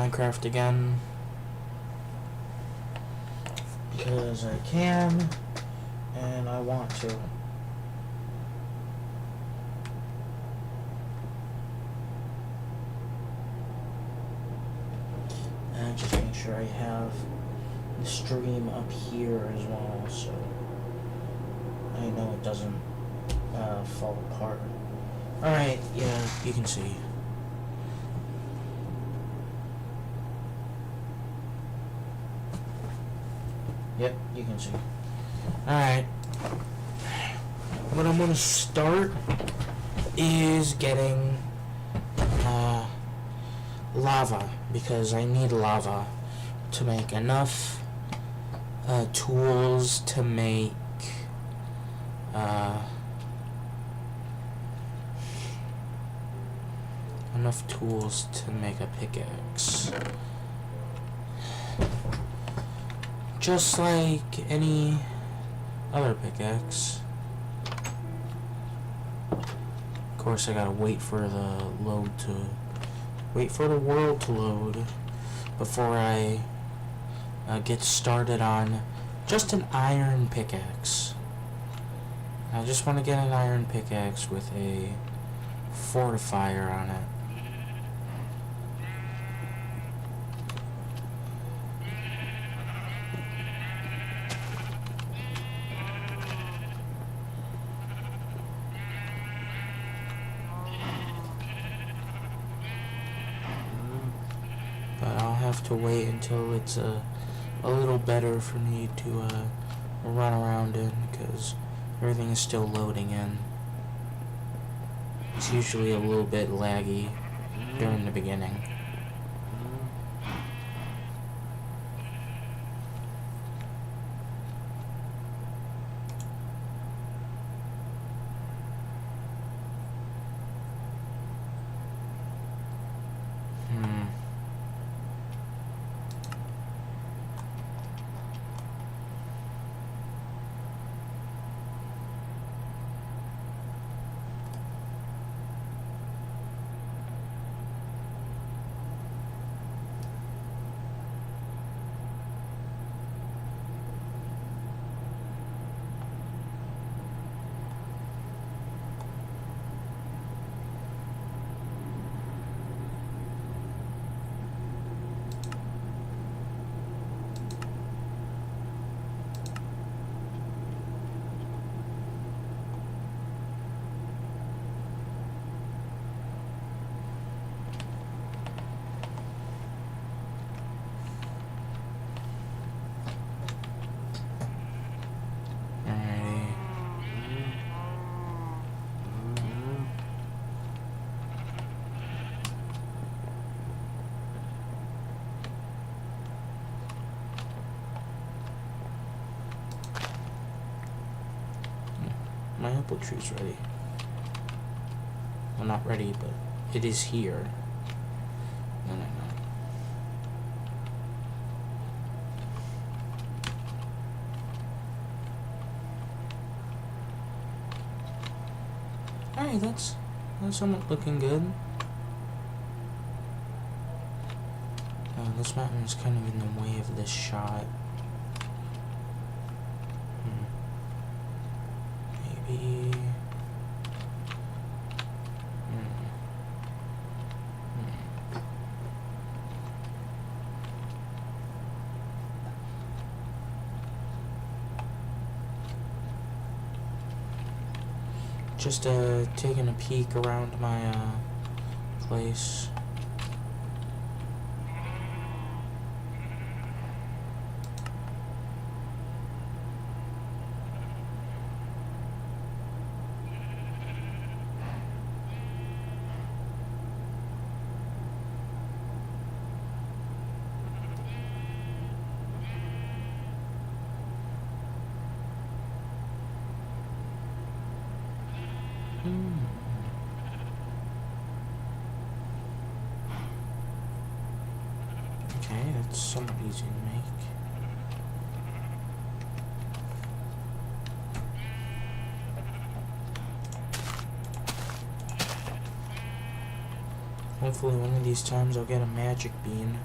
Minecraft again. Because I can, and I want to. And just make sure I have the stream up here as well, so I know it doesn't fall apart. Alright, yeah, you can see. Yep, you can see. Alright. What I'm gonna start is getting lava, because I need lava to make enough tools to make enough tools to make a pickaxe. Just like any other pickaxe. Of course, I gotta wait for the world to load before I get started on just an iron pickaxe. I just want to get an iron pickaxe with a fortifier on it. To wait until it's a little better for me to run around in, because everything is still loading in. It's usually a little bit laggy during the beginning. My apple tree's ready. Well, not ready, but it is here. No. Alright, that's somewhat looking good. This mountain is kind of in the way of this shot. Maybe... Just taking a peek around my place. Okay, that's somewhat easy to make. Hopefully one of these times I'll get a magic bean.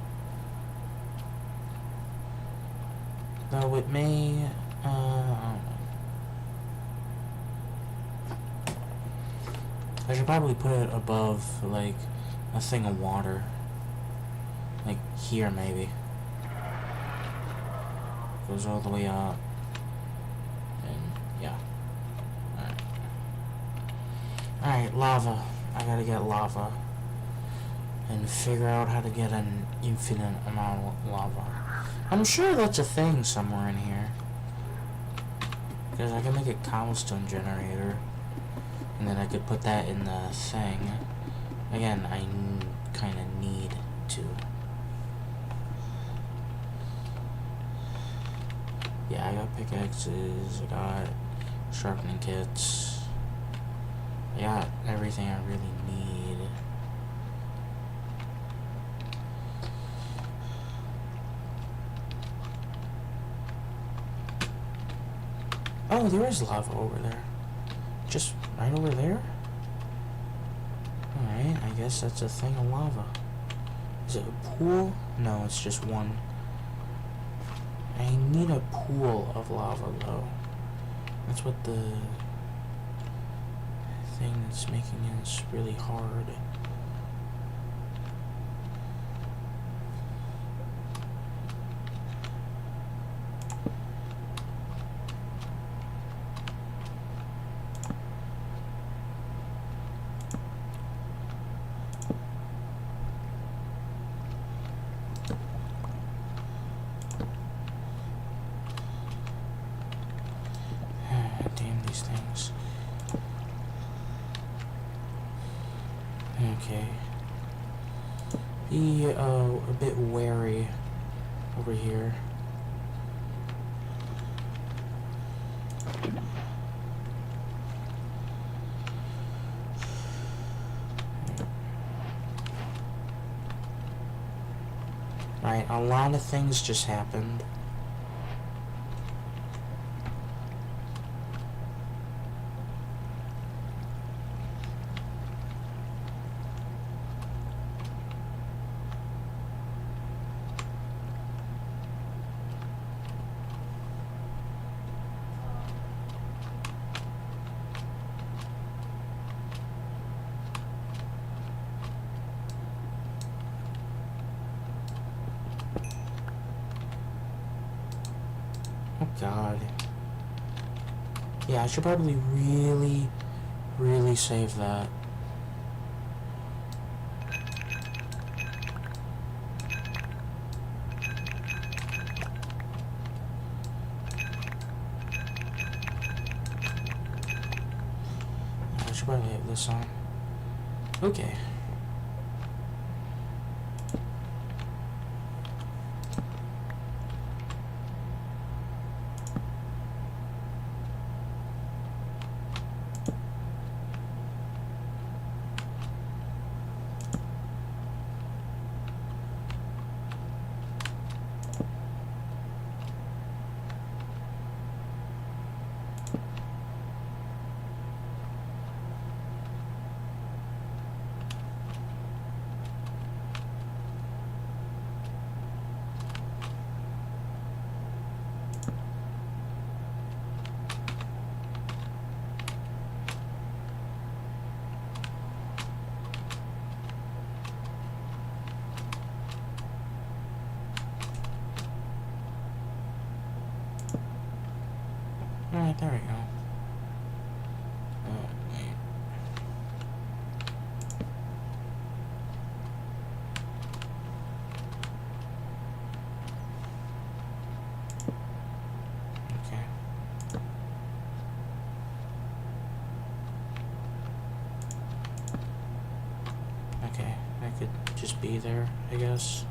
Though it may, I don't know. I should probably put it above, like, a thing of water. Like, here, maybe. Goes all the way up. And, yeah. Alright. Alright, lava. I gotta get lava. And figure out how to get an infinite amount of lava. I'm sure that's a thing somewhere in here. Because I can make a cobblestone generator. And then I could put that in the thing. Again, I kind of need to. Yeah, I got pickaxes, I got sharpening kits. I got everything I really need. Oh, there is lava over there. Just right over there? Alright, I guess that's a thing of lava. Is it a pool? No, it's just one. I need a pool of lava, though. That's what the thing that's making this really hard. Damn these things. Okay. Be a bit wary over here. Right, a lot of things just happened. Oh god. Yeah, I should probably really save that. I should probably have this on. Okay. Alright, there we go. Oh, wait. Okay. Okay, I could just be there, I guess.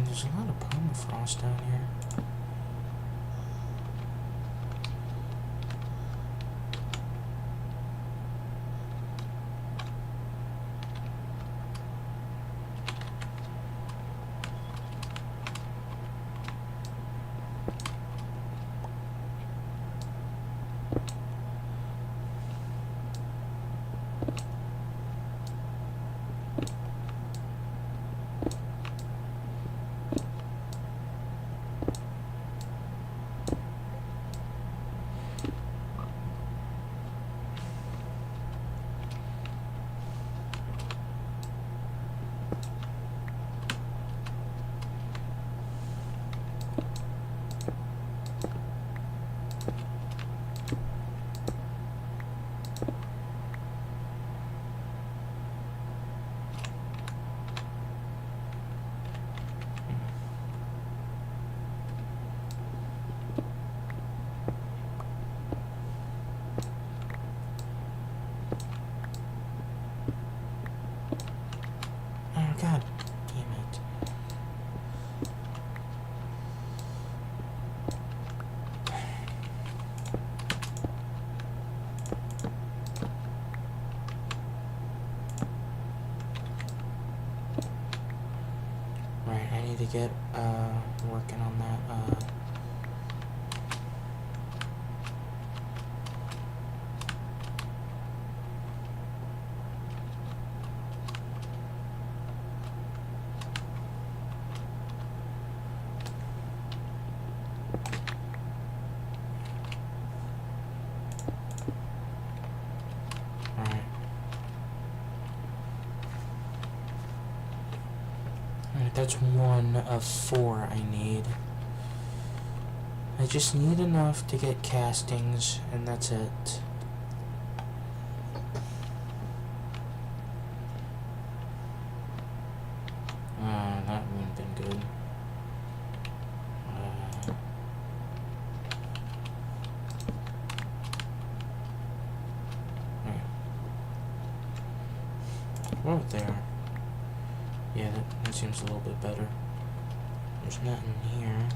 There's a lot of permafrost down here. to get working on that. Alright, that's 1 of 4 I need. I just need enough to get castings, and that's it. That wouldn't have been good. Oh, there. Yeah, that seems a little bit better. There's nothing here.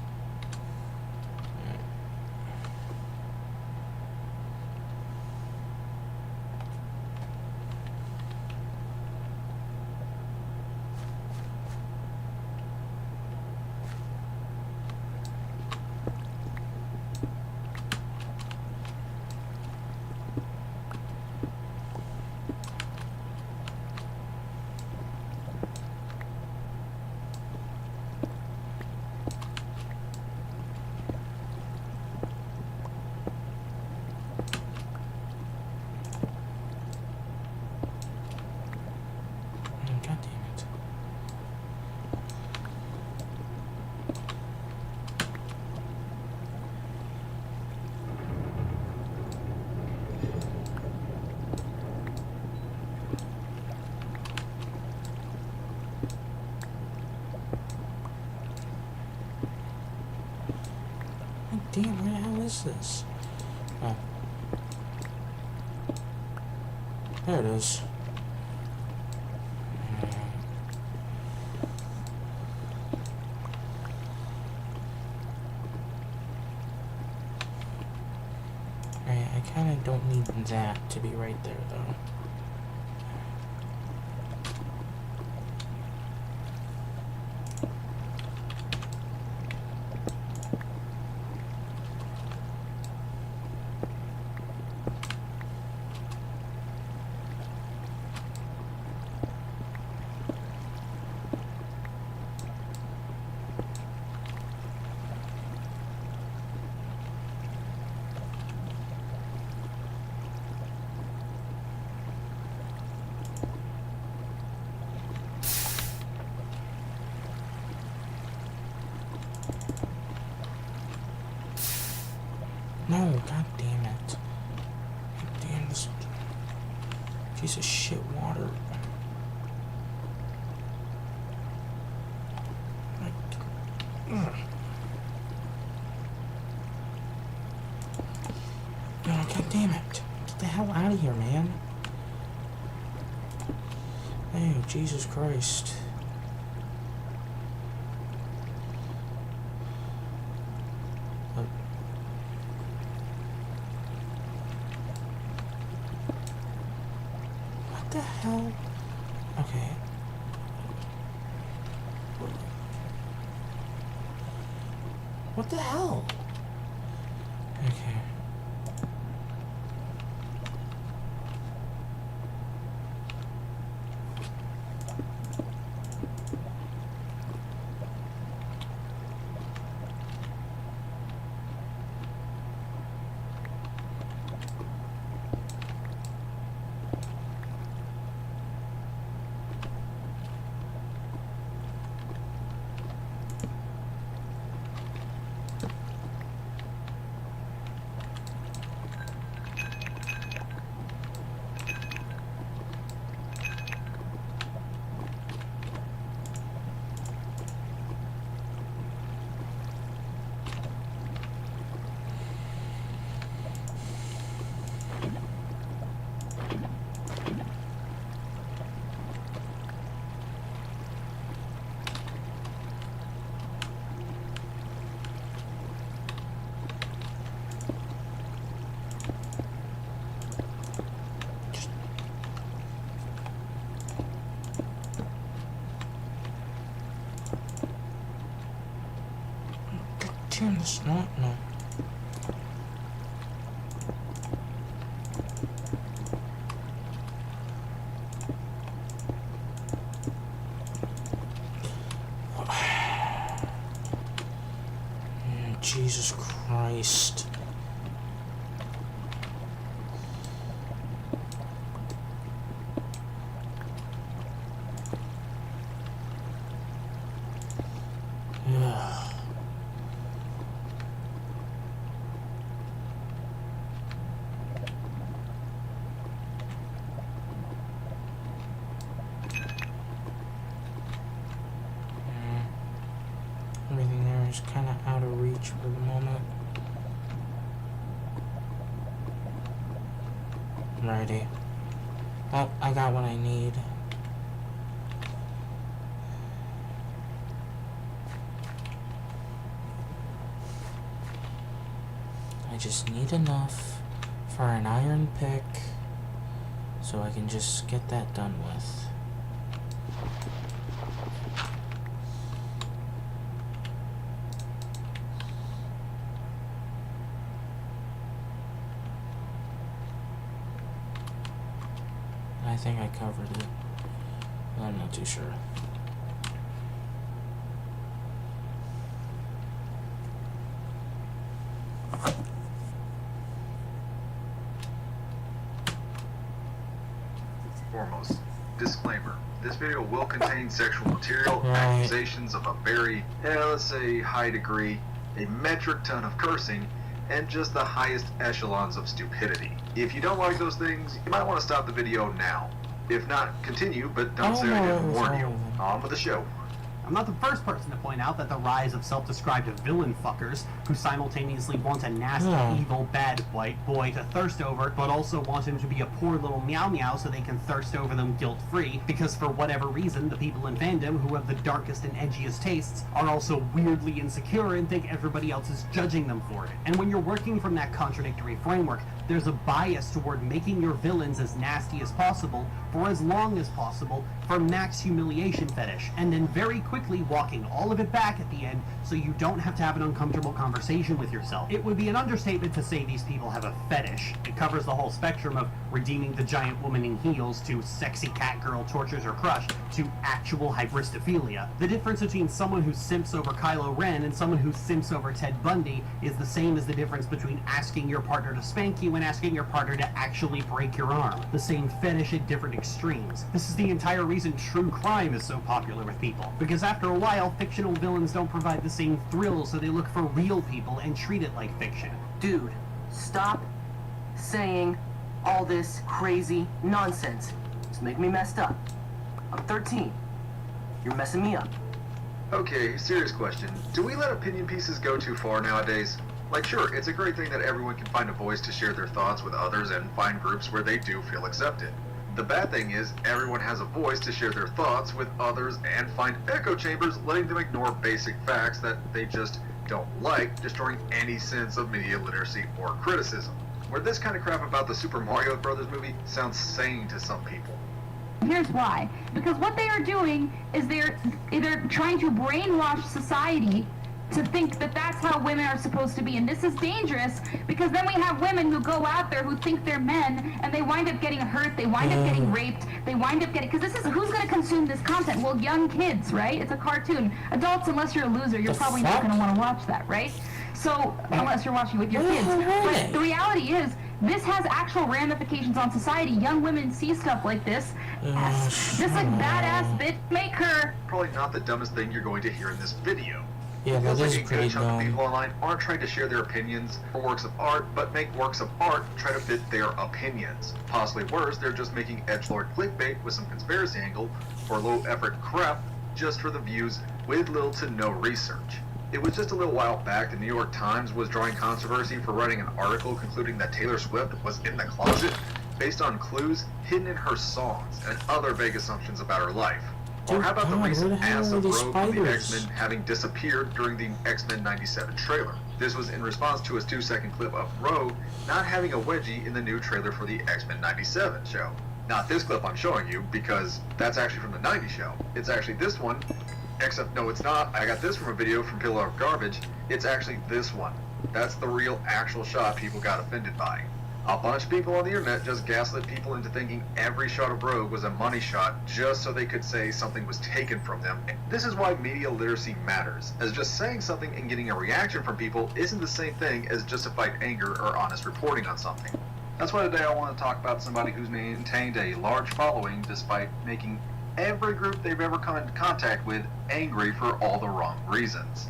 God damn it. God damn, where the hell is this? Oh. There it is. I kind of don't need that to be right there, though. No, god damn it. God damn this piece of shit water. No, god damn it. Get the hell out of here, man. Hey, Jesus Christ. What the hell? Okay. What the hell? Okay. Damn, that's not... No. Jesus Christ. Yeah. Everything there is kind of out of reach for the moment. Righty. Well, I got what I need. I just need enough for an iron pick so I can just get that done with. I think I covered it. I'm not too sure. Foremost, disclaimer. This video will contain sexual material, accusations of a very, let's say, high degree, a metric ton of cursing, and just the highest echelons of stupidity. If you don't like those things, you might want to stop the video now. If not, continue, but don't say I didn't warn you. On with the show. I'm not the first person to point out that the rise of self-described villain fuckers who simultaneously want a nasty, evil, bad white boy to thirst over, but also want him to be a poor little meow meow so they can thirst over them guilt-free, because for whatever reason, the people in fandom who have the darkest and edgiest tastes are also weirdly insecure and think everybody else is judging them for it. And when you're working from that contradictory framework, there's a bias toward making your villains as nasty as possible for as long as possible for max humiliation fetish, and then very quickly walking all of it back at the end so you don't have to have an uncomfortable conversation with yourself. It would be an understatement to say these people have a fetish. It covers the whole spectrum of redeeming the giant woman in heels to sexy cat girl tortures her crush to actual hybristophilia. The difference between someone who simps over Kylo Ren and someone who simps over Ted Bundy is the same as the difference between asking your partner to spank you and asking your partner to actually break your arm. The same fetish at different extremes. This is the entire reason true crime is so popular with people. Because after a while, fictional villains don't provide the same thrill, so they look for real people and treat it like fiction. Dude, stop saying all this crazy nonsense. It's making me messed up. I'm 13. You're messing me up. Okay, serious question. Do we let opinion pieces go too far nowadays? Like, sure, it's a great thing that everyone can find a voice to share their thoughts with others and find groups where they do feel accepted. The bad thing is, everyone has a voice to share their thoughts with others and find echo chambers letting them ignore basic facts that they just don't like, destroying any sense of media literacy or criticism. Where this kind of crap about the Super Mario Brothers movie sounds sane to some people. Here's why. Because what they are doing is they're trying to brainwash society to think that that's how women are supposed to be. And this is dangerous because then we have women who go out there who think they're men and they wind up getting hurt, they wind up getting raped, they wind up getting... Because this is... Who's going to consume this content? Well, young kids, right? It's a cartoon. Adults, unless you're a loser, you're probably not going to want to watch that, right? So, unless you're watching with your kids. But the reality is, this has actual ramifications on society. Young women see stuff like this. This like badass bitch make her... Probably not the dumbest thing you're going to hear in this video. Yeah, that is like a pretty good chunk of dumb. people online aren't trying to share their opinions for works of art, but make works of art try to fit their opinions. Possibly worse, they're just making edgelord clickbait with some conspiracy angle for low-effort crap just for the views with little to no research. It was just a little while back the New York Times was drawing controversy for writing an article concluding that Taylor Swift was in the closet based on clues hidden in her songs and other vague assumptions about her life. Or how about the recent ass of Rogue from the X-Men having disappeared during the X-Men 97 trailer? This was in response to a 2-second clip of Rogue not having a wedgie in the new trailer for the X-Men 97 show. Not this clip I'm showing you, because that's actually from the 90 show. It's actually this one, except no it's not. I got this from a video from Pillar of Garbage. It's actually this one. That's the real actual shot people got offended by. A bunch of people on the internet just gaslit people into thinking every shot of Rogue was a money shot just so they could say something was taken from them. This is why media literacy matters, as just saying something and getting a reaction from people isn't the same thing as justified anger or honest reporting on something. That's why today I want to talk about somebody who's maintained a large following despite making every group they've ever come into contact with angry for all the wrong reasons.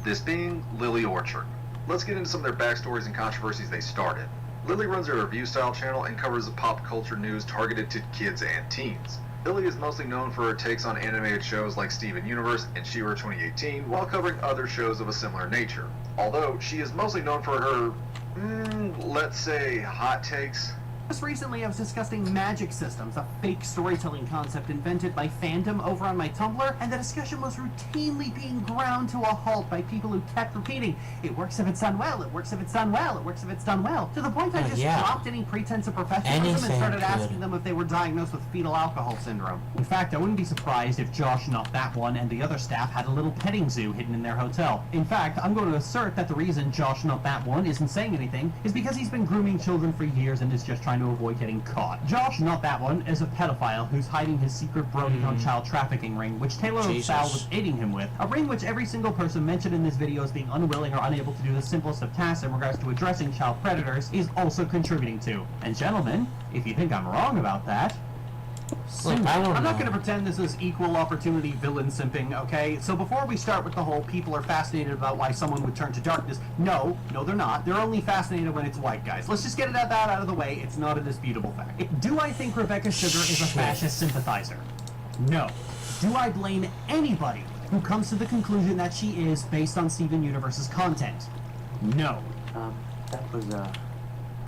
This being Lily Orchard. Let's get into some of their backstories and controversies they started. Lily runs a review-style channel and covers the pop culture news targeted to kids and teens. Lily is mostly known for her takes on animated shows like Steven Universe and She-Ra 2018, while covering other shows of a similar nature. Although, she is mostly known for her, let's say, hot takes. Just recently, I was discussing magic systems, a fake storytelling concept invented by fandom over on my Tumblr, and the discussion was routinely being ground to a halt by people who kept repeating, "It works if it's done well, it works if it's done well, it works if it's done well," to the point I just dropped any pretense of professionalism and started asking them if they were diagnosed with fetal alcohol syndrome. In fact, I wouldn't be surprised if Josh, Not That One, and the other staff had a little petting zoo hidden in their hotel. In fact, I'm going to assert that the reason Josh, Not That One, isn't saying anything is because he's been grooming children for years and is just trying to avoid getting caught. Josh, Not That One, is a pedophile who's hiding his secret brony on child trafficking ring, which Taylor LaSalle was aiding him with. A ring which every single person mentioned in this video as being unwilling or unable to do the simplest of tasks in regards to addressing child predators is also contributing to. And gentlemen, if you think I'm wrong about that, Look, I'm not going to pretend this is equal opportunity villain simping, okay? So before we start with the whole people are fascinated about why someone would turn to darkness, no, they're not. They're only fascinated when it's white guys. Let's just get that out of the way. It's not a disputable fact. Do I think Rebecca Sugar is a fascist sympathizer? No. Do I blame anybody who comes to the conclusion that she is based on Steven Universe's content? No.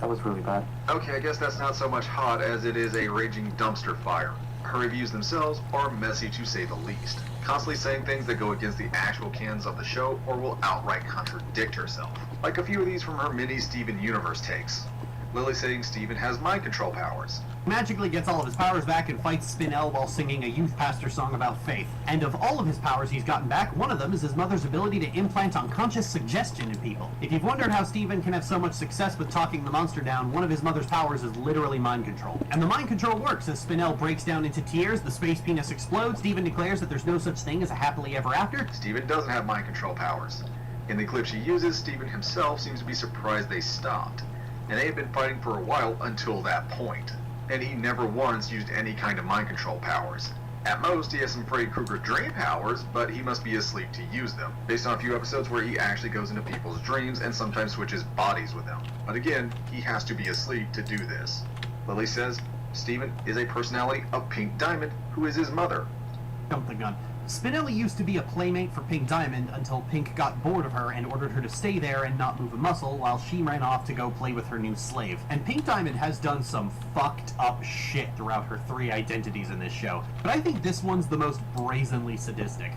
That was really bad. Okay, I guess that's not so much hot as it is a raging dumpster fire. Her reviews themselves are messy to say the least, constantly saying things that go against the actual canons of the show or will outright contradict herself. Like a few of these from her mini Steven Universe takes. Lily saying Steven has mind control powers. Magically gets all of his powers back and fights Spinel while singing a youth pastor song about faith. And of all of his powers he's gotten back, one of them is his mother's ability to implant unconscious suggestion in people. If you've wondered how Steven can have so much success with talking the monster down, one of his mother's powers is literally mind control. And the mind control works. As Spinel breaks down into tears, the space penis explodes, Steven declares that there's no such thing as a happily ever after. Steven doesn't have mind control powers. In the clip she uses, Steven himself seems to be surprised they stopped. And they had been fighting for a while until that point. And he never once used any kind of mind control powers. At most, he has some Freddy Krueger dream powers, but he must be asleep to use them, based on a few episodes where he actually goes into people's dreams and sometimes switches bodies with them. But again, he has to be asleep to do this. Lily says Steven is a personality of Pink Diamond, who is his mother. Jump the gun. Spinelli used to be a playmate for Pink Diamond until Pink got bored of her and ordered her to stay there and not move a muscle while she ran off to go play with her new slave. And Pink Diamond has done some fucked up shit throughout her 3 identities in this show, but I think this one's the most brazenly sadistic.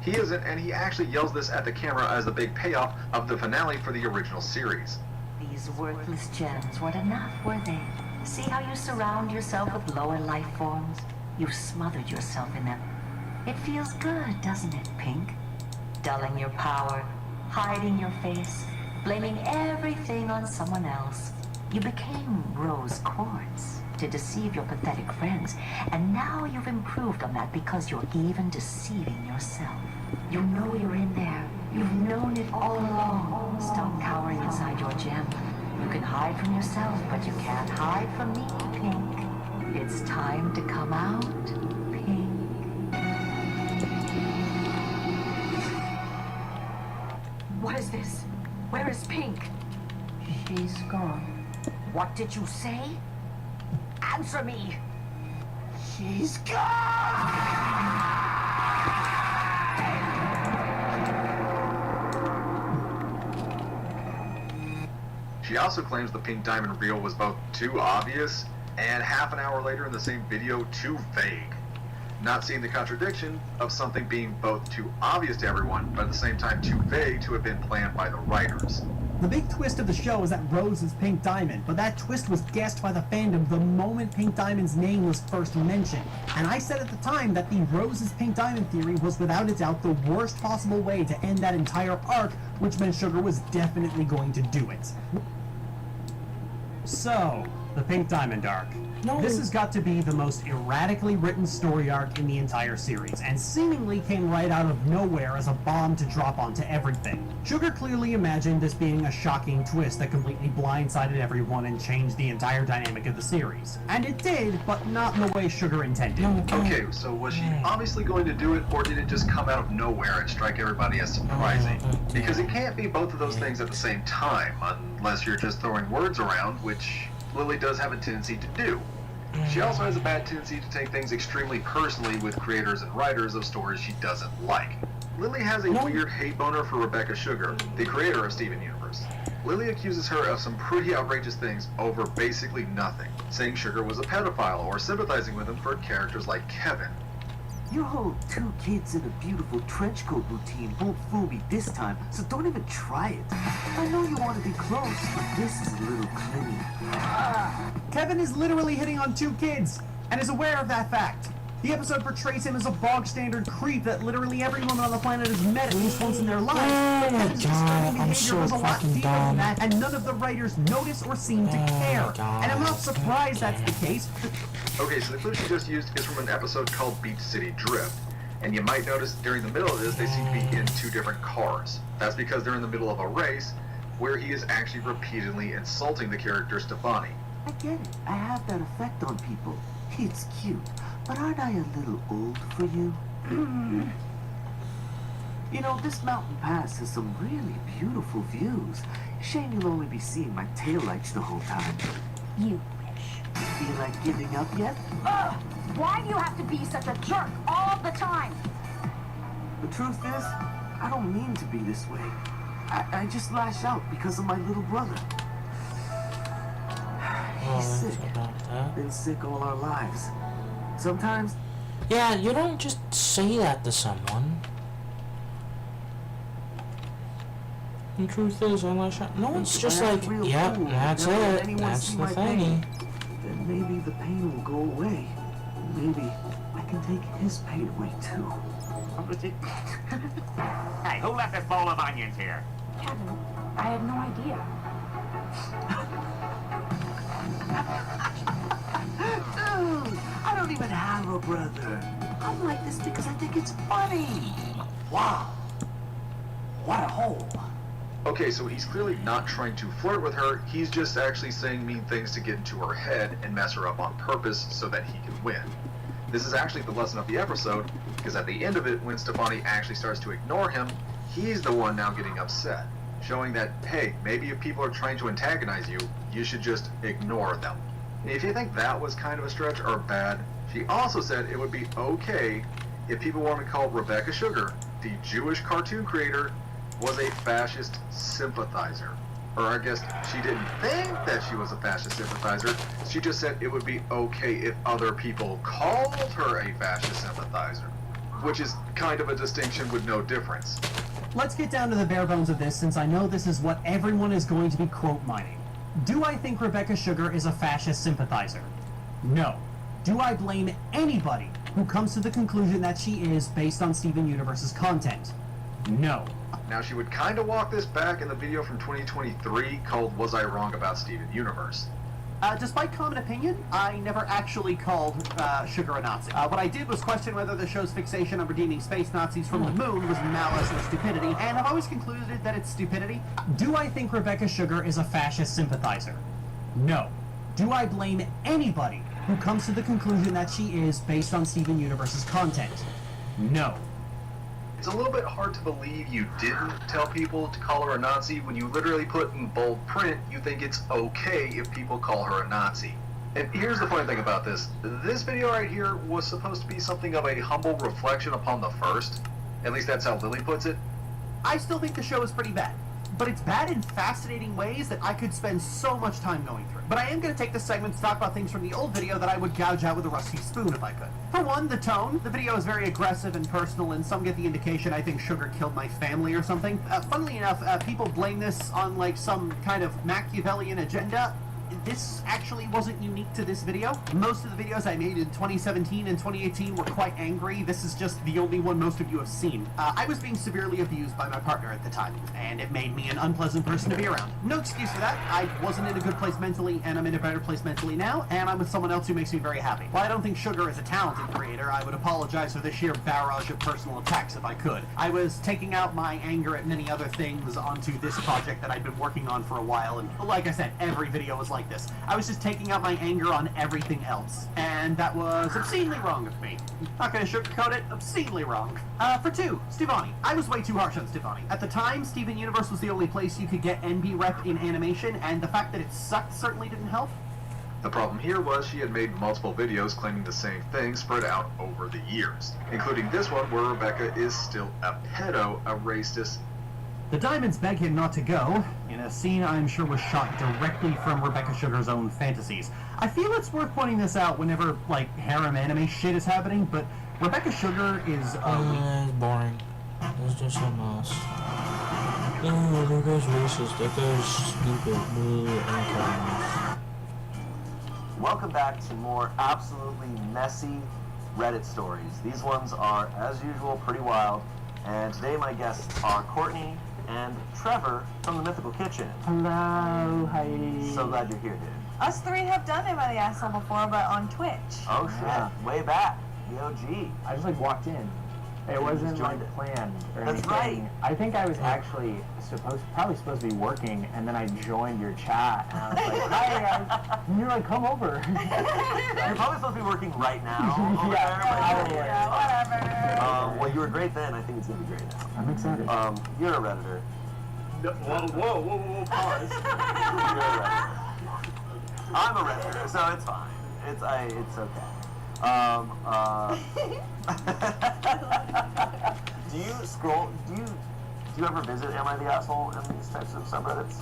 He isn't, and he actually yells this at the camera as the big payoff of the finale for the original series. These worthless gems weren't enough, were they? See how you surround yourself with lower life forms? You've smothered yourself in them. It feels good, doesn't it, Pink? Dulling your power, hiding your face, blaming everything on someone else. You became rose quartz to deceive your pathetic friends, and now you've improved on that because you're even deceiving yourself. You know you're in there. You've known it all along. Stop cowering inside your gem. You can hide from yourself, but you can't hide from me, Pink. It's time to come out, Pink. What is this? Where is Pink? She's gone. What did you say? Answer me! She's gone! She also claims the Pink Diamond reveal was both too obvious and half an hour later in the same video too vague. Not seeing the contradiction of something being both too obvious to everyone, but at the same time too vague to have been planned by the writers. The big twist of the show is that Rose is Pink Diamond, but that twist was guessed by the fandom the moment Pink Diamond's name was first mentioned. And I said at the time that the Rose is Pink Diamond theory was without a doubt the worst possible way to end that entire arc, which meant Sugar was definitely going to do it. So, the Pink Diamond arc. No. This has got to be the most erratically written story arc in the entire series, and seemingly came right out of nowhere as a bomb to drop onto everything. Sugar clearly imagined this being a shocking twist that completely blindsided everyone and changed the entire dynamic of the series. And it did, but not in the way Sugar intended. Okay, so was she obviously going to do it, or did it just come out of nowhere and strike everybody as surprising? Because it can't be both of those things at the same time, unless you're just throwing words around, which Lily does have a tendency to do. She also has a bad tendency to take things extremely personally with creators and writers of stories she doesn't like. Lily has a weird hate boner for Rebecca Sugar, the creator of Steven Universe. Lily accuses her of some pretty outrageous things over basically nothing, saying Sugar was a pedophile or sympathizing with him for characters like Kevin. Your whole 2 kids in a beautiful trench coat routine won't fool me this time, so don't even try it. I know you want to be close, but this is a little clingy. Kevin is literally hitting on 2 kids, and is aware of that fact. The episode portrays him as a bog-standard creep that literally every woman on the planet has met at least once in their lives. Oh my Kevin's God, disturbing I'm behavior so was a lot fucking deeper than dumb. that, and none of the writers notice or seem to Oh my care. God, And I'm not surprised that's the case. Okay, so the clip she just used is from an episode called Beach City Drift. And you might notice during the middle of this, they seem to be in 2 different cars. That's because they're in the middle of a race where he is actually repeatedly insulting the character Stefani. I get it. I have that effect on people. It's cute. But aren't I a little old for you? You know, this mountain pass has some really beautiful views. Shame you'll only be seeing my taillights the whole time. You wish. Feel like giving up yet? Ugh! Why do you have to be such a jerk all the time? The truth is, I don't mean to be this way. I just lash out because of my little brother. He's sick. About that. Been sick all our lives. Sometimes Yeah, you don't just say that to someone. The truth is, unless no, it's just I like, act real yep, cool. that's Never let it, anyone that's see the my thingy. pain. Then maybe the pain will go away. Maybe I can take his pain away too. Hey, who left this bowl of onions here? Kevin, I had no idea. Dude, I don't even have a brother. I'm like this because I think it's funny. Wow. What a hole. Okay, so he's clearly not trying to flirt with her, he's just actually saying mean things to get into her head and mess her up on purpose so that he can win. This is actually the lesson of the episode, because at the end of it, when Stefani actually starts to ignore him, he's the one now getting upset, showing that, hey, maybe if people are trying to antagonize you, you should just ignore them. If you think that was kind of a stretch or bad, she also said it would be okay if people want to call Rebecca Sugar, the Jewish cartoon creator, was a fascist sympathizer. Or I guess she didn't think that she was a fascist sympathizer. She just said it would be okay if other people called her a fascist sympathizer. Which is kind of a distinction with no difference. Let's get down to the bare bones of this, since I know this is what everyone is going to be quote mining. Do I think Rebecca Sugar is a fascist sympathizer? No. Do I blame anybody who comes to the conclusion that she is based on Steven Universe's content? No. Now she would kind of walk this back in the video from 2023 called Was I Wrong About Steven Universe? Despite common opinion, I never actually called Sugar a Nazi. What I did was question whether the show's fixation on redeeming space Nazis from the moon was malice or stupidity, and I've always concluded that it's stupidity. Do I think Rebecca Sugar is a fascist sympathizer? No. Do I blame anybody who comes to the conclusion that she is based on Steven Universe's content? No. It's a little bit hard to believe you didn't tell people to call her a Nazi when you literally put in bold print you think it's okay if people call her a Nazi. And here's the funny thing about this. This video right here was supposed to be something of a humble reflection upon the first. At least that's how Lily puts it. I still think the show is pretty bad. but it's bad in fascinating ways that I could spend so much time going through. But I am going to take this segment to talk about things from the old video that I would gouge out with a rusty spoon if I could. For one, the tone. The video is very aggressive and personal, and some get the indication I think sugar killed my family or something. Funnily enough, people blame this on like some kind of Machiavellian agenda. This actually wasn't unique to this video. Most of the videos I made in 2017 and 2018 were quite angry. This is just the only one most of you have seen. I was being severely abused by my partner at the time, and it made me an unpleasant person to be around. No excuse for that. I wasn't in a good place mentally, and I'm in a better place mentally now, and I'm with someone else who makes me very happy. While I don't think Sugar is a talented creator, I would apologize for the sheer barrage of personal attacks if I could. I was taking out my anger at many other things onto this project that I'd been working on for a while, and like I said, every video was like this. I was just taking out my anger on everything else, and that was obscenely wrong of me. Not gonna sugarcoat it, obscenely wrong. For two, Stevonnie. I was way too harsh on Stevonnie. At the time, Steven Universe was the only place you could get NB rep in animation, and the fact that it sucked certainly didn't help. The problem here was she had made multiple videos claiming the same thing spread out over the years, including this one where Rebecca is still a pedo, a racist. The Diamonds beg him not to go, in a scene I'm sure was shot directly from Rebecca Sugar's own fantasies. I feel it's worth pointing this out whenever, like, harem anime shit is happening, but Rebecca Sugar is, boring. It's just a mess. Oh, that guy's racist. That guy's stupid. Okay. Welcome back to more absolutely messy Reddit stories. These ones are, as usual, pretty wild. And today my guests are Courtney and Trevor from the Mythical Kitchen. Hello, hi. So glad you're here, dude. Us three have done Am I the Asshole before, but on Twitch. Oh shit, Yeah. way back, the OG. I just like walked in. It wasn't like planned or That's anything. right. I think I was actually probably supposed to be working, and then I joined your chat, and I was like, "Hi guys," and you're like, "Come over." You're probably supposed to be working right now. Over Yeah, there, whatever. well, you were great then. I think it's gonna be great now. I'm excited. You're a Redditor. Whoa, pause. You're a Redditor. I'm a Redditor, so it's fine. It's okay. Do you scroll? Do you ever visit Am I the Asshole in these types of subreddits?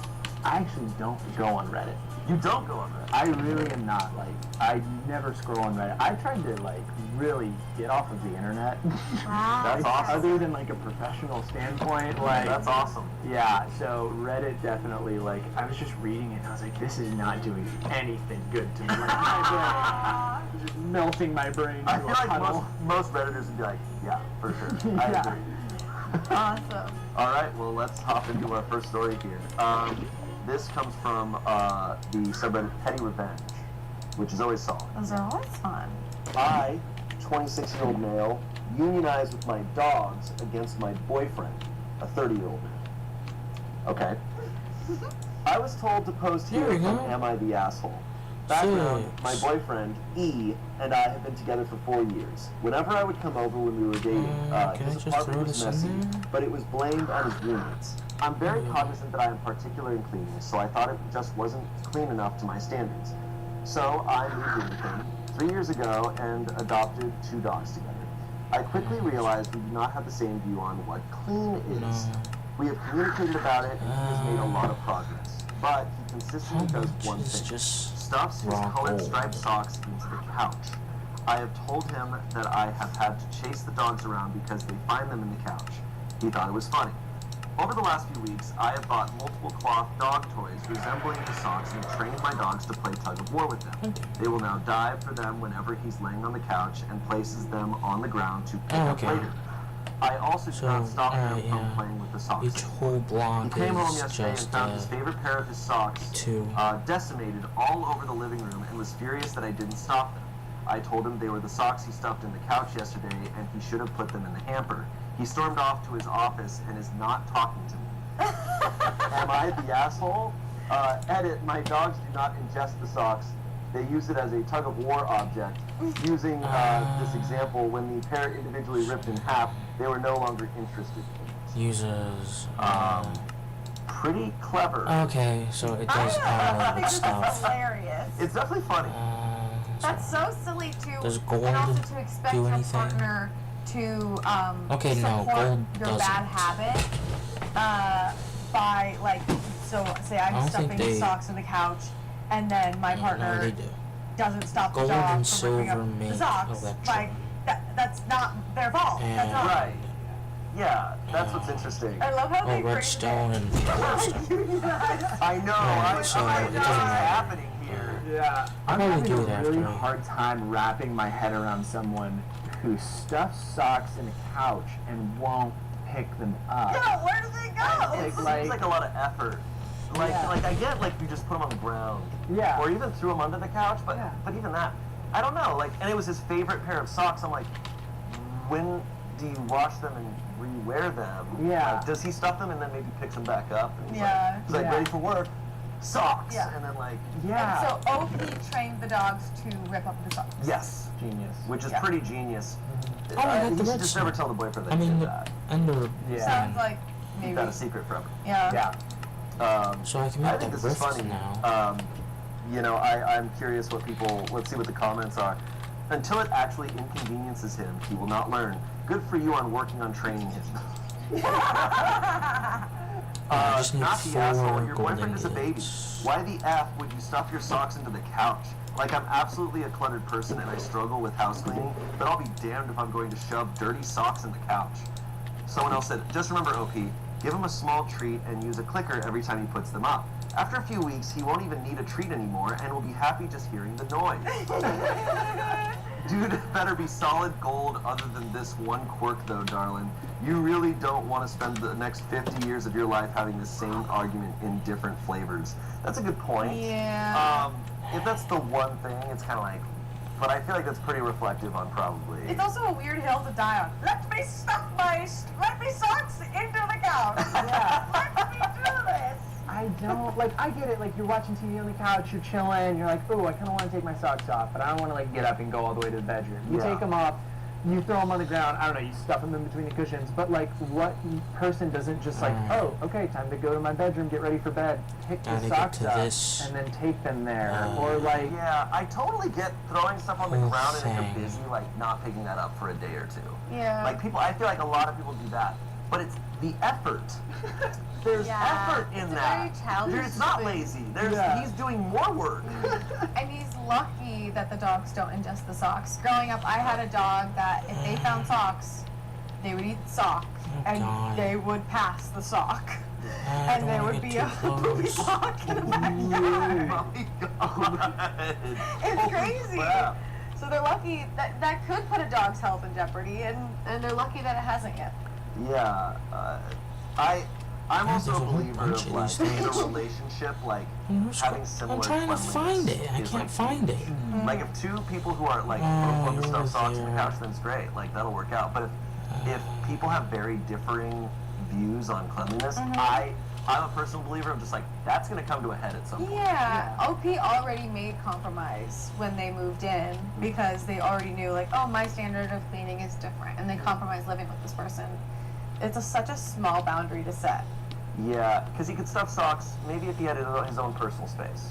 I actually don't go on Reddit. You don't go on Reddit. I really am not, like, I never scroll on Reddit. I tried to, like, really get off of the internet. That's awesome. Other than, like, a professional standpoint, like... That's awesome. Yeah, so Reddit definitely, like, I was just reading it and I was like, this is not doing anything good to me. Like, my brain is just melting my brain I to feel a like puddle. most Redditors would be like, yeah, for sure. I Yeah. agree. Awesome. All right, well, let's hop into our first story here. This comes from the subreddit Petty Revenge, which is always solid. Those are always fun. I, 26-year-old male, unionize with my dogs against my boyfriend, a 30-year-old man. Okay. I was told to post here There we from go. Am I the Asshole? Background, Six. my boyfriend, E, and I have been together for 4 years. Whenever I would come over when we were dating, Can I his just apartment throw was this in messy, there? but it was blamed on his roommates. I'm very cognizant that I am particular in cleanliness, so I thought it just wasn't clean enough to my standards. So I moved in with him 3 years ago and adopted 2 dogs together. I quickly realized we do not have the same view on what clean is. No. We have communicated about it and he has made a lot of progress. But he consistently How does much one is thing. just Stuffs his raw colored gold? striped socks into the couch. I have told him that I have had to chase the dogs around because they find them in the couch. He thought it was funny. Over the last few weeks, I have bought multiple cloth dog toys resembling the socks and trained my dogs to play tug of war with them. They will now dive for them whenever he's laying on the couch and places them on the ground to pick up okay. later. I also So, cannot stop him alright, from yeah. playing with the socks. Each whole block He came home is yesterday and just found his favorite pair of his socks two. decimated all over the living room and was furious that I didn't stop them. I told him they were the socks he stuffed in the couch yesterday and he should have put them in the hamper. He stormed off to his office and is not talking to me. Am I the asshole? Edit, my dogs do not ingest the socks. They use it as a tug of war object. Using this example, when the pair individually ripped in half, they were no longer interested in it. Uses. Pretty clever. Okay, so it does all of its stuff. Hilarious. It's definitely funny. That's so silly too. Does gold and also to expect do your anything? partner to Okay, no, support gold your doesn't. bad habit. by like, so say I I'm don't think stuffing they- socks in the couch, and then my No, partner they do. doesn't stop the Gold dog and from ripping silver up make the socks. electron. Like that's not their fault. That's not. Right. Yeah, that's what's interesting. I love how Oh, they redstone and glowstone. I know. Alright, so I it know doesn't what's matter. happening here. Yeah, I'm probably having do a it really after. hard time wrapping my head around someone who stuffs socks in a couch and won't pick them up. Yeah, where do they go? It seems like- like a lot of effort. Like, Yeah. like I get like you just put them on the ground, Yeah. or even threw them under the couch, but Yeah. but even that, I don't know. Like, and it was his favorite pair of socks. I'm like, when do you wash them and rewear them? Yeah. Like, does he stuff them and then maybe picks them back up? And he's Yeah. Like, he's like Yeah. ready for work, socks, Yeah. and then like Yeah. And so OP trained the dogs to rip up the socks. yes, Genius. which is Yeah. pretty genius. Oh, I got you the should red just stuff. never tell the boyfriend that I you mean, did that. under. Yeah. Sounds like Keep maybe. that a secret from him. Yeah. Yeah. So I can I make think the this is rifts funny. now. You know, I'm curious what people. Let's see what the comments are. Until it actually inconveniences him, he will not learn. Good for you on working on training him. I just need Not the 4 asshole. Your golden boyfriend is a baby. ingots. Why the F would you stuff your socks into the couch? Like, I'm absolutely a cluttered person and I struggle with house cleaning, but I'll be damned if I'm going to shove dirty socks in the couch. Someone else said, just remember, OP, give him a small treat and use a clicker every time he puts them up. After a few weeks, he won't even need a treat anymore and will be happy just hearing the noise. Dude, better be solid gold other than this one quirk though, darling. You really don't want to spend the next 50 years of your life having the same argument in different flavors. That's a good point. Yeah. If that's the one thing, it's kind of like, but I feel like that's pretty reflective on probably. It's also a weird hill to die on. Let me socks into the couch. Yeah. Let me do this. I don't, like, I get it, like, you're watching TV on the couch, you're chilling, you're like, ooh, I kind of want to take my socks off, but I don't want to, like, get up and go all the way to the bedroom. You Yeah. take them off, you throw them on the ground, I don't know, you stuff them in between the cushions, but, like, what person doesn't just, like, oh, okay, time to go to my bedroom, get ready for bed, pick the Gotta get socks to up, this. and then take them there, or, like, Yeah, I totally get throwing stuff on the Whole ground and if thing. you're busy, like not picking that up for a day or two. Yeah. Like people, I feel like a lot of people do that, but it's the effort. There's Yeah, effort in it's a that. very childish It's not thing. lazy. Yeah. He's doing more work. And he's lucky that the dogs don't ingest the socks. Growing up, I had a dog that if they found socks, they would eat the sock, and God. they would pass the sock. I And don't there wanna would get be a too movie close. block in the backyard. Oh my god. It's Holy crazy. crap. So they're lucky that could put a dog's health in jeopardy, and they're lucky that it hasn't yet. Yeah, I'm Yeah, also there's a a whole believer bunch of of like these in a things. relationship, like I'm just having go- similar I'm trying to find it. I is, can't like, find it. Like if two people who are like Oh, both love to you're stuff socks in the there. couch, then it's great. Like that'll work out. But if people have very differing views on cleanliness, I'm a personal believer of just like that's gonna come to a head at some point. Yeah, OP already made compromise when they moved in because they already knew like, oh, my standard of cleaning is different, and they compromised living with this person. It's such a small boundary to set. Yeah, because he could stuff socks maybe if he had his own personal space.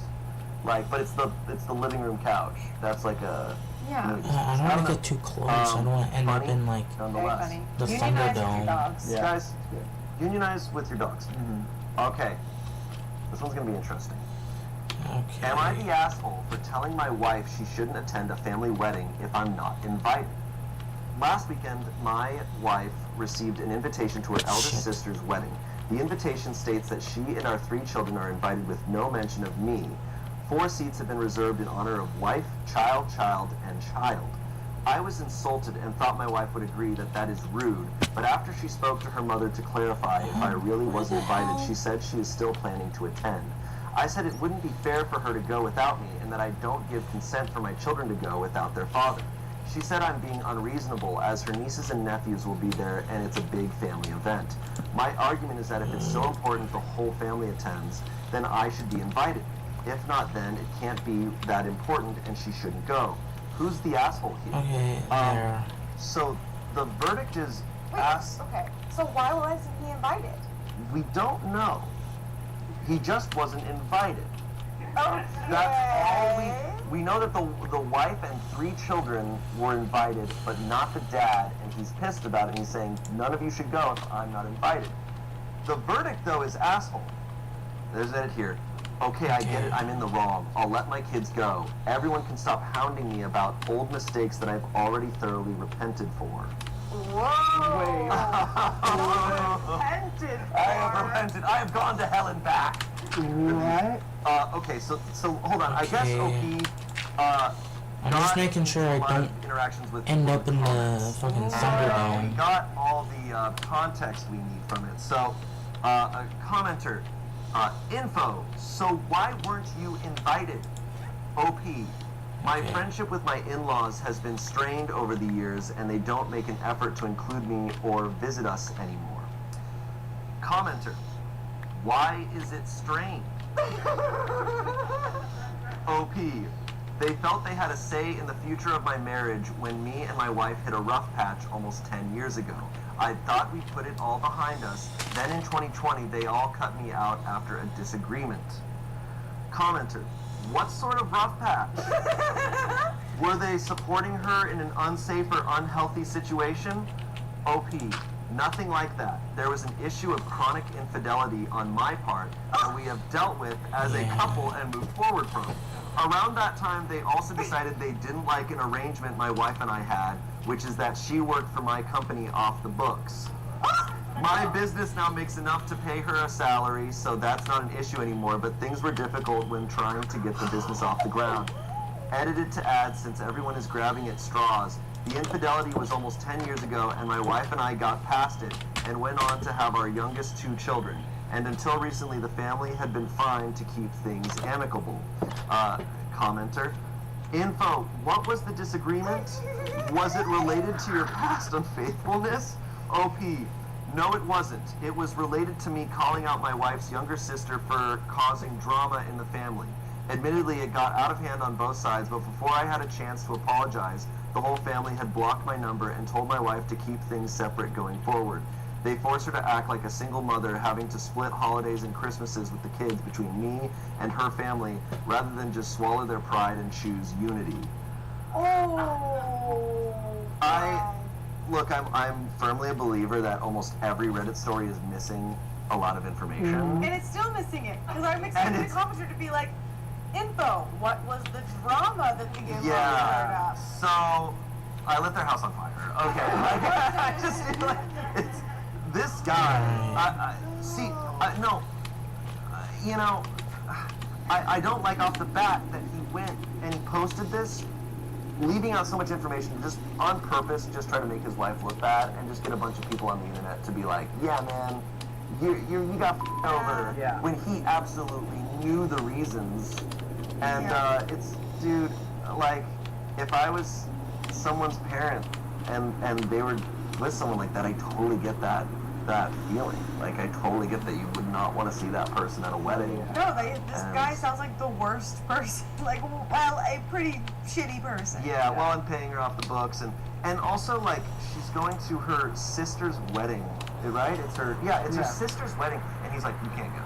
Like, but it's the living room couch. That's like a Yeah. nuisance. I don't want to get too close. I don't want to end up funny, in like Very nonetheless. funny. The Unionize with your Thunderdome. dogs. Yeah. Guys, unionize with your dogs. Okay, this one's gonna be interesting. okay. Am I the asshole for telling my wife she shouldn't attend a family wedding if I'm not invited? Last weekend, my wife received an invitation to her eldest Shit. sister's wedding. The invitation states that she and our 3 children are invited with no mention of me. 4 seats have been reserved in honor of wife, child, and child. I was insulted and thought my wife would agree that that is rude, but after she spoke to her mother to clarify if I really wasn't invited, she said she is still planning to attend. I said it wouldn't be fair for her to go without me and that I don't give consent for my children to go without their father. She said I'm being unreasonable as her nieces and nephews will be there and it's a big family event. My argument is that if it's so important the whole family attends, then I should be invited. If not, then it can't be that important and she shouldn't go. Who's the asshole here? Okay, there. So the verdict is Wait, okay. So why wasn't he invited? we don't know. He just wasn't invited. Okay. That's all we know that the wife and 3 children were invited, but not the dad, and he's pissed about it. And he's saying none of you should go if I'm not invited. The verdict, though, is asshole. There's an edit here. Okay, I get it. I'm in the wrong. I'll let my kids go. Everyone can stop hounding me about old mistakes that I've already thoroughly repented for. Whoa! Repented. I have repented. I have gone to hell and back. What? Okay, so hold on. I guess OP. I'm just making sure I don't end up in the fucking We Thunderdome. got all the context we need from it. So, a commenter, info. So why weren't you invited? OP. My friendship with my in-laws has been strained over the years, and they don't make an effort to include me or visit us anymore. Commenter. Why is it strained? OP. They felt they had a say in the future of my marriage when me and my wife hit a rough patch almost 10 years ago. I thought we put it all behind us. Then in 2020, they all cut me out after a disagreement. Commenter, what sort of rough patch? Were they supporting her in an unsafe or unhealthy situation? OP, nothing like that. There was an issue of chronic infidelity on my part that we have dealt with as a couple and moved forward from. Around that time, they also decided they didn't like an arrangement my wife and I had, which is that she worked for my company off the books. My business now makes enough to pay her a salary, so that's not an issue anymore, but things were difficult when trying to get the business off the ground. Edited to add, since everyone is grabbing at straws, the infidelity was almost 10 years ago, and my wife and I got past it and went on to have our youngest 2 children. And until recently, the family had been fine to keep things amicable. Commenter. Info, what was the disagreement? Was it related to your past unfaithfulness? OP, no it wasn't. It was related to me calling out my wife's younger sister for causing drama in the family. Admittedly, it got out of hand on both sides, but before I had a chance to apologize, the whole family had blocked my number and told my wife to keep things separate going forward. They forced her to act like a single mother, having to split holidays and Christmases with the kids between me and her family, rather than just swallow their pride and choose unity. Look, I'm firmly a believer that almost every Reddit story is missing a lot of information. And it's still missing it, because I'm expecting the commenter to be like, info, what was the drama that the game stirred up? So I lit their house on fire. Okay, I just feel like it's this guy. I don't like off the bat that he went and he posted this, leaving out so much information just on purpose, just try to make his wife look bad and just get a bunch of people on the internet to be like, yeah, man, you got f***ed over, when he absolutely knew the reasons. And it's, dude, like, if I was someone's parent and they were with someone like that, I totally get that feeling. Like, I totally get that you would not want to see that person at a wedding. No, this guy sounds like the worst person. Like, well, a pretty shitty person. Yeah, well, I'm paying her off the books, and also, like, she's going to her sister's wedding, right? It's her sister's wedding, and he's like, you can't go.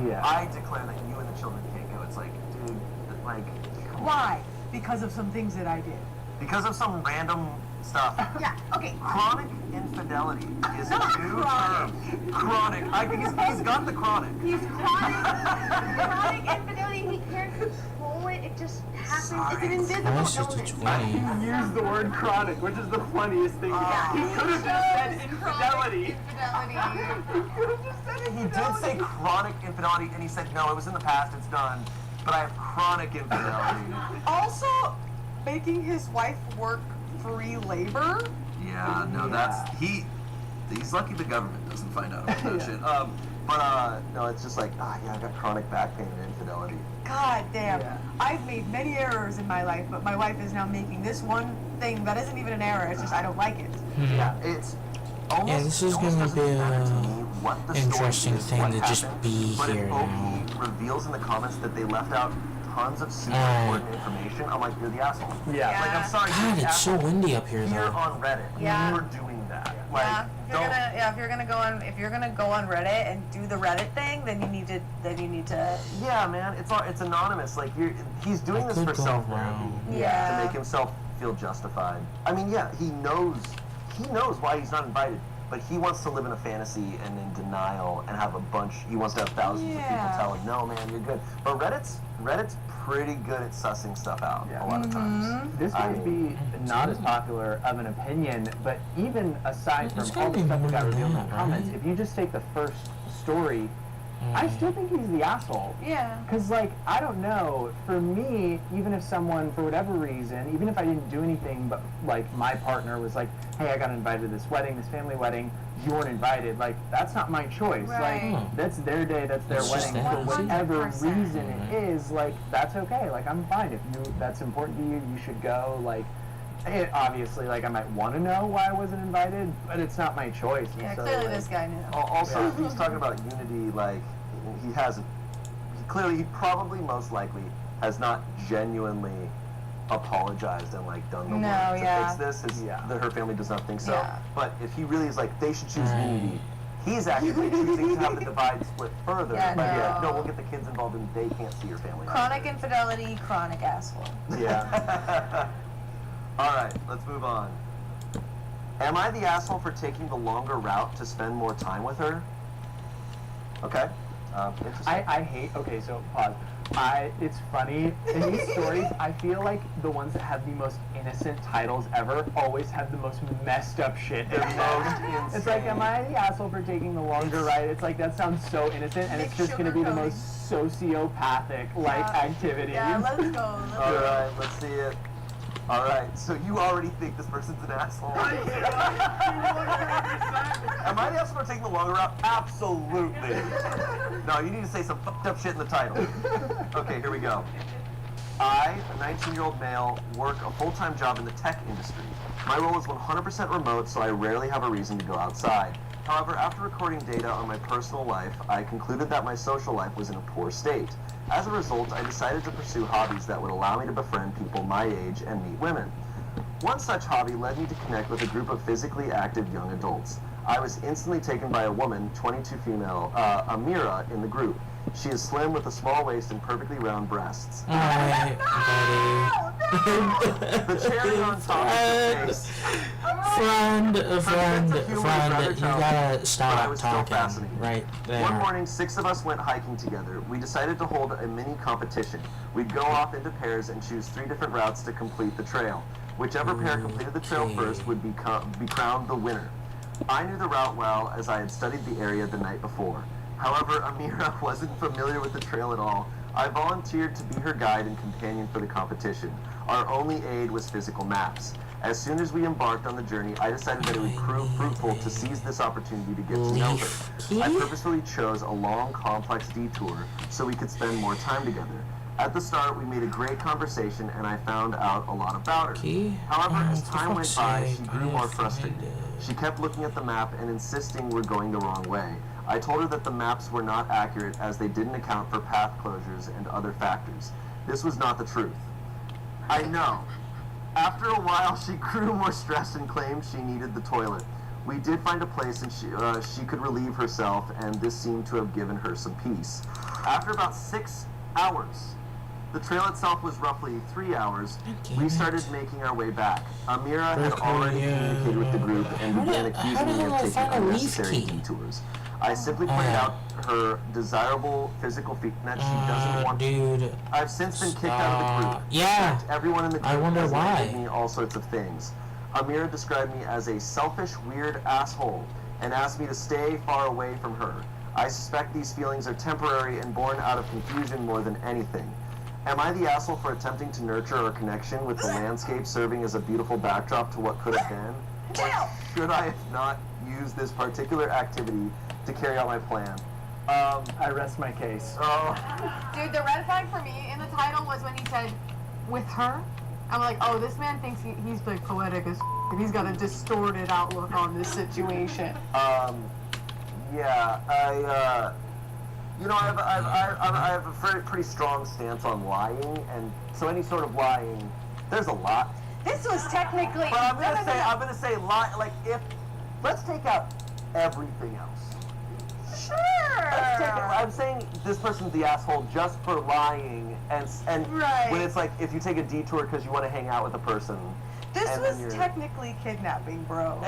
Yeah. I declare that you and the children can't go. It's like, dude, like, why? Because of some things that I did. because of some random stuff. Yeah, okay. Chronic infidelity is Not a new chronic. term. Chronic. He's got the chronic. He's chronic infidelity. He can't control it. It just happens. It's an invisible illness. He used the word chronic, which is the funniest thing. He could have just said infidelity. He did say chronic infidelity, and he said, no, it was in the past, it's done. But I have chronic infidelity. Also, making his wife work free labor. Yeah, no, he's lucky the government doesn't find out about that shit. No, it's just like, I got chronic back pain and infidelity. God damn. Yeah. I've made many errors in my life, but my wife is now making this one thing that isn't even an error, it's just I don't like it. Yeah, it's almost, this is going to be an interesting thing to just be here now. But reveals in the comments that they left out tons of super important information. I'm like, you're the asshole. Yeah. Like, I'm sorry. God, it's so windy up here, Here though. on Reddit, we're doing that. Like, if you're gonna go on Reddit and do the Reddit thing, then you need to. Yeah, man, it's anonymous. Like, he's doing this for self-therapy. Yeah. To make himself feel justified. I mean, yeah, he knows why he's not invited. but he wants to live in a fantasy and in denial and have a bunch. He wants to have thousands of people tell him, "No, man, you're good." But Reddit's pretty good at sussing stuff out a lot of times. This might be not as popular of an opinion, but even aside from all the stuff that got revealed in the comments, if you just take the first story, I still think he's the asshole. Yeah. Because, like, I don't know, for me, even if someone, for whatever reason, even if I didn't do anything, but, like, my partner was like, hey, I got invited to this wedding, this family wedding, you weren't invited, like, that's not my choice. Right. Like, that's their day, that's their It's just wedding, their for day. whatever 100%. reason it is, like, that's okay. Like, I'm fine. If that's important to you, you should go. Like, obviously, like, I might want to know why I wasn't invited, but it's not my choice. And Yeah, so, clearly like, this guy knew. Also, if he's talking about unity, like, he hasn't. He probably most likely has not genuinely apologized and, like, done the No, work to yeah. fix this. Her family does not think so. Yeah. But if he really is like, they should choose unity, he's actively choosing to have the divide split further. Yeah, But no. we'll get the kids involved and they can't see your family. Chronic infidelity, chronic asshole. Yeah. All right, let's move on. Am I the asshole for taking the longer route to spend more time with her? Okay. Interesting. I hate, okay, so pause. It's funny, in these stories, I feel like the ones that have the most innocent titles ever always have the most messed up shit in them. It's like, am I the asshole for taking the longer ride? It's like, that sounds so innocent, and it's just going to be the most sociopathic, like, activity. Yeah, let's go. All right, let's see it. All right, so you already think this person's an asshole. Am I the asshole for taking the longer route? Absolutely. No, you need to say some fucked up shit in the title. Okay, here we go. I, a 19-year-old male, work a full-time job in the tech industry. My role is 100% remote, so I rarely have a reason to go outside. However, after recording data on my personal life, I concluded that my social life was in a poor state. As a result, I decided to pursue hobbies that would allow me to befriend people my age and meet women. One such hobby led me to connect with a group of physically active young adults. I was instantly taken by a woman, 22 female, Amira, in the group. She is slim with a small waist and perfectly round breasts. Alright, The cherry on top of the case. Friend, you gotta But I stop was still talking fascinated. right there. One morning, 6 of us went hiking together. We decided to hold a mini competition. We'd go off into pairs and choose 3 different routes to complete the trail. Whichever pair completed the trail first would be crowned the winner. I knew the route well, as I had studied the area the night before. However, Amira wasn't familiar with the trail at all. I volunteered to be her guide and companion for the competition. Our only aid was physical maps. As soon as we embarked on the journey, I decided that it would prove fruitful to seize this opportunity to get to know her. I purposefully chose a long, complex detour so we could spend more time together. At the start, we made a great conversation, and I found out a lot about her. However, as time went by, she grew more frustrated. She kept looking at the map and insisting we're going the wrong way. I told her that the maps were not accurate as they didn't account for path closures and other factors. This was not the truth. I know. After a while, she grew more stressed and claimed she needed the toilet. We did find a place and she could relieve herself, and this seemed to have given her some peace. After about 6 hours, the trail itself was roughly 3 hours, we started making our way back. Amira had already communicated with the group and began accusing me of taking unnecessary detours. I simply pointed out her desirable physical feat and that she doesn't want dude. I've since been kicked out of the group. Yeah. In fact, everyone in the group I wonder has why. named me all sorts of things. Amira described me as a selfish, weird asshole and asked me to stay far away from her. I suspect these feelings are temporary and born out of confusion more than anything. Am I the asshole for attempting to nurture our connection with the landscape serving as a beautiful backdrop to what could have been? Or should I have not used this particular activity to carry out my plan? I rest my case. Dude, the red flag for me in the title was when he said, with her. I'm like, oh, this man thinks he's like poetic as and he's got a distorted outlook on this situation. Yeah, I have a pretty strong stance on lying, and so any sort of lying, there's a lot. This was technically. But I'm gonna say lie. Like let's take out everything else. Sure. I'm saying this person's the asshole just for lying, and right. when it's like if you take a detour because you want to hang out with a person. This and was then technically kidnapping, bro.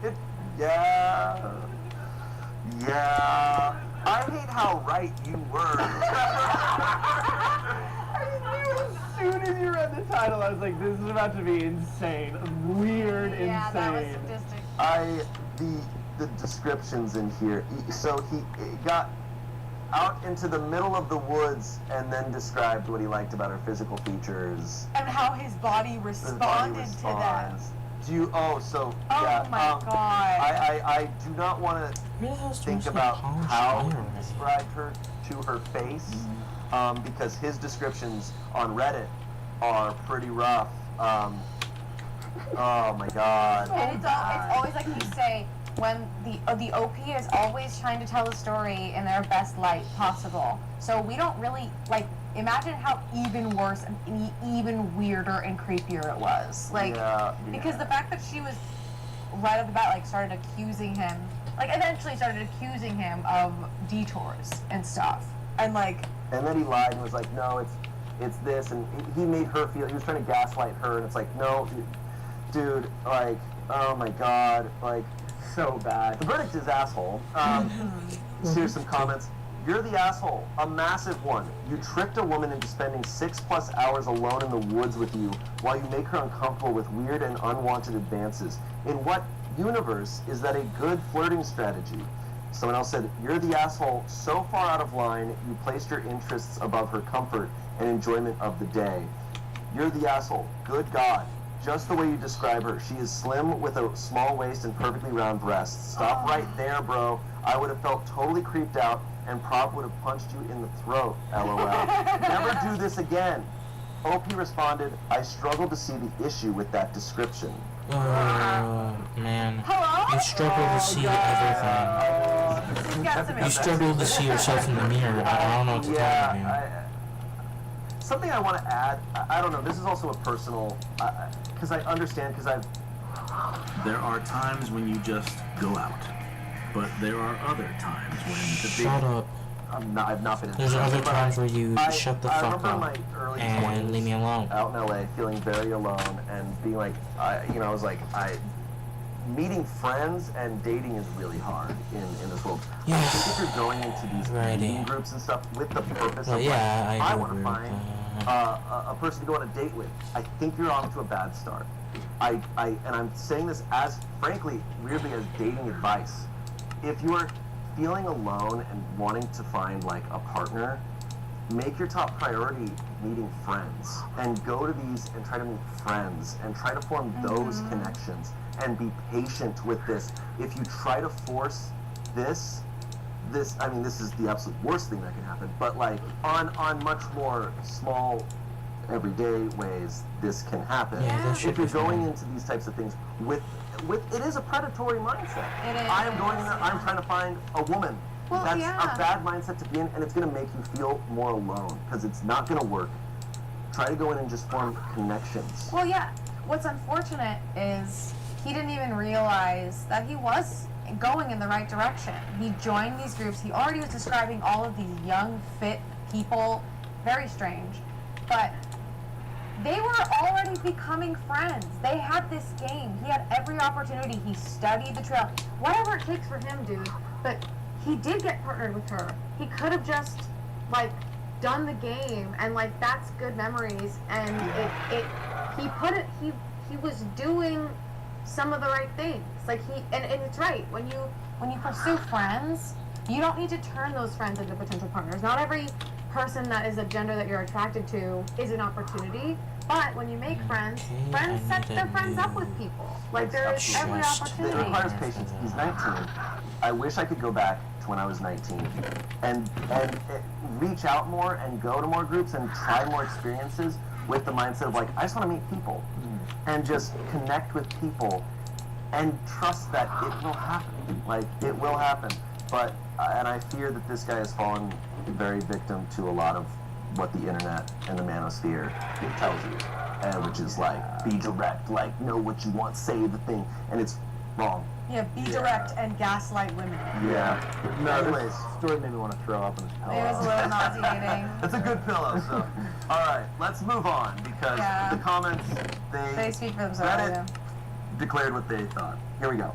It like, this is about to be insane. Weird, Yeah, that was insane. sadistic. The descriptions in here. So he got out into the middle of the woods and then described what he liked about her physical features. And how his body His responded body to that. responds. Do you? Oh, so Oh yeah. my god. I do not want to Really has to think be about polished how iron he already. described her to her face, because his descriptions on Reddit are pretty rough. Oh my god. And it's always like you say, when the OP is always trying to tell a story in their best light possible. So we don't really, like, imagine how even worse and even weirder and creepier it was. Like, because the fact that she was right off the bat, like, started accusing him, like, eventually started accusing him of detours and stuff. And, like... And then he lied and was like, no, it's this, and he made her feel, he was trying to gaslight her, and it's like, no, dude, like, oh my god, like, So bad. the verdict is asshole. Here's some comments. You're the asshole, a massive one. You tricked a woman into spending 6+ hours alone in the woods with you while you make her uncomfortable with weird and unwanted advances. In what universe is that a good flirting strategy? Someone else said, you're the asshole so far out of line, you placed your interests above her comfort and enjoyment of the day. You're the asshole. Good God. Just the way you describe her. She is slim with a small waist and perfectly round breasts. Stop right there, bro. I would have felt totally creeped out and probably would have punched you in the throat, LOL. Never do this again. OP responded, I struggle to see the issue with that description. Oh, man. Hello? You struggle to see everything. She's got some You struggle to see yourself in the mirror. I don't know what to tell you. Something I want to add, I don't know, this is also a personal, because I understand, because I've... There are times when you just go out, but there are other times when the Shut up. I've not been in There's other times where you shut the fuck remember up my early and 20s, leave me alone. out in LA, feeling very alone and being like, I was like, meeting friends and dating is really hard in this world. I think if you're going into these dating groups and stuff with the purpose Well, of yeah, like, I I do want to agree with find a person to go on a date with, I think you're off to a bad start. And I'm saying this as, frankly, weirdly as dating advice. If you are feeling alone and wanting to find like a partner, make your top priority meeting friends and go to these and try to meet friends and try to form those connections and be patient with this. If you try to force this, I mean, this is the absolute worst thing that can happen, but like on much more small everyday ways, this can happen. If you're going into these types of things with it is a predatory mindset. It is. I am going in there, I'm trying to find a woman. Well, That's yeah. a bad mindset to be in, and it's going to make you feel more alone because it's not going to work. Try to go in and just form connections. Well, yeah. What's unfortunate is he didn't even realize that he was going in the right direction. He joined these groups. He already was describing all of these young, fit people. Very strange. But they were already becoming friends. They had this game. He had every opportunity. He studied the trail. Whatever it takes for him, dude. But he did get partnered with her. He could have just, like, done the game, and, like, that's good memories. And he was doing some of the right things. Like, and it's right. When you pursue friends, you don't need to turn those friends into potential partners. Not every person that is a gender that you're attracted to is an opportunity. But when you make friends, friends set their friends up with people. Like, there is every It opportunity. requires patience. He's 19. I wish I could go back to when I was 19 and reach out more and go to more groups and try more experiences with the mindset of like, I just want to meet people and just connect with people and trust that it will happen. Like, it will happen. But, and I fear that this guy has fallen very victim to a lot of what the internet and the manosphere tells you, which is like, be direct, like, know what you want, say the thing, and it's wrong. Yeah, be direct and gaslight women. Yeah. No, Anyways, this story made me want to throw up in this pillow. It was a little nauseating. it's a good pillow, so. Alright, let's move on, because Yeah. the comments, They speak for themselves. Reddit Yeah. declared what they thought. Here we go.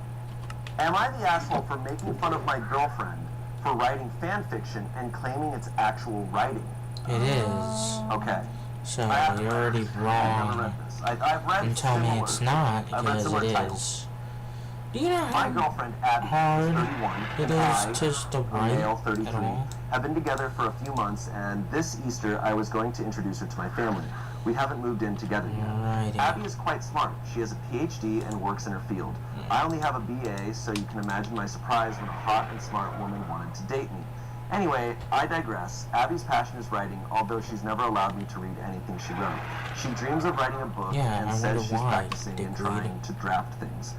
Am I the asshole for making fun of my girlfriend for writing fan fiction and claiming it's actual writing? It is. Okay. So I have to you're already I've never wrong. read this. I've read And tell me similar. it's not, I've read because similar it titles. is. Do you know My how girlfriend Abby, hard who's 31, it and is I, just to a write male at 33, all? have been together for a few months, and this Easter I was going to introduce her to my family. We haven't moved in together yet. Alrighty. Abby is quite smart. She has a PhD and works in her field. I only have a BA, so you can imagine my surprise when a hot and smart woman wanted to date me. Anyway, I digress. Abby's passion is writing, although she's never allowed me to read anything she wrote. She dreams of writing a book Yeah, and I says wonder she's why, practicing and Dick trying Reed. to draft things.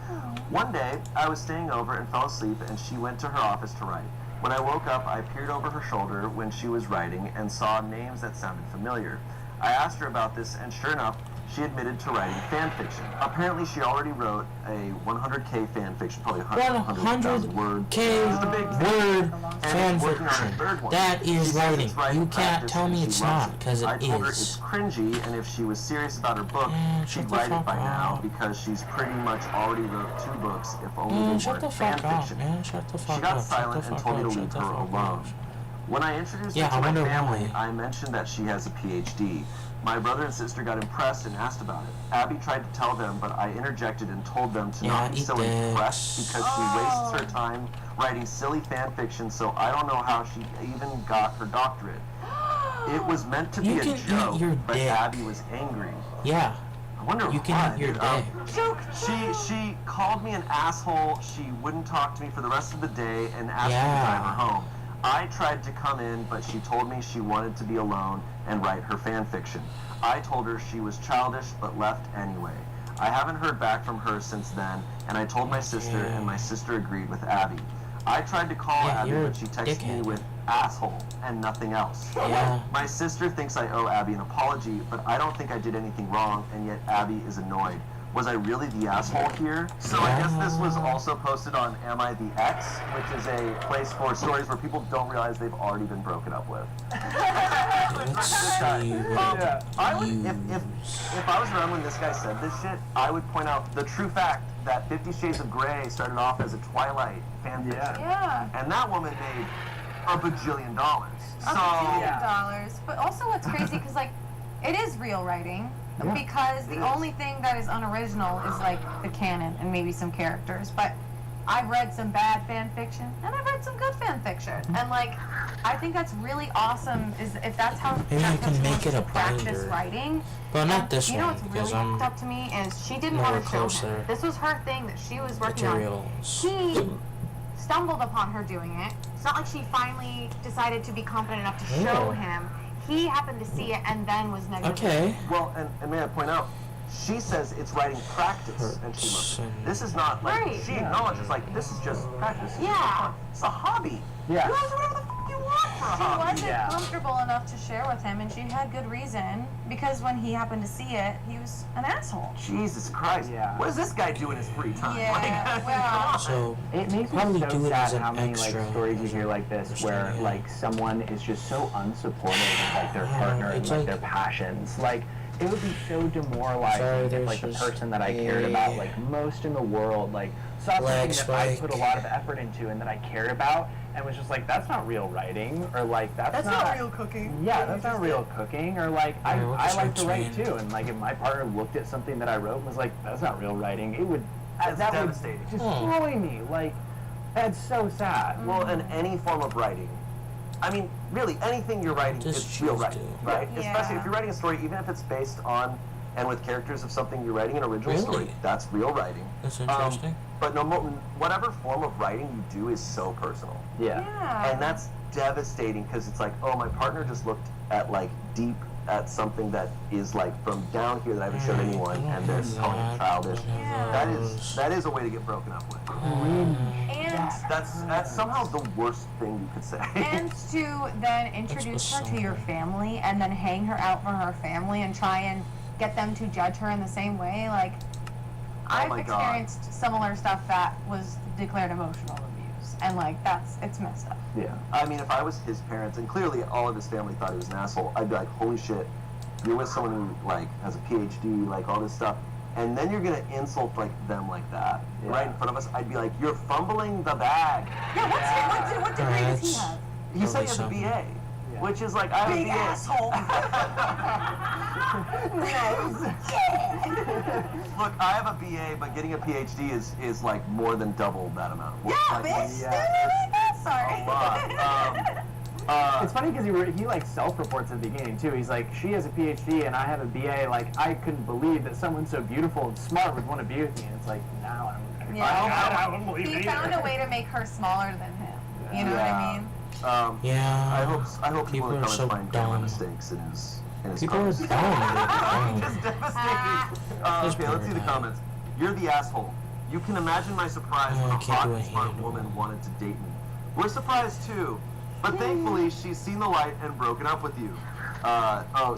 One day, I was staying over and fell asleep, and she went to her office to write. When I woke up, I peered over her shoulder when she was writing and saw names that sounded familiar. I asked her about this, and sure enough, she admitted to writing fan fiction. Apparently, she already wrote a 100K fan fiction, probably 100,000 word. 100K Just a big word and fan working on her fiction. third one. That She is says writing. it's writing You can't practice tell and me she it's loves not, it. because I it told her is. it's cringy, and if she was serious about her book, Man, she'd shut the write it fuck by now up. because she's pretty much already wrote 2 books, if only Man, they shut the weren't fan fuck up, fiction. man. Shut the fuck She got up. silent Shut and the told me to fuck up. leave Shut her the fuck alone. up. When I introduced Yeah, her I to my wonder family, why. I mentioned that she has a PhD. My brother and sister got impressed and asked about it. Abby tried to tell them, but I interjected and told them to Yeah, not be eat so dicks. impressed because she wastes her time writing silly fan fiction, so I don't know how she even got her doctorate. It was meant to You be a can eat joke, your but dick. Abby was angry. Yeah, I wonder you why. can eat your dude. dick. Joke. She called me an asshole. She wouldn't talk to me for the rest of the day and asked me to Yeah. drive her home. I tried to come in, but she told me she wanted to be alone and write her fan fiction. I told her she was childish, but left anyway. I haven't heard back from her since then, and I told my sister, and my sister agreed with Abby. I tried to call Yeah, Abby, you're but she texted me dickhead. with asshole and nothing else. Yeah. My sister thinks I owe Abby an apology, but I don't think I did anything wrong, and yet Abby is annoyed. Was I really the asshole here? So I guess this was also posted on Am I the Ex, which is a place for stories where people don't realize they've already been broken up with. Let's see what Yeah. I would, use. if I was around when this guy said this shit, I would point out the true fact that 50 Shades of Grey started off as a Twilight fan fiction. Yeah. And that woman made a bajillion dollars. So, $1,000,000. But also what's crazy, because, like, it is real writing. Yeah. Because the only thing that is unoriginal is, like, the canon and maybe some characters. But I've read some bad fan fiction, and I've read some good fan fiction. And, like, I think that's really awesome, is if that's how Maybe I can she make wants it to a practice binder. writing. But not And this you know one, what's because really I'm fucked up to me is she didn't nowhere want to show closer. him. This was her thing that she was working on. materials. He stumbled upon her doing it. It's not like she finally decided to be confident enough to show Yeah. him. He happened to see it and then was negative. Okay. well, and may I point out, she says it's writing practice, and she loves it. This is not like, Right. she acknowledges, like, this is just practice. This is Yeah. just fun. It's a hobby. Yeah. You guys do whatever the fuck you want for a She hobby. wasn't Yeah. comfortable enough to share with him, and she had good reason, because when he happened to see it, he was an asshole. Jesus Christ. Yeah. What does this guy do in his free time? Yeah, Like, well- So It makes Probably me do so it as sad an how many extra, like stories you as hear an like this extra, where yeah. like someone is just so unsupportive of like their partner and it's like like- their passions. Like it would be so demoralizing Sorry, if there's like the just person that I cared about like most in the world like saw Leg something that I spike. put a lot of effort into and that I cared about and was just like that's not real writing or like that's not real cooking. yeah, that's not real cooking. Or like I Yeah, what does like to that write mean? too, and like if my partner looked at something that I wrote and was like, "That's not real writing," it would That's that devastating. would destroy me. Like that's so sad. Well, in any form of writing, I mean, really, anything you're writing Just is real choose writing, to. right? Yeah. Especially if you're writing a story, even if it's based on and with characters of something you're writing an original Really? story, that's real writing. That's interesting. But whatever form of writing you do is so personal. Yeah. Yeah. And that's devastating because it's like, oh, my partner just looked at like deep at something that is like from down here that I haven't shown anyone, and they're calling it childish. Yeah. That is a way to get broken up with. And That's somehow the worst thing you could say. and to then introduce her to your family and then hang her out for her family and try and get them to judge her in the same way. Like, I've my God. experienced similar stuff that was declared emotional abuse. And, like, it's messed up. Yeah. I mean, if I was his parents, and clearly all of his family thought he was an asshole, I'd be like, holy shit, you're with someone who, like, has a PhD, like, all this stuff, and then you're gonna insult, like, them like that, right in front of us. I'd be like, you're fumbling the bag. Yeah, what degree does he have? He said he Probably has a something. BA. which is like, I have Big a BA. asshole. Look, I have a BA, but getting a PhD is like more than double that amount. Yeah, Like, bitch. yeah, Sorry. a lot. It's funny because he like self-reports at the beginning too. He's like, she has a PhD and I have a BA. Like, I couldn't believe that someone so beautiful and smart would want to be with me. And it's like, now I'm Yeah. I don't believe it He found either. a way to make her smaller than him. You know what I mean? Yeah. I hope People people in are the comments so find grammar dumb. mistakes in his People are comments. dumb. Just devastating. Okay, let's see the comments. You're the asshole. You can imagine my surprise when a I can't hot do a and smart handle. woman wanted to date me. We're surprised too, but thankfully she's seen the light and broken up with you.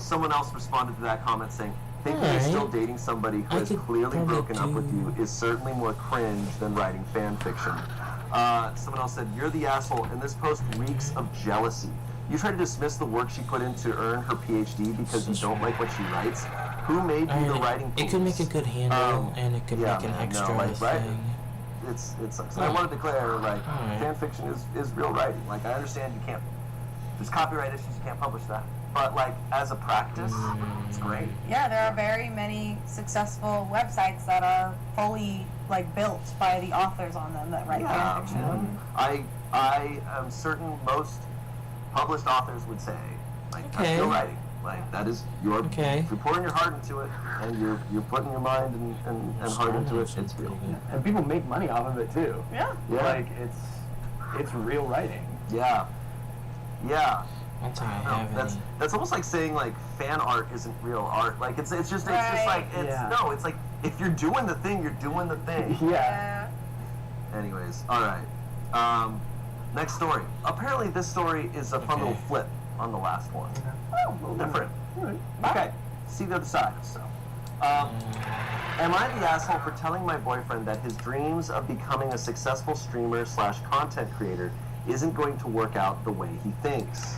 Someone else responded to that comment saying, thinking you're Alright. still dating somebody who I has could clearly probably broken up with you is certainly more cringe than writing fan fiction. Someone else said, you're the asshole, and this post reeks of jealousy. You try to dismiss the work she put in to earn her PhD because you don't like what she writes. Who made you the writing It could make a police? good handle, and it could yeah, make an man, no, extra like, right? thing. It sucks. And I want to declare, like, Alright. fan fiction is real writing. Like, I understand you can't, there's copyright issues, you can't publish that. But, like, as a practice, it's great. Yeah, there are very many successful websites that are fully like built by the authors on them that write fan fiction. I am certain most published authors would say, like, that's Okay. real writing. Like, that is your, Okay. if you're pouring your heart into it, and you're putting your mind and heart into it, it's real. And people make money off of it too. Yeah. Yeah. Like, it's real writing. Yeah. Yeah. I don't think I No, have that's almost like saying like fan art isn't real art. Like it's just like it's Yeah. no, it's like if you're doing the thing, you're doing the thing. Yeah. Anyways, all right. Next story. Apparently, this story is a fun little flip on the last one. Oh, a little different. Okay, see the other side. So, am I the asshole for telling my boyfriend that his dreams of becoming a successful streamer / content creator isn't going to work out the way he thinks?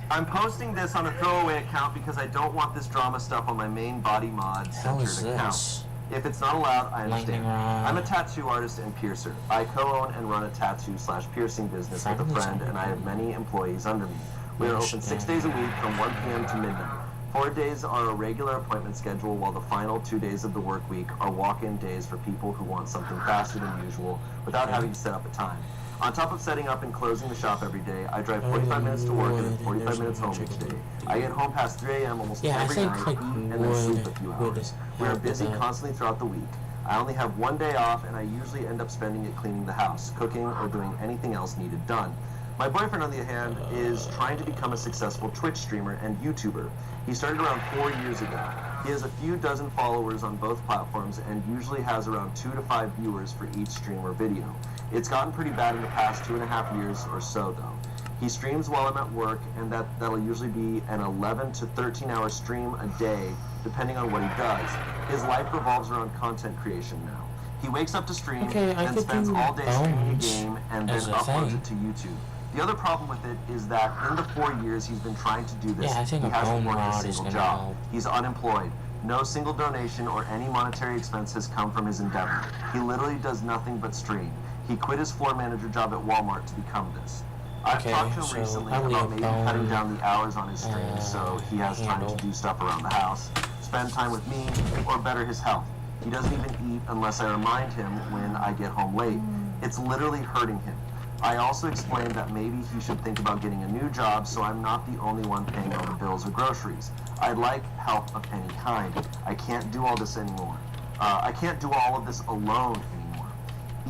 I'm posting this on a throwaway account because I don't want this drama stuff on my main body mod Hell is centered account. this? If it's not allowed, I Lightning understand. rod. I'm a tattoo artist and piercer. I co-own and run a tattoo / piercing business with a Finally friend, and I have many employees under me. We are Yeah, open shit, 6 yeah. days a week from 1 p.m. to midnight. 4 days are a regular appointment schedule, while the final 2 days of the work week are walk-in days for people who want something faster than usual without having to set up a time. On top of setting up and closing the shop every day, I drive 45 minutes to work and then 45 minutes home each day. I get home past 3 a.m. almost Yeah, I every think, night, like, eat, and then sleep a few would hours. We are help with busy that. constantly throughout the week. I only have 1 day off, and I usually end up spending it cleaning the house, cooking, or doing anything else needed done. My boyfriend, on the other hand, is trying to become a successful Twitch streamer and YouTuber. He started around 4 years ago. He has a few dozen followers on both platforms and usually has around 2 to 5 viewers for each stream or video. It's gotten pretty bad in the past 2.5 years or so, though. He streams while I'm at work, and that'll usually be an 11 to 13-hour stream a day, depending on what he does. His life revolves around content creation now. He wakes up to stream, Okay, I then could spends do all day streaming a Bones game, and then as a uploads thing. it to YouTube. The other problem with it is that in the 4 years he's been trying to do this, Yeah, I think he a hasn't bone worked a rod is single gonna job. help. He's unemployed. No single donation or any monetary expense has come from his endeavor. He literally does nothing but stream. He quit his floor manager job at Walmart to become this. I've Okay, talked to him so recently probably about a maybe bone, cutting down the hours on his streams so he has time handle. to do stuff around the house, spend time with me, or better his health. He doesn't even eat unless I remind him when I get home late. It's literally hurting him. I also explained that maybe he should think about getting a new job so I'm not the only one paying all the bills or groceries. I'd like help of any kind. I can't do all this anymore. I can't do all of this alone anymore.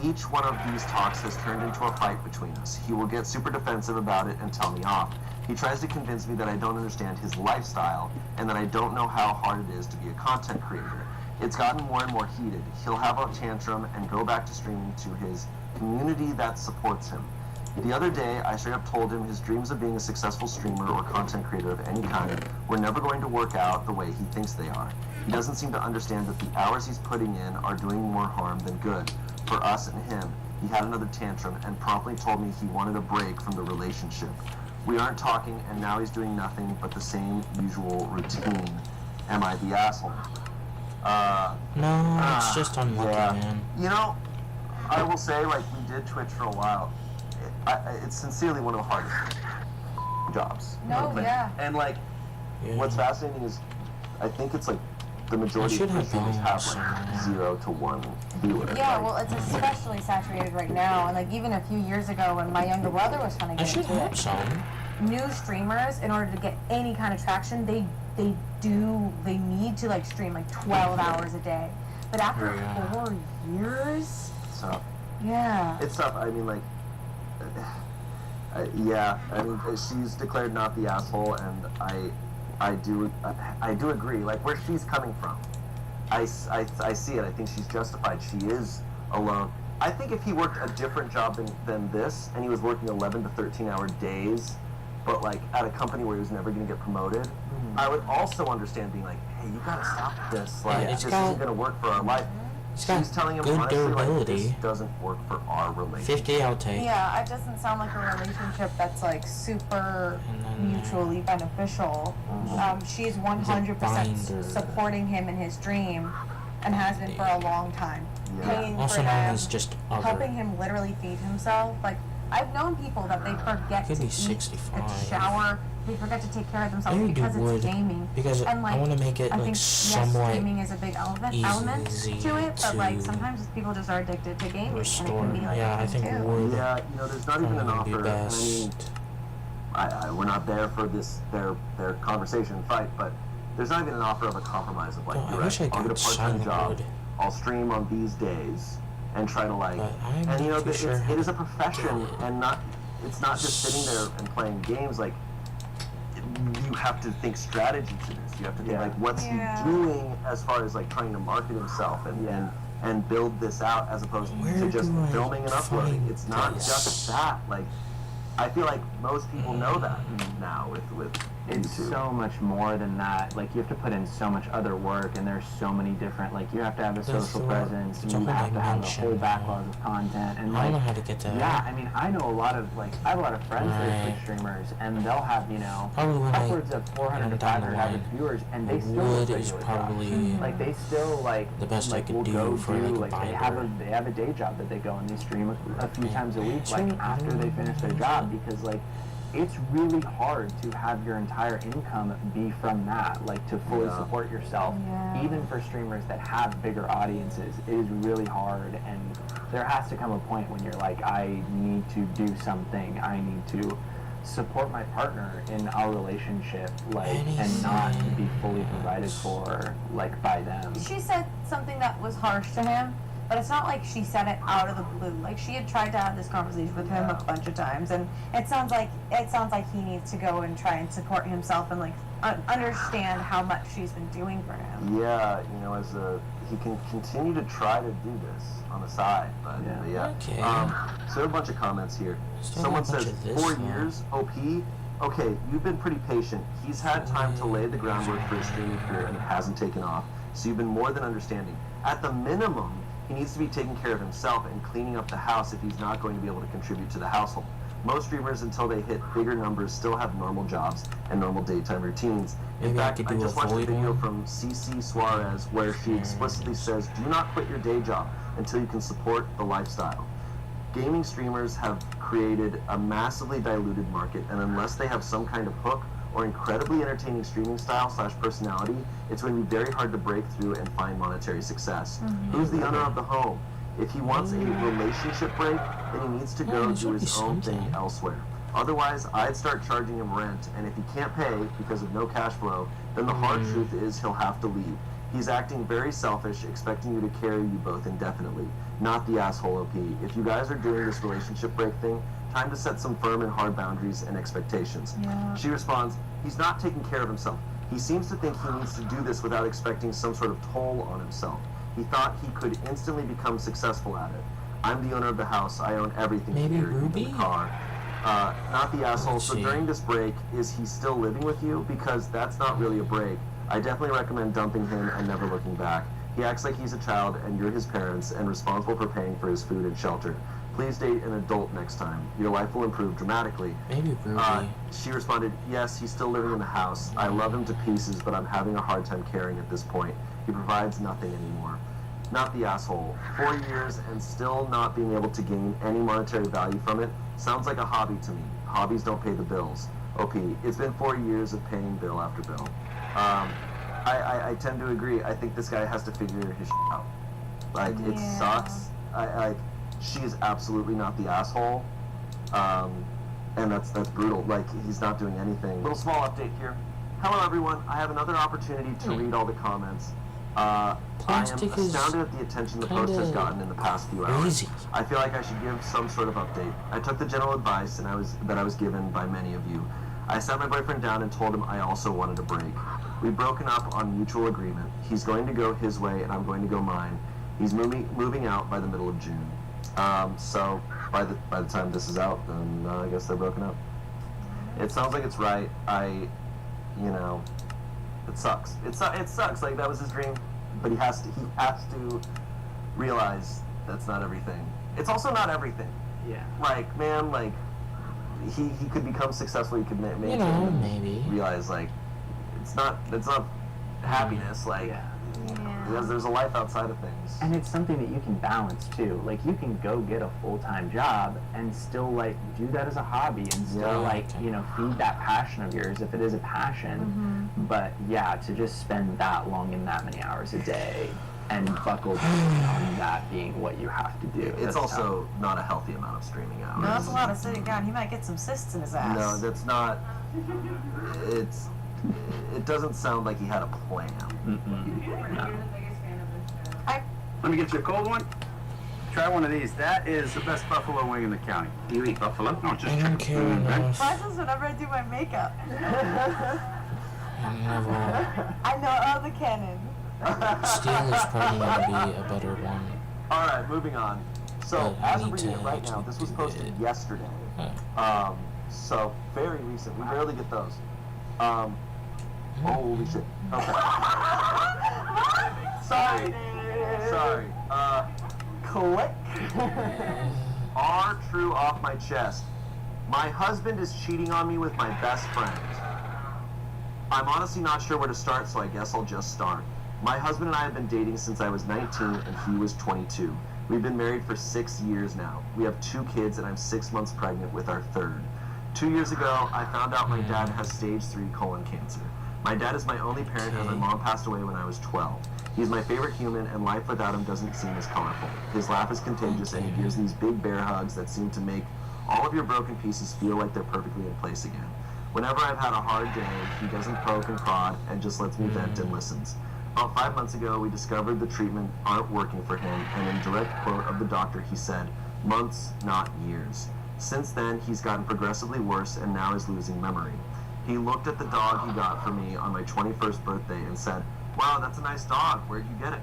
Each one of these talks has turned into a fight between us. He will get super defensive about it and tell me off. He tries to convince me that I don't understand his lifestyle and that I don't know how hard it is to be a content creator. It's gotten more and more heated. He'll have a tantrum and go back to streaming to his community that supports him. The other day, I straight up told him his dreams of being a successful streamer or content creator of any kind were never going to work out the way he thinks they are. He doesn't seem to understand that the hours he's putting in are doing more harm than good. For us and him, he had another tantrum and promptly told me he wanted a break from the relationship. We aren't talking, and now he's doing nothing but the same usual routine. Am I the asshole? No, it's just unlucky, yeah. man. You know, I will say, like, we did Twitch for a while, it's sincerely one of the hardest jobs. No, yeah. And like, Yeah. what's fascinating is, I think it's like the majority should of have streamers have balance. like 0 to 1 viewer. Yeah, like, well, it's especially saturated right now, and like even a few years ago when my younger brother was trying to I get should into have it, some. new streamers, in order to get any kind of traction, they need to like stream like 12 hours a day. But after Yeah. 4 years, So yeah. it's tough. I mean, like, yeah. I mean, she's declared not the asshole, and I do agree. Like, where she's coming from, I see it. I think she's justified. She is alone. I think if he worked a different job than this, and he was working 11 to 13-hour days, but like at a company where he was never going to get promoted, I would also understand being like, hey, you gotta stop this. Like, it's this got- isn't going to work for our life. It's got She's telling him good honestly, like, durability. this doesn't work for our relationship. 50 I'll take. Yeah, it doesn't sound like a relationship that's like super And then, mutually beneficial. She's 100% binder. supporting him in his dream, and has been for a long time. Yeah. Paying Also for known him, as just helping other. him literally feed himself. Like, I've known people that they forget Could to be eat, 65. to shower, they forget to take care of themselves Maybe do because wood, it's gaming. because and like, I want to make it I like think yes, somewhat gaming is a big element easy to it, but like to sometimes people just are addicted to gaming, restore. and it can be like Yeah, that I think too. wood Yeah, you know, there's not even an probably offer. be And I best. mean, we're not there for their conversation fight, but there's not even an offer of a compromise of like, Oh, I you're wish right, I I'll get a could part-time silent job, wood. I'll stream on these days, and try to like, But I'm and you know, not too sure how it is to a profession, do it. and it's not just sitting there and playing games. Like, you have to think strategy to this. You have to think like, what's Yeah. he doing as far as like trying to market himself and build this out, as opposed Where to just do I filming and uploading. find It's not this? just that. Like, I feel like most people know that now with It's YouTube. so much more than that. Like, you have to put in so much other work, and there's so many different, like, you have to have a There's social a lot- presence, it's you a whole have to have a dimension, whole yeah. backlog of content, and I don't know like, how to get that. yeah, I mean, I know a lot of, like, I have a lot of friends that are Right. Twitch streamers, and they'll have, you know, Probably when I upwards of 400 to am down the 500 average line, viewers, and they still wood work is regular jobs. probably Like, they still, like, the best I like, could will do go for, do, like, a they binder. have a day job that they go and they stream a few Yeah. times a week, It's like, really- after they finish their job, because, like, it's really hard to have your entire income be from that, like to fully Yeah. support yourself. Yeah. Even for streamers that have bigger audiences, it is really hard, and there has to come a point when you're like, I need to do something. I need to support my partner in our relationship, like, and not be fully provided for, like, by them. She said something that was harsh to him, but it's not like she said it out of the blue. Like, she had tried to have this conversation with him a bunch of times, and it sounds like he needs to go and try and support himself and like understand how much she's been doing for him. Yeah, you know, he can continue to try to do this on the side, but yeah. Okay. So there are a bunch of comments here. Still Someone got a bunch says, of this 4 now. years, OP. Okay, you've been pretty patient. He's had time to lay the groundwork for his streaming career, and it hasn't taken off. So you've been more than understanding. At the minimum, he needs to be taking care of himself and cleaning up the house if he's not going to be able to contribute to the household. Most streamers, until they hit bigger numbers, still have normal jobs and normal daytime routines. In Maybe I fact, could I do just a watched a void video one. from CC Suarez where she explicitly says, do not quit your day job until you can support the lifestyle. Gaming streamers have created a massively diluted market, and unless they have some kind of hook or incredibly entertaining streaming style / personality, it's going to be very hard to break through and find monetary success. Who's the owner of the home? If he wants a relationship break, then he needs to go there do should be his own thing something. elsewhere. Otherwise, I'd start charging him rent, and if he can't pay because of no cash flow, then the hard truth is he'll have to leave. He's acting very selfish, expecting you to carry you both indefinitely. Not the asshole OP. If you guys are doing this relationship break thing, time to set some firm and hard boundaries and expectations. Yeah. She responds, he's not taking care of himself. He seems to think he needs to do this without expecting some sort of toll on himself. He thought he could instantly become successful at it. I'm the owner of the house. I own everything Maybe here, even Ruby? the car. Not the asshole. Let's So see. during this break, is he still living with you? Because that's not really a break. I definitely recommend dumping him and never looking back. He acts like he's a child and you're his parents and responsible for paying for his food and shelter. Please date an adult next time. Your life will improve dramatically. Maybe Ruby. She responded, yes, he's still living in the house. I love him to pieces, but I'm having a hard time caring at this point. He provides nothing anymore. not the asshole. 4 years and still not being able to gain any monetary value from it sounds like a hobby to me. Hobbies don't pay the bills. OP, it's been 4 years of paying bill after bill. I tend to agree. I think this guy has to figure his shit out. Like, it sucks. She is absolutely not the asshole. And that's brutal. Like, he's not doing anything. Little small update here. Hello, everyone. I have another opportunity to read all the comments. I am astounded at the attention the post has gotten in the past few hours. I feel like I should give some sort of update. I took the general advice that I was given by many of you. I sat my boyfriend down and told him I also wanted a break. We've broken up on mutual agreement. He's going to go his way and I'm going to go mine. He's moving out by the middle of June. So by the time this is out, then I guess they're broken up. It sounds like it's right. It sucks. It sucks. Like, that was his dream, but he has to realize that's not everything. It's also not everything. Yeah. Like, man, like, he could become successful. He could maybe realize, like, it's not happiness. Like, because there's a life outside of things. And it's something that you can balance too. Like, you can go get a full-time job and still, like, do that as a hobby and still feed that passion of yours if it is a passion. But yeah, to just spend that long in that many hours a day and buckle down on that being what you have to do. It's also not a healthy amount of streaming hours. No, that's a lot of sitting down. He might get some cysts in his ass. No, that's not. It doesn't sound like he had a plan. No. Let me get you a cold one. Try one of these. That is the best buffalo wing in the county. You eat buffalo? No, just chicken. Why does whenever I do my makeup? I know all the canon. Steel is probably going to be a better one. Alright, moving on. So, as of reading it right now, this was posted yesterday. So, very recent. We rarely get those. Holy shit. Okay. Sorry. Click. R true off my chest. My husband is cheating on me with my best friend. I'm honestly not sure where to start, so I guess I'll just start. My husband and I have been dating since I was 19 and he was 22. We've been married for 6 years now. We have 2 kids and I'm 6 months pregnant with our 3rd. 2 years ago, I found out my dad has stage 3 colon cancer. My dad is my only parent as my mom passed away when I was 12. He's my favorite human and life without him doesn't seem as colorful. His laugh is contagious and he gives these big bear hugs that seem to make all of your broken pieces feel like they're perfectly in place again. Whenever I've had a hard day, he doesn't poke and prod and just lets me vent and listens. About 5 months ago, we discovered the treatment aren't working for him, and in direct quote of the doctor, he said, "Months, not years." Since then, he's gotten progressively worse and now is losing memory. He looked at the dog he got for me on my 21st birthday and said, "Wow, that's a nice dog. Where'd you get it?"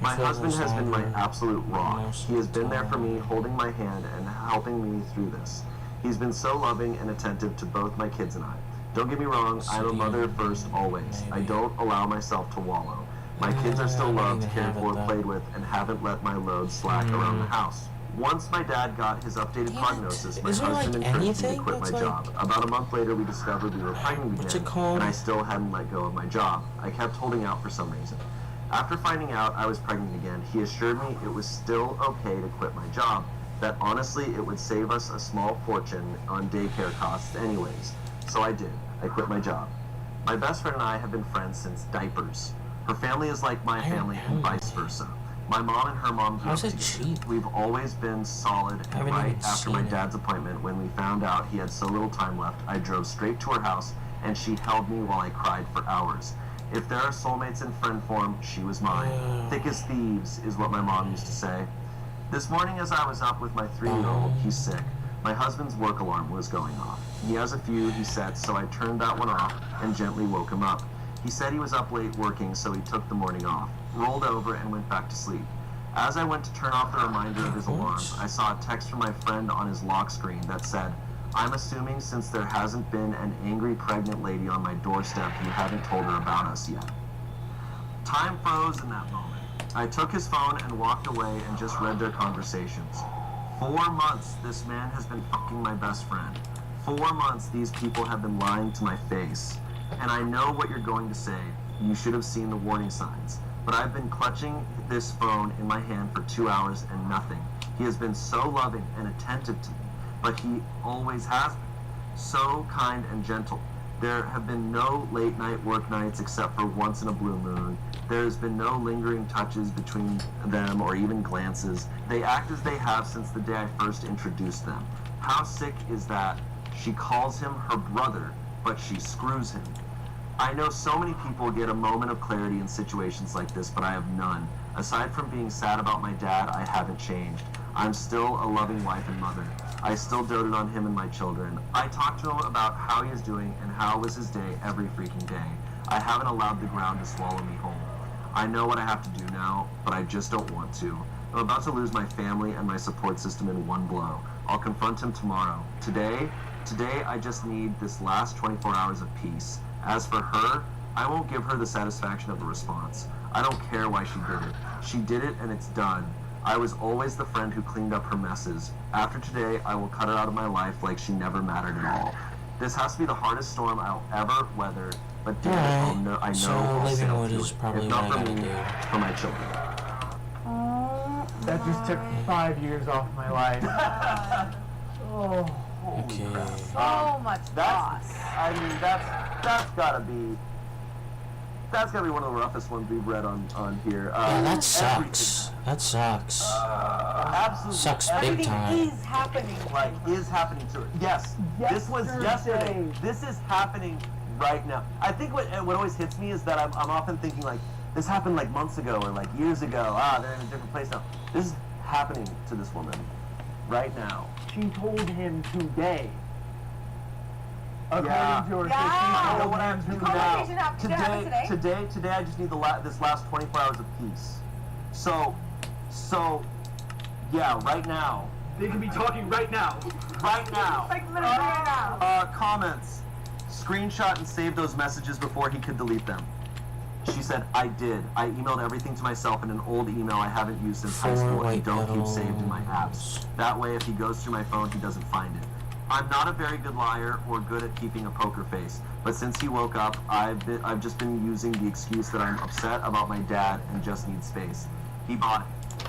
My husband has been my absolute rock. He has been there for me, holding my hand and helping me through this. He's been so loving and attentive to both my kids and I. Don't get me wrong, I'm a mother first always. I don't allow myself to wallow. My kids are still loved, cared for, played with, and haven't let my load slack around the house. Once my dad got his updated prognosis, my husband encouraged me to quit my job. About a month later, we discovered we were pregnant again, and I still hadn't let go of my job. I kept holding out for some reason. After finding out I was pregnant again, he assured me it was still okay to quit my job, that honestly it would save us a small fortune on daycare costs anyways. So I did. I quit my job. My best friend and I have been friends since diapers. Her family is like my family and vice versa. My mom and her mom grew up together. We've always been solid, and right after my dad's appointment, when we found out he had so little time left, I drove straight to her house and she held me while I cried for hours. If there are soulmates in friend form, she was mine. Thick as thieves is what my mom used to say. This morning as I was up with my 3-year-old, he's sick. My husband's work alarm was going off. He has a few he sets, so I turned that one off and gently woke him up. He said he was up late working, so he took the morning off, rolled over, and went back to sleep. As I went to turn off the reminder of his alarm, I saw a text from my friend on his lock screen that said, "I'm assuming since there hasn't been an angry pregnant lady on my doorstep, you haven't told her about us yet." Time froze in that moment. I took his phone and walked away and just read their conversations. 4 months this man has been fucking my best friend. 4 months these people have been lying to my face. And I know what you're going to say. You should have seen the warning signs. but I've been clutching this phone in my hand for 2 hours and nothing. He has been so loving and attentive to me, but he always has been. So kind and gentle. There have been no late night work nights except for once in a blue moon. There has been no lingering touches between them or even glances. They act as they have since the day I first introduced them. How sick is that? She calls him her brother, but she screws him. I know so many people get a moment of clarity in situations like this, but I have none. Aside from being sad about my dad, I haven't changed. I'm still a loving wife and mother. I still doted on him and my children. I talk to him about how he is doing and how was his day every freaking day. I haven't allowed the ground to swallow me whole. I know what I have to do now, but I just don't want to. I'm about to lose my family and my support system in one blow. I'll confront him tomorrow. Today, I just need this last 24 hours of peace. As for her, I won't give her the satisfaction of a response. I don't care why she did it. She did it and it's done. I was always the friend who cleaned up her messes. After today, I will cut her out of my life like she never mattered at all. This has to be the hardest storm I'll ever weather, but damn it, I know I'll sail through it. If not for me, for my children. That just took 5 years off my life. Oh, Okay. So much loss. I mean, that's gotta be one of the roughest ones we've read on here. Yeah, that sucks. That sucks. Absolutely. Sucks big time. Is happening. Like, is happening to her. Yes. This was yesterday. This is happening right now. I think what always hits me is that I'm often thinking, like, this happened, like, months ago or, like, years ago. They're in a different place now. This is happening to this woman right now. She told him today. According Yeah. to her, Yeah. so You know what I have to do now? Today? I just need this last 24 hours of peace. So, yeah, right now. They could be talking right now. Right now. Like literally right now. Comments. Screenshot and save those messages before he could delete them. She said, I did. I emailed everything to myself in an old email I haven't used since high school and don't keep saved in my apps. That way, if he goes through my phone, he doesn't find it. I'm not a very good liar or good at keeping a poker face, but since he woke up, I've just been using the excuse that I'm upset about my dad and just need space. He bought it.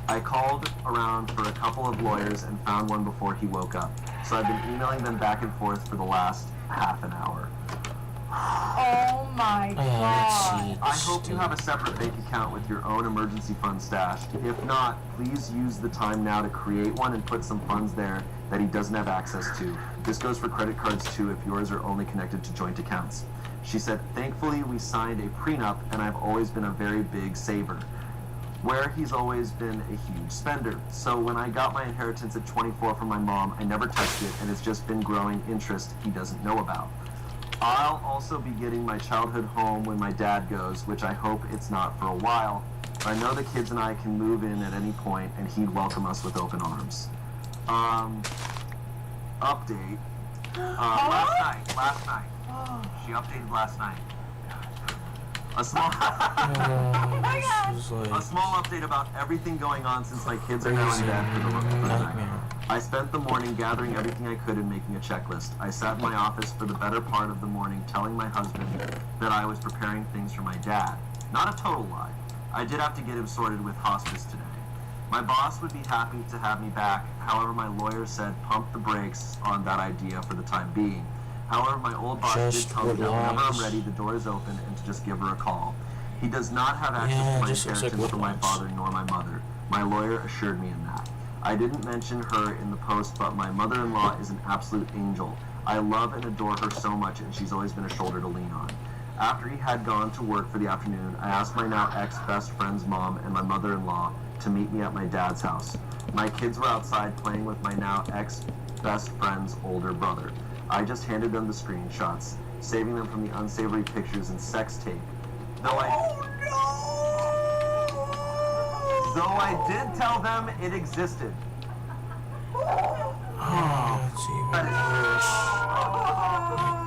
I called around for a couple of lawyers and found one before he woke up, so I've been emailing them back and forth for the last half an hour. Oh my god. I hope you have a separate bank account with your own emergency fund stashed. If not, please use the time now to create one and put some funds there that he doesn't have access to. This goes for credit cards too if yours are only connected to joint accounts. She said, thankfully we signed a prenup and I've always been a very big saver, where he's always been a huge spender. So when I got my inheritance at 24 from my mom, I never touched it and it's just been growing interest he doesn't know about. I'll also be getting my childhood home when my dad goes, which I hope it's not for a while. But I know the kids and I can move in at any point, and he'd welcome us with open arms. Update. Last night. She updated last night. A small a small update about everything going on since my kids are now in bed for the night. I spent the morning gathering everything I could and making a checklist. I sat in my office for the better part of the morning telling my husband that I was preparing things for my dad. Not a total lie. I did have to get him sorted with hospice today. My boss would be happy to have me back, however my lawyer said pump the brakes on that idea for the time being. However, my old boss did tell me that whenever I'm ready, the door is open and to just give her a call. He does not have access to my inheritance from my father nor my mother. My lawyer assured me in that. I didn't mention her in the post, but my mother-in-law is an absolute angel. I love and adore her so much, and she's always been a shoulder to lean on. After he had gone to work for the afternoon, I asked my now ex-best friend's mom and my mother-in-law to meet me at my dad's house. My kids were outside playing with my now ex-best friend's older brother. I just handed them the screenshots, saving them from the unsavory pictures and sex tape. Though I did tell them it existed.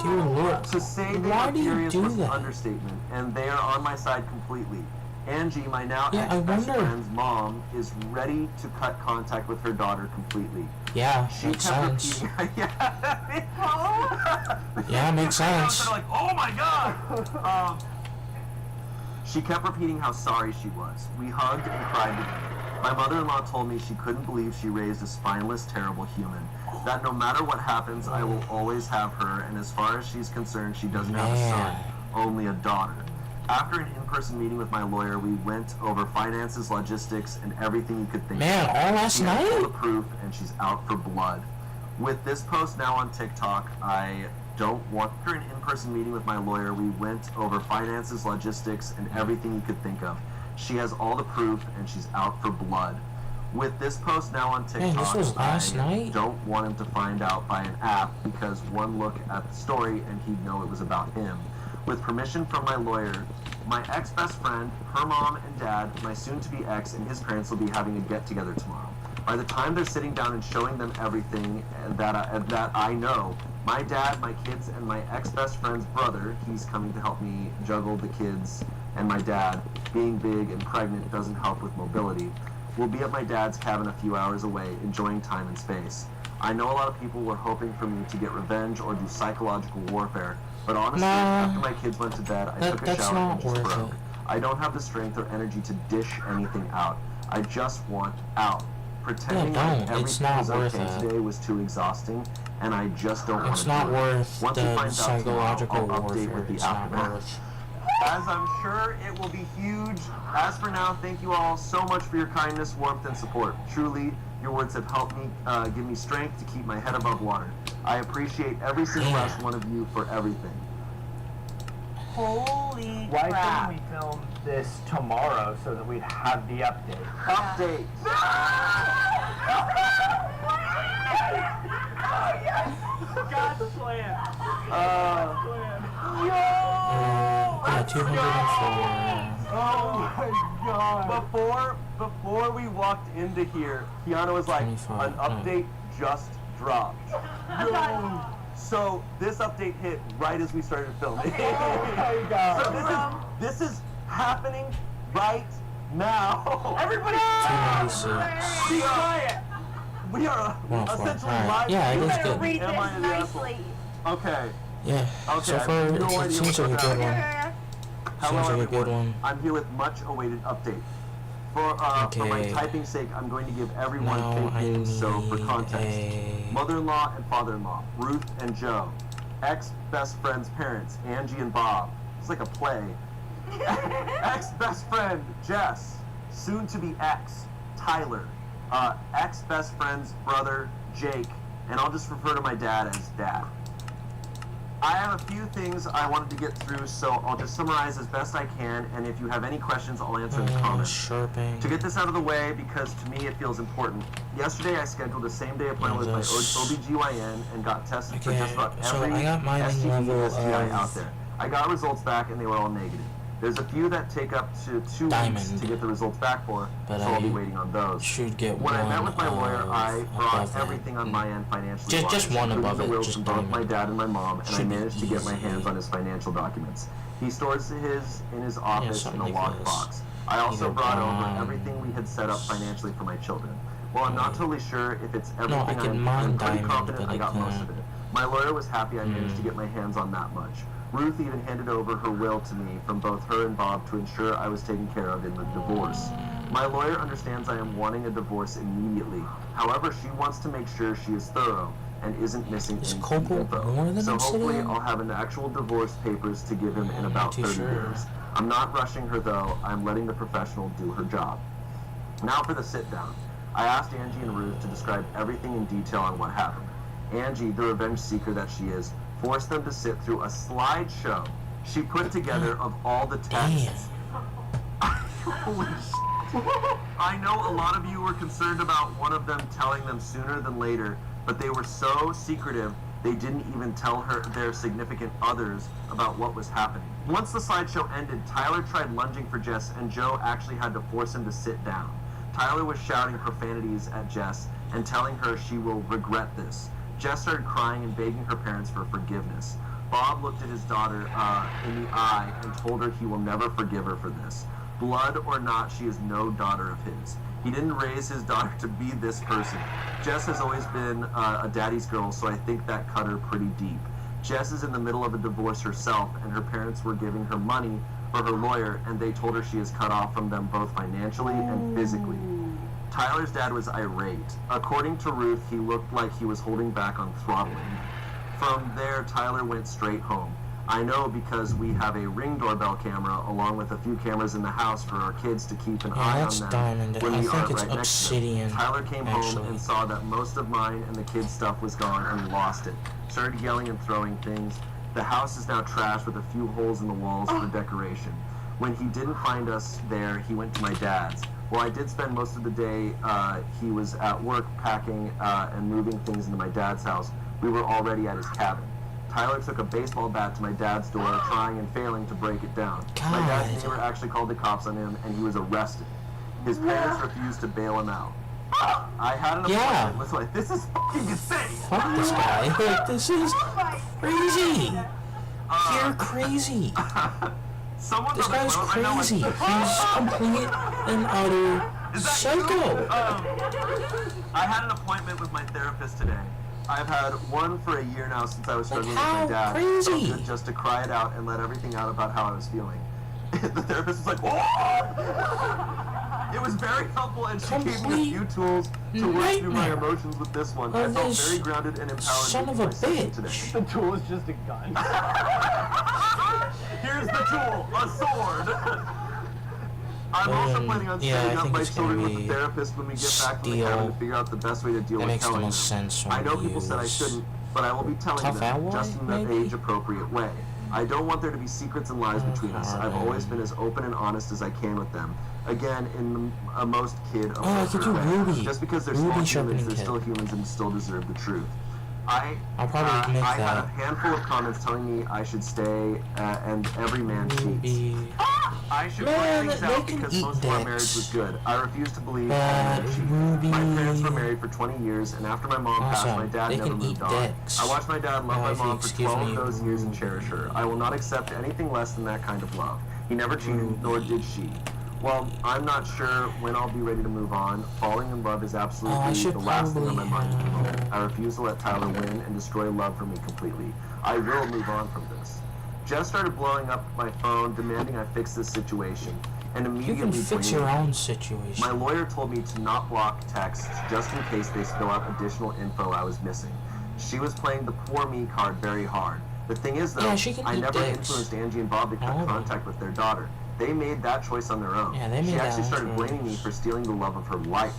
Dear Lord. To say they Why are do you furious do was an that? understatement, and they are on my side completely. Angie, my now Yeah, ex-best I wonder- friend's mom, is ready to cut contact with her daughter completely. Yeah, She makes kept sense. repeating, Yeah, makes sense. They're like, oh my god! She kept repeating how sorry she was. We hugged and cried together. My mother-in-law told me she couldn't believe she raised a spineless, terrible human. That no matter what happens, I will always have her, and as far as she's concerned, she doesn't have a son, only a daughter. After an in-person meeting with my lawyer, we went over finances, logistics, and everything you could think of. All last She has all night? the proof, and she's out for blood. With this post now on TikTok, I don't want her. An in-person meeting with my lawyer, we went over finances, logistics, and everything you could think of. She has all the proof, and she's out for blood. With this post now on TikTok, this was last night? don't want him to find out by an app because one look at the story and he'd know it was about him. With permission from my lawyer, my ex-best friend, her mom and dad, my soon-to-be ex, and his parents will be having a get-together tomorrow. By the time they're sitting down and showing them everything that I know, my dad, my kids, and my ex-best friend's brother, he's coming to help me juggle the kids and my dad, being big and pregnant doesn't help with mobility, will be at my dad's cabin a few hours away, enjoying time and space. I know a lot of people were hoping for me to get revenge or do psychological warfare, but honestly, after my kids went to bed, I took a shower and just broke. I don't have the strength or energy to dish anything out. I just want out. Pretending like everything was okay today was too exhausting, and I just don't want to do it. It's not worth Once he the finds out psychological tomorrow, I'll update warfare. with the It's not aftermath. worth. As I'm sure it will be huge. As for now, thank you all so much for your kindness, warmth, and support. Truly, your words have helped me, give me strength to keep my head above water. I appreciate every single last one of you for everything. Holy Why couldn't we film this tomorrow so that we'd have the update? Update! Oh, yes! God's plan! Yeah, 204. Oh my god! Before we walked into here, Kiana was like, 25, an update just dropped. So this update hit right as we started filming. Oh my god! So this is happening right now. Everybody! 296. Be quiet. We are 104. essentially Alright. live. Yeah, it You is better good. read Am this I the nicely. Okay. Yeah. Okay, So I far, have no it idea seems what like a we're good doing. one. Hello, Seems like a good everyone. one. I'm here with much awaited update. For my Okay. typing sake, I'm going to give everyone Now fake I names. So for need context, a- mother-in-law and father-in-law, Ruth and Joe, ex-best friend's parents, Angie and Bob. It's like a play. Ex-best friend, Jess, soon-to-be ex, Tyler, ex-best friend's brother, Jake, and I'll just refer to my dad as Dad. I have a few things I wanted to get through, so I'll just summarize as best I can, and if you have any questions, I'll answer in the comments. Sharping. To get this out of the way, because to me it feels important, yesterday I scheduled a same-day appointment with my OBGYN and got tested for just about so every I got mine in STD level and STI of out there. I got results back and they were all negative. There's a few that take up to 2 weeks Diamond. to get the results back for, But so I'll be I waiting on those. should get When I met one with my lawyer, I above brought that. everything on my end financially. Just one including above the it, wills just from both diamond. my dad and my mom, and I Should be managed to get my easy. hands on his financial documents. He stores his in his office in something a like locked this. box. I also Either brought bond- over everything we had set up financially for my children. While I'm not totally sure if it's everything, I can I'm mine pretty diamond, confident but I I got most of can't. it. My lawyer was happy I managed to get my hands on that much. Ruth even handed over her will to me from both her and Bob to ensure I was taken care of in the divorce. My lawyer understands I am wanting a divorce immediately. However, she wants to make sure she is thorough and isn't missing any info. more than So I'm hopefully sitting? I'll have an actual divorce papers to give him in about too 30 sure. days. I'm not rushing her though. I'm letting the professional do her job. Now for the sit down. I asked Angie and Ruth to describe everything in detail on what happened. Angie, the revenge seeker that she is, forced them to sit through a slideshow she put together of all the texts. Holy shit. I know a lot of you were concerned about one of them telling them sooner than later, but they were so secretive they didn't even tell her their significant others about what was happening. Once the slideshow ended, Tyler tried lunging for Jess and Joe actually had to force him to sit down. Tyler was shouting profanities at Jess and telling her she will regret this. Jess started crying and begging her parents for forgiveness. Bob looked at his daughter in the eye and told her he will never forgive her for this. Blood or not, she is no daughter of his. He didn't raise his daughter to be this person. Jess has always been a daddy's girl, so I think that cut her pretty deep. Jess is in the middle of a divorce herself, and her parents were giving her money for her lawyer, and they told her she is cut off from them both financially and physically. Tyler's dad was irate. According to Ruth, he looked like he was holding back on throttling. From there, Tyler went straight home. I know because we have a Ring doorbell camera along with a few cameras in the house for our kids to keep an eye that's on them diamond. when I we think aren't it's right next to them. obsidian, Tyler came actually. home and saw that most of mine and the kids' stuff was gone and lost it. Started yelling and throwing things. The house is now trashed with a few holes in the walls for decoration. When he didn't find us there, he went to my dad's. While I did spend most of the day, he was at work packing and moving things into my dad's house. We were already at his cabin. Tyler took a baseball bat to my dad's door, trying and failing to break it down. My dad's neighbor actually called the cops on him, and he was arrested. His parents refused to bail him out. I had an appointment with like, this is fucking insane. Fuck this guy. Like, this is crazy. You're crazy. This guy's crazy. He's complete and utter psycho. I had an appointment with my therapist today. I've had one for a year now since I was struggling with my dad. Crazy. Felt good just to cry it out and let everything out about how I was feeling. The therapist was like, "Whoa!" It was very helpful, and she gave me a few tools to work through my emotions with this one. I felt very grounded and empowered. Son of a bitch. Today. The tool is just a gun. Here's the tool, a sword. I'm also planning on setting up my children with the therapist when we get back from the cabin to figure out the best way to deal with telling them. Sense I know people said I shouldn't, but I will be telling them just in an age-appropriate way. I don't want there to be secrets and lies between us. I've always been as open and honest as I can with them. Again, in a most kid-appropriate way. Just because they're small humans, they're still humans and still deserve the truth. I'll probably make I had that. a handful of comments telling me I should stay, and every man cheats. I should work things out because most of our marriage was good. I refuse to believe anyone cheated. My parents were married for 20 years, and after my mom passed, my dad never moved on. I watched my dad love my mom for 12 of those years and cherish her. I will not accept anything less than that kind of love. He never cheated, nor did she. Well, I'm not sure when I'll be ready to move on. Falling in love is absolutely the last thing on my mind at the moment. I refuse to let Tyler win and destroy love for me completely. I will move on from this. Jess started blowing up my phone, demanding I fix this situation, and immediately You can fix your own situation. My lawyer told me to not block texts just in case they spill out additional info I was missing. She was playing the poor me card very hard. The thing is, though, I never influenced Angie and Bob to cut contact with their daughter. They made that choice on their own. She actually started blaming me for stealing the love of her life.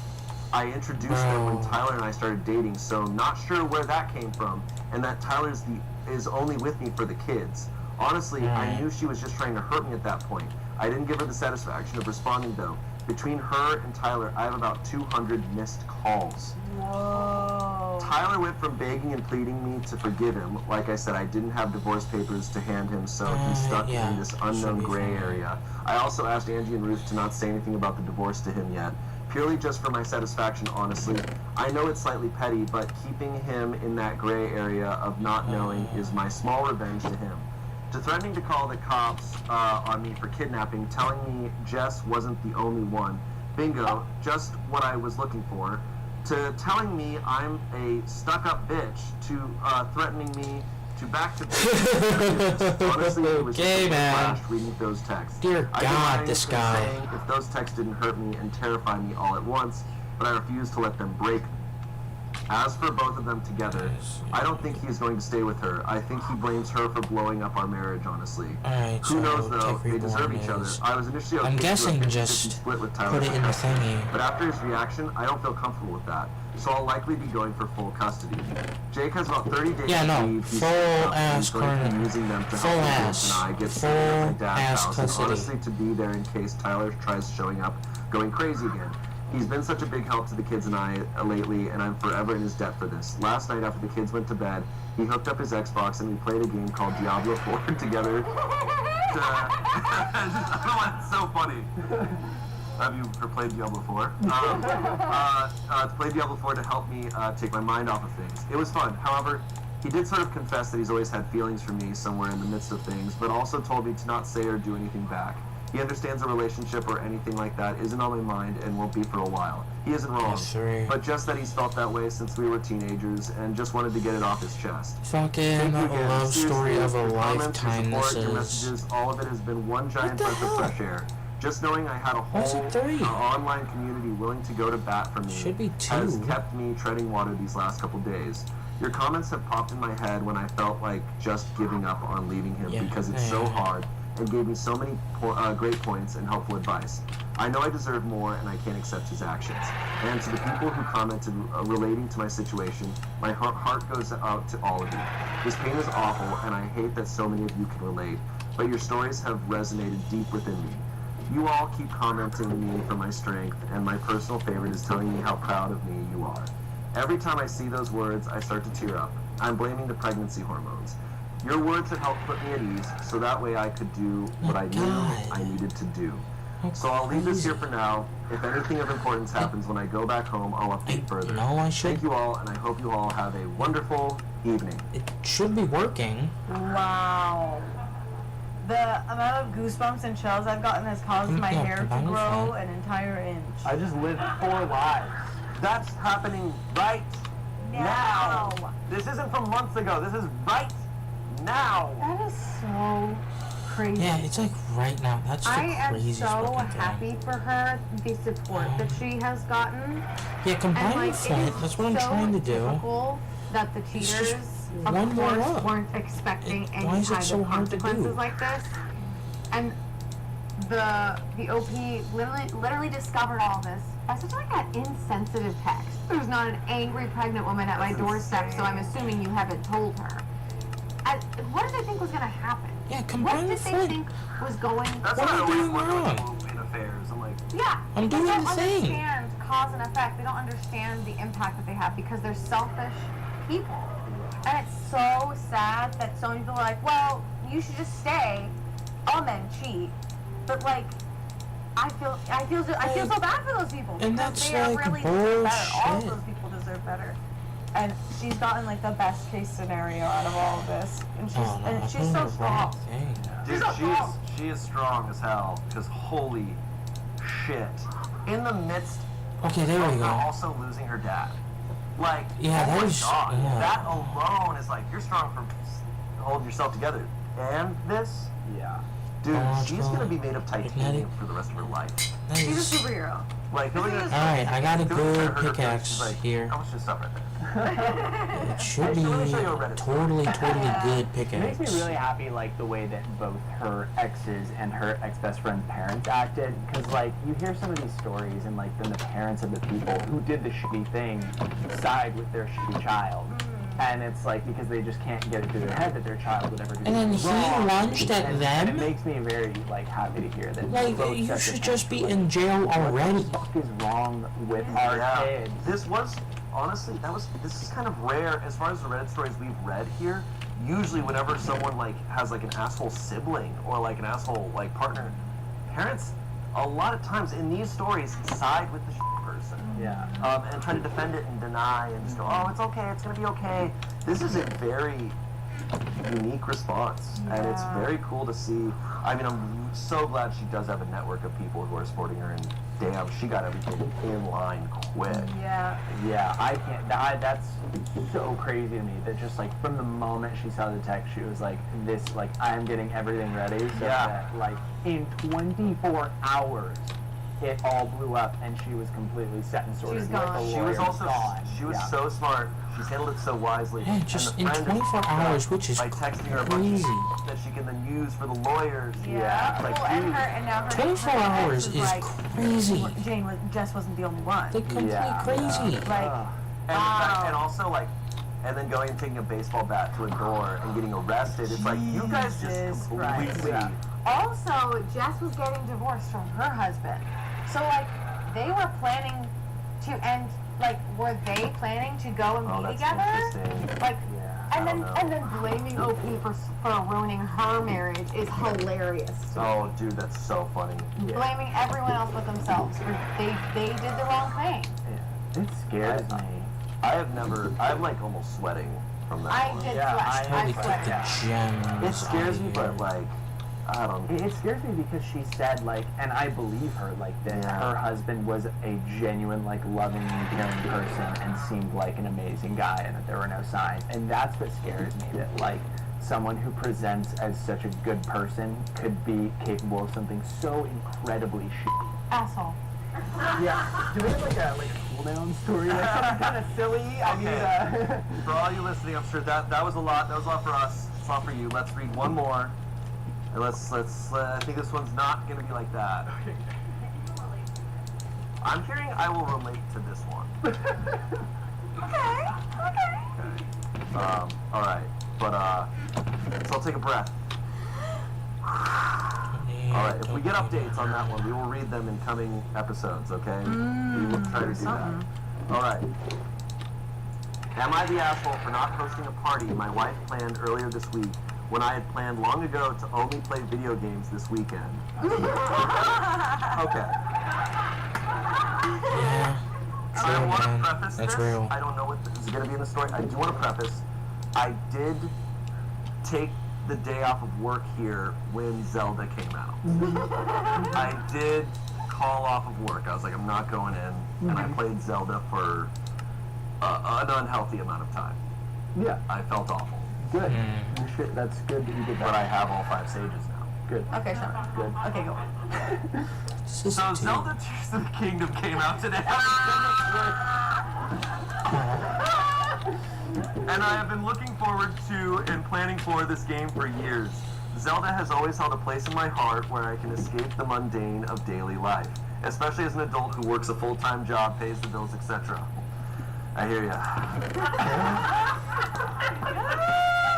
I introduced them when Tyler and I started dating, so not sure where that came from, and that Tyler is only with me for the kids. Honestly, I knew she was just trying to hurt me at that point. I didn't give her the satisfaction of responding, though. Between her and Tyler, I have about 200 missed calls. Whoa. Tyler went from begging and pleading me to forgive him. Like I said, I didn't have divorce papers to hand him, so he's stuck in this unknown gray area. I also asked Angie and Ruth to not say anything about the divorce to him yet. Purely just for my satisfaction, honestly. I know it's slightly petty, but keeping him in that gray area of not knowing is my small revenge to him. To threatening to call the cops on me for kidnapping, telling me Jess wasn't the only one. Bingo, just what I was looking for. To telling me I'm a stuck-up bitch. To threatening me to back to bitch. Honestly, it was just flashed reading those texts. Dear God, this guy. Saying if those texts didn't hurt me and terrify me all at once, but I refused to let them break me. As for both of them together, I don't think he's going to stay with her. I think he blames her for blowing up our marriage, honestly. Who knows, though? They deserve each other. I was initially I'm guessing just split with Tyler put it in the thingy. But after his reaction, I don't feel comfortable with that. So I'll likely be going for full custody. Jake has about 30 days to leave. He's going to be using them to help Vince and I get started at my dad's house. And honestly, to be there in case Tyler tries showing up, going crazy again. He's been such a big help to the kids and I lately, and I'm forever in his debt for this. Last night after the kids went to bed, he hooked up his Xbox and we played a game called Diablo 4 together. It's so funny. Have you ever played Diablo 4? To play Diablo 4 to help me take my mind off of things. It was fun. However, he did sort of confess that he's always had feelings for me somewhere in the midst of things, but also told me to not say or do anything back. He understands a relationship or anything like that isn't on my mind and won't be for a while. He isn't wrong, 3. but just that he's felt that way since we were teenagers and just wanted to get it off his chest. Fucking Thank you a again. love Seriously, story of a your comments, your lifetime support, this your is. messages, all of it has been one giant breath of fresh air. Just knowing I had a Why is it whole 3? online community willing to go to bat for me Should be 2. has kept me treading water these last couple days. Your comments have popped in my head when I felt like just giving up on leaving him because it's so hard, and gave me so many great points and helpful advice. I know I deserve more and I can't accept his actions. And to the people who commented relating to my situation, my heart goes out to all of you. This pain is awful and I hate that so many of you can relate, but your stories have resonated deep within me. You all keep commenting me for my strength, and my personal favorite is telling me how proud of me you are. Every time I see those words, I start to tear up. I'm blaming the pregnancy hormones. Your words have helped put me at ease, so that way I could do what I knew I needed to do. So I'll leave this here for now. If anything of importance happens when I go back home, I'll update further. Thank you all, and I hope you all have a wonderful evening. It should be working. Wow. The amount of goosebumps and chills I've gotten has caused my hair to grow an entire inch. I just lived 4 lives. That's happening right now. This isn't from months ago. This is right now. That is so crazy. Yeah, it's like right now. That's the I am craziest so fucking thing. happy for her, the support that she has gotten. Yeah, combine And, like, with it Flint. is That's what I'm so trying to do. difficult that the It's cheaters, just of one more course, up. weren't expecting any why is it kind so of hard to do? consequences like this. And the OP literally discovered all this by such like an insensitive text. There's not an angry pregnant woman at my doorstep, so I'm assuming you haven't told her. What did they think was going to happen? Yeah, combine What did with they Flint. think was going? That's What what are I you always doing wonder wrong? in affairs. I'm like, Yeah, I'm they doing don't the same. understand cause and effect. They don't understand the impact that they have because they're selfish people. And it's so sad that so many people are like, well, you should just stay. All men cheat. But like, I feel so bad for those people And because that's they are like really deserve better. All of bullshit. those people deserve better. And she's gotten like the best case scenario out of all of this. And she's Oh, no, and I she's put so in the wrong strong. thing. dude, so strong. she is strong as hell. Because holy shit, in the midst Okay, there we of her go. also losing her dad. Like, Yeah, oh that my was- God, yeah. that alone is like, you're strong for holding yourself together. And this, Yeah. dude, Biological, she's gonna be made of titanium magnetic. for the rest of her life. That She's a is- superhero. Like, Alright, I got a good pickaxe here. How much just stuff right there? It should be Let me show you a Reddit totally good It makes pickaxe. me really happy, like, the way that both her exes and her ex-best friend's parents acted. Because, like, you hear some of these stories, and, like, then the parents of the people who did the shitty thing side with their shitty child. And it's, like, because they just can't get it through their head that their child would ever do And then anything he wrong. lunged at And them? it makes me very, like, happy to hear that Like, both you sets of should just be parents in jail already. What the fuck is wrong with our kids? This was, honestly, this is kind of rare as far as the Reddit stories we've read here. Usually whenever someone, like, has, like, an asshole sibling or, like, an asshole, like, partner, parents, a lot of times in these stories, side with the person. Yeah. And try to defend it and deny and just go, oh, it's okay, it's gonna be okay. This is a very unique response, and it's very cool to see. I mean, I'm so glad she does have a network of people who are supporting her, and damn, she got everything in line quick. Yeah. Yeah, I can't. That's so crazy to me. That just like from the moment she saw the text, she was like, "This, like, I am getting everything ready." So Yeah. that, like in 24 hours, it all blew up, and she was completely set and sorted. She's Like gone. a She was lawyer, also gone. she was Yeah. so smart. She's handled it so wisely. Yeah, And just the in friend 24 is- hours, which is by texting her a bunch of crazy. shit that she can then use for the lawyers. Yeah. Like, Well, and dude, now her 24 her ex hours was is like, crazy. Jess wasn't the only one. They complete crazy. Like, and also like, and then going and taking a baseball bat to a door and getting arrested. It's like you guys just completely. Also, Jess was getting divorced from her husband. So, like, they were planning to end, like, were they planning to go and be that's together? interesting. Like, I don't and then blaming OP for ruining her marriage is hilarious. Oh, dude, that's so funny. Blaming everyone else but themselves. They did the wrong thing. It scares me. I'm like almost sweating from that I one. did Yeah, sweat. I I Totally sweat. get the gems. It scares out me, of but here. like, I don't know. It scares me because she said, like, and I believe her, like, that her husband was a genuine, like, loving and caring person and seemed like an amazing guy and that there were no signs. And that's what scares me, that, like, someone who presents as such a good person could be capable of something so incredibly shitty. Asshole. Yeah. Do we have, like a cool down story? Like, something kind of silly? I mean, For all you listening, I'm sure that was a lot. That was a lot for us. It's a lot for you. Let's read one more. And let's. I think this one's not going to be like that. I'm hearing I will relate to this one. Okay. All right. But so I'll take a breath. All right. If we get updates on that one, we will read them in coming episodes. Okay? We will try to do that. All right. Am I the asshole for not hosting a party my wife planned earlier this week when I had planned long ago to only play video games this weekend? Okay. Yeah. I want to man. preface That's this. real. I don't know what is going to be in the story. I do want to preface. I did take the day off of work here when Zelda came out. I did call off of work. I was like, I'm not going in, and I played Zelda for an unhealthy amount of time. Yeah. I felt awful. Good. That's good that you did that. But I have all 5 stages now. Good. Okay, shut up. Good. Okay, go. So Zelda Tears of the Kingdom came out today. And I have been looking forward to and planning for this game for years. Zelda has always held a place in my heart where I can escape the mundane of daily life, especially as an adult who works a full-time job, pays the bills, etc. I hear ya.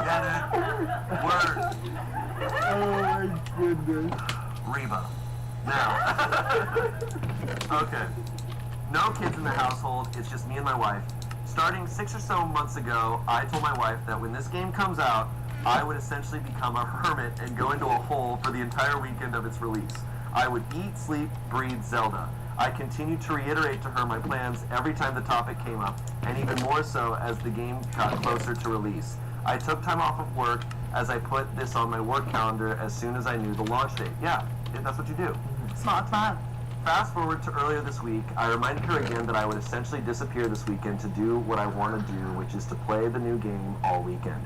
Get it? Word. Oh my goodness. Reba. Now. Okay. No kids in the household, it's just me and my wife. Starting 6 or so months ago, I told my wife that when this game comes out, I would essentially become a hermit and go into a hole for the entire weekend of its release. I would eat, sleep, breathe Zelda. I continued to reiterate to her my plans every time the topic came up, and even more so as the game got closer to release. I took time off of work as I put this on my work calendar as soon as I knew the launch date. Yeah, that's what you do. Smart plan. Fast forward to earlier this week, I reminded her again that I would essentially disappear this weekend to do what I want to do, which is to play the new game all weekend.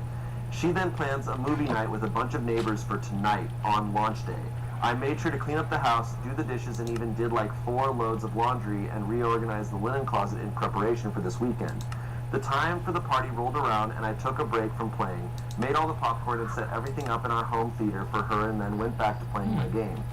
She then plans a movie night with a bunch of neighbors for tonight on launch day. I made sure to clean up the house, do the dishes, and even did like 4 loads of laundry and reorganize the linen closet in preparation for this weekend. The time for the party rolled around and I took a break from playing, made all the popcorn and set everything up in our home theater for her and then went back to playing my game.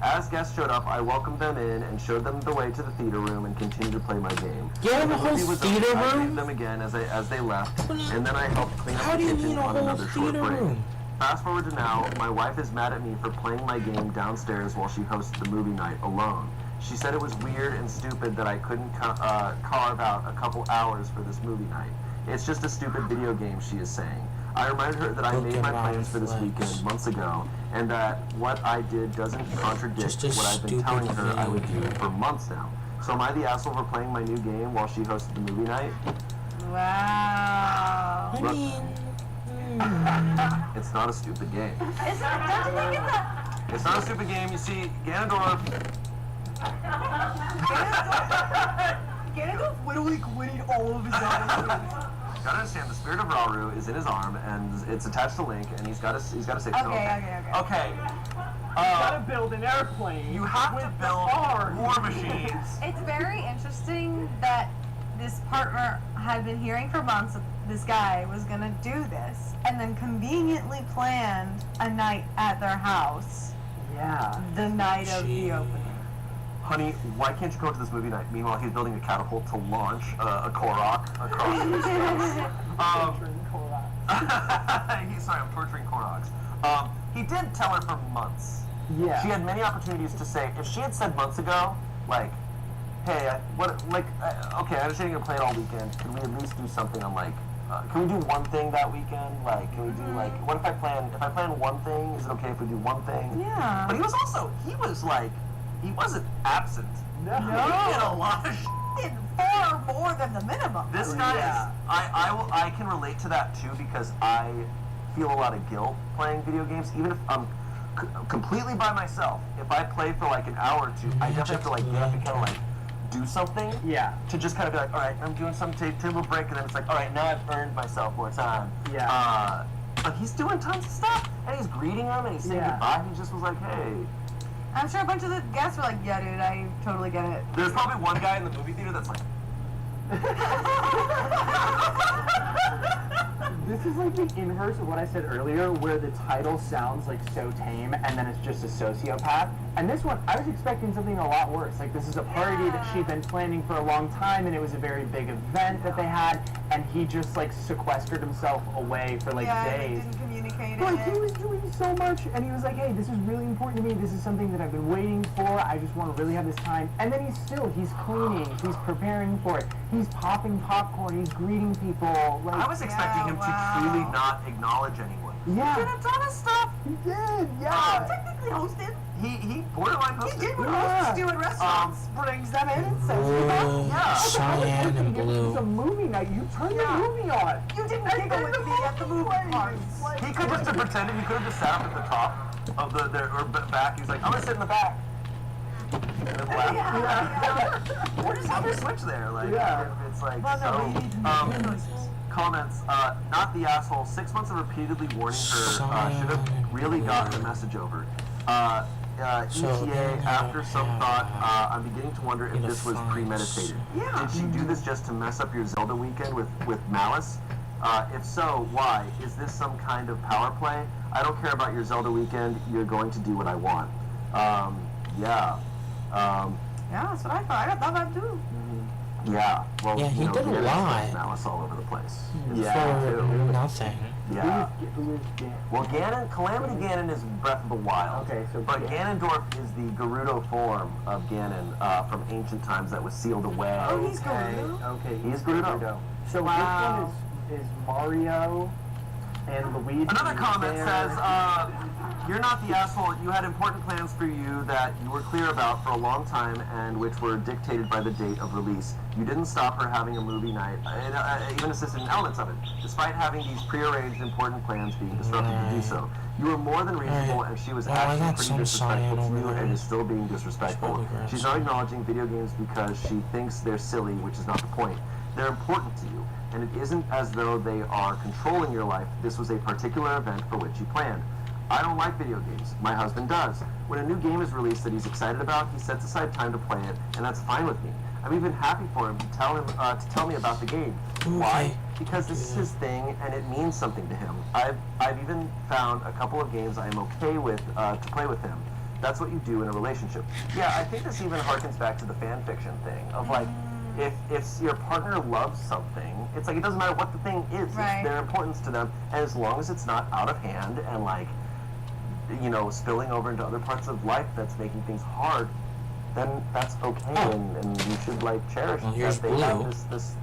As guests showed up, I welcomed them in and showed them the way to the theater room and continued to play my game. You have a whole theater I room? greeted them again as they left, and then I helped clean up How the do you kitchen need a on whole another short theater break. room? Fast forward to now, my wife is mad at me for playing my game downstairs while she hosted the movie night alone. She said it was weird and stupid that I couldn't carve out a couple hours for this movie night. It's just a stupid video game, she is saying. I reminded her that I made my plans for this weekend months ago, and that what I did doesn't contradict what I've been telling her I would do for months now. So am I the asshole for playing my new game while she hosted the movie night? Wow. I mean, It's not a stupid game. Don't you think it's a... It's not a stupid game. You see, Ganondorf. Ganondorf literally quitting all of his other Gotta understand, the spirit of Rauru is in his arm, and it's attached to Link, and he's got to say Okay. Okay. You gotta build an airplane. You have to build war machines. It's very interesting that this partner had been hearing for months that this guy was gonna do this, and then conveniently planned a night at their house. Yeah. The night of the opening. Honey, why can't you go to this movie night? Meanwhile, he's building a catapult to launch a Korok across the space. Sorry, I'm torturing Koroks. He did tell her for months. Yeah. She had many opportunities to say, if she had said months ago, like, hey, okay, I understand you're gonna play it all weekend. Can we at least do something on like, can we do one thing that weekend? Like, can we do like, what if I plan one thing? Is it okay if we do one thing? Yeah. But he wasn't absent. No. He did a lot of Did far more than the minimum. This guy is, I can relate to that too because I feel a lot of guilt playing video games. Even if completely by myself, if I play for like an hour or two, I definitely have to like get up and kind of like do something. Yeah. To just kind of be like, all right, I'm doing some table break, and then it's like, all right, now I've earned myself more time. Yeah. But he's doing tons of stuff, and he's greeting them, and he's saying goodbye. He just was like, hey. I'm sure a bunch of the guests were like, yeah, dude, I totally get it. There's probably one guy in the movie theater that's like. This is like the inverse of what I said earlier, where the title sounds like so tame, and then it's just a sociopath. And this one, I was expecting something a lot worse. Like, this is a party that she'd been planning for a long time, and it was a very big event that they had, and he just like sequestered himself away for like days. Didn't communicate Like, it. he was doing so much, and he was like, hey, this is really important to me. This is something that I've been waiting for. I just want to really have this time. And then he's cleaning. He's preparing for it. He's popping popcorn. He's greeting people. Like, I was expecting him to truly not acknowledge anyone. Yeah. He did a ton of stuff. He did, yeah. Technically hosted. He borderline hosted. He did what hosts do in restaurants. Brings them in and says, Cyan and blue. It's a movie night. You turn the movie on. you didn't giggle with me at the movie parties. He could just have pretended. He could have just sat up at the top of or back. He was like, I'm gonna sit in the back. And then laugh. Or just have your switch there. Like, it's like, comments, not the asshole. 6 months of repeatedly warning her should have really gotten the message over. ETA, after some thought, I'm beginning to wonder if this was premeditated. Did she do this just to mess up your Zelda weekend with malice? If so, why? Is this some kind of power play? I don't care about your Zelda weekend. You're going to do what I want. Yeah, that's what I thought. I thought that too. Yeah. Well, yeah, he did a lot. Malice all over the place. For nothing. Yeah. Well, Calamity Ganon is Breath of the Wild. Okay, so but Ganondorf is the Gerudo form of Ganon from ancient times that was sealed away. Oh, he's Gerudo? Okay, he's Gerudo. So this one is Mario and Luigi. Another comment says, you're not the asshole. You had important plans for you that you were clear about for a long time and which were dictated by the date of release. You didn't stop her having a movie night, even assisted in elements of it, despite having these prearranged important plans being disrupted to do so. You were more than reasonable, and she was actually pretty disrespectful to you and is still being disrespectful. She's not acknowledging video games because she thinks they're silly, which is not the point. They're important to you, and it isn't as though they are controlling your life. This was a particular event for which you planned. I don't like video games. My husband does. When a new game is released that he's excited about, he sets aside time to play it, and that's fine with me. I'm even happy for him to tell me about the game. Why? Because this is his thing, and it means something to him. I've even found a couple of games I am okay with to play with him. That's what you do in a relationship. Yeah, I think this even harkens back to the fan fiction thing of like, if your partner loves something, it's like it doesn't matter what the thing is. Right. It's their importance to them, and as long as it's not out of hand and like, spilling over into other parts of life that's making things hard, then that's okay, and you should like cherish that they have this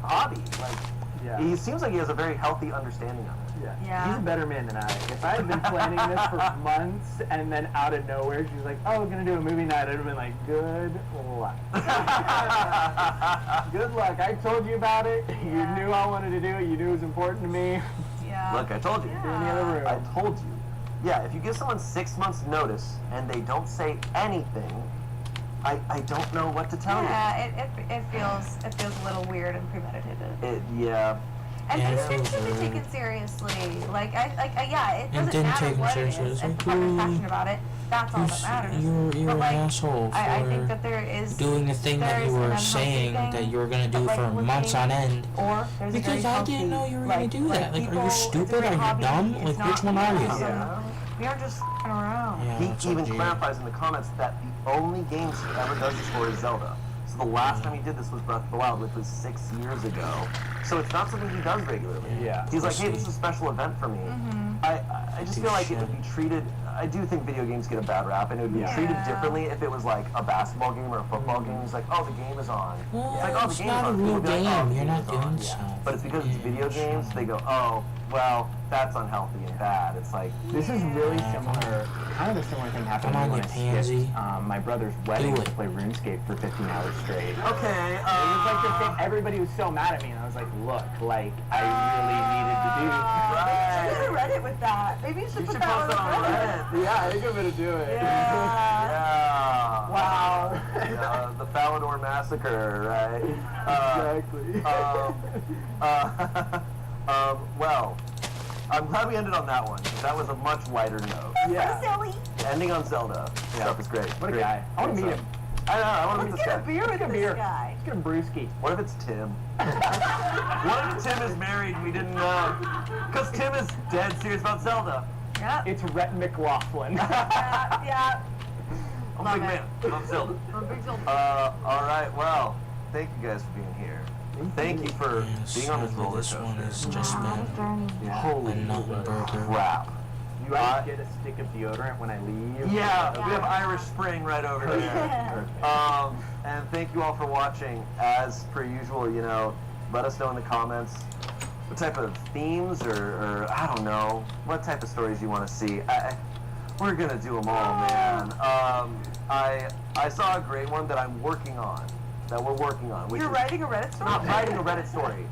hobby. Like, he seems like he has a very healthy understanding of it. Yeah. He's a better man than I. If I had been planning this for months and then out of nowhere she's like, oh, we're gonna do a movie night, I'd have been like, good luck. Good luck. I told you about it. You knew I wanted to do it. You knew it was important to me. Yeah. Look, I told you. In the other room. I told you. Yeah, if you give someone 6 months notice and they don't say anything, I don't know what to tell you. Yeah, it feels a little weird and premeditated. And things should be taken seriously. It doesn't matter what it is. If the partner's passionate about it, that's all that matters. You're an asshole for I think that there is doing the thing that you were saying that you were going to do for months on end. Or because I didn't know you were going to do that. Like, are you stupid? Are you dumb? Like, which one are you? We aren't just f***ing around. He even clarifies in the comments that the only games he ever does this for is Zelda. So the last time he did this was Breath of the Wild, which was 6 years ago. So it's not something he does regularly. Yeah. He's like, hey, this is a special event for me. I just feel like it would be treated, I do think video games get a bad rap, and it would be treated differently if it was like a basketball game or a football game. He's like, oh, the game is on. Well, it's like, oh, the it's game's not on. a real People would be like, game. oh, the You're game not is on. doing stuff. But it's because it's video games, they go, oh, well, that's unhealthy and bad. It's like, this is really similar, kind of a similar thing happened Come on, when you I pansy. skipped my brother's wedding to play RuneScape for 15 hours straight. Okay, it was like the thing, everybody was so mad at me, and I was like, look, like, I really needed to do You should have Reddit with that. Maybe you should put that on Reddit. Yeah, I think I'm gonna do it. Yeah. Wow. The Falador Massacre, right? Exactly. Well, I'm glad we ended on that one. That was a much lighter note. Yeah. Silly. Ending on Zelda. Yeah, that was great. What a Great. guy. I want to meet him. I know, I want to meet Let's this get a guy. beer with Get a this beer. guy. Let's get a brewski. What if it's Tim? What if Tim is married and we didn't know? Because Tim is dead serious about Zelda. Yep. It's Rhett McLaughlin. Yeah. I'm a Love big it. man. Love Zelda. I'm a big Zelda. All right, well, thank you guys for being here. Thank you for being on this Sadly, roller this one coaster. has just been Holy a nut and burger. crap. You guys get a stick of deodorant when I leave? Yeah, we have Irish Spring right over there. And thank you all for watching. As per usual, you know, let us know in the comments what type of themes or I don't know, what type of stories you want to see. We're gonna do them all, man. I saw a great one that I'm working on, that we're working on. Which You're is writing a Reddit story? not writing a Reddit story.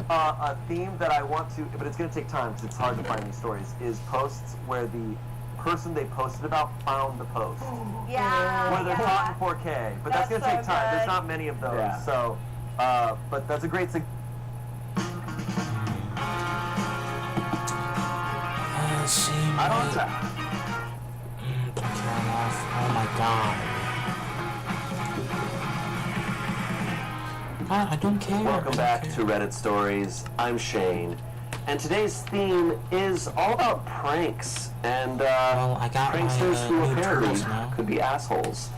A theme that I want to, but it's going to take time because it's hard to find these stories, is posts where the person they posted about found the post. Yeah. Where they're taught in 4K. But that's going to take so time. There's good. not many of those. Yeah. So, but that's a great See, I don't tap. turn off. Oh my god. I don't care. Welcome back to Reddit Stories. I'm Shane. And today's theme is all about pranks and Well, I got my, pranksters who new apparently tools now. could be assholes.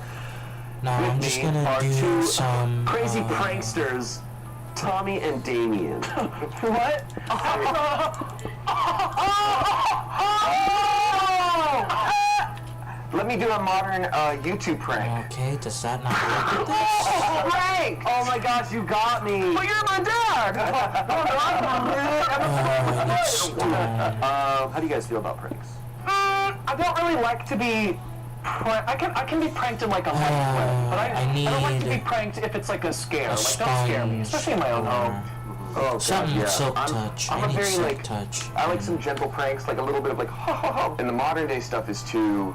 No, I'm With just me gonna are do two some crazy pranksters, Tommy and Damien. What? Let me do a modern YouTube prank. Okay, does that not work with this? Prank! Oh my gosh, you got me! But you're my dad! How do you guys feel about pranks? I don't really like to be. I can be pranked in like a light way, but I don't like to be need pranked if it's like a scare. a Like don't scare me, sponge especially in my own home. Oh, God, Something yeah. silk touch. I'm I a need very silk like touch. I like some gentle pranks, like a little bit of like ha ha ha. And the modern day stuff is too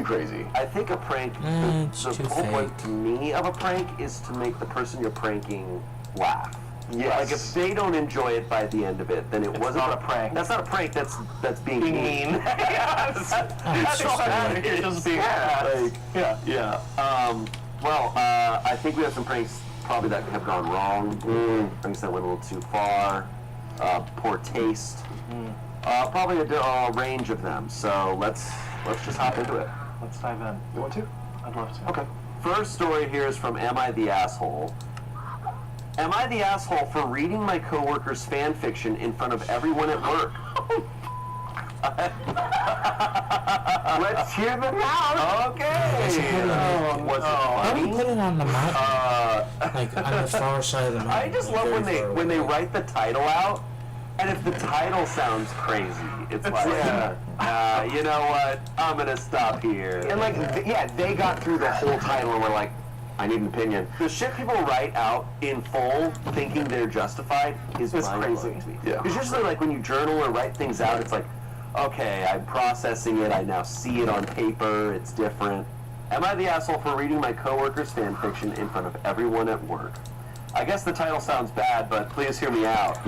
crazy. I think a prank, it's the too whole point fake. to me of a prank is to make the person you're pranking laugh. Yes. Like if they don't enjoy it by the end of it, then it wasn't not a prank. That's not a prank. That's being mean. Yes. That's just all that like- is. Just being Like, yeah. yeah. Well, I think we have some pranks probably that have gone wrong. Pranks that went a little too far. Poor taste. Probably a range of them. So let's just hop into it. Let's dive in. You want to? I'd love to. Okay. First story here is from Am I the Asshole? Am I the asshole for reading my coworker's fan fiction in front of everyone at work? Let's hear them out. Okay. Was it How do funny? you put it on the mic? Like on the far side of the mic. I just love when they write the title out, and if the title sounds crazy, it's like, you know what? I'm gonna stop here. And like, they got through the whole title and were like, I need an opinion. The shit people write out in full, thinking they're justified, is It's mind-blowing crazy. to me. Yeah. It's usually like when you journal or write things out, it's like, okay, I'm processing it, I now see it on paper, it's different. Am I the asshole for reading my coworker's fan fiction in front of everyone at work? I guess the title sounds bad, but please hear me out.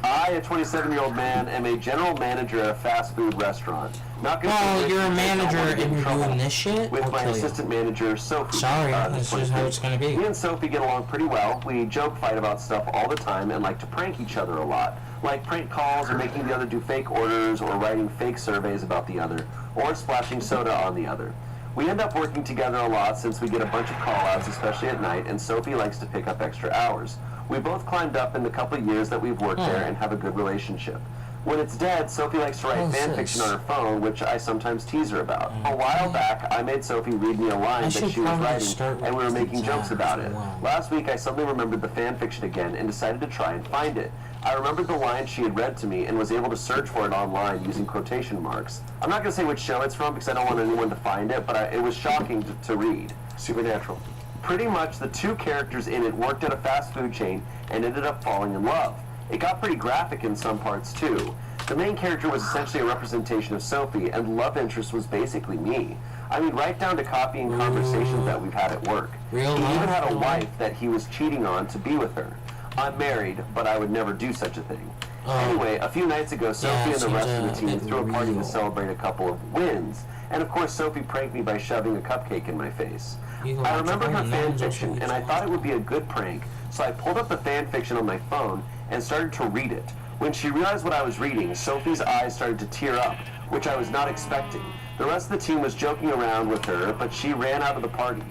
I, a 27-year-old man, am a general manager at a fast food restaurant. Not gonna Oh, say you're a which, I don't wanna manager get in and you're trouble doing this shit? with I'll my kill you. assistant manager, Sophie. Sorry, that's this is how it's gonna be. Me and Sophie get along pretty well. We joke, fight about stuff all the time, and like to prank each other a lot. Like prank calls, or making the other do fake orders, or writing fake surveys about the other, or splashing soda on the other. We end up working together a lot since we get a bunch of call-outs, especially at night, and Sophie likes to pick up extra hours. We both climbed up in the couple of years that we've worked there and have a good relationship. When it's dead, Sophie likes to write fan fiction on her phone, which I sometimes tease her about. A while back, I made Sophie read me a line that should she was probably writing, start and we were with making jokes that about as it. well. Last week, I suddenly remembered the fan fiction again and decided to try and find it. I remembered the line she had read to me and was able to search for it online using quotation marks. I'm not going to say which show it's from because I don't want anyone to find it, but it was shocking to read. Supernatural. Pretty much the two characters in it worked at a fast food chain and ended up falling in love. It got pretty graphic in some parts too. The main character was essentially a representation of Sophie, and the love interest was basically me. I mean, right down to copying conversations that we've had at work. He even had a wife that he was cheating on to be with her. I'm married, but I would never do such a thing. Anyway, a few nights ago, Sophie and the rest of the team threw a party to celebrate a couple of wins. And of course, Sophie pranked me by shoving a cupcake in my face. I remember her fan fiction, and I thought it would be a good prank, so I pulled up the fan fiction on my phone and started to read it. When she realized what I was reading, Sophie's eyes started to tear up, which I was not expecting. The rest of the team was joking around with her, but she ran out of the party.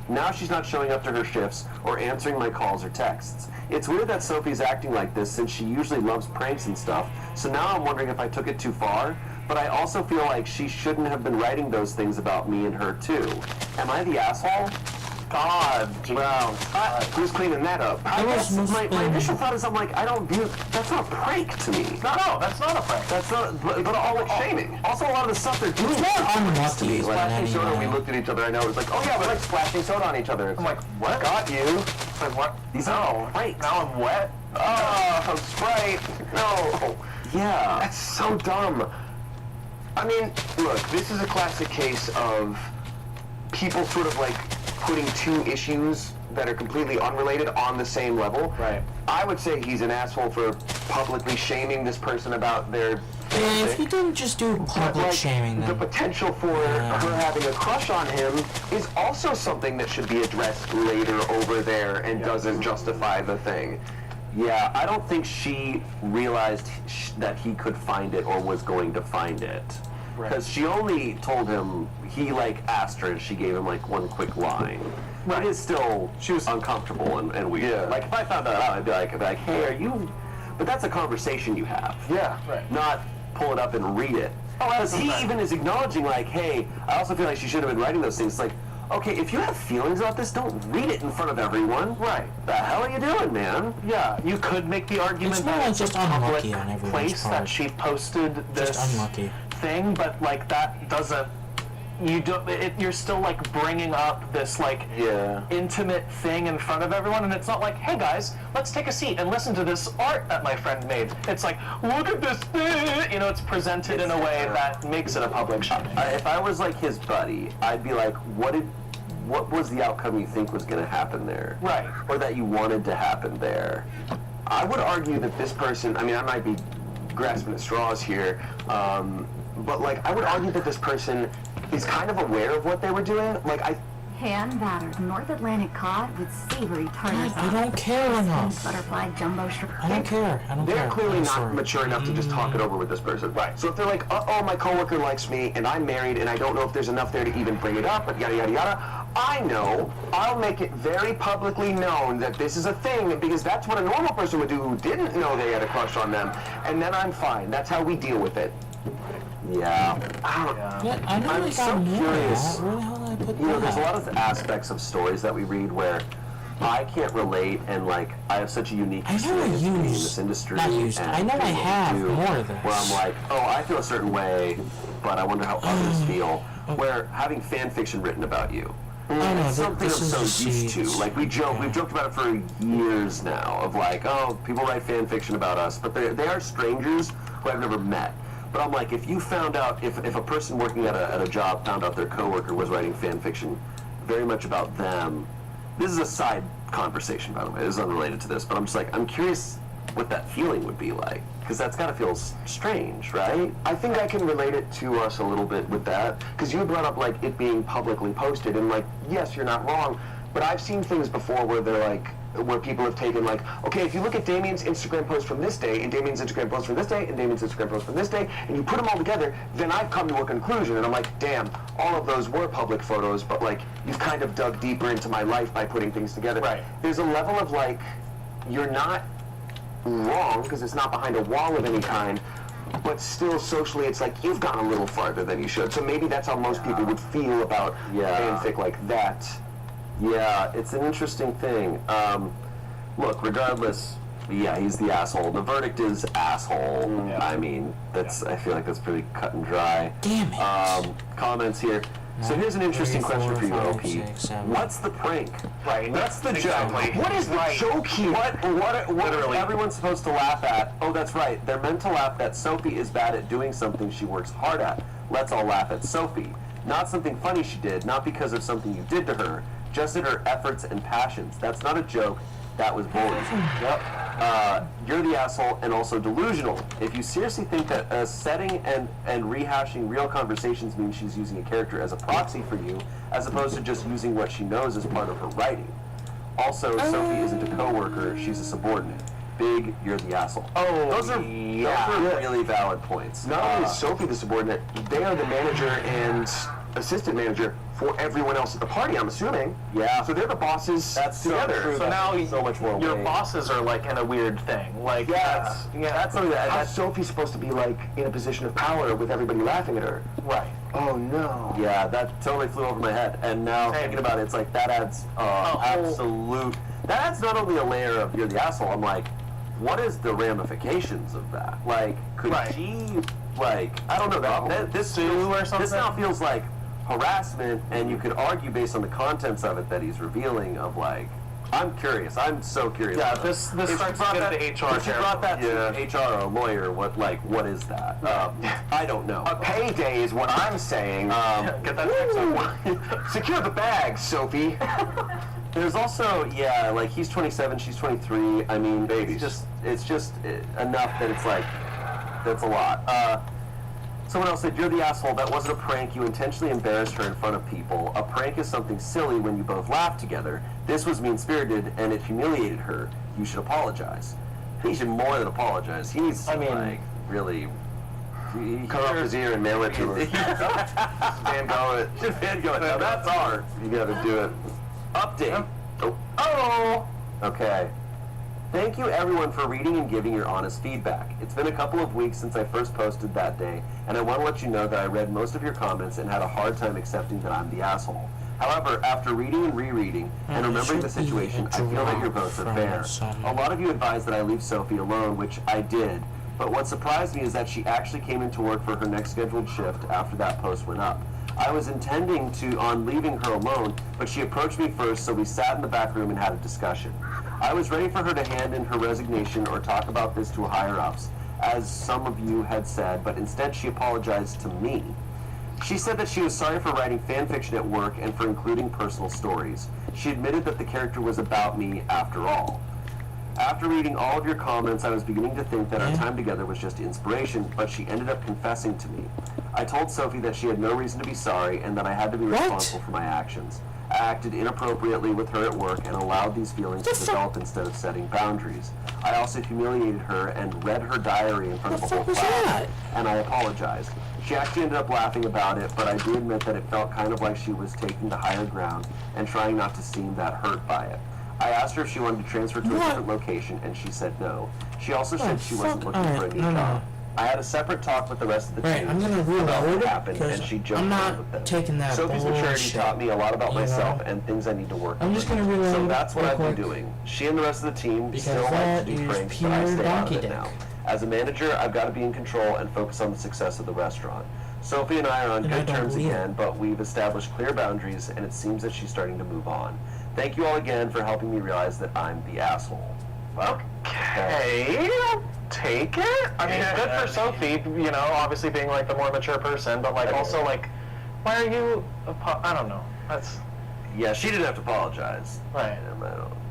Now she's not showing up to her shifts or answering my calls or texts. It's weird that Sophie's acting like this since she usually loves pranks and stuff, so now I'm wondering if I took it too far, but I also feel like she shouldn't have been writing those things about me and her too. Am I the asshole? God, wow. Who's cleaning that up? I guess my initial thought is I'm like, I don't view, that's not a prank to me. No, that's not a prank. That's not, but all like shaming. Also, a lot of the stuff they're doing. It's more unlucky. Splashing soda, we looked at each other, I know, it was like, oh yeah, we like splashing soda on each other. I'm like, what? Got you. Like, what? These are pranks. Now I'm wet. Oh, Sprite. No. Yeah. That's so dumb. I mean, look, this is a classic case of people sort of like putting two issues that are completely unrelated on the same level. Right. I would say he's an asshole for publicly shaming this person about their Yeah, if you didn't just do public shaming, the then potential for her having a crush on him is also something that should be addressed later over there and doesn't justify the thing. Yeah, I don't think she realized that he could find it or was going to find it. Because she only told him, he like asked her and she gave him like one quick line. Right. It is still, she was uncomfortable and weird. Yeah. Like if I found that out, I'd be like, hey, are you, but that's a conversation you have. Yeah. Right. Not pull it up and read it. Because he even is acknowledging like, hey, I also feel like she should have been writing those things. Like, okay, if you have feelings about this, don't read it in front of everyone. Right. The hell are you doing, man? Yeah, you could make the argument it's more that like it's just a public unlucky on everyone's place part. that she posted this Just unlucky. thing, but like that doesn't. You don't. You're still like bringing up this like intimate thing in front of everyone, and it's not like, hey guys, let's take a seat and listen to this art that my friend made. It's like, look at this thing. You know, it's presented in a way that makes it a public shot. If I was like his buddy, I'd be like, what was the outcome you think was going to happen there? Right. Or that you wanted to happen there? I would argue that this person, I mean, I might be grasping at straws here, but like, I would argue that this person is kind of aware of what they were doing. Like, Hand-battered North Atlantic cod with savory tartar sauce. I don't care enough. Butterfly jumbo shrimp. I don't care. I don't care. They're clearly I'm not sorry. mature enough to just talk it over with this person. Right. So if they're like, oh, my coworker likes me, and I'm married, and I don't know if there's enough there to even bring it up, but yada, yada, yada, I know, I'll make it very publicly known that this is a thing, because that's what a normal person would do who didn't know they had a crush on them, and then I'm fine. That's how we deal with it. Yeah. I know I'm they so got more curious. now. Where the hell did I put You know, that? there's a lot of aspects of stories that we read where I can't relate, and like I have such a unique experience being in this industry. Not used. and I know I doing what we have do, more of this. Where I'm like, oh, I feel a certain way, but I wonder how others feel. Where having fan fiction written about you. no, It's something I'm this is so used to. Like we've joked about it for years now. Of like, oh, people write fan fiction about us, but they are strangers who I've never met. But I'm like, if you found out, if a person working at a job found out their coworker was writing fan fiction very much about them, this is a side conversation, by the way. This is unrelated to this, but I'm just like, I'm curious what that feeling would be like, because that's got to feel strange, right? I think I can relate it to us a little bit with that, because you brought up like it being publicly posted, and like, yes, you're not wrong, but I've seen things before where they're like, where people have taken like, okay, if you look at Damien's Instagram post from this day, and Damien's Instagram post from this day, and Damien's Instagram post from this day, and you put them all together, then I've come to a conclusion, and I'm like, damn, all of those were public photos, but like, you've kind of dug deeper into my life by putting things together. Right. There's a level of like, you're not wrong, because it's not behind a wall of any kind, but still socially it's like, you've gone a little farther than you should. So maybe that's how most people would feel about fanfic like that. Yeah, it's an interesting thing. Look, regardless, yeah, he's the asshole. The verdict is asshole. I mean, I feel like that's pretty cut and dry. Damn it. Comments here. So here's an interesting question for you, OP. What's the prank? Right. That's the Exactly. joke. What is the joke here? What is everyone supposed to laugh at? Oh, that's right. They're meant to laugh that Sophie is bad at doing something she works hard at. Let's all laugh at Sophie. Not something funny she did, not because of something you did to her, just at her efforts and passions. That's not a joke. That was bullying. Yep. You're the asshole and also delusional. If you seriously think that setting and rehashing real conversations means she's using a character as a proxy for you, as opposed to just using what she knows as part of her writing. Also, Sophie isn't a co-worker, she's a subordinate. Big, you're the asshole. Oh, those are really valid points. Not only is Sophie the subordinate, they are the manager and assistant manager for everyone else at the party, I'm assuming. Yeah. So they're the bosses together. So now so much more your weight. bosses are like in a weird thing. Like That's something that how's Sophie supposed to be like in a position of power with everybody laughing at her? Right. Oh no. Yeah, that totally flew over my head. And now thinking about it, it's like that adds absolute. That adds not only a layer of you're the asshole. I'm like, what is the ramifications of that? Like, could she like I don't know. This or something? This now feels like harassment, and you could argue based on the contents of it that he's revealing of like. I'm curious. I'm so curious. Yeah, this starts to get into HR. If you brought that to HR or a lawyer, what is that? I don't know. A payday is what I'm saying. Get that secure the bag, Sophie. There's also, like he's 27, she's 23. I mean, babies. It's just enough that it's like, that's a lot. Someone else said, you're the asshole. That wasn't a prank. You intentionally embarrassed her in front of people. A prank is something silly when you both laugh together. This was mean-spirited, and it humiliated her. You should apologize. He should more than apologize. He's, like, really... Cut off his ear and mail it to her. Van Gogh it. Van Gogh it. Now that's art. You gotta do it. Update. Oh! Okay. Thank you everyone for reading and giving your honest feedback. It's been a couple of weeks since I first posted that day, and I want to let you know that I read most of your comments and had a hard time accepting that I'm the asshole. However, after reading and rereading and remembering the situation, I feel that your votes are fair. A lot of you advised that I leave Sophie alone, which I did, but what surprised me is that she actually came into work for her next scheduled shift after that post went up. I was intending on leaving her alone, but she approached me first, so we sat in the back room and had a discussion. I was ready for her to hand in her resignation or talk about this to higher-ups, as some of you had said, but instead she apologized to me. She said that she was sorry for writing fan fiction at work and for including personal stories. She admitted that the character was about me after all. After reading all of your comments, I was beginning to think that our time together was just inspiration, but she ended up confessing to me. I told Sophie that she had no reason to be sorry and that I had to be responsible for my actions. I acted inappropriately with her at work and allowed these feelings to develop instead of setting boundaries. I also humiliated her and read her diary in front of the whole class, and I apologized. She actually ended up laughing about it, but I do admit that it felt kind of like she was taking the higher ground and trying not to seem that hurt by it. I asked her if she wanted to transfer to a different location, and she said no. She also said she wasn't looking for a new job. I had a separate talk with the rest of the team about what happened, and she jumped in with them. Taking that Sophie's maturity taught me a lot about myself and things I need to work on. I'm just gonna reload So that's what I've been quick. doing. She and the rest of the team Because still like that to do is pranks, but I pure stay out of donkey it dick. now. As a manager, I've got to be in control and focus on the success of the restaurant. Sophie and I are on And I good don't terms believe it. again, but we've established clear boundaries, and it seems that she's starting to move on. Thank you all again for helping me realize that I'm the asshole. Okay, take it. I mean, good for Sophie, you know, obviously being like the more mature person, but like also like, why are you? I don't know. That's. Yeah, she didn't have to apologize. Right.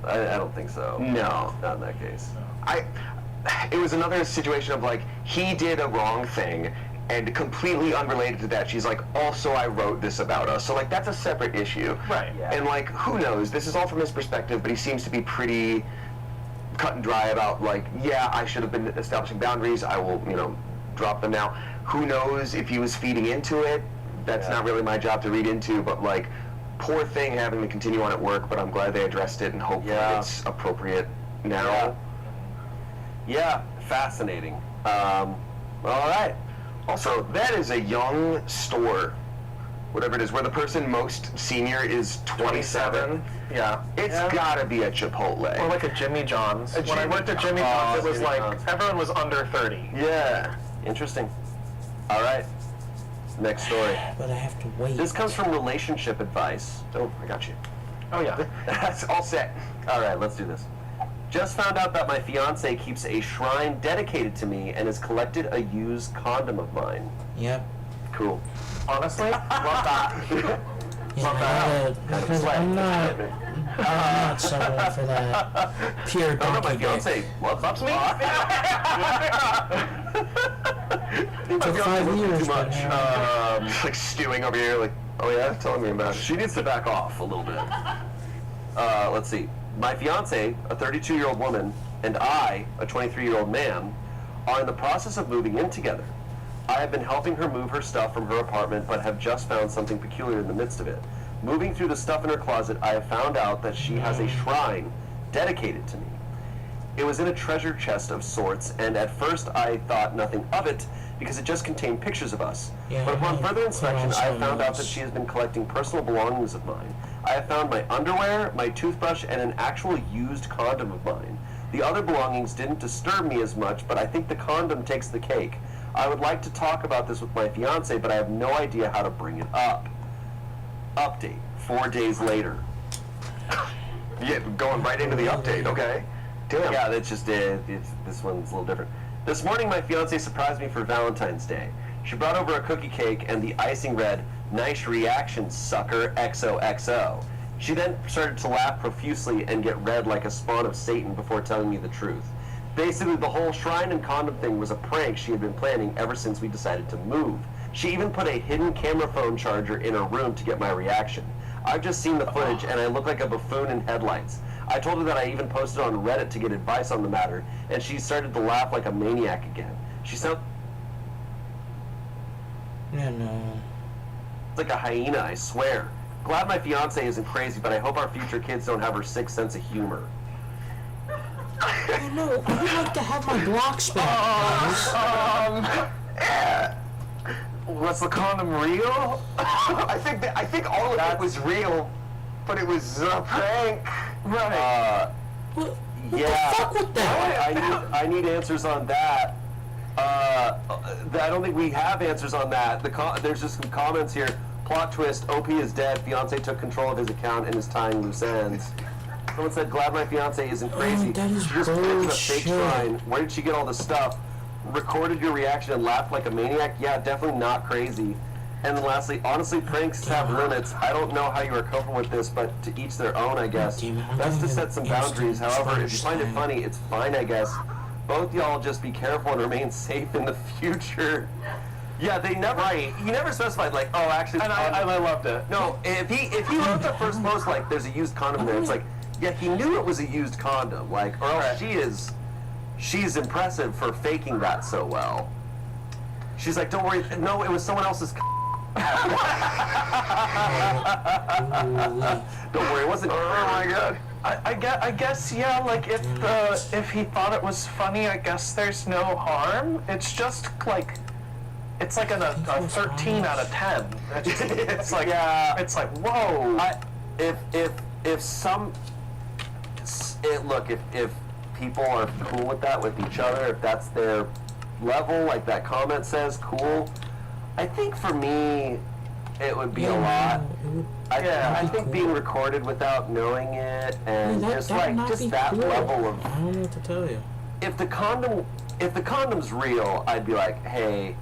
I don't think so. No. Not in that case. It was another situation of like, he did a wrong thing, and completely unrelated to that, she's like, also I wrote this about us. So like, that's a separate issue. Right. Yeah. And like, who knows? This is all from his perspective, but he seems to be pretty cut and dry about like, yeah, I should have been establishing boundaries. I will, drop them now. Who knows if he was feeding into it? That's not really my job to read into, but like, poor thing having to continue on at work, but I'm glad they addressed it and hopefully it's appropriate now. Yeah, fascinating. All right. Also, that is a young store, whatever it is, where the person most senior is 27. Yeah. It's gotta be a Chipotle. Or like a Jimmy John's. When I worked at Jimmy John's, it was like everyone was under 30. Yeah. Interesting. All right. next story. But I have to wait. This comes from Relationship Advice. Oh, I got you. Oh yeah. That's all set. All right, let's do this. Just found out that my fiance keeps a shrine dedicated to me and has collected a used condom of mine. Yep. Cool. Honestly, love that. Yeah, because I'm not someone for that pure No, my donkey dick. fiance loves me. Took 5 years, Too much. Just like stewing over here, like, oh yeah, telling me about it. She needs to back off a little bit. Let's see. My fiance, a 32-year-old woman, and I, a 23-year-old man, are in the process of moving in together. I have been helping her move her stuff from her apartment, but have just found something peculiar in the midst of it. Moving through the stuff in her closet, I have found out that she has a shrine dedicated to me. It was in a treasure chest of sorts, and at first I thought nothing of it because it just contained pictures of us. Yeah, But upon further inspection, I have found out that yes. she has been collecting personal belongings of mine. I have found my underwear, my toothbrush, and an actual used condom of mine. The other belongings didn't disturb me as much, but I think the condom takes the cake. I would like to talk about this with my fiance, but I have no idea how to bring it up. Update, 4 days later. Yeah, going right into the update, okay. Damn. Yeah, that's just it. This one's a little different. This morning, my fiance surprised me for Valentine's Day. She brought over a cookie cake, and the icing read, "Nice reaction, sucker, XOXO." She then started to laugh profusely and get red like a spawn of Satan before telling me the truth. Basically, the whole shrine and condom thing was a prank she had been planning ever since we decided to move. She even put a hidden camera phone charger in her room to get my reaction. I've just seen the footage, and I look like a buffoon in headlights. I told her that I even posted on Reddit to get advice on the matter, and she started to laugh like a maniac again. She sounds like a hyena, I swear. Glad my fiance isn't crazy, but I hope our future kids don't have her sick sense of humor. I know. I would like to have my blocks back. Was the condom real? I think all of it was real, but it was a prank. Right. What Yeah. the fuck with that? I need answers on that. I don't think we have answers on that. There's just some comments here. Plot twist, OP is dead, fiance took control of his account and is tying loose ends. Someone said, glad my fiance isn't crazy. that is She just planted a fake bullshit. shrine. Where did she get all this stuff? Recorded your reaction and laughed like a maniac? Yeah, definitely not crazy. And then lastly, honestly, pranks have limits. I don't know how you are coping with this, but to each their own, I guess. Best to set some boundaries. However, if you find it funny, it's fine, I guess. Both y'all just be careful and remain safe in the future. Yeah, they never. Right. He never specified like, oh, actually. And I loved it. No, if he wrote the first post like, there's a used condom there, it's like, yeah, he knew it was a used condom, like, or else she's impressive for faking that so well. She's like, don't worry, no, it was someone else's. Don't worry, it wasn't. Oh my god. I guess yeah. Like if he thought it was funny, I guess there's no harm. It's just like it's like a 13 out of 10. It's like it's like whoa. If people are cool with that with each other, if that's their level, like that comment says, cool. I think for me, it would be a lot. I think being recorded without knowing it, and just that cool. level of. I don't know what to tell you. If the condom's real, I'd be like, hey,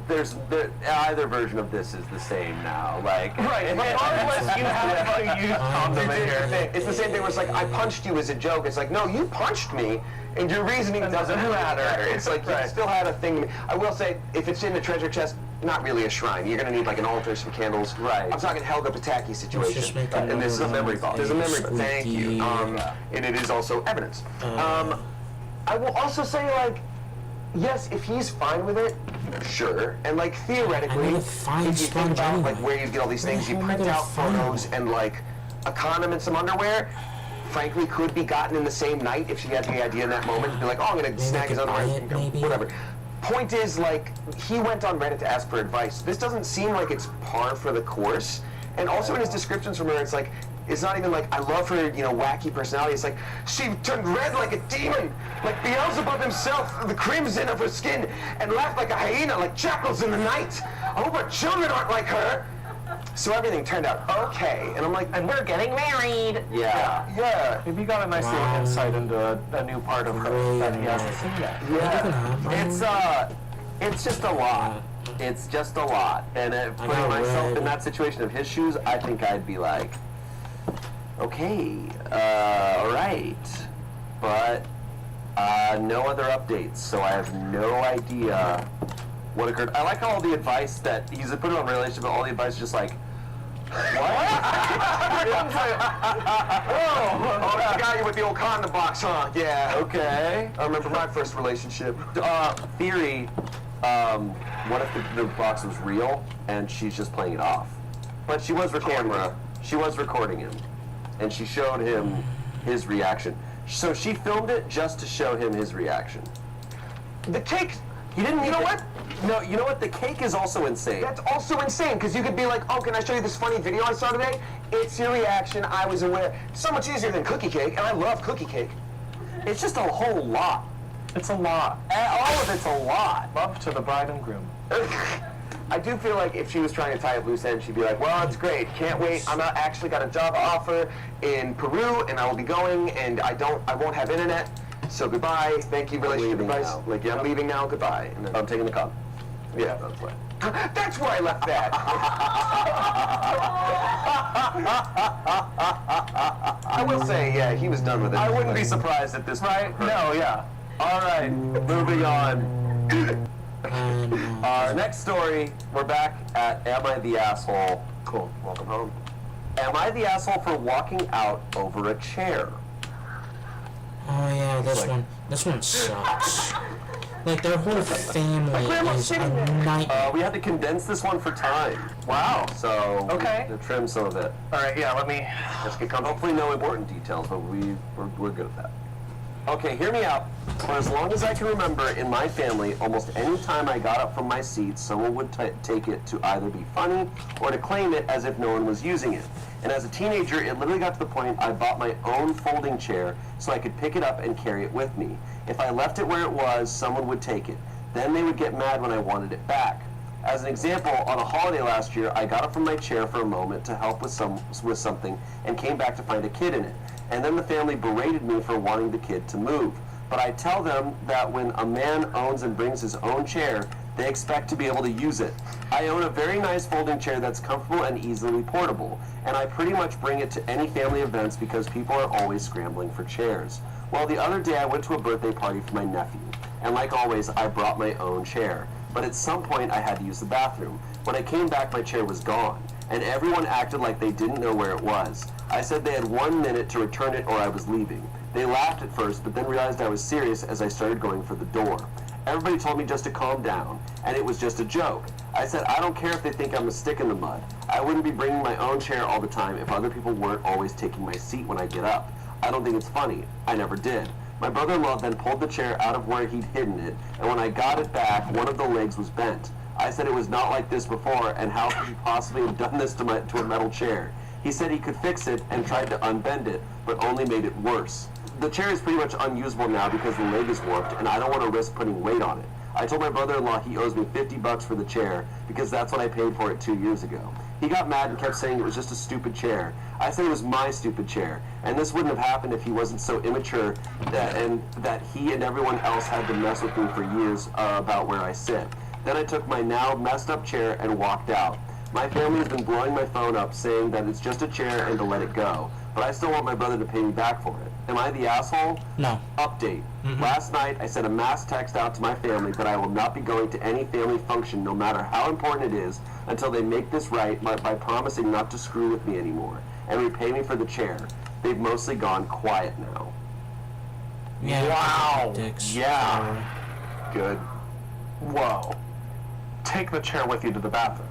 either version of this is the same now. Like, right, regardless, you have a used condom in here. It's the same thing where it's like, I punched you as a joke. It's like, no, you punched me, and your reasoning doesn't matter. It's like, you still had a thing. I will say, if it's in the treasure chest, not really a shrine. You're going to need like an altar, some candles. Right. I'm talking Helga Pataki situation. And this is a memory box. There's a memory box. Thank you. And it is also evidence. I will also say, like, yes, if he's fine with it, sure. And like theoretically, if you think about like where you get all these things, you print out photos and like a condom and some underwear, frankly, could be gotten in the same night if she had the idea in that moment to be like, oh, I'm gonna snag his underwear, whatever. Point is, like, he went on Reddit to ask for advice. This doesn't seem like it's par for the course. And also in his descriptions from her, it's like, It's not even like I love her, wacky personality. It's like she turned red like a demon, like Beelzebub himself, the crimson of her skin, and laughed like a hyena, like jackals in the night. I hope our children aren't like her. So everything turned out okay, and I'm like, and we're getting married. Yeah. Maybe you got a nice little insight into a new part of her that he hasn't seen yet. Yeah. It's just a lot. It's just a lot. And putting myself in that situation of his shoes, I think I'd be like, okay, all right. But no other updates, so I have no idea what occurred. I like all the advice that he's put it on relationship, but all the advice is just like, what? I got you with the old condom box, huh? Yeah. Okay. I remember my first relationship. Theory, what if the box was real and she's just playing it off? But she was recording him. She was recording him. And she showed him his reaction. So she filmed it just to show him his reaction. The cake, he didn't. You know what? No, you know what? The cake is also insane. That's also insane, because you could be like, oh, can I show you this funny video I saw today? It's your reaction, I was aware. So much easier than cookie cake, and I love cookie cake. It's just a whole lot. It's a lot. All of it's a lot. Love to the bride and groom. I do feel like if she was trying to tie up loose ends, she'd be like, well, it's great, can't wait, actually got a job offer in Peru, and I will be going, and I won't have internet, so goodbye, thank you, relationship advice. Like, yeah, I'm leaving now, goodbye. And then I'm taking the cup. Yeah, that's why. That's where I left that. I will say, yeah, he was done with it. I wouldn't be surprised at this point. Right? No, yeah. All right, moving on. Our next story, we're back at Am I the Asshole? Cool, welcome home. Am I the asshole for walking out over a chair? Oh yeah, this one sucks. Like, their whole family is a nightmare. We had to condense this one for time. Wow. So, okay. To trim some of it. All right, yeah, let me... Let's get comfortable. Hopefully no important details, but we're good at that. Okay, hear me out. For as long as I can remember, in my family, almost any time I got up from my seat, someone would take it to either be funny or to claim it as if no one was using it. And as a teenager, it literally got to the point I bought my own folding chair so I could pick it up and carry it with me. If I left it where it was, someone would take it. Then they would get mad when I wanted it back. As an example, on a holiday last year, I got up from my chair for a moment to help with something and came back to find a kid in it. And then the family berated me for wanting the kid to move. But I tell them that when a man owns and brings his own chair, they expect to be able to use it. I own a very nice folding chair that's comfortable and easily portable, and I pretty much bring it to any family events because people are always scrambling for chairs. Well, the other day I went to a birthday party for my nephew, and like always, I brought my own chair. But at some point I had to use the bathroom. When I came back, my chair was gone, and everyone acted like they didn't know where it was. I said they had 1 minute to return it or I was leaving. They laughed at first, but then realized I was serious as I started going for the door. Everybody told me just to calm down, and it was just a joke. I said, I don't care if they think I'm a stick in the mud. I wouldn't be bringing my own chair all the time if other people weren't always taking my seat when I get up. I don't think it's funny. I never did. My brother-in-law then pulled the chair out of where he'd hidden it, and when I got it back, one of the legs was bent. I said it was not like this before, and how could he possibly have done this to a metal chair? He said he could fix it and tried to unbend it, but only made it worse. The chair is pretty much unusable now because the leg is warped, and I don't want to risk putting weight on it. I told my brother-in-law he owes me $50 for the chair because that's what I paid for it 2 years ago. He got mad and kept saying it was just a stupid chair. I said it was my stupid chair, and this wouldn't have happened if he wasn't so immature that he and everyone else had to mess with me for years about where I sit. Then I took my now messed up chair and walked out. My family has been blowing my phone up saying that it's just a chair and to let it go, but I still want my brother to pay me back for it. Am I the asshole? No. Update. Last night I sent a mass text out to my family that I will not be going to any family function no matter how important it is until they make this right by promising not to screw with me anymore and repay me for the chair. They've mostly gone quiet now. Yeah. Wow. Dicks. Yeah. Good. Whoa. Take the chair with you to the bathroom.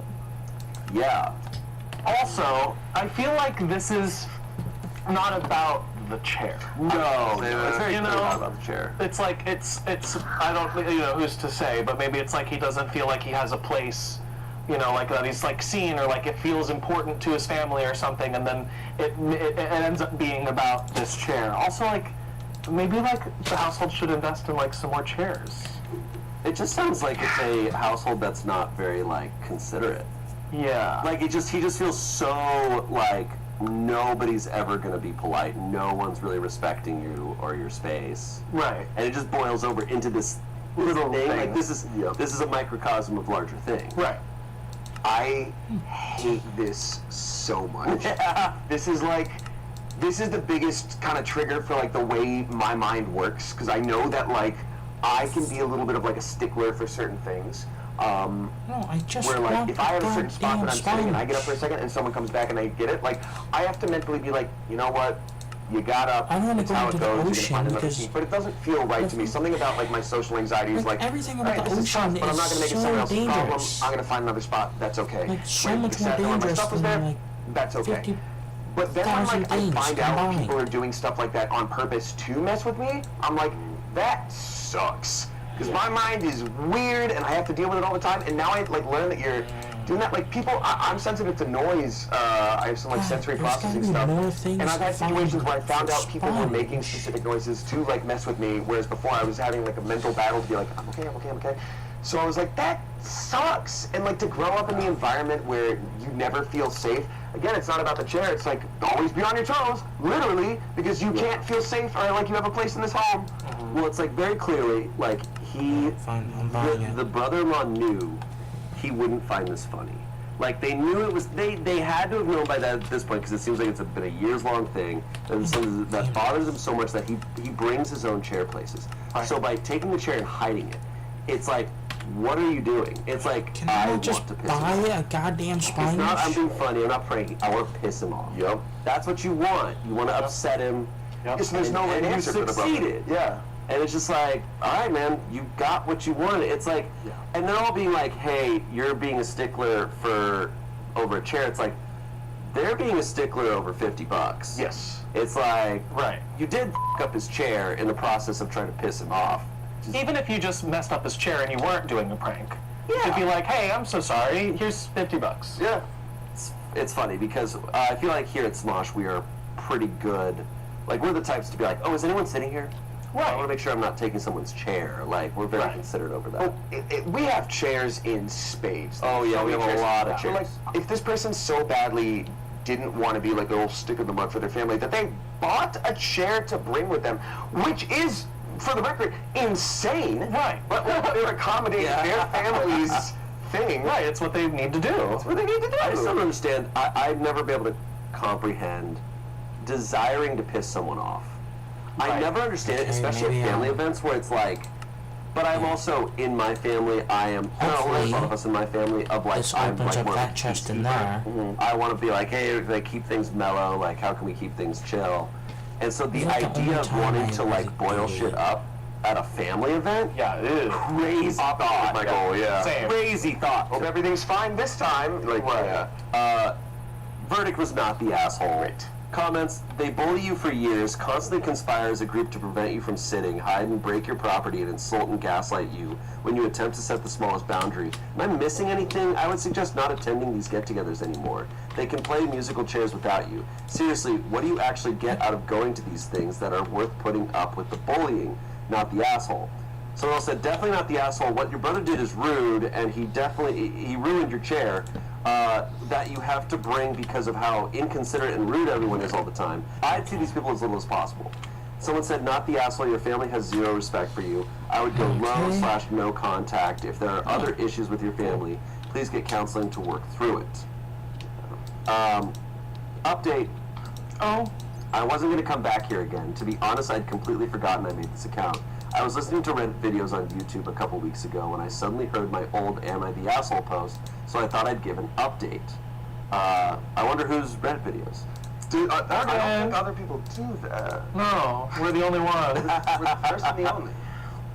Yeah. Also, I feel like this is not about the chair. No, it's very you clear know, not about the chair. It's like it's I don't who's to say, but maybe it's like he doesn't feel like he has a place you know, like that he's like seen or like it feels important to his family or something, and then it ends up being about this chair. Also, like maybe like the household should invest in like some more chairs. It just sounds like it's a household that's not very like considerate. Yeah. Like he just feels so like nobody's ever gonna be polite. No one's really respecting you or your space. Right. And it just boils over into this little thing. Like this is a microcosm of larger thing. Right. I hate this so much. This is the biggest kind of trigger for like the way my mind works, because I know that like I can be a little bit of like a stickler for certain things. No, I just where like want if I have a certain spot that I'm goddamn sitting and I get up for a second and someone comes back and I get it, like I have to mentally be like, you know what? You got up. I want to it's go how into it the goes. You're ocean gonna find another because seat. But it doesn't feel right to me. Something about like my social anxiety is like everything all about right, the this is tough, ocean but I'm not is going to make it so someone else's problem. dangerous. I'm going to find another spot. That's okay. Like so Wait, much the more sad thing when my dangerous stuff was than there. like That's okay. 50 But then when like I things find out combined. people are doing stuff like that on purpose to mess with me, I'm like, that sucks. Because my mind is weird and I have to deal with it all the time. And now I like learn that you're doing that. Like people, I'm sensitive to noise. I have some like sensory processing stuff. And I've had situations where I found out people were making specific noises to like mess with me, whereas before I was having like a mental battle to be like, I'm okay. So I was like, that sucks. And like to grow up in the environment where you never feel safe. Again, it's not about the chair. It's like always be on your toes, literally, because you can't feel safe or like you have a place in this home. Well, it's like very clearly like the brother-in-law knew he wouldn't find this funny. Like they knew it was they had to have known by that at this point, because it seems like it's been a years-long thing, and it's something that bothers him so much that he brings his own chair places. So by taking the chair and hiding it, it's like, what are you doing? It's like, Can I just want to piss buy him off. a goddamn spine? It's not, I'm being funny, I'm not pranking. I want to piss him off. Yep. That's what you want. You want to upset him. Yes, there's no and you answer for the brother. succeeded. Yeah. And it's just like, all right, man, you got what you wanted. It's like, and they're all being like, hey, you're being a stickler for over a chair. It's like, they're being a stickler over $50. Yes. It's like, right, you did f up his chair in the process of trying to piss him off. Even if you just messed up his chair and you weren't doing a prank, you'd be like, hey, I'm so sorry, here's $50. Yeah. It's funny because I feel like here at Smosh we are pretty good. Like we're the types to be like, oh, is anyone sitting here? Right. I want to make sure I'm not taking someone's chair. Like we're very considerate over that. We have chairs in spades. Oh yeah, we have a lot of chairs. Like, if this person so badly didn't want to be like a little stick in the mud for their family, that they bought a chair to bring with them, which is, for the record, insane. Right. But they're accommodating their family's thing. Right, it's what they need to do. That's what they need to do. I just don't understand. I'd never be able to comprehend desiring to piss someone off. I never understand it, especially at family events where it's like, but I'm also in my family, I am, Hopefully, a lot of us in my family, of like, this I'm opens like up more that of a chest in peacekeeper. there. I want to be like, hey, like keep things mellow, like how can we keep things chill? And so the That's the only idea of time wanting I to like boil shit up at a family event, crazy thought. My goal, yeah. Same. Crazy thought. Hope everything's fine this time. Like, Verdict was not the asshole. Right. Comments, they bully you for years, constantly conspire as a group to prevent you from sitting, hide and break your property, and insult and gaslight you when you attempt to set the smallest boundary. Am I missing anything? I would suggest not attending these get-togethers anymore. They can play musical chairs without you. Seriously, what do you actually get out of going to these things that are worth putting up with the bullying, not the asshole? Someone else said, definitely not the asshole. What your brother did is rude, and he ruined your chair. That you have to bring because of how inconsiderate and rude everyone is all the time. I'd see these people as little as possible. Someone said, not the asshole, your family has zero respect for you. I would go low/no contact. If there are other issues with your family, please get counseling to work through it. Update. Oh, I wasn't going to come back here again. To be honest, I'd completely forgotten I made this account. I was listening to Reddit videos on YouTube a couple weeks ago when I suddenly heard my old Am I the Asshole post, so I thought I'd give an update. I wonder whose Reddit videos. Dude, I don't think other people do that. No, we're the only ones. We're the first and the only.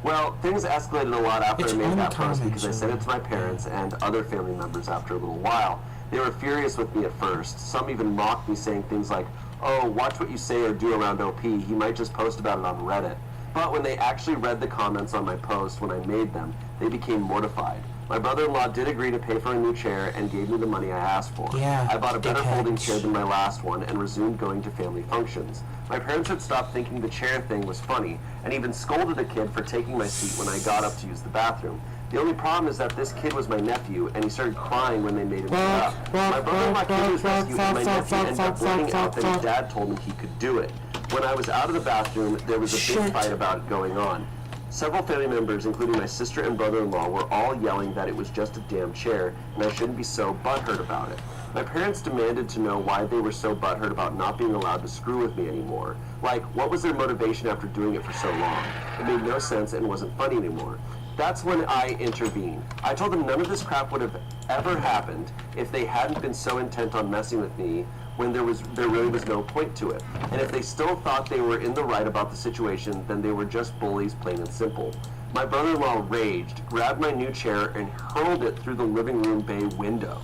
Well, things escalated a lot after It's I made that post uncommon, because I sent it to my parents and other family members after a little while. They were furious with me at first. Some even mocked me, saying things like, oh, watch what you say or do around OP. He might just post about it on Reddit. But when they actually read the comments on my post when I made them, they became mortified. My brother-in-law did agree to pay for a new chair and gave me the money I asked for. Yeah, I bought a better folding dickheads. chair than my last one and resumed going to family functions. My parents had stopped thinking the chair thing was funny and even scolded a kid for taking my seat when I got up to use the bathroom. The only problem is that this kid was my nephew, and he started crying when they made him get up. My brother-in-law came to his rescue, and my nephew ended up blurting out that his dad told him he could do it. When I was out of the bathroom, there was a big fight about it going on. Several family members, including my sister and brother-in-law, were all yelling that it was just a damn chair, and I shouldn't be so butthurt about it. My parents demanded to know why they were so butthurt about not being allowed to screw with me anymore. Like, what was their motivation after doing it for so long? It made no sense and wasn't funny anymore. That's when I intervened. I told them none of this crap would have ever happened if they hadn't been so intent on messing with me when there really was no point to it. And if they still thought they were in the right about the situation, then they were just bullies, plain and simple. My brother-in-law raged, grabbed my new chair, and hurled it through the living room bay window.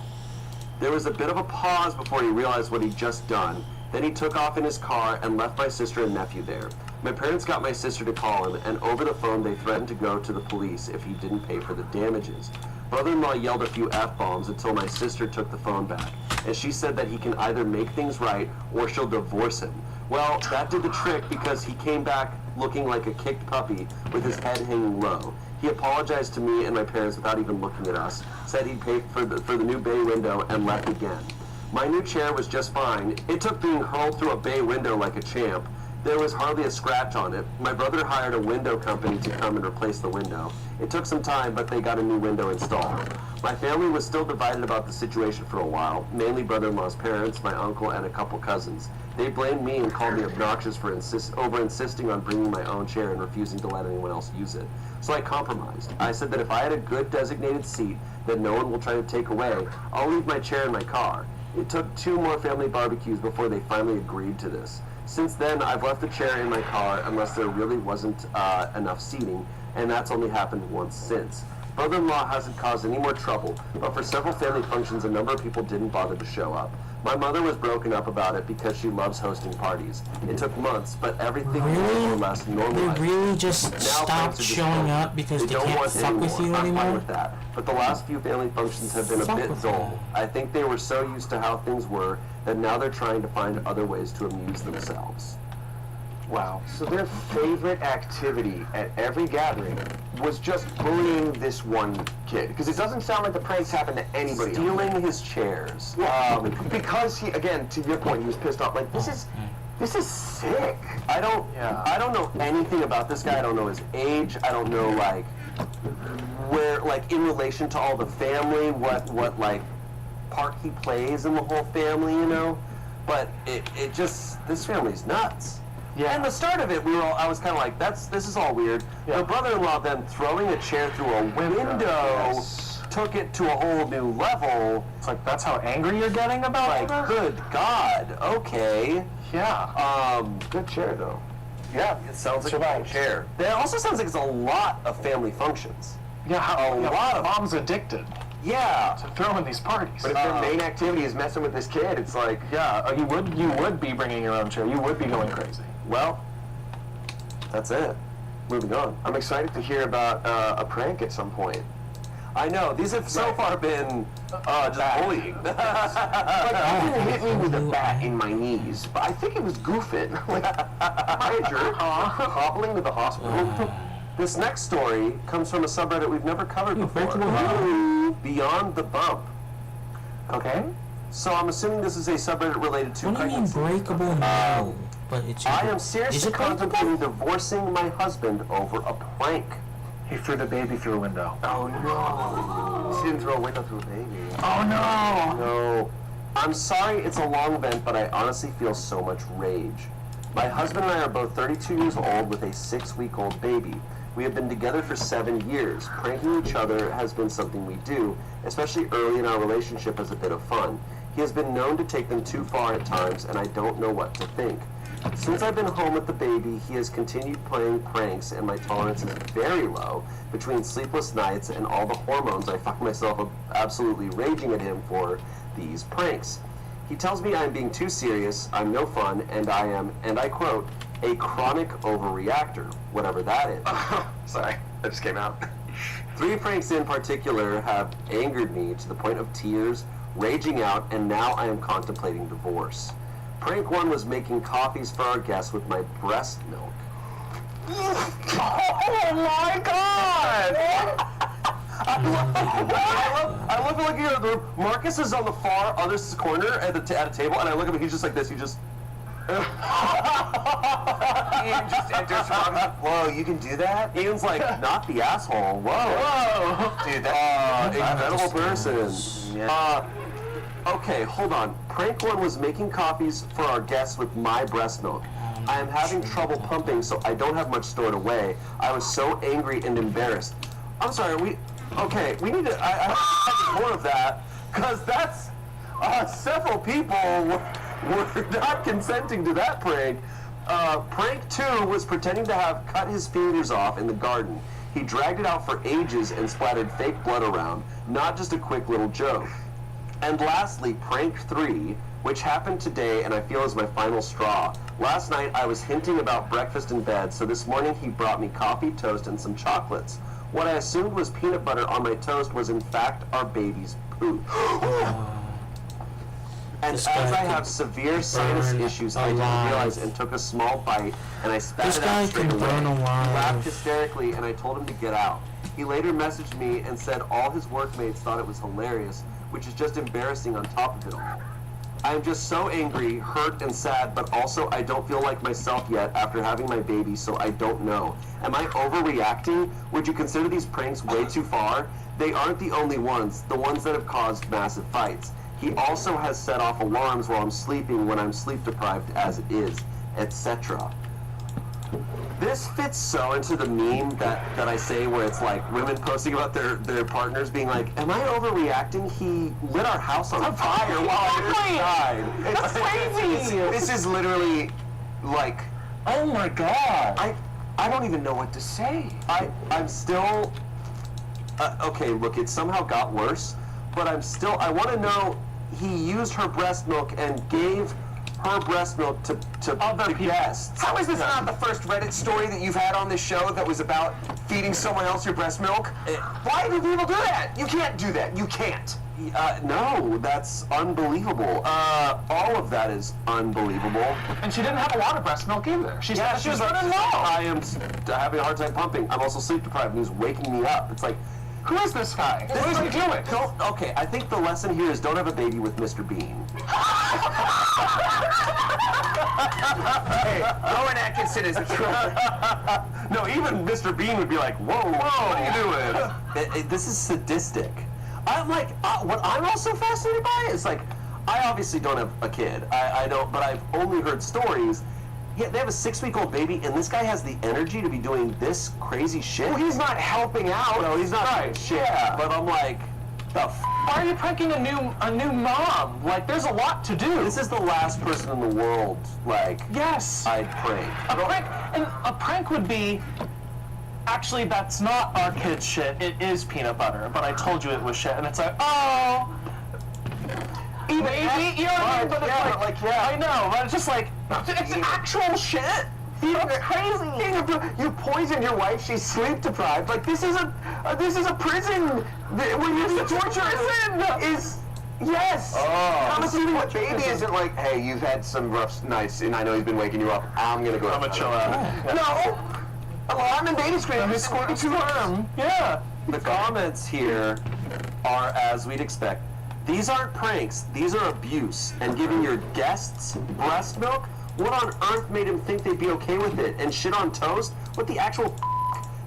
There was a bit of a pause before he realized what he'd just done. Then he took off in his car and left my sister and nephew there. My parents got my sister to call him, and over the phone they threatened to go to the police if he didn't pay for the damages. Brother-in-law yelled a few F-bombs until my sister took the phone back, and she said that he can either make things right or she'll divorce him. Well, that did the trick because he came back looking like a kicked puppy with his head hanging low. He apologized to me and my parents without even looking at us, said he'd pay for the new bay window, and left again. My new chair was just fine. It took being hurled through a bay window like a champ. There was hardly a scratch on it. My brother hired a window company to come and replace the window. It took some time, but they got a new window installed. My family was still divided about the situation for a while, mainly brother-in-law's parents, my uncle, and a couple cousins. They blamed me and called me obnoxious for insisting on bringing my own chair and refusing to let anyone else use it. So I compromised. I said that if I had a good designated seat that no one will try to take away, I'll leave my chair in my car. It took 2 more family barbecues before they finally agreed to this. Since then, I've left the chair in my car unless there really wasn't enough seating, and that's only happened once since. Brother-in-law hasn't caused any more trouble, but for several family functions, a number of people didn't bother to show up. My mother was broken up about it because she loves hosting parties. It took months, but everything was more or less normalized. They really just Now stopped parents are just showing going, up because they don't can't want fuck with you I'm fine anymore? with that. But the last few family functions have been a Fuck bit with dull. I think they were so used to how things were that now they're trying to find other ways to amuse themselves. Wow. So their favorite activity at every gathering was just bullying this one kid. Because it doesn't sound like the pranks happen to anybody Stealing his chairs. Yeah, because he, again, to your point, he was pissed off. Like, this is sick. I don't know anything about this guy. I don't know his age. I don't know, like, where, like, in relation to all the family, what like, part he plays in the whole family, you know? But it just, this family's nuts. Yeah. And the start of it, I was kind of like, this is all weird. Yeah. The brother-in-law then throwing a chair through a window took it to a whole new level. It's like, that's how angry you're getting about it? Like, good God, okay. Yeah. Good chair, though. Yeah, it sounds like a good chair. It also sounds like it's a lot of family functions. Yeah, a lot of mom's addicted. Yeah. To throwing these parties. But if their main activity is messing with this kid, it's like... Yeah, you would be bringing your own chair. You would be going crazy. Well, that's it. Moving on. I'm excited to hear about a prank at some point. I know. These have so far been just bullying. Like, people hit me with a bat in my knees, but I think it was goofing. Like, hi, jerk. Hobbling to the hospital. This next story comes from a subreddit we've never covered before. Beyond the Bump. Okay. So I'm assuming this is a subreddit related to What do you mean pregnancy. breakable? No. But it's I am is seriously it breakable? contemplating divorcing my husband over a prank. He threw the baby through a window. Oh, no. She didn't throw a window through a baby. Oh, no. No. I'm sorry it's a long event, but I honestly feel so much rage. My husband and I are both 32 years old with a 6-week-old baby. We have been together for 7 years. Pranking each other has been something we do, especially early in our relationship as a bit of fun. He has been known to take them too far at times, and I don't know what to think. Since I've been home with the baby, he has continued playing pranks, and my tolerance is very low between sleepless nights and all the hormones. I find myself absolutely raging at him for these pranks. He tells me I'm being too serious, I'm no fun, and I am, and I quote, a chronic overreactor, whatever that is. Sorry, that just came out. 3 pranks in particular have angered me to the point of tears, raging out, and now I am contemplating divorce. Prank 1 was making coffees for our guests with my breast milk. Oh my god! I love looking at the room. Marcus is on the far other corner at a table, and I look at him, he's just like this, he just... Ian just enters from, whoa, you can do that? Ian's like, not the asshole, whoa. Dude, that's incredible person. Yeah. Okay, hold on. Prank 1 was making coffees for our guests with my breast milk. I am having trouble pumping, so I don't have much stored away. I was so angry and embarrassed. I'm sorry, we need to, I have more of that, because that's, several people were not consenting to that prank. Prank 2 was pretending to have cut his fingers off in the garden. He dragged it out for ages and splattered fake blood around, not just a quick little joke. And lastly, prank 3, which happened today and I feel is my final straw. Last night I was hinting about breakfast in bed, so this morning he brought me coffee, toast, and some chocolates. What I assumed was peanut butter on my toast was in fact our baby's poop. And as I have severe sinus issues, I didn't realize and took a small bite, and I spat it out straight away. He laughed hysterically, and I told him to get out. He later messaged me and said all his workmates thought it was hilarious, which is just embarrassing on top of it all. I am just so angry, hurt, and sad, but also I don't feel like myself yet after having my baby, so I don't know. Am I overreacting? Would you consider these pranks way too far? They aren't the only ones, the ones that have caused massive fights. He also has set off alarms while I'm sleeping when I'm sleep deprived as it is, etc. This fits so into the meme that I say where it's like women posting about their partners being like, am I overreacting? He lit our house on fire while I was inside. That's crazy! This is literally like, oh my god. I don't even know what to say. I'm still, okay, look, it somehow got worse, but I want to know, he used her breast milk and gave her breast milk to other guests. How is this not the first Reddit story that you've had on this show that was about feeding someone else your breast milk? Why do people do that? You can't do that. You can't. No, that's unbelievable. All of that is unbelievable. And she didn't have a lot of breast milk either. She was running low. I am having a hard time pumping. I'm also sleep deprived, and he's waking me up. It's like, who is this guy? What is he doing? Okay, I think the lesson here is don't have a baby with Mr. Bean. Hey, Rowan Atkinson is a troll. No, even Mr. Bean would be like, whoa, what are you doing? This is sadistic. I'm like, what I'm also fascinated by is like, I obviously don't have a kid. I don't, but I've only heard stories. Yeah, they have a 6-week-old baby, and this guy has the energy to be doing this crazy shit. Well, he's not helping out. No, he's not doing shit. Yeah. But I'm like, why are you pranking a new mom? Like, there's a lot to do. This is the last person in the world, like, yes, I'd prank. A prank would be, actually, that's not our kid's shit. It is peanut butter, but I told you it was shit, and it's like, oh. Maybe, you know what I mean? But it's like, I know, but it's just like, it's actual shit. That's crazy. You poisoned your wife. She's sleep deprived. Like this is a prison. When you torture is yes. Oh. I'm assuming what baby isn't like. Hey, you've had some rough nights, and I know he's been waking you up. I'm gonna go. I'm gonna chill out. No. Well, I'm in baby screen. I'm squirting too hard. Yeah. The comments here are as we'd expect. These aren't pranks, these are abuse. And giving your guests breast milk? What on earth made him think they'd be okay with it? And shit on toast? What the actual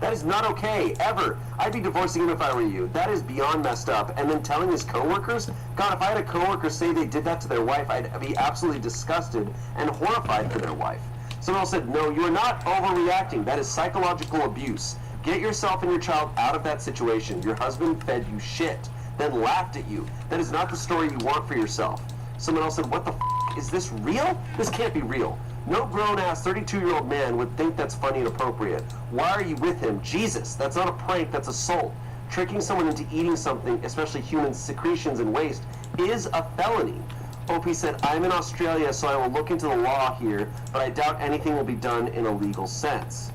That is not okay, ever. I'd be divorcing him if I were you. That is beyond messed up. And then telling his coworkers? God, if I had a coworker say they did that to their wife, I'd be absolutely disgusted and horrified for their wife. Someone else said, no, you are not overreacting. That is psychological abuse. Get yourself and your child out of that situation. Your husband fed you shit, then laughed at you. That is not the story you want for yourself. Someone else said, what the f***? Is this real? This can't be real. No grown-ass 32-year-old man would think that's funny and appropriate. Why are you with him? Jesus, that's not a prank, that's assault. Tricking someone into eating something, especially human secretions and waste, is a felony. OP said, I'm in Australia, so I will look into the law here, but I doubt anything will be done in a legal sense.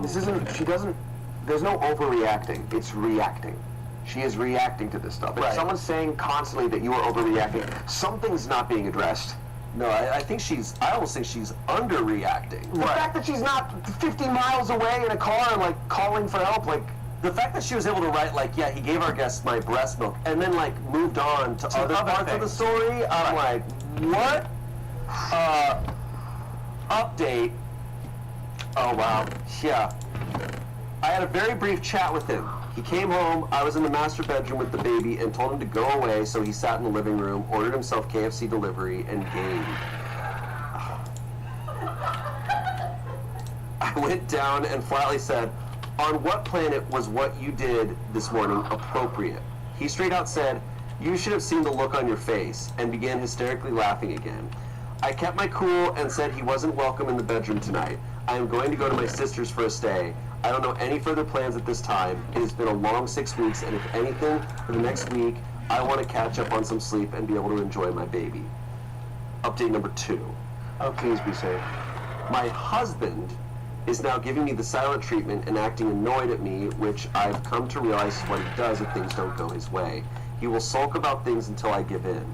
This isn't, she doesn't, there's no overreacting. It's reacting. She is reacting to this stuff. If someone's saying constantly that you are overreacting, something's not being addressed. No, I almost think she's underreacting. The fact that she's not 50 miles away in a car and like calling for help, like the fact that she was able to write like, yeah, he gave our guests my breast milk, and then like moved on to other parts of the story. I'm like, what? Update. Oh wow, yeah. I had a very brief chat with him. He came home, I was in the master bedroom with the baby, and told him to go away, so he sat in the living room, ordered himself KFC delivery, and gamed. I went down and flatly said, on what planet was what you did this morning appropriate? He straight out said, you should have seen the look on your face, and began hysterically laughing again. I kept my cool and said he wasn't welcome in the bedroom tonight. I am going to go to my sister's for a stay. I don't know any further plans at this time. It has been a long 6 weeks, and if anything, for the next week, I want to catch up on some sleep and be able to enjoy my baby. Update number 2. Oh, please be safe. My husband is now giving me the silent treatment and acting annoyed at me, which I've come to realize is what he does if things don't go his way. He will sulk about things until I give in.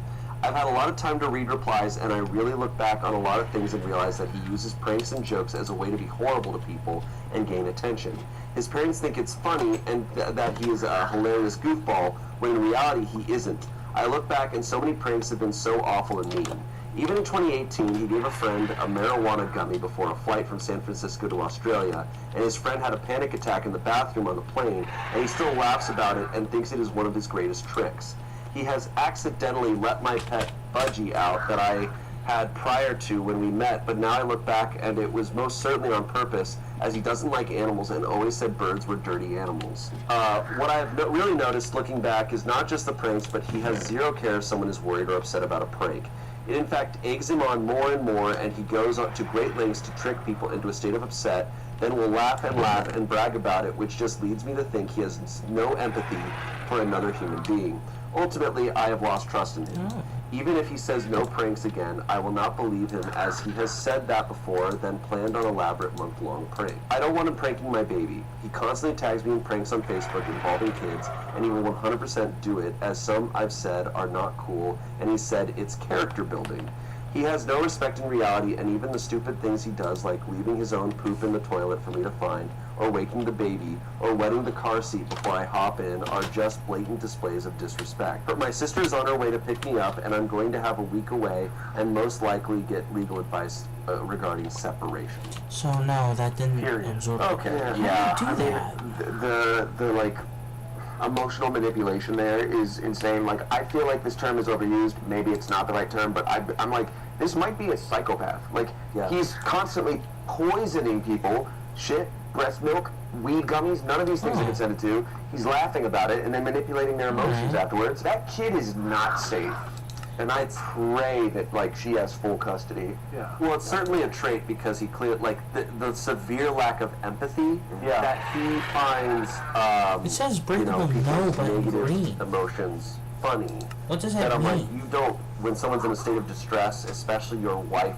I've had a lot of time to read replies, and I really look back on a lot of things and realize that he uses pranks and jokes as a way to be horrible to people and gain attention. His parents think it's funny and that he is a hilarious goofball, when in reality he isn't. I look back and so many pranks have been so awful and mean. Even in 2018, he gave a friend a marijuana gummy before a flight from San Francisco to Australia, and his friend had a panic attack in the bathroom on the plane, and he still laughs about it and thinks it is one of his greatest tricks. He has accidentally let my pet Budgie out that I had prior to when we met, but now I look back and it was most certainly on purpose, as he doesn't like animals and always said birds were dirty animals. What I have really noticed looking back is not just the pranks, but he has zero care if someone is worried or upset about a prank. It in fact eggs him on more and more, and he goes to great lengths to trick people into a state of upset, then will laugh and brag about it, which just leads me to think he has no empathy for another human being. Ultimately, I have lost trust in him. Even if he says no pranks again, I will not believe him, as he has said that before, then planned an elaborate month-long prank. I don't want him pranking my baby. He constantly tags me in pranks on Facebook involving kids, and he will 100% do it, as some I've said are not cool, and he said it's character building. He has no respect in reality, and even the stupid things he does, like leaving his own poop in the toilet for me to find, or waking the baby, or wetting the car seat before I hop in, are just blatant displays of disrespect. But my sister is on her way to pick me up, and I'm going to have a week away, and most likely get legal advice regarding separation. So no, that didn't absorb. Okay, How do you do that? The like emotional manipulation there is insane. Like, I feel like this term is overused. Maybe it's not the right term, but I'm like, this might be a psychopath. Like, he's constantly poisoning people. Shit, breast milk, weed gummies, none of these things are consented to. He's laughing about it and then manipulating their emotions afterwards. That kid is not safe. And I pray that, like, she has full custody. Yeah. Well, it's certainly a trait, because he cleared, like, the severe lack of empathy that he finds, It says breakable people's but negative green. emotions funny. What does that I'm mean? like, you don't, when someone's in a state of distress, especially your wife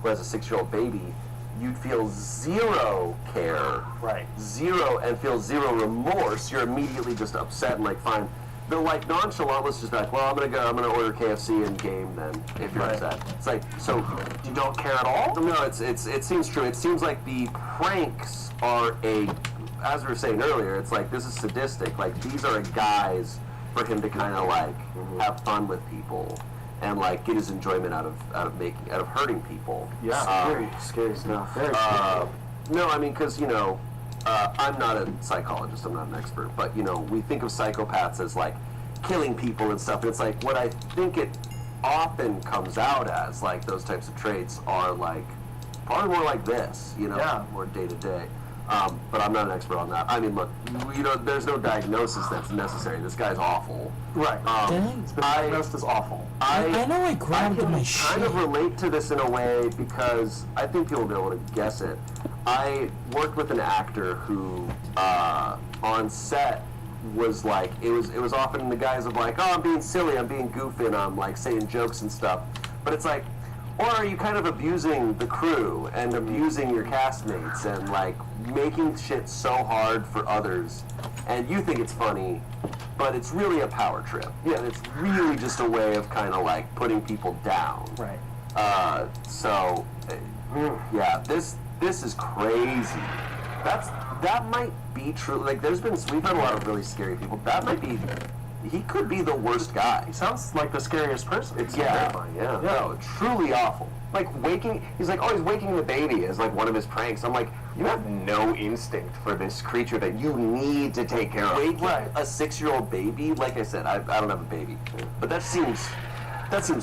who has a 6-year-old baby, you'd feel zero care. Right. Zero, and feel zero remorse. You're immediately just upset and like, fine. The like nonchalant was just like, well, I'm gonna order KFC and game then, if you're upset. It's like, so you don't care at all? No, it seems true. It seems like the pranks are as we were saying earlier, it's like, this is sadistic. Like, these are a guise for him to kind of like have fun with people and like get his enjoyment out of hurting people. Yeah, scary stuff. Very scary. No, I mean, because I'm not a psychologist, I'm not an expert, but we think of psychopaths as like killing people and stuff, and it's like, what I think it often comes out as, like, those types of traits are like probably more like this, more day to day. But I'm not an expert on that. I mean, look, there's no diagnosis that's necessary. This guy's awful. Right. It's been diagnosed as awful. I know I grabbed my shit. I kind of relate to this in a way, because I think you'll be able to guess it. I worked with an actor who, on set, was like, it was often in the guise of like, oh, I'm being silly, I'm being goofy, and I'm like saying jokes and stuff. But it's like, Or are you kind of abusing the crew and abusing your castmates and like making shit so hard for others and you think it's funny, but it's really a power trip. Yeah. And it's really just a way of kind of like putting people down. Right. Yeah, this is crazy. That might be true. Like we've had a lot of really scary people. That might be, he could be the worst guy. He sounds like the scariest person. It's terrifying, yeah. No, truly awful. Like he's waking the baby as like one of his pranks. I'm like, you have no instinct for this creature that you need to take care of. Waking a 6-year-old baby, like I said, I don't have a baby, but that seems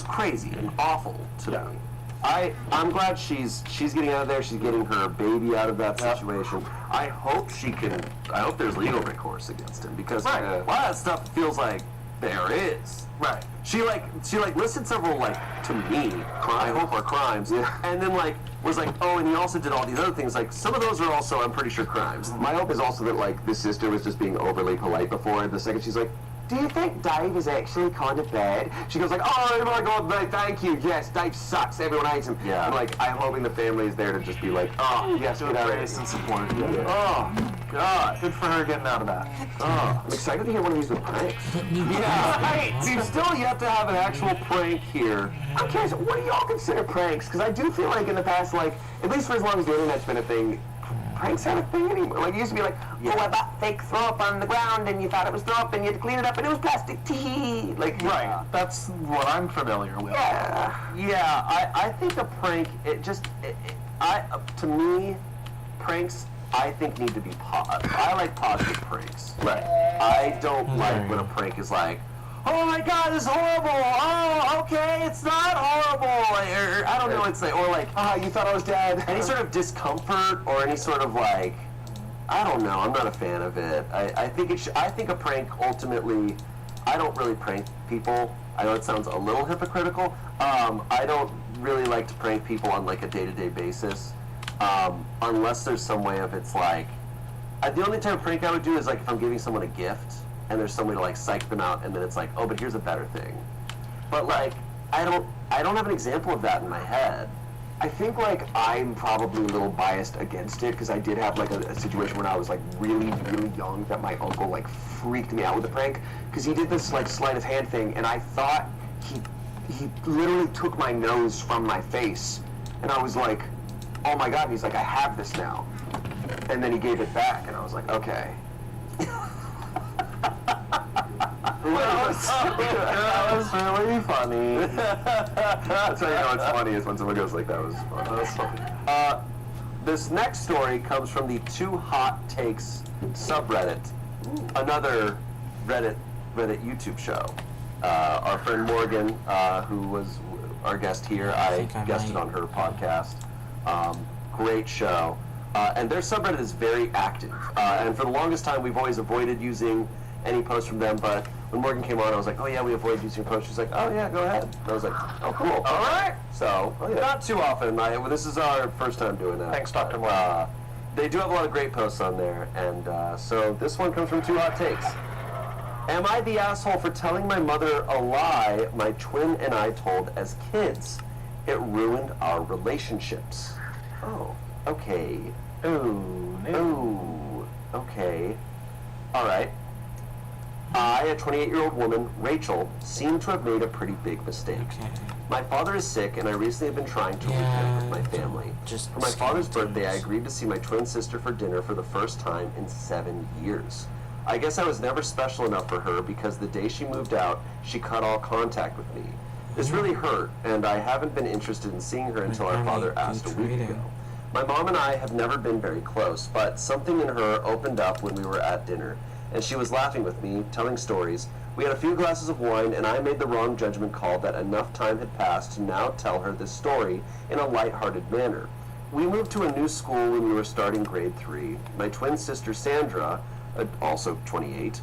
crazy and awful to me. I'm glad she's getting out of there. She's getting her baby out of that situation. I hope there's legal recourse against him because a lot of that stuff feels like there is. Right. She listed several to me, I hope are crimes, and then was like, oh, and he also did all these other things. Like some of those are also, I'm pretty sure, crimes. My hope is also that the sister was just being overly polite before, and the second she's like, do you think Dave is actually kind of bad? She goes like, oh my god, mate, thank you. Yes, Dave sucks. Everyone hates him. Yeah. And I'm hoping the family is there to just be like, oh, yes, get out of praise and support. Yeah. Oh, God. Good for her getting out of that. Oh, I'm excited to hear one of these with pranks. Yeah, right. See, still you have to have an actual prank here. I'm curious, what do y'all consider pranks? Because I do feel like in the past, at least for as long as the internet's been a thing, pranks aren't a thing anymore. It used to be I bought fake throw up on the ground and you thought it was throw up and you had to clean it up and it was plastic. Tee. Right. That's what I'm familiar with. Yeah. I think a prank, to me, pranks, I think need to be I like positive pranks. Right. I don't like when a prank is like, oh my god, this is horrible. Oh, okay, it's not horrible. Or, I don't know, it's like, or you thought I was dead. Any sort of discomfort or any sort of I don't know, I'm not a fan of it. I think a prank ultimately, I don't really prank people. I know it sounds a little hypocritical. I don't really like to prank people on a day-to-day basis. Unless there's some way of it's the only type of prank I would do is if I'm giving someone a gift and there's some way to psych them out and then it's oh, but here's a better thing. But I don't have an example of that in my head. I think I'm probably a little biased against it because I did have a situation when I was really, really young that my uncle freaked me out with a prank because he did this sleight of hand thing and I thought he literally took my nose from my face and I was like, oh my god, he's like, I have this now. And then he gave it back and I was like, okay. That was really funny. That's how you know it's funny is when someone goes that was fun. That was funny. This next story comes from the Two Hot Takes subreddit, another Reddit YouTube show. Our friend Morgan, who was our guest here, I guested on her podcast. Great show. And their subreddit is very active. And for the longest time, we've always avoided using any posts from them, but when Morgan came on, I was like, oh yeah, we avoid using posts. She's like, oh yeah, go ahead. And I was like, oh cool. All right. So, not too often. This is our first time doing that. Thanks, Dr. Morgan. They do have a lot of great posts on there, and so this one comes from Two Hot Takes. Am I the asshole for telling my mother a lie my twin and I told as kids? It ruined our relationships. Oh, okay. Ooh, okay. All right. I, a 28-year-old woman, Rachel, seem to have made a pretty big mistake. Okay. My father is sick, and I recently have been trying to reconnect with my family. For my father's birthday, I agreed to see my twin sister for dinner for the first time in 7 years. I guess I was never special enough for her because the day she moved out, she cut all contact with me. This really hurt, and I haven't been interested in seeing her until our father asked a week ago. My mom and I have never been very close, but something in her opened up when we were at dinner, and she was laughing with me, telling stories. We had a few glasses of wine, and I made the wrong judgment call that enough time had passed to now tell her this story in a lighthearted manner. We moved to a new school when we were starting grade 3. My twin sister Sandra, also 28,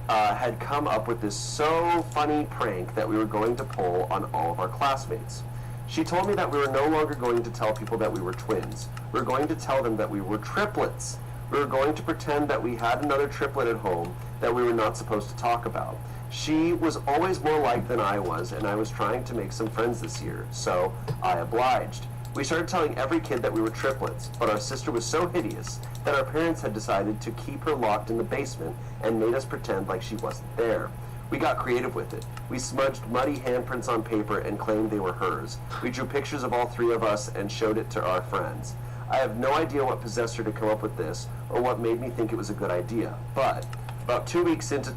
had come up with this so funny prank that we were going to pull on all of our classmates. She told me that we were no longer going to tell people that we were twins. We were going to tell them that we were triplets. We were going to pretend that we had another triplet at home that we were not supposed to talk about. She was always more liked than I was, and I was trying to make some friends this year, so I obliged. We started telling every kid that we were triplets, but our sister was so hideous that our parents had decided to keep her locked in the basement and made us pretend like she wasn't there. We got creative with it. We smudged muddy handprints on paper and claimed they were hers. We drew pictures of all three of us and showed it to our friends. I have no idea what possessed her to come up with this or what made me think it was a good idea, but about 2 weeks into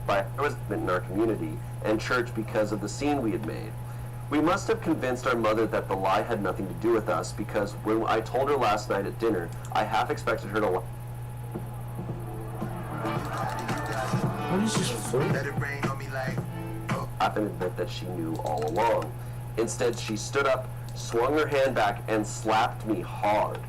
by harassment in our community and church because of the scene we had made, we must have convinced our mother that the lie had nothing to do with us, because when I told her last night at dinner, I half expected her to lie. What is this for? Laugh and admit that she knew all along. Instead, she stood up, swung her hand back, and slapped me hard.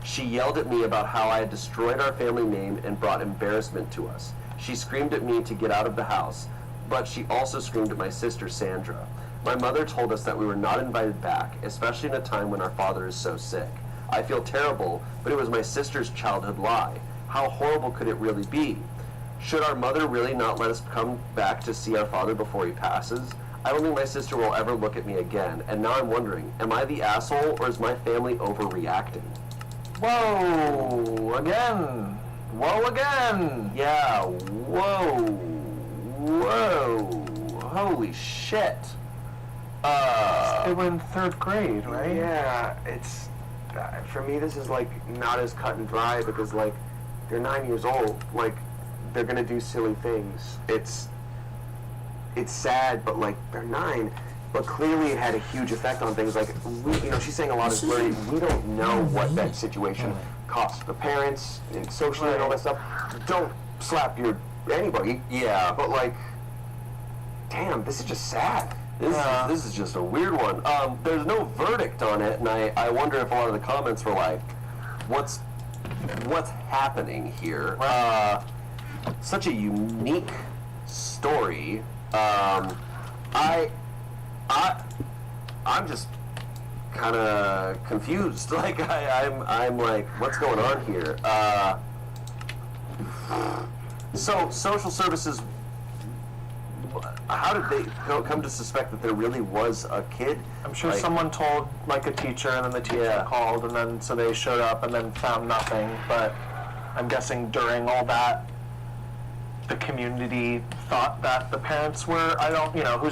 She yelled at me about how I had destroyed our family name and brought embarrassment to us. She screamed at me to get out of the house, but she also screamed at my sister, Sandra. My mother told us that we were not invited back, especially in a time when our father is so sick. I feel terrible, but it was my sister's childhood lie. How horrible could it really be? Should our mother really not let us come back to see our father before he passes? I don't think my sister will ever look at me again, and now I'm wondering, am I the asshole or is my family overreacting? Whoa, again. Whoa, again. Yeah, whoa. Whoa. Holy shit. They were in 3rd grade, right? Yeah, it's, for me this is like not as cut and dry because like they're 9 years old, like they're gonna do silly things. It's sad, but like they're 9, but clearly it had a huge effect on things. Like she's saying a lot is blurry. We don't know what that situation cost the parents and socially and all that stuff. Don't slap anybody. Yeah, but like, damn, this is just sad. This is just a weird one. There's no verdict on it, and I wonder if a lot of the comments were like, what's happening here? Such a unique story. I'm just kind of confused. Like I'm like, what's going on here? So social services, how did they come to suspect that there really was a kid? I'm sure someone told like a teacher, and then the teacher called, and then so they showed up and then found nothing. But I'm guessing during all that, the community thought that the parents were,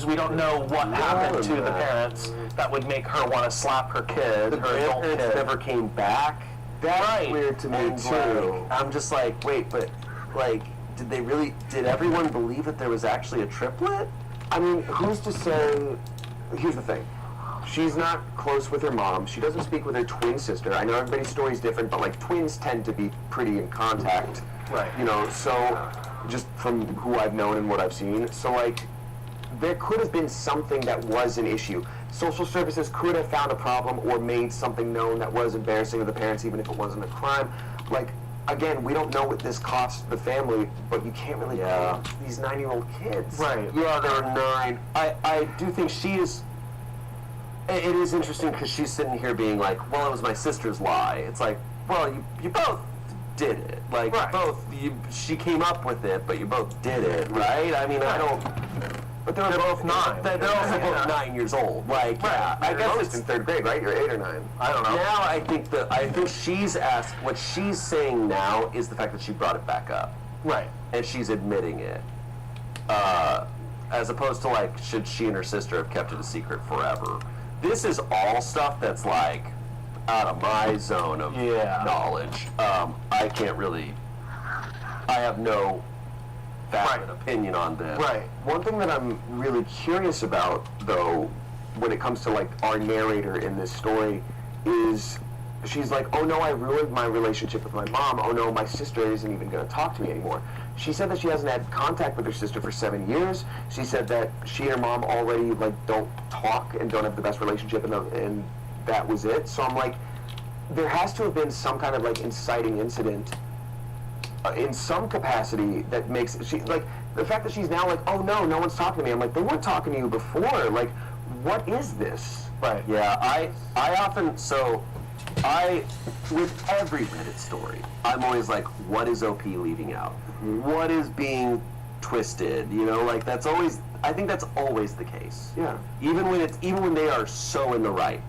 we don't know what happened to the parents that would make her want to slap her kid, her adult kid. Never came back. That's weird to me too. I'm just like, wait, but like, did everyone believe that there was actually a triplet? I mean, who's to say, here's the thing. She's not close with her mom. She doesn't speak with her twin sister. I know everybody's story is different, but like twins tend to be pretty in contact. Right. So just from who I've known and what I've seen. So like, there could have been something that was an issue. Social services could have found a problem or made something known that was embarrassing to the parents, even if it wasn't a crime. Like, again, we don't know what this cost the family, but you can't really blame these 9-year-old kids. Right. Yeah, they were 9. I do think she is. It is interesting because she's sitting here being like, well, it was my sister's lie. It's like, well, you both did it. Like, she came up with it, but you both did it, right? I mean, I don't. But they're both 9. They're also both 9 years old. Like, I guess it's in 3rd grade, right? You're 8 or 9. I don't know. Now I think she's asked. What she's saying now is the fact that she brought it back up. Right. And she's admitting it. As opposed to like, should she and her sister have kept it a secret forever? This is all stuff that's like out of my zone of knowledge. I can't really. I have no valid opinion on this. Right. One thing that I'm really curious about, though, when it comes to like our narrator in this story, is she's like, oh no, I ruined my relationship with my mom. Oh no, my sister isn't even going to talk to me anymore. She said that she hasn't had contact with her sister for 7 years. She said that she and her mom already like don't talk and don't have the best relationship, and that was it. So I'm like, there has to have been some kind of like inciting incident in some capacity that makes she like the fact that she's now like, oh no, no one's talking to me. I'm like, they weren't talking to you before. Like, what is this? Right. Yeah. I often with every Reddit story, I'm always like, what is OP leaving out? What is being twisted, you know, like that's always, I think that's always the case. Yeah. Even when they are so in the right.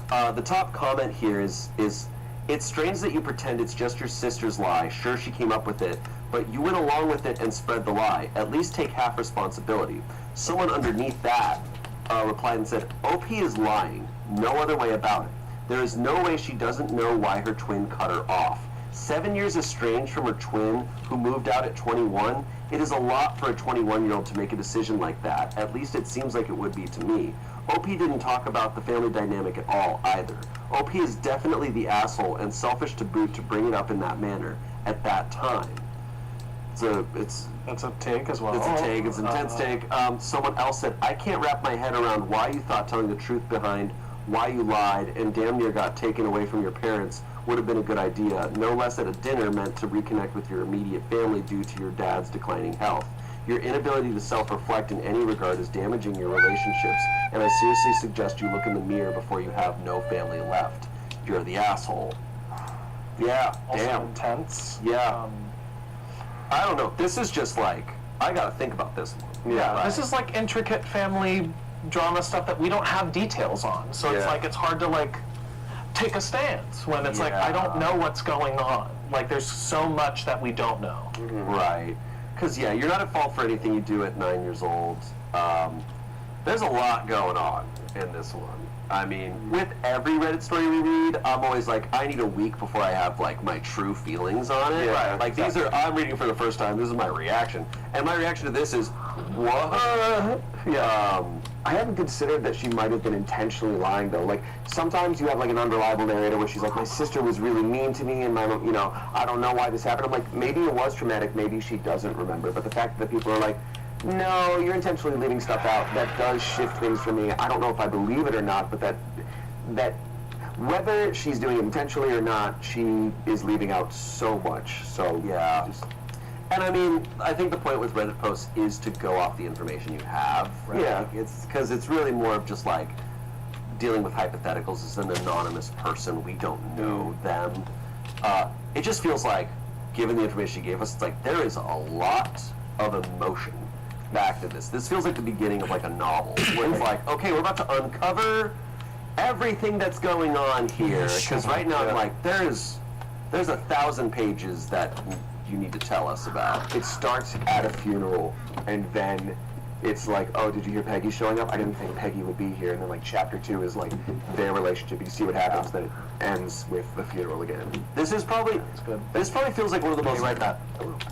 The top comment here is it's strange that you pretend it's just your sister's lie. Sure, she came up with it, but you went along with it and spread the lie. At least take half responsibility. Someone underneath that replied and said, OP is lying. No other way about it. There is no way she doesn't know why her twin cut her off. 7 years estranged from her twin who moved out at 21, it is a lot for a 21-year-old to make a decision like that. At least it seems like it would be to me. OP didn't talk about the family dynamic at all either. OP is definitely the asshole and selfish to boot to bring it up in that manner at that time. That's a take as well. It's a take. It's an intense take. Someone else said, I can't wrap my head around why you thought telling the truth behind why you lied and damn near got taken away from your parents would have been a good idea. No less at a dinner meant to reconnect with your immediate family due to your dad's declining health. Your inability to self-reflect in any regard is damaging your relationships, and I seriously suggest you look in the mirror before you have no family left. You're the asshole. Yeah, Also damn. intense. Yeah. I don't know. This is just like, I gotta think about this one. Yeah, this is like intricate family drama stuff that we don't have details on. So it's like, it's hard to like take a stance when it's like, I don't know what's going on. Like there's so much that we don't know. Right. Because, yeah, you're not at fault for anything you do at 9 years old. There's a lot going on in this one. I mean, with every Reddit story we read, I'm always like, I need a week before I have, like, my true feelings on it. Yeah, like, these are, I'm reading for the first time, this is my reaction. And my reaction to this is, what? Yeah. I haven't considered that she might have been intentionally lying, though. Like, sometimes you have, like, an unreliable narrator where she's like, my sister was really mean to me, and my, you know, I don't know why this happened. I'm like, maybe it was traumatic, maybe she doesn't remember. But the fact that people are like, no, you're intentionally leaving stuff out, that does shift things for me. I don't know if I believe it or not, but that whether she's doing it intentionally or not, she is leaving out so much. So, yeah. And I mean, I think the point with Reddit posts is to go off the information you have, right? Yeah. Like, it's because it's really more of just like dealing with hypotheticals as an anonymous person. We don't know them. It just feels like, given the information you gave us, it's like there is a lot of emotion back to this. This feels like the beginning of like a novel, where it's like, okay, we're about to uncover everything that's going on here. Because right now, I'm like, there's 1,000 pages that you need to tell us about. It starts at a funeral, and then it's like, oh, did you hear Peggy showing up? I didn't think Peggy would be here. And then, like, chapter 2 is, like, their relationship. You see what happens, then it ends with the funeral again. This probably feels like one of the most...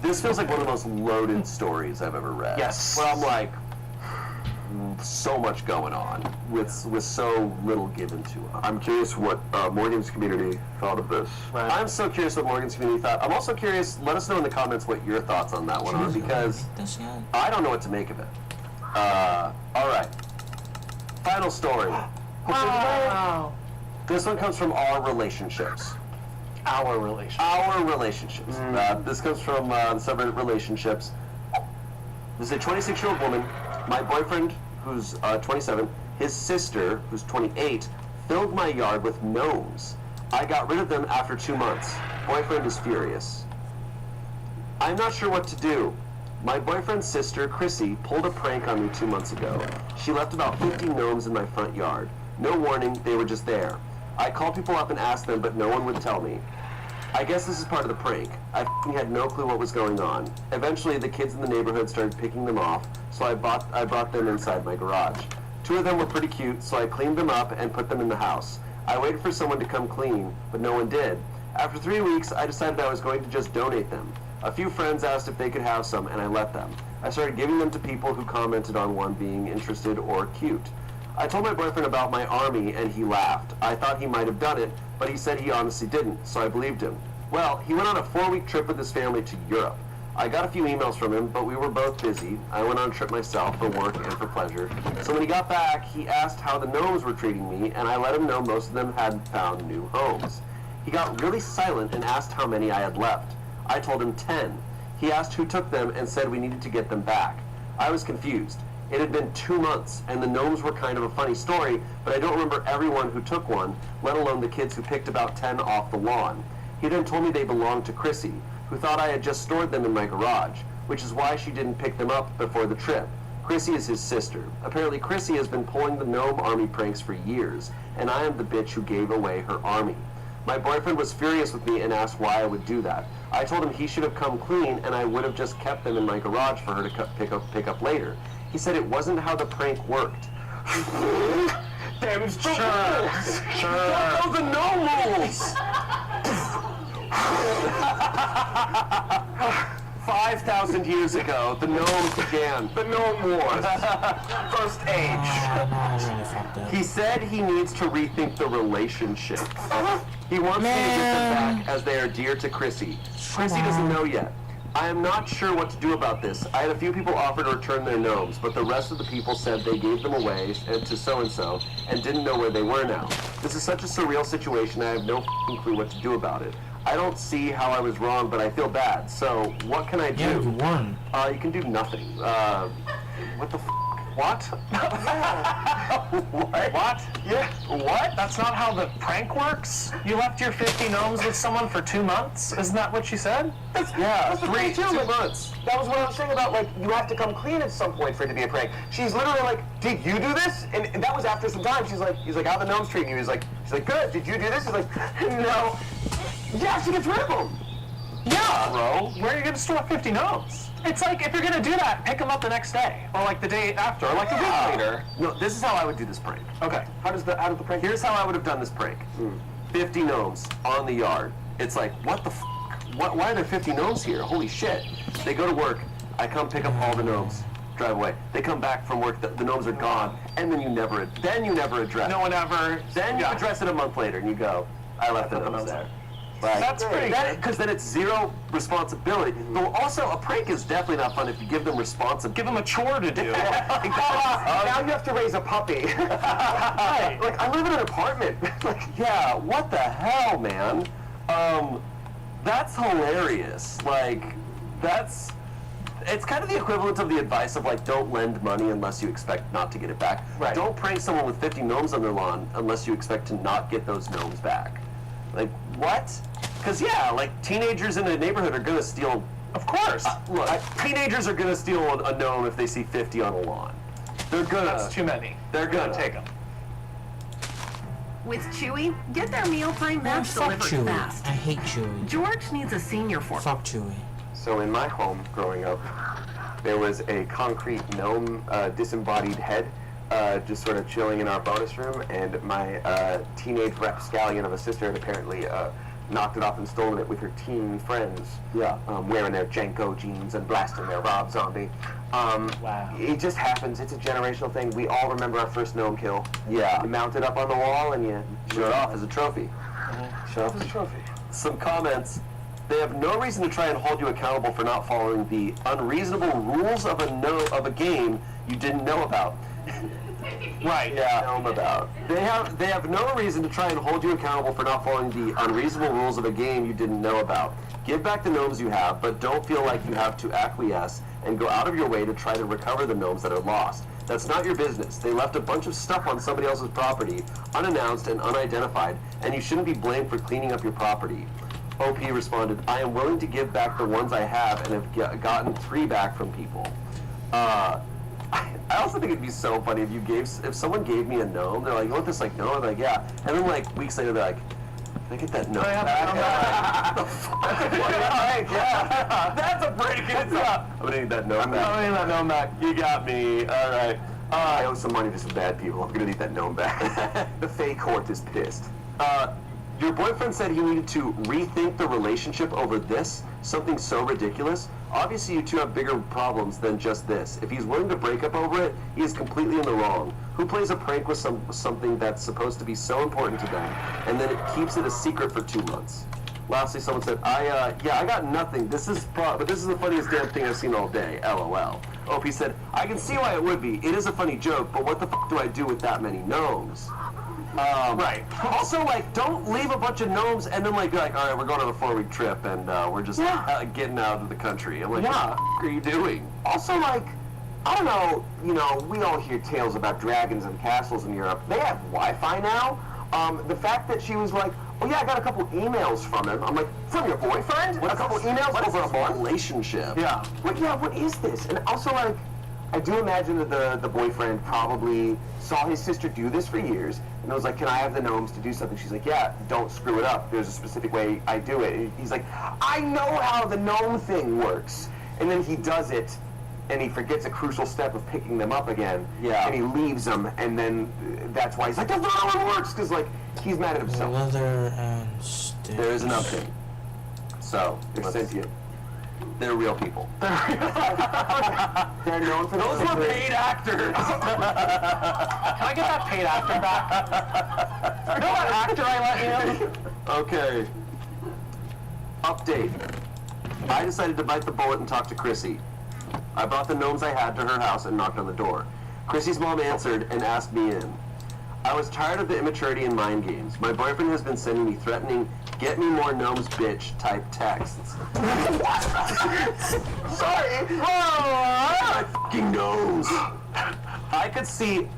This feels like one of the most loaded stories I've ever read. Yes. Where I'm like, so much going on with so little given to us. I'm curious what Morgan's community thought of this. Right. I'm so curious what Morgan's community thought. I'm also curious, let us know in the comments what your thoughts on that one are, because I don't know what to make of it. All right. Final story. Wow. This one comes from Our Relationships. Our relationships. Our Relationships. This comes from the subreddit Relationships. This is a 26-year-old woman. My boyfriend, who's 27, his sister, who's 28, filled my yard with gnomes. I got rid of them after 2 months. Boyfriend is furious. I'm not sure what to do. My boyfriend's sister, Chrissy, pulled a prank on me 2 months ago. She left about 50 gnomes in my front yard. No warning, they were just there. I called people up and asked them, but no one would tell me. I guess this is part of the prank. I had no clue what was going on. Eventually, the kids in the neighborhood started picking them off, so I brought them inside my garage. 2 of them were pretty cute, so I cleaned them up and put them in the house. I waited for someone to come clean, but no one did. After 3 weeks, I decided I was going to just donate them. A few friends asked if they could have some, and I let them. I started giving them to people who commented on one being interested or cute. I told my boyfriend about my army, and he laughed. I thought he might have done it, but he said he honestly didn't, so I believed him. Well, he went on a 4-week trip with his family to Europe. I got a few emails from him, but we were both busy. I went on a trip myself for work and for pleasure. So when he got back, he asked how the gnomes were treating me, and I let him know most of them had found new homes. He got really silent and asked how many I had left. I told him 10. He asked who took them and said we needed to get them back. I was confused. It had been 2 months, and the gnomes were kind of a funny story, but I don't remember everyone who took one, let alone the kids who picked about 10 off the lawn. He then told me they belonged to Chrissy, who thought I had just stored them in my garage. which is why she didn't pick them up before the trip. Chrissy is his sister. Apparently Chrissy has been pulling the gnome army pranks for years, and I am the bitch who gave away her army. My boyfriend was furious with me and asked why I would do that. I told him he should have come clean and I would have just kept them in my garage for her to pick up later. He said it wasn't how the prank worked. Damn, Sure. Don't know the gnome rules! 5,000 years ago, the gnomes began. The gnome wars. First age. He said he needs to rethink the relationship. He wants me to get them back as they are dear to Chrissy. Chrissy doesn't know yet. I am not sure what to do about this. I had a few people offer to return their gnomes, but the rest of the people said they gave them away to so-and-so and didn't know where they were now. This is such a surreal situation, I have no f***ing clue what to do about it. I don't see how I was wrong, but I feel bad. So, what can I do? Yeah, you won. You can do nothing. What the f***? What? What? Yeah. What? That's not how the prank works? You left your 50 gnomes with someone for 2 months? Isn't that what she said? That's the prank, 2 months. That was what I was saying about, like, you have to come clean at some point for it to be a prank. She's literally like, did you do this? And that was after some time. He's like, how the gnomes treating you? She's like, good. Did you do this? He's like, no. Yeah, she gets rid of them. Yeah, bro. Where are you going to store 50 gnomes? It's like, if you're going to do that, pick them up the next day. Or like the day after, or like a week later. No, this is how I would do this prank. Okay. How did the prank? Here's how I would have done this prank. 50 gnomes on the yard. It's like, what the f***? Why are there 50 gnomes here? Holy shit. They go to work. I come pick up all the gnomes. Drive away. They come back from work. The gnomes are gone. And then you never address. No one ever. Then you address it a month later and you go, I left the gnomes there. Like, that's pretty good. Because then it's zero responsibility. But also, a prank is definitely not fun if you give them responsibility. Give them a chore to do. Now you have to raise a puppy. Right. Like, I live in an apartment. Like, yeah, what the hell, man? That's hilarious. Like, it's kind of the equivalent of the advice of, like, don't lend money unless you expect not to get it back. Right. Don't prank someone with 50 gnomes on their lawn unless you expect to not get those gnomes back. Like, what? Because, yeah, like, teenagers in a neighborhood are going to steal... Of course. Look, teenagers are going to steal a gnome if they see 50 on a lawn. They're going to... That's too many. They're going to take them. With Chewy, get their mealtime match fuck delivered Chewy. fast. I hate Chewy. George needs a senior for Fuck Chewy. So in my home growing up, there was a concrete gnome disembodied head just sort of chilling in our bonus room, and my teenage rapscallion of a sister had apparently knocked it off and stolen it with her teen friends. Yeah. Wearing their Jenko jeans and blasting their Rob Zombie. Wow. It just happens. It's a generational thing. We all remember our first gnome kill. Yeah. You mount it up on the wall and you Show it off as a trophy. show off as a trophy. Some comments. They have no reason to try and hold you accountable for not following the unreasonable rules of a game you didn't know about. Right. Yeah. Gnome about. They have no reason to try and hold you accountable for not following the unreasonable rules of a game you didn't know about. Give back the gnomes you have, but don't feel like you have to acquiesce and go out of your way to try to recover the gnomes that are lost. That's not your business. They left a bunch of stuff on somebody else's property, unannounced and unidentified, and you shouldn't be blamed for cleaning up your property. OP responded, I am willing to give back the ones I have and have gotten 3 back from people. I also think it'd be so funny if someone gave me a gnome, they're like, you want this like gnome? I'm like, yeah. And then like weeks later they're like, can I get that gnome back? The fuck? Alright, yeah. That's a pretty good stuff. I'm gonna need that gnome back. I'm gonna need that gnome back. You got me. Alright. I owe some money to some bad people. I'm gonna need that gnome back. The fake court is pissed. Your boyfriend said he needed to rethink the relationship over this, something so ridiculous. Obviously, you two have bigger problems than just this. If he's willing to break up over it, he is completely in the wrong. Who plays a prank with something that's supposed to be so important to them, and then it keeps it a secret for 2 months? Lastly, someone said, I got nothing. This is the funniest damn thing I've seen all day. LOL. OP said, I can see why it would be. It is a funny joke, but what the f*** do I do with that many gnomes? Right. Also, like, don't leave a bunch of gnomes and then, like, be like, all right, we're going on a 4-week trip and we're just getting out of the country. I'm like, what the f*** are you doing? Also, like, I don't know, we all hear tales about dragons and castles in Europe. They have Wi-Fi now. The fact that she was like, oh yeah, I got a couple emails from him. I'm like, from your boyfriend? A couple emails over a month? Relationship. Yeah. Like, yeah, what is this? And also, like, I do imagine that the boyfriend probably saw his sister do this for years, and was like, can I have the gnomes to do something? She's like, yeah, don't screw it up. There's a specific way I do it. And he's like, I know how the gnome thing works. And then he does it, and he forgets a crucial step of picking them up again. Yeah. And he leaves them, and then that's why he's like, that's not how it works, because, like, he's mad at himself. Leather and Stitch. There is an update. So, They're sentient. they're real people. They're known for Those were paid actors. Can I get that paid actor back? You know that actor I let in? Okay. Update. I decided to bite the bullet and talk to Chrissy. I brought the gnomes I had to her house and knocked on the door. Chrissy's mom answered and asked me in. I was tired of the immaturity and mind games. My boyfriend has been sending me threatening, get me more gnomes, bitch, type texts. Sorry! My fucking nose! I could see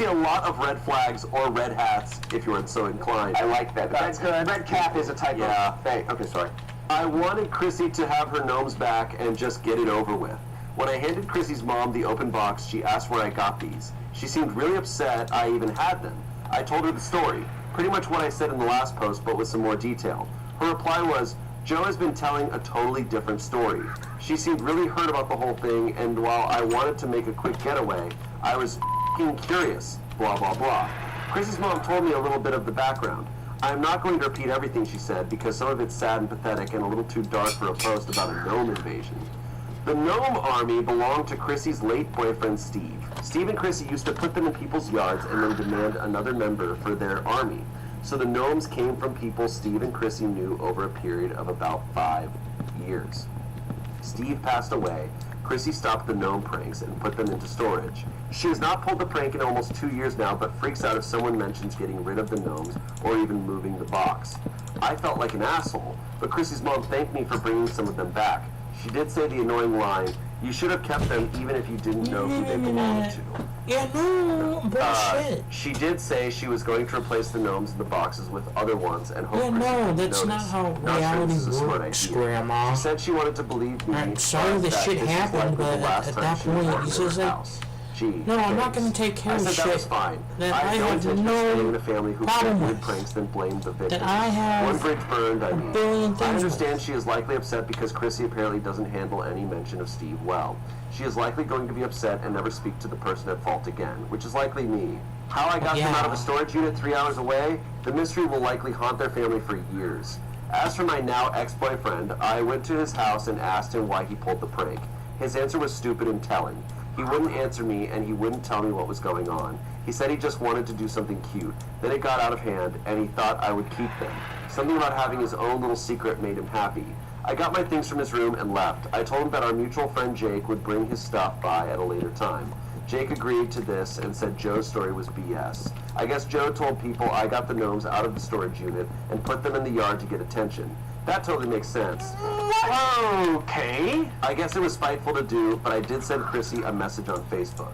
a lot of red flags or red hats if you were so inclined. I like that. That's good. Red cap is a type of thing. Okay, sorry. I wanted Chrissy to have her gnomes back and just get it over with. When I handed Chrissy's mom the open box, she asked where I got these. She seemed really upset I even had them. I told her the story, pretty much what I said in the last post, but with some more detail. Her reply was, Joe has been telling a totally different story. She seemed really hurt about the whole thing, and while I wanted to make a quick getaway, I was f***ing curious, blah, blah, blah. Chrissy's mom told me a little bit of the background. I am not going to repeat everything she said, because some of it's sad and pathetic and a little too dark for a post about a gnome invasion. The gnome army belonged to Chrissy's late boyfriend, Steve. Steve and Chrissy used to put them in people's yards and then demand another member for their army. So the gnomes came from people Steve and Chrissy knew over a period of about 5 years. Steve passed away. Chrissy stopped the gnome pranks and put them into storage. She has not pulled the prank in almost 2 years now, but freaks out if someone mentions getting rid of the gnomes or even moving the box. I felt like an asshole, but Chrissy's mom thanked me for bringing some of them back. She did say the annoying line, you should have kept them even if you didn't know who they belonged to. Yeah, no, bullshit. She did say she was going to replace the gnomes in the boxes with other ones and hope Yeah, Chrissy no, would that's not notice. how Not sure reality this is a smart works, idea. Grandma. She said she wanted to believe me. I'm sorry but this that shit this is happened, likely the but last at time that she would point, walk he into her says like, house. Gee, no, I'm not thanks. gonna take care I of said shit that was fine. that I I have no have intention of staying in no a family who problem committed with. pranks then blamed the victim. That I have One bridge burned, I mean. billion I things understand she is likely upset because Chrissy apparently doesn't handle any mention of Steve well. She is likely going to be upset and never speak to the person at fault again, which is likely me. How I got them out of a storage unit 3 hours away, the mystery will likely haunt their family for years. As for my now ex-boyfriend, I went to his house and asked him why he pulled the prank. His answer was stupid and telling. He wouldn't answer me and he wouldn't tell me what was going on. He said he just wanted to do something cute. Then it got out of hand and he thought I would keep them. Something about having his own little secret made him happy. I got my things from his room and left. I told him that our mutual friend Jake would bring his stuff by at a later time. Jake agreed to this and said Joe's story was BS. I guess Joe told people I got the gnomes out of the storage unit and put them in the yard to get attention. That totally makes sense. Okay. I guess it was spiteful to do, but I did send Chrissy a message on Facebook.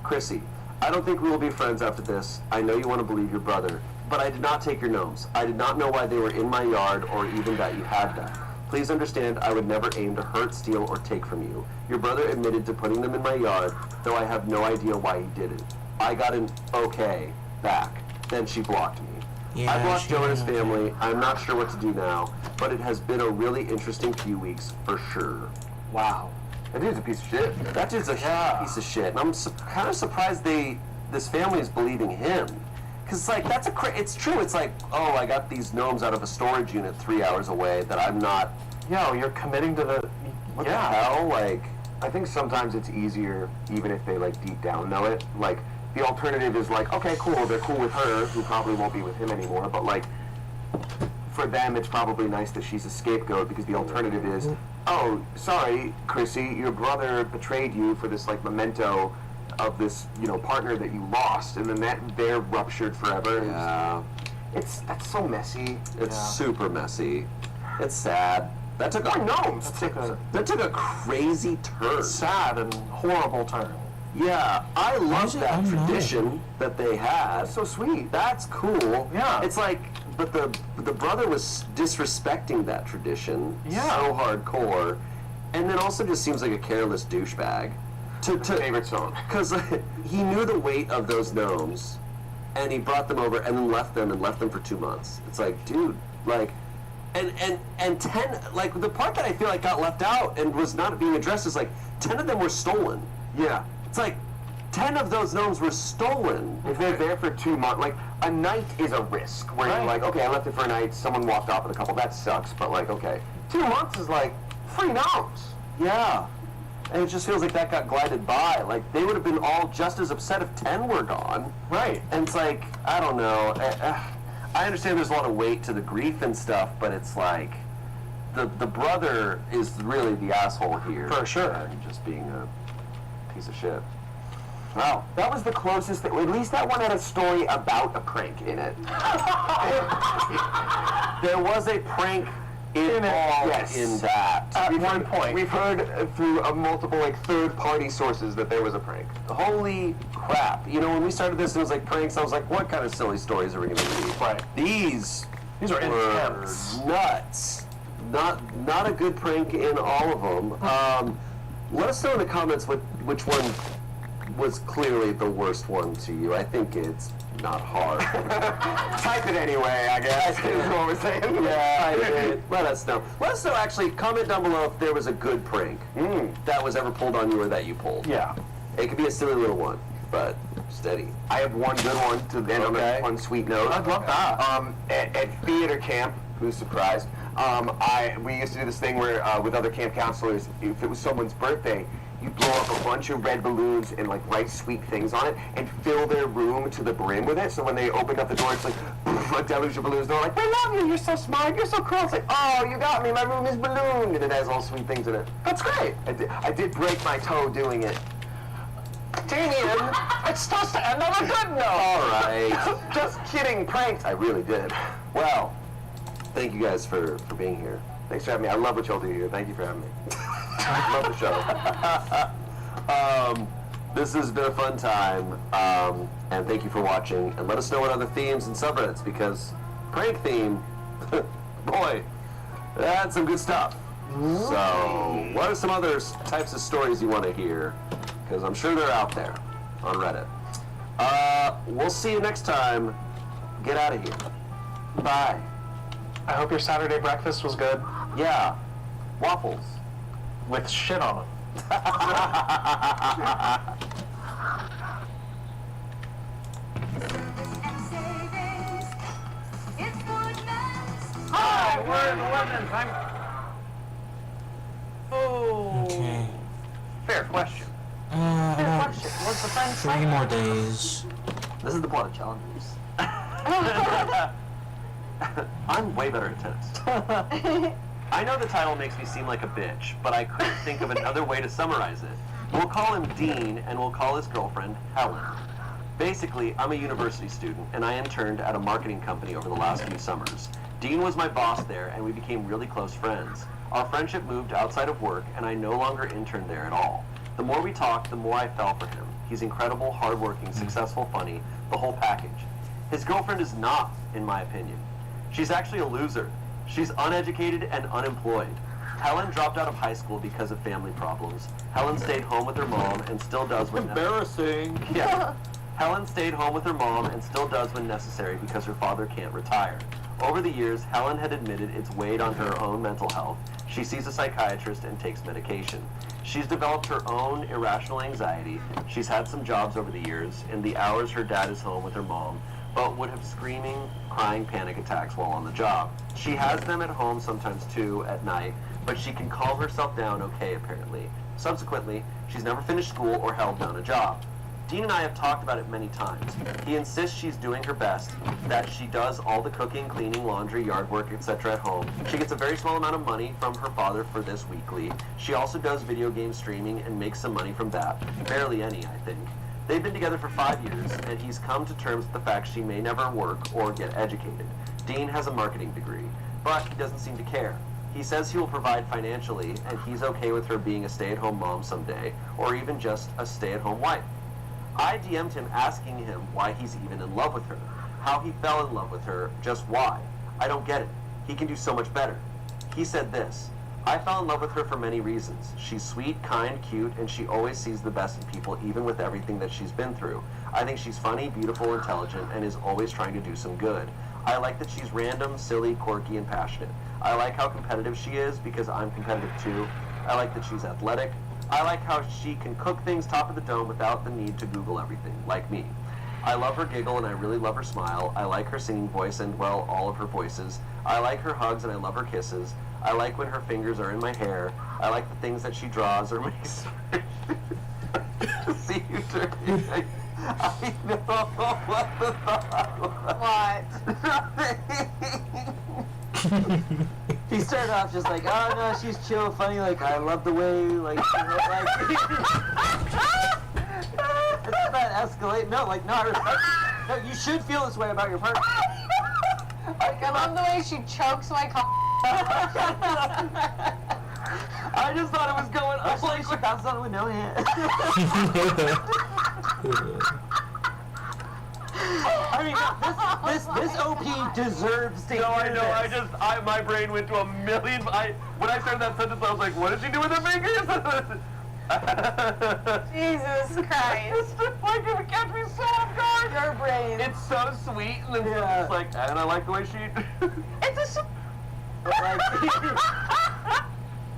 Chrissy, I don't think we will be friends after this. I know you want to believe your brother, but I did not take your gnomes. I did not know why they were in my yard or even that you had them. Please understand I would never aim to hurt, steal, or take from you. Your brother admitted to putting them in my yard, though I have no idea why he did it. I got an okay back. Then she blocked me. Yeah, I blocked Joe and his family. I'm not sure what to do now, but it has been a really interesting few weeks for sure. Wow. That dude's a piece of shit. That dude's a piece of shit. And I'm kind of surprised this family is believing him. Because, like, it's true. It's like, oh, I got these gnomes out of a storage unit 3 hours away that I'm not... Yo, you're committing to the... What the hell? Like, I think sometimes it's easier, even if they, like, deep down know it. Like, the alternative is like, okay, cool, they're cool with her, who probably won't be with him anymore, but, like, for them, it's probably nice that she's a scapegoat, because the alternative is, oh, sorry, Chrissy, your brother betrayed you for this, like, memento of this, you know, partner that you lost, and then they're ruptured forever. Yeah. That's so messy. It's super messy. It's sad. That took a crazy turn. Sad and horrible turn. Yeah, I love that tradition that they had. That's so sweet. That's cool. Yeah. It's like the brother was disrespecting that tradition so hardcore, and then also just seems like a careless douchebag. Favorite song. Because he knew the weight of those gnomes, and he brought them over and then left them for 2 months. It's like, dude, like, and 10, like, the part that I feel like got left out and was not being addressed is like 10 of them were stolen. Yeah. It's like 10 of those gnomes were stolen. If they're there for 2 months, like, a night is a risk where you're like, okay, I left it for a night, someone walked off with a couple, that sucks, but like, okay. 2 months is like free gnomes. Yeah. And it just feels like that got glided by. Like, they would have been all just as upset if 10 were gone. Right. And it's like, I don't know. I understand there's a lot of weight to the grief and stuff, but it's like, the brother is really the asshole here. For sure. And just being a piece of shit. Wow. That was the closest thing. At least that one had a story about a prank in it. There was a prank involved in that. At one point. We've heard through multiple, like, third-party sources that there was a prank. Holy crap. You know, when we started this, it was like pranks. I was like, what kind of silly stories are we going to do? Right. These are were intense. Nuts. Not a good prank in all of them. Let us know in the comments which one was clearly the worst one to you. I think it's not hard. Type it anyway, I guess. Is what we're saying. Yeah, let us know. Let us know, actually. Comment down below if there was a good prank that was ever pulled on you or that you pulled. Yeah. It could be a silly little one, but steady. I have one good one to end on a fun, sweet note. I'd love that. At theater camp, who's surprised, we used to do this thing where, with other camp counselors, if it was someone's birthday, you blow up a bunch of red balloons and like write sweet things on it and fill their room to the brim with it. So when they opened up the door, it's like a deluge of balloons. They're like, "We love you. You're so smart. You're so cool." It's like, "Oh, you got me. My room is ballooned," and it has all sweet things in it. That's great. I did break my toe doing it. Damien, it's supposed to end on a good note. All right. Just kidding. Pranked. I really did. Well, thank you guys for being here. Thanks for having me. I love what y'all do here. Thank you for having me. I love the show. This has been a fun time, and thank you for watching. And let us know what other themes and subreddits, because prank theme, boy, that's some good stuff. So, what are some other types of stories you want to hear? Because I'm sure they're out there on Reddit. We'll see you next time. Get out of here. Bye. I hope your Saturday breakfast was good. Yeah. Waffles. With shit on them. Hi, we're in the women's. Okay. Fair question. About What's the friend 3 more days. This is the plot of Challengers. I'm way better at tennis. I know the title makes me seem like a bitch, but I couldn't think of another way to summarize it. We'll call him Dean, and we'll call his girlfriend Helen. Basically, I'm a university student, and I interned at a marketing company over the last few summers. Dean was my boss there, and we became really close friends. Our friendship moved outside of work, and I no longer interned there at all. The more we talked, the more I fell for him. He's incredible, hardworking, successful, funny, the whole package. His girlfriend is not, in my opinion. She's actually a loser. She's uneducated and unemployed. Helen dropped out of high school because of family problems. Helen stayed home with her mom and still does when embarrassing. Yeah. Helen stayed home with her mom and still does when necessary because her father can't retire. Over the years, Helen had admitted it's weighed on her own mental health. She sees a psychiatrist and takes medication. She's developed her own irrational anxiety. She's had some jobs over the years. In the hours her dad is home with her mom, but would have screaming, crying panic attacks while on the job. She has them at home sometimes too, at night, but she can calm herself down okay, apparently. Subsequently, she's never finished school or held down a job. Dean and I have talked about it many times. He insists she's doing her best, that she does all the cooking, cleaning, laundry, yard work, etc. at home. She gets a very small amount of money from her father for this weekly. She also does video game streaming and makes some money from that. Barely any, I think. They've been together for 5 years, and he's come to terms with the fact she may never work or get educated. Dean has a marketing degree, but he doesn't seem to care. He says he will provide financially, and he's okay with her being a stay-at-home mom someday, or even just a stay-at-home wife. I DM'd him asking him why he's even in love with her. how he fell in love with her, just why. I don't get it. He can do so much better. He said this, I fell in love with her for many reasons. She's sweet, kind, cute, and she always sees the best in people, even with everything that she's been through. I think she's funny, beautiful, intelligent, and is always trying to do some good. I like that she's random, silly, quirky, and passionate. I like how competitive she is because I'm competitive too. I like that she's athletic. I like how she can cook things top of the dome without the need to Google everything, like me. I love her giggle and I really love her smile. I like her singing voice and, well, all of her voices. I like her hugs and I love her kisses. I like when her fingers are in my hair. I like the things that she draws or makes. See you turning. I know what the thought was. What? He started off just like, oh no, she's chill, funny, like, I love the way, like, it's not escalate. No, like, no, I respect you. No, you should feel this way about your partner. I love the way she chokes my I just thought it was going up like she bounced on with no hand. I mean, this OP deserves to No, I hear know. this. My brain went to a million. When I started that sentence, I was like, what did she do with her fingers? Jesus Christ. Like, it catch me so off guard. Your brain. It's so sweet, and then it's like, and I like the way she. It's a.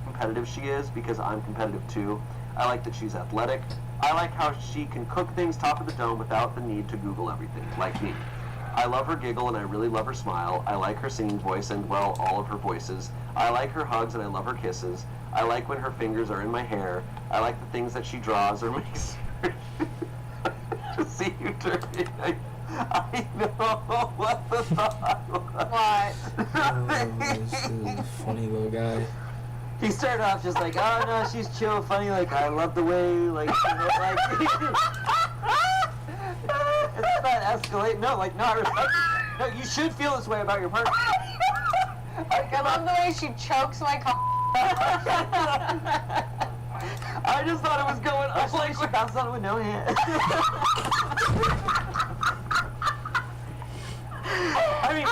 Competitive she is because I'm competitive too. I like that she's athletic. I like how she can cook things top of the dome without the need to Google everything, like me. I love her giggle and I really love her smile. I like her singing voice and, well, all of her voices. I like her hugs and I love her kisses. I like when her fingers are in my hair. I like the things that she draws or makes. See you turning. I know what the thought was. What? This is a funny little guy. He started off just like, oh no, she's chill, funny, like, I love the way, like, like it's not escalate. No, like, no, I respect you. No, you should feel this way about your partner. I love the way she chokes my I just thought it was going up like she bounced on it with no hand. I mean,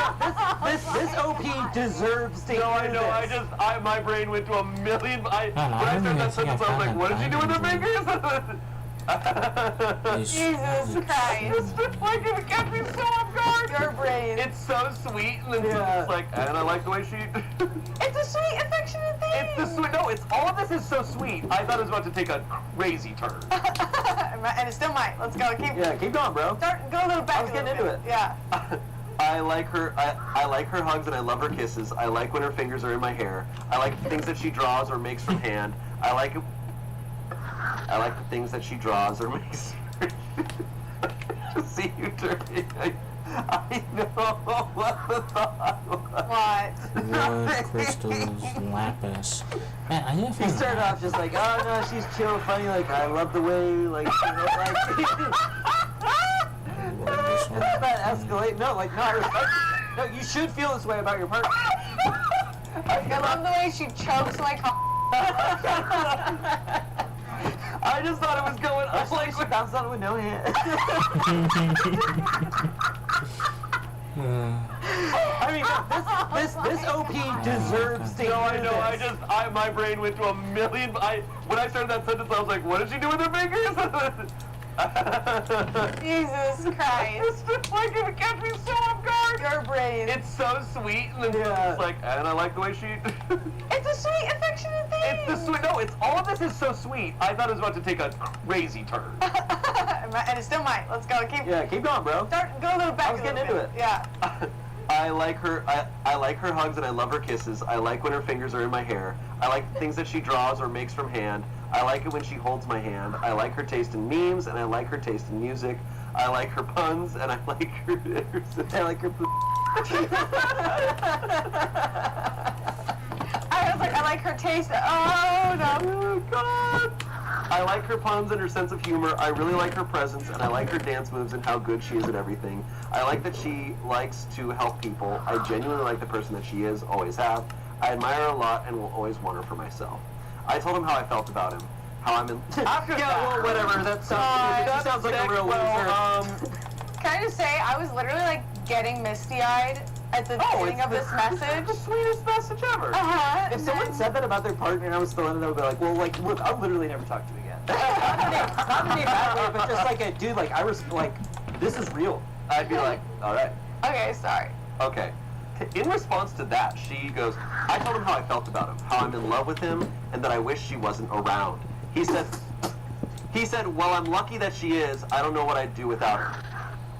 this OP deserves to hear No, I know. this. My brain went to a million. When I I started that think I sentence, I was like, found what did she do with her fingers? Jesus Christ. Like, it catch me so off guard. Your brain. It's so sweet, and then it's like, and I like the way she. It's a sweet, affectionate thing. It's the sweet. No, it's all of this is so sweet. I thought it was about to take a crazy turn. And it still might. Let's go. Keep going, bro. Go a little back. I was getting into it. Yeah. I like her. I like her hugs and I love her kisses. I like when her fingers are in my hair. I like the things that she draws or makes from hand. I like the things that she draws or makes. See you turning. I know what the thought was. What? Crystal's lapis. Man, I didn't He find started off just like, oh no, she's chill, funny, like, I love the way, like, like. It's not escalate. No, like, no, I respect you. No, you should feel this way about your partner. I love the way she chokes my I just thought it was going up like she bounced on it with no hand. I mean, this OP deserves to No, I hear know. this. My brain went to a million. When I started that sentence, I was like, what did she do with her fingers? Jesus Christ. Like, it catch me so off guard. Your brain. It's so sweet, and then it's like, and I like the way she. It's a sweet, affectionate thing. It's the sweet. No, it's all of this is so sweet. I thought it was about to take a crazy turn. And it still might. Let's go. Keep going, bro. Go a little back. I was getting into it. Yeah. I like her. I like her hugs and I love her kisses. I like when her fingers are in my hair. I like the things that she draws or makes from hand. I like it when she holds my hand. I like her taste in memes and I like her taste in music. I like her puns and I like her. I like her. I was like, I like her taste. Oh no. Oh God. I like her puns and her sense of humor. I really like her presence, and I like her dance moves and how good she is at everything. I like that she likes to help people. I genuinely like the person that she is, always have. I admire her a lot and will always want her for myself. I told him how I felt about him. How I'm in... whatever. That sounds like a real loser. Can I just say, I was literally like getting misty-eyed at the beginning of this message. The sweetest message ever. If someone said that about their partner and I was still in it, I would be like, well, like, look, I'll literally never talk to you again. Not in a bad way, but just like a dude, like, this is real. I'd be like, all right. Okay, sorry. Okay. In response to that, she goes, I told him how I felt about him, how I'm in love with him, and that I wish she wasn't around. He said, well, I'm lucky that she is. I don't know what I'd do without her.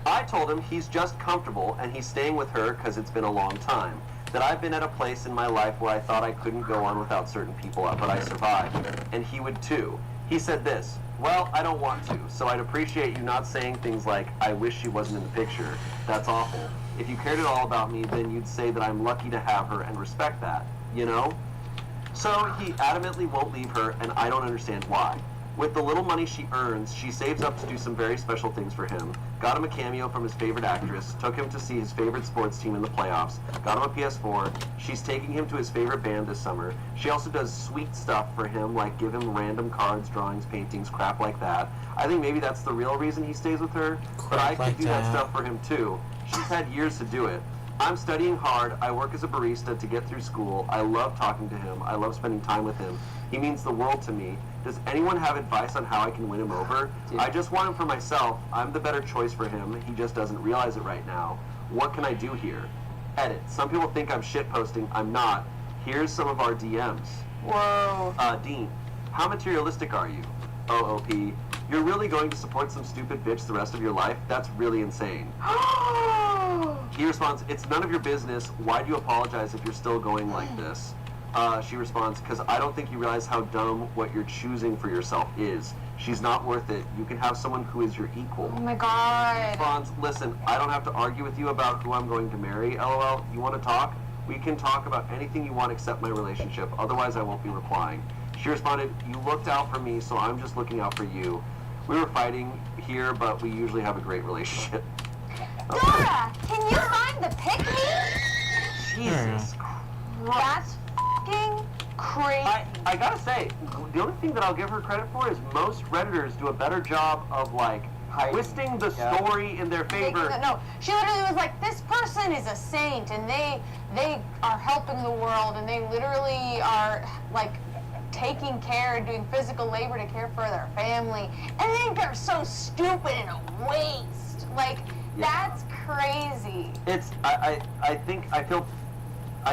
I told him he's just comfortable and he's staying with her because it's been a long time. That I've been at a place in my life where I thought I couldn't go on without certain people, but I survived. And he would too. He said this, well, I don't want to, so I'd appreciate you not saying things like, I wish she wasn't in the picture. That's awful. If you cared at all about me, then you'd say that I'm lucky to have her and respect that, you know? So he adamantly won't leave her, and I don't understand why. With the little money she earns, she saves up to do some very special things for him. Got him a cameo from his favorite actress, took him to see his favorite sports team in the playoffs, got him a PS4, she's taking him to his favorite band this summer. She also does sweet stuff for him, like give him random cards, drawings, paintings, crap like that. I think maybe that's the real reason he stays with her, but I could do that stuff for him too. She's had years to do it. I'm studying hard. I work as a barista to get through school. I love talking to him. I love spending time with him. He means the world to me. Does anyone have advice on how I can win him over? I just want him for myself. I'm the better choice for him. He just doesn't realize it right now. What can I do here? Edit. Some people think I'm shitposting. I'm not. Here's some of our DMs. Whoa. Dean, how materialistic are you? OOP. You're really going to support some stupid bitch the rest of your life? That's really insane. He responds, it's none of your business. Why do you apologize if you're still going like this? She responds, because I don't think you realize how dumb what you're choosing for yourself is. She's not worth it. You can have someone who is your equal. Oh my god. He responds, listen, I don't have to argue with you about who I'm going to marry, LOL. You want to talk? We can talk about anything you want except my relationship. Otherwise, I won't be replying. She responded, you looked out for me, so I'm just looking out for you. We were fighting here, but we usually have a great relationship. Dora, can you find the pick-me? Jesus That's f***ing crazy. I gotta say, the only thing that I'll give her credit for is most Redditors do a better job of, like, twisting the story in their favor. No, she literally was like, this person is a saint, and they are helping the world, and they literally are, like, taking care and doing physical labor to care for their family. And I think they're so stupid and a waste. Like, that's crazy. It's, I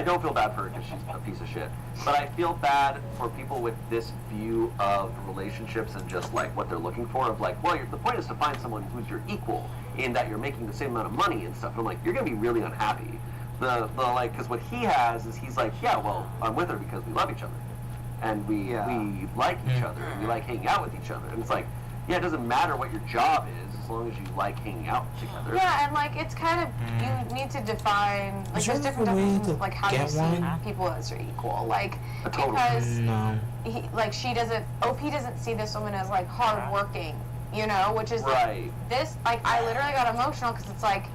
don't feel bad for her because she's a piece of shit. But I feel bad for people with this view of relationships and just like what they're looking for of like, well, the point is to find someone who's your equal in that you're making the same amount of money and stuff. And I'm like, you're going to be really unhappy. Like, because what he has is he's like, yeah, well, I'm with her because we love each other. And we like each other and we like hanging out with each other. And it's like, yeah, it doesn't matter what your job is as long as you like hanging out together. Yeah, and like it's kind of you need to define like there's different definitions of like how you see people as your equal. Like because she doesn't OP doesn't see this woman as like hardworking, you know, which is like this like I literally got emotional because it's like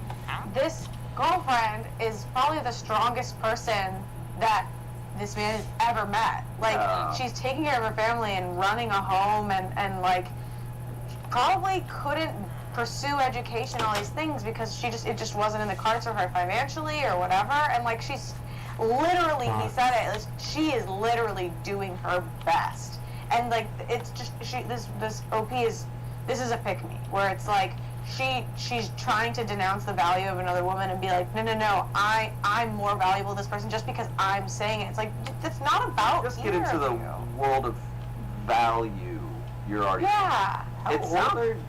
this girlfriend is probably the strongest person that this man has ever met. Like she's taking care of her family and running a home and like probably couldn't pursue education, all these things because it just wasn't in the cards for her financially or whatever. And like she's literally, he said it, like, she is literally doing her best. And like it's just this OP is a pick me where it's like she's trying to denounce the value of another woman and be like, no, I'm more valuable to this person just because I'm saying it. It's like it's not about just get into the world of value. You're already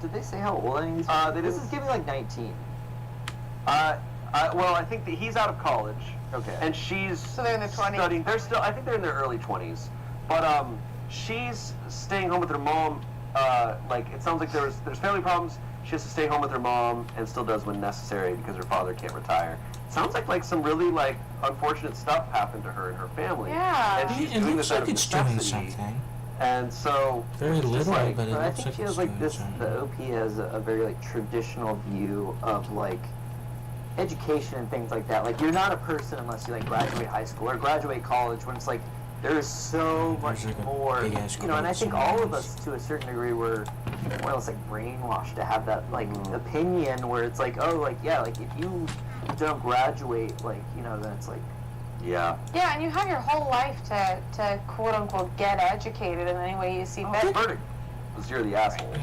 Did they say how old any of these people? This is giving like 19. Well, I think that he's out of college. Okay. And she's so they're in their 20s. Studying. I think they're in their early 20s. But she's staying home with her mom. Like it sounds like there's family problems. She has to stay home with her mom and still does when necessary because her father can't retire. It sounds like some really like unfortunate stuff happened to her and her family. Yeah. And she's doing this out of necessity. And so very little, like, but I think she has like this. The OP has a very like traditional view of like education and things like that. Like you're not a person unless you like graduate high school or graduate college. When it's like There's so much more, big ass you know, and I quotes think and all of names. us, to a certain degree, were more or less like brainwashed to have that like opinion where it's like, oh, like yeah, like if you don't graduate, like you know, then it's like, yeah. Yeah, and you have your whole life to quote unquote get educated in any way you see fit. Verdict was you're the asshole.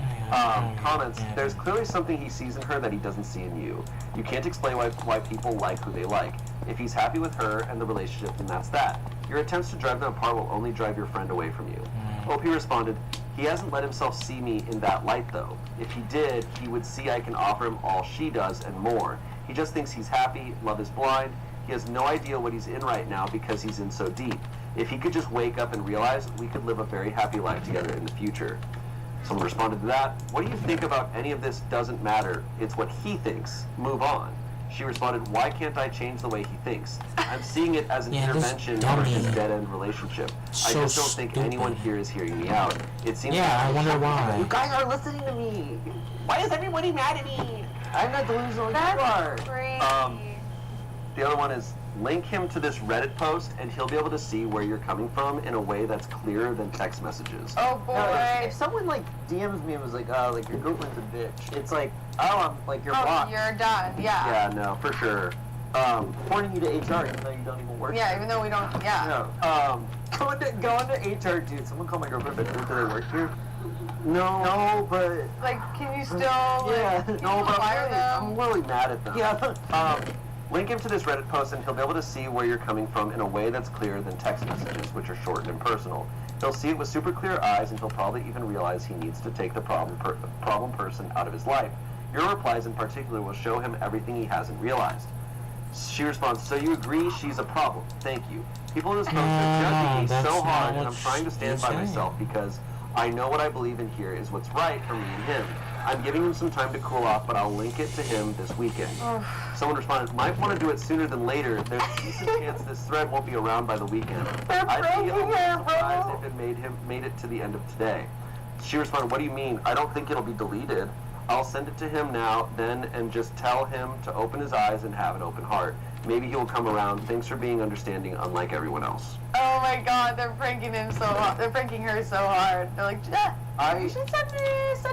Comments, there's clearly something he sees in her that he doesn't see in you. You can't explain why people like who they like. If he's happy with her and the relationship, then that's that. Your attempts to drive them apart will only drive your friend away from you. OP responded, he hasn't let himself see me in that light though. If he did, he would see I can offer him all she does and more. He just thinks he's happy, love is blind. He has no idea what he's in right now because he's in so deep. If he could just wake up and realize, we could live a very happy life together in the future. Someone responded to that, what do you think about any of this doesn't matter, it's what he thinks, move on. She responded, why can't I change the way he thinks? I'm seeing it as an intervention for his dead-end relationship. I just don't think anyone here is hearing me out. It seems I wonder why. You guys are listening to me. Why is everybody mad at me? I'm not delusional, you are. That's crazy. The other one is, link him to this Reddit post and he'll be able to see where you're coming from in a way that's clearer than text messages. Oh boy. No, if someone like DMs me and was like, oh, like your girlfriend's a bitch, it's like, oh, I'm like, you're blocked. You're done, yeah. Yeah, no, for sure. Pointing you to HR even though you don't even work. Yeah, even though we don't, yeah. No. Go into HR, dude. Someone called my girlfriend, but do they work here? No, but like, can you still fire them? I'm really mad at them. Yeah. Link him to this Reddit post and he'll be able to see where you're coming from in a way that's clearer than text messages, which are short and impersonal. He'll see it with super clear eyes and he'll probably even realize he needs to take the problem person out of his life. Your replies in particular will show him everything he hasn't realized. She responds, so you agree she's a problem? Thank you. People in this post are judging me so hard and I'm trying to stand by myself because I know what I believe in here is what's right for me and him. I'm giving him some time to cool off, but I'll link it to him this weekend. Someone responded, might want to do it sooner than later. There's a decent chance this thread won't be around by the weekend. I'd be a little surprised if it made it to the end of today. She responded, what do you mean? I don't think it'll be deleted. I'll send it to him now, then, and just tell him to open his eyes and have an open heart. Maybe he will come around. Thanks for being understanding, unlike everyone else. Oh my god, they're pranking him so hard. They're pranking her so hard. They're like, you should send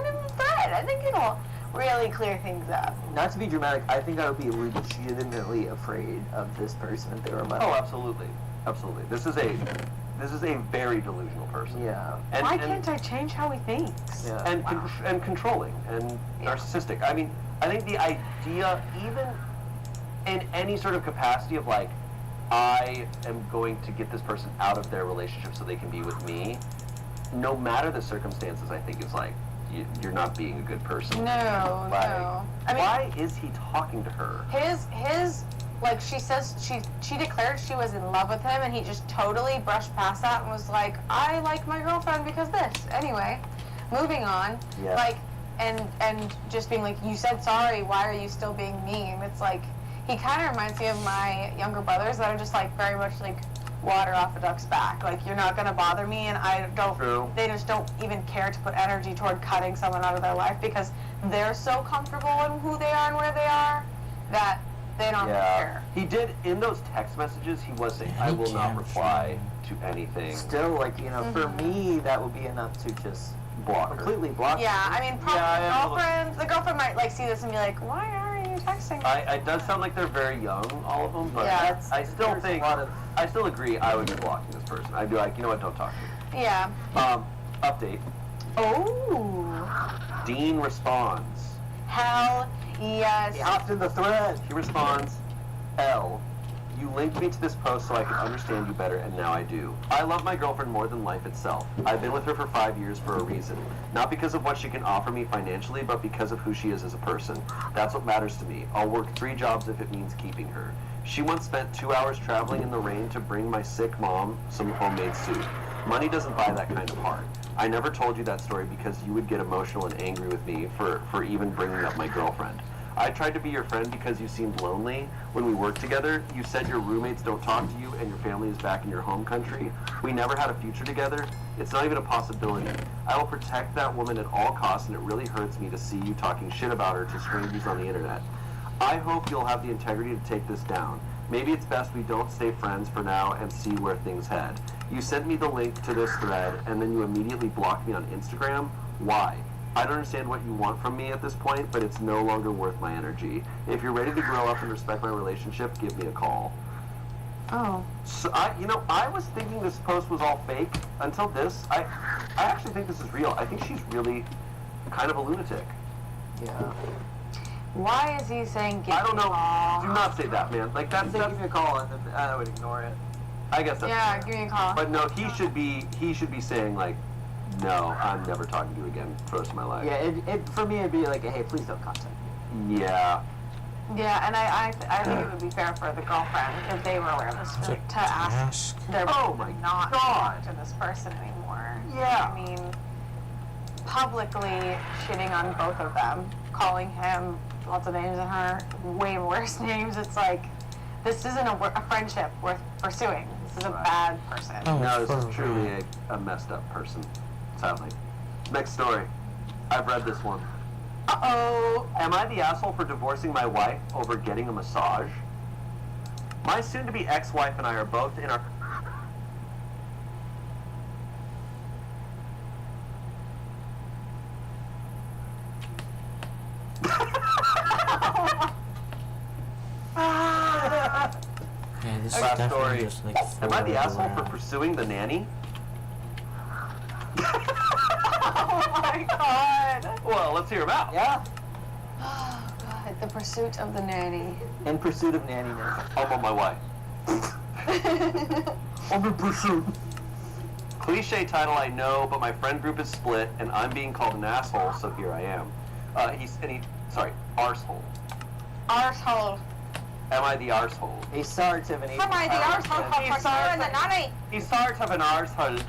him a thread. I think it'll really clear things up. Not to be dramatic, I think I would be legitimately afraid of this person if they were my Oh, absolutely. Absolutely. This is a very delusional person. Yeah. And, Why can't I change how he thinks? Yeah. And controlling and narcissistic. I mean, I think the idea, even in any sort of capacity of like, I am going to get this person out of their relationship so they can be with me, no matter the circumstances, I think is like, you're not being a good person. No, like, no. I mean, why is he talking to her? His like she says she declared she was in love with him and he just totally brushed past that and was like, I like my girlfriend because this. Anyway, moving on. Yeah. Like and just being like, you said sorry, why are you still being mean? It's like he kind of reminds me of my younger brothers that are just like very much like water off a duck's back. Like, you're not gonna bother me, and I don't. True. They just don't even care to put energy toward cutting someone out of their life because they're so comfortable in who they are and where they are that they don't care. He did, in those text messages, he was saying, I will not reply to anything. Still, like, you know, for me, that would be enough to just completely block Yeah, her. I mean, probably the girlfriend might like see this and be like, why are you texting me? It does sound like they're very young, all of them, but Yeah, I still think, I still agree I would be blocking this person. I'd be like, you know what, don't talk to me. Yeah. Update. Oh. Dean responds. Hell yes. He hopped in the thread. He responds, L. You linked me to this post so I could understand you better, and now I do. I love my girlfriend more than life itself. I've been with her for 5 years for a reason. Not because of what she can offer me financially, but because of who she is as a person. That's what matters to me. I'll work 3 jobs if it means keeping her. She once spent 2 hours traveling in the rain to bring my sick mom some homemade soup. Money doesn't buy that kind of heart. I never told you that story because you would get emotional and angry with me for even bringing up my girlfriend. I tried to be your friend because you seemed lonely when we worked together. You said your roommates don't talk to you and your family is back in your home country. We never had a future together. It's not even a possibility. I will protect that woman at all costs, and it really hurts me to see you talking shit about her to strangers on the internet. I hope you'll have the integrity to take this down. Maybe it's best we don't stay friends for now and see where things head. You sent me the link to this thread, and then you immediately blocked me on Instagram. Why? I don't understand what you want from me at this point, but it's no longer worth my energy. If you're ready to grow up and respect my relationship, give me a call. Oh. So I was thinking this post was all fake until this. I actually think this is real. I think she's really kind of a lunatic. Yeah. Why is he saying give I don't me a know. call? Do not say that, man. Like that's Give me a call, and then I would ignore it. I guess that's Yeah, give me a call. But no, he should be saying like, no, I'm never talking to you again for the rest of my life. Yeah, it for me it'd be like, hey, please don't contact me. Yeah. Yeah, and I think it would be fair for the girlfriend, if they were aware of this, to ask their boyfriend not to talk to this person anymore. Yeah. I mean, publicly shitting on both of them, calling him lots of names and her way worse names. It's like, this isn't a friendship worth pursuing. This is a bad person. No, this is truly a messed up person, sadly. Next story. I've read this one. Uh-oh. Am I the asshole for divorcing my wife over getting a massage? My soon-to-be ex-wife and I are both in our... Yeah, this Last is definitely story. just like Am I the asshole for around. pursuing the nanny? Oh my god. Well, let's hear him out. Yeah. Oh god, the pursuit of the nanny. In pursuit of nanniness. I'm on my way. I'm in pursuit. Cliche title, I know, but my friend group is split, and I'm being called an asshole, so here I am. Arsehole. Arsehole. Am I the arsehole? A sort of an Am I the arsehole for pursuing the nanny? He's sort of an arsehole.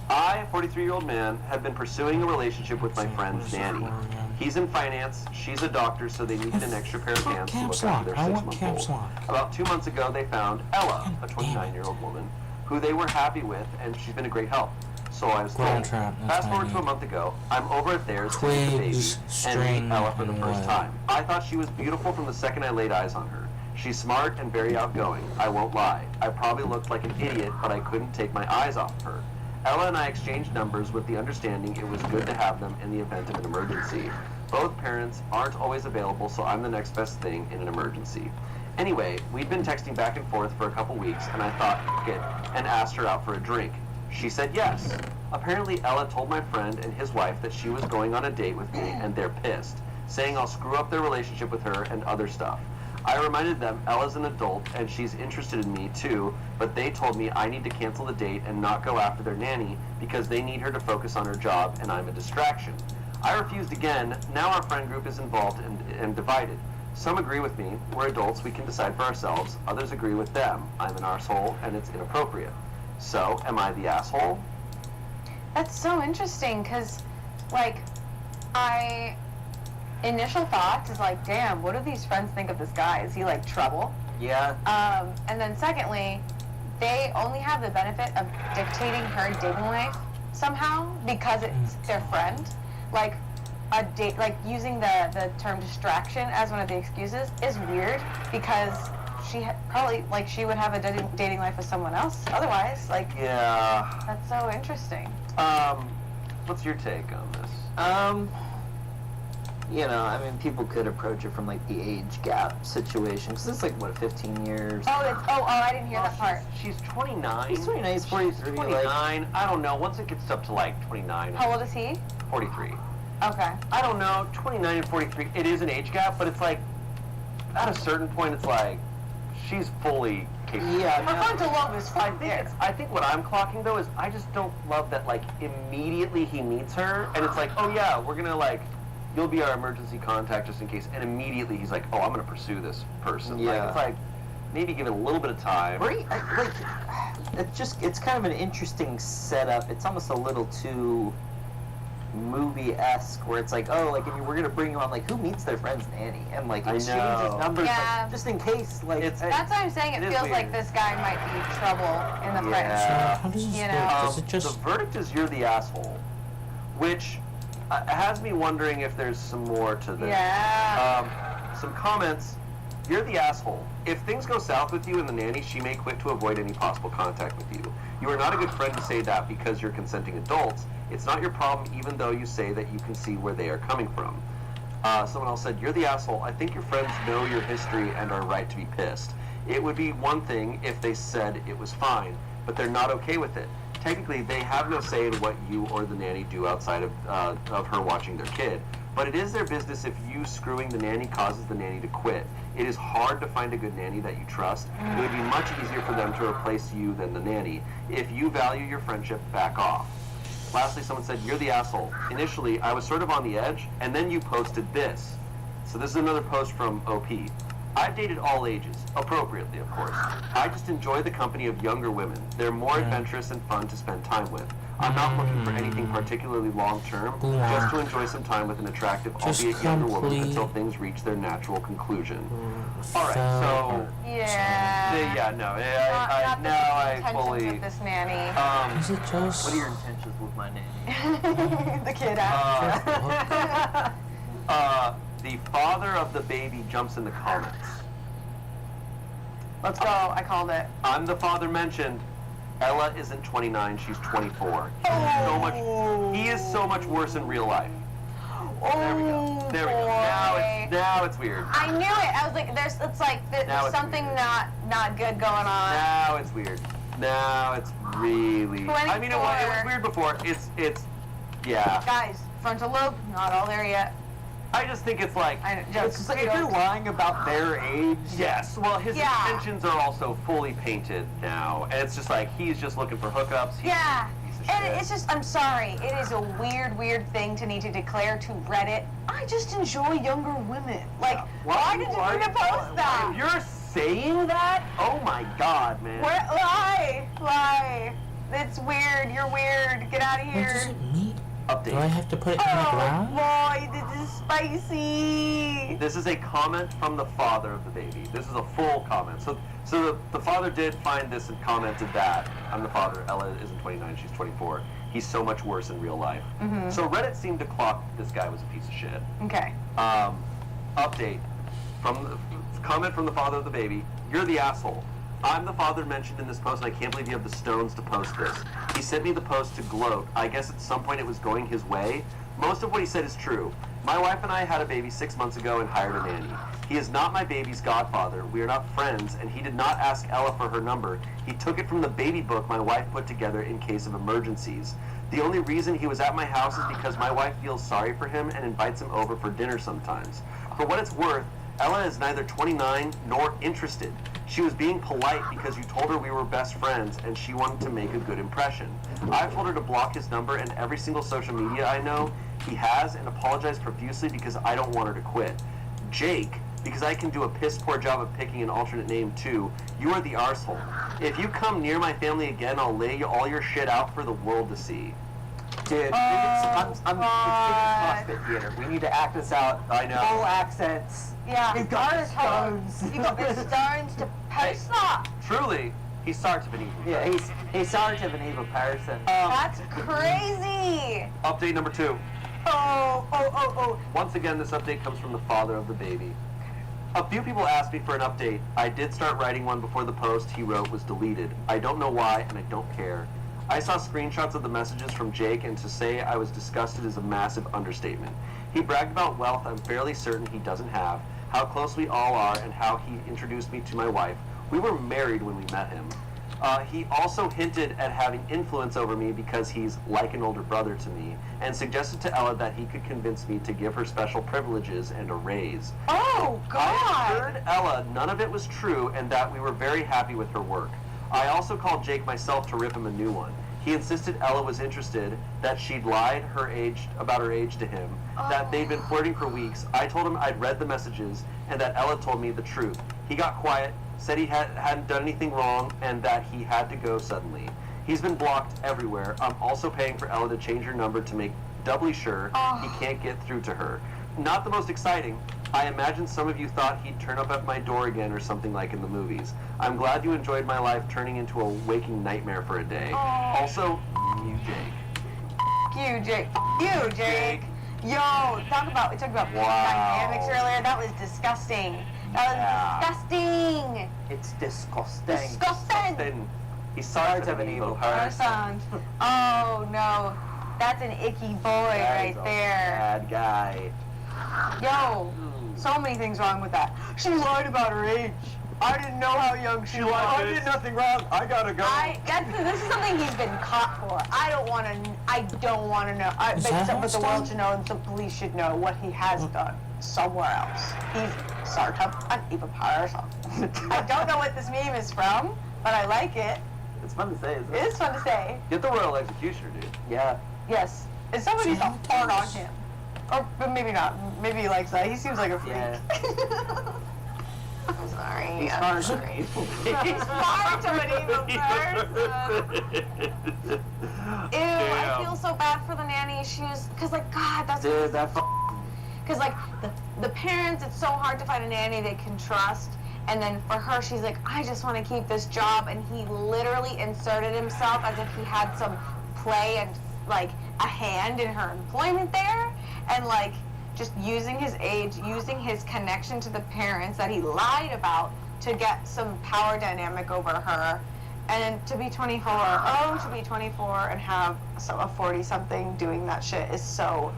I, a 43-year-old man, have been pursuing a relationship with my friend's nanny. He's in finance, she's a doctor, so they needed an extra pair of hands to look after their 6-month-old. About 2 months ago, they found Ella, a 29-year-old woman, who they were happy with, and she's been a great help. So I was told. Fast forward to a month ago, I'm over at theirs, taking the baby, and meet Ella for the first time. I thought she was beautiful from the second I laid eyes on her. She's smart and very outgoing, I won't lie. I probably looked like an idiot, but I couldn't take my eyes off of her. Ella and I exchanged numbers with the understanding it was good to have them in the event of an emergency. Both parents aren't always available, so I'm the next best thing in an emergency. Anyway, we'd been texting back and forth for a couple weeks, and I thought, fuck it, and asked her out for a drink. She said yes. Apparently, Ella told my friend and his wife that she was going on a date with me, and they're pissed, saying I'll screw up their relationship with her and other stuff. I reminded them Ella's an adult and she's interested in me too, but they told me I need to cancel the date and not go after their nanny because they need her to focus on her job and I'm a distraction. I refused again. Now our friend group is involved and divided. Some agree with me. We're adults. We can decide for ourselves. Others agree with them. I'm an arsehole and it's inappropriate. So, am I the asshole? That's so interesting, because, like, initial thought is like, damn, what do these friends think of this guy? Is he, like, trouble? Yeah. And then secondly, they only have the benefit of dictating her dating life somehow because it's their friend. Like, a date, like, using the term distraction as one of the excuses is weird because she probably, like, she would have a dating life with someone else otherwise. Like, yeah. That's so interesting. What's your take on this? You know, I mean, people could approach it from, like, the age gap situation, because it's, like, what, 15 years? I didn't hear that part. She's 29. He's 29, he's 43. 29, like, I don't know. Once it gets up to, like, 29. How old is he? 43. Okay. I don't know. 29 and 43, it is an age gap, but it's, like, at a certain point, it's, like, she's fully capable. Yeah. Her frontal lobe is fine there. I think what I'm clocking, though, is I just don't love that, like, immediately he meets her, and it's like, oh, yeah, we're gonna, like, you'll be our emergency contact just in case. And immediately he's like, oh, I'm going to pursue this person. Yeah. Like, it's like, maybe give it a little bit of time. Like, it's kind of an interesting setup. It's almost a little too movie-esque, where it's like, oh, like, we're going to bring you on, like, who meets their friend's nanny? And, like, exchanges numbers, yeah. like, just in case, like... That's what I'm saying. It feels like this guy might be trouble in the friendship. You know? The verdict is you're the asshole, which... has me wondering if there's some more to this. Yeah. Some comments. You're the asshole. If things go south with you and the nanny, she may quit to avoid any possible contact with you. You are not a good friend to say that because you're consenting adults. It's not your problem even though you say that you can see where they are coming from. Someone else said, you're the asshole. I think your friends know your history and are right to be pissed. It would be one thing if they said it was fine, but they're not okay with it. Technically, they have no say in what you or the nanny do outside of her watching their kid. But it is their business if you screwing the nanny causes the nanny to quit. It is hard to find a good nanny that you trust. It would be much easier for them to replace you than the nanny. If you value your friendship, back off. Lastly, someone said, you're the asshole. Initially, I was sort of on the edge, and then you posted this. So this is another post from OP. I've dated all ages, appropriately, of course. I just enjoy the company of younger women. They're more adventurous and fun to spend time with. I'm not looking for anything particularly long-term, just to enjoy some time with an attractive, albeit younger woman until things reach their natural conclusion. All right, so... Yeah. Now I fully... With this nanny. Is it just... What are your intentions with my nanny? The kid asked. The father of the baby jumps in the comments. Let's go. I called it. I'm the father mentioned. Ella isn't 29, she's 24. He is so much worse in real life. There we go. There we go. Now it's weird. I knew it. I was like, there's something not good going on. Now it's weird. Now it's really. I mean, it was weird before. It's yeah. Guys, frontal lobe, not all there yet. I just think it's like, if you're lying about their age. Yes, well, his intentions are also fully painted now, and it's just like he's just looking for hookups. And it's just, I'm sorry, it is a weird thing to need to declare to Reddit. I just enjoy younger women. Like, why did you need to post that? If you're saying that, oh my God, man. Lie. It's weird. You're weird. Get out of here. What does it mean? Update. Do I have to put it in the ground? Boy, this is spicy. This is a comment from the father of the baby. This is a full comment. So the father did find this and commented that. I'm the father. Ella isn't 29. She's 24. He's so much worse in real life. So Reddit seemed to clock this guy was a piece of shit. Okay. Update. From the comment from the father of the baby. You're the asshole. I'm the father mentioned in this post, and I can't believe you have the stones to post this. He sent me the post to gloat. I guess at some point it was going his way. Most of what he said is true. My wife and I had a baby 6 months ago and hired a nanny. He is not my baby's godfather. We are not friends, and he did not ask Ella for her number. He took it from the baby book my wife put together in case of emergencies. The only reason he was at my house is because my wife feels sorry for him and invites him over for dinner sometimes. For what it's worth, Ella is neither 29 nor interested. She was being polite because you told her we were best friends and she wanted to make a good impression. I've told her to block his number and every single social media I know he has and apologized profusely because I don't want her to quit. Jake, because I can do a piss poor job of picking an alternate name too, you are the arsehole. If you come near my family again, I'll lay all your shit out for the world to see. Dude, I'm sick of CrossFit theater. We need to act this out. I know. Full accents. Yeah. You've got the stones. You got the stones to post that. Truly, he's sorry to be evil. Yeah, he's sorry to an evil person. That's crazy. Update number 2. Oh. Once again, this update comes from the father of the baby. A few people asked me for an update. I did start writing one before the post he wrote was deleted. I don't know why, and I don't care. I saw screenshots of the messages from Jake, and to say I was disgusted is a massive understatement. He bragged about wealth I'm fairly certain he doesn't have, how close we all are, and how he introduced me to my wife. We were married when we met him. He also hinted at having influence over me because he's like an older brother to me, and suggested to Ella that he could convince me to give her special privileges and a raise. Oh, God! I assured Ella none of it was true and that we were very happy with her work. I also called Jake myself to rip him a new one. He insisted Ella was interested, that she'd lied about her age to him, that they'd been flirting for weeks. I told him I'd read the messages, and that Ella told me the truth. He got quiet, said he hadn't done anything wrong, and that he had to go suddenly. He's been blocked everywhere. I'm also paying for Ella to change her number to make doubly sure he can't get through to her. Not the most exciting. I imagine some of you thought he'd turn up at my door again or something like in the movies. I'm glad you enjoyed my life turning into a waking nightmare for a day. Also, you, Jake. You, Jake. Yo, we talked about dynamics earlier. That was disgusting. That was disgusting. It's disgusting. Disgusting. He starts of an evil person. Oh no, that's an icky boy right there. Bad guy. Yo, so many things wrong with that. She lied about her age. I didn't know how young she was. I did nothing wrong. I gotta go. This is something he's been caught for. I don't want to know. But the world should know, and the police should know what he has done somewhere else. He's sort of an evil person. I don't know what this meme is from, but I like it. It's fun to say, isn't it? It is fun to say. Get the royal executioner, dude. Yeah. Yes. And somebody needs to fart on him. Or but maybe not. Maybe he likes that. He seems like a freak. Yeah. I'm sorry. He's far to an evil He's far to an evil person. Ew, I feel so bad for the nanny. She was, cause like, God, that's. Dude, that Cause like, the parents, it's so hard to find a nanny they can trust. And then for her, she's like, I just want to keep this job. And he literally inserted himself as if he had some play and like a hand in her employment there. And like, just using his age, using his connection to the parents that he lied about to get some power dynamic over her. And then to be 24, to be 24 and have a 40-something doing that shit is so.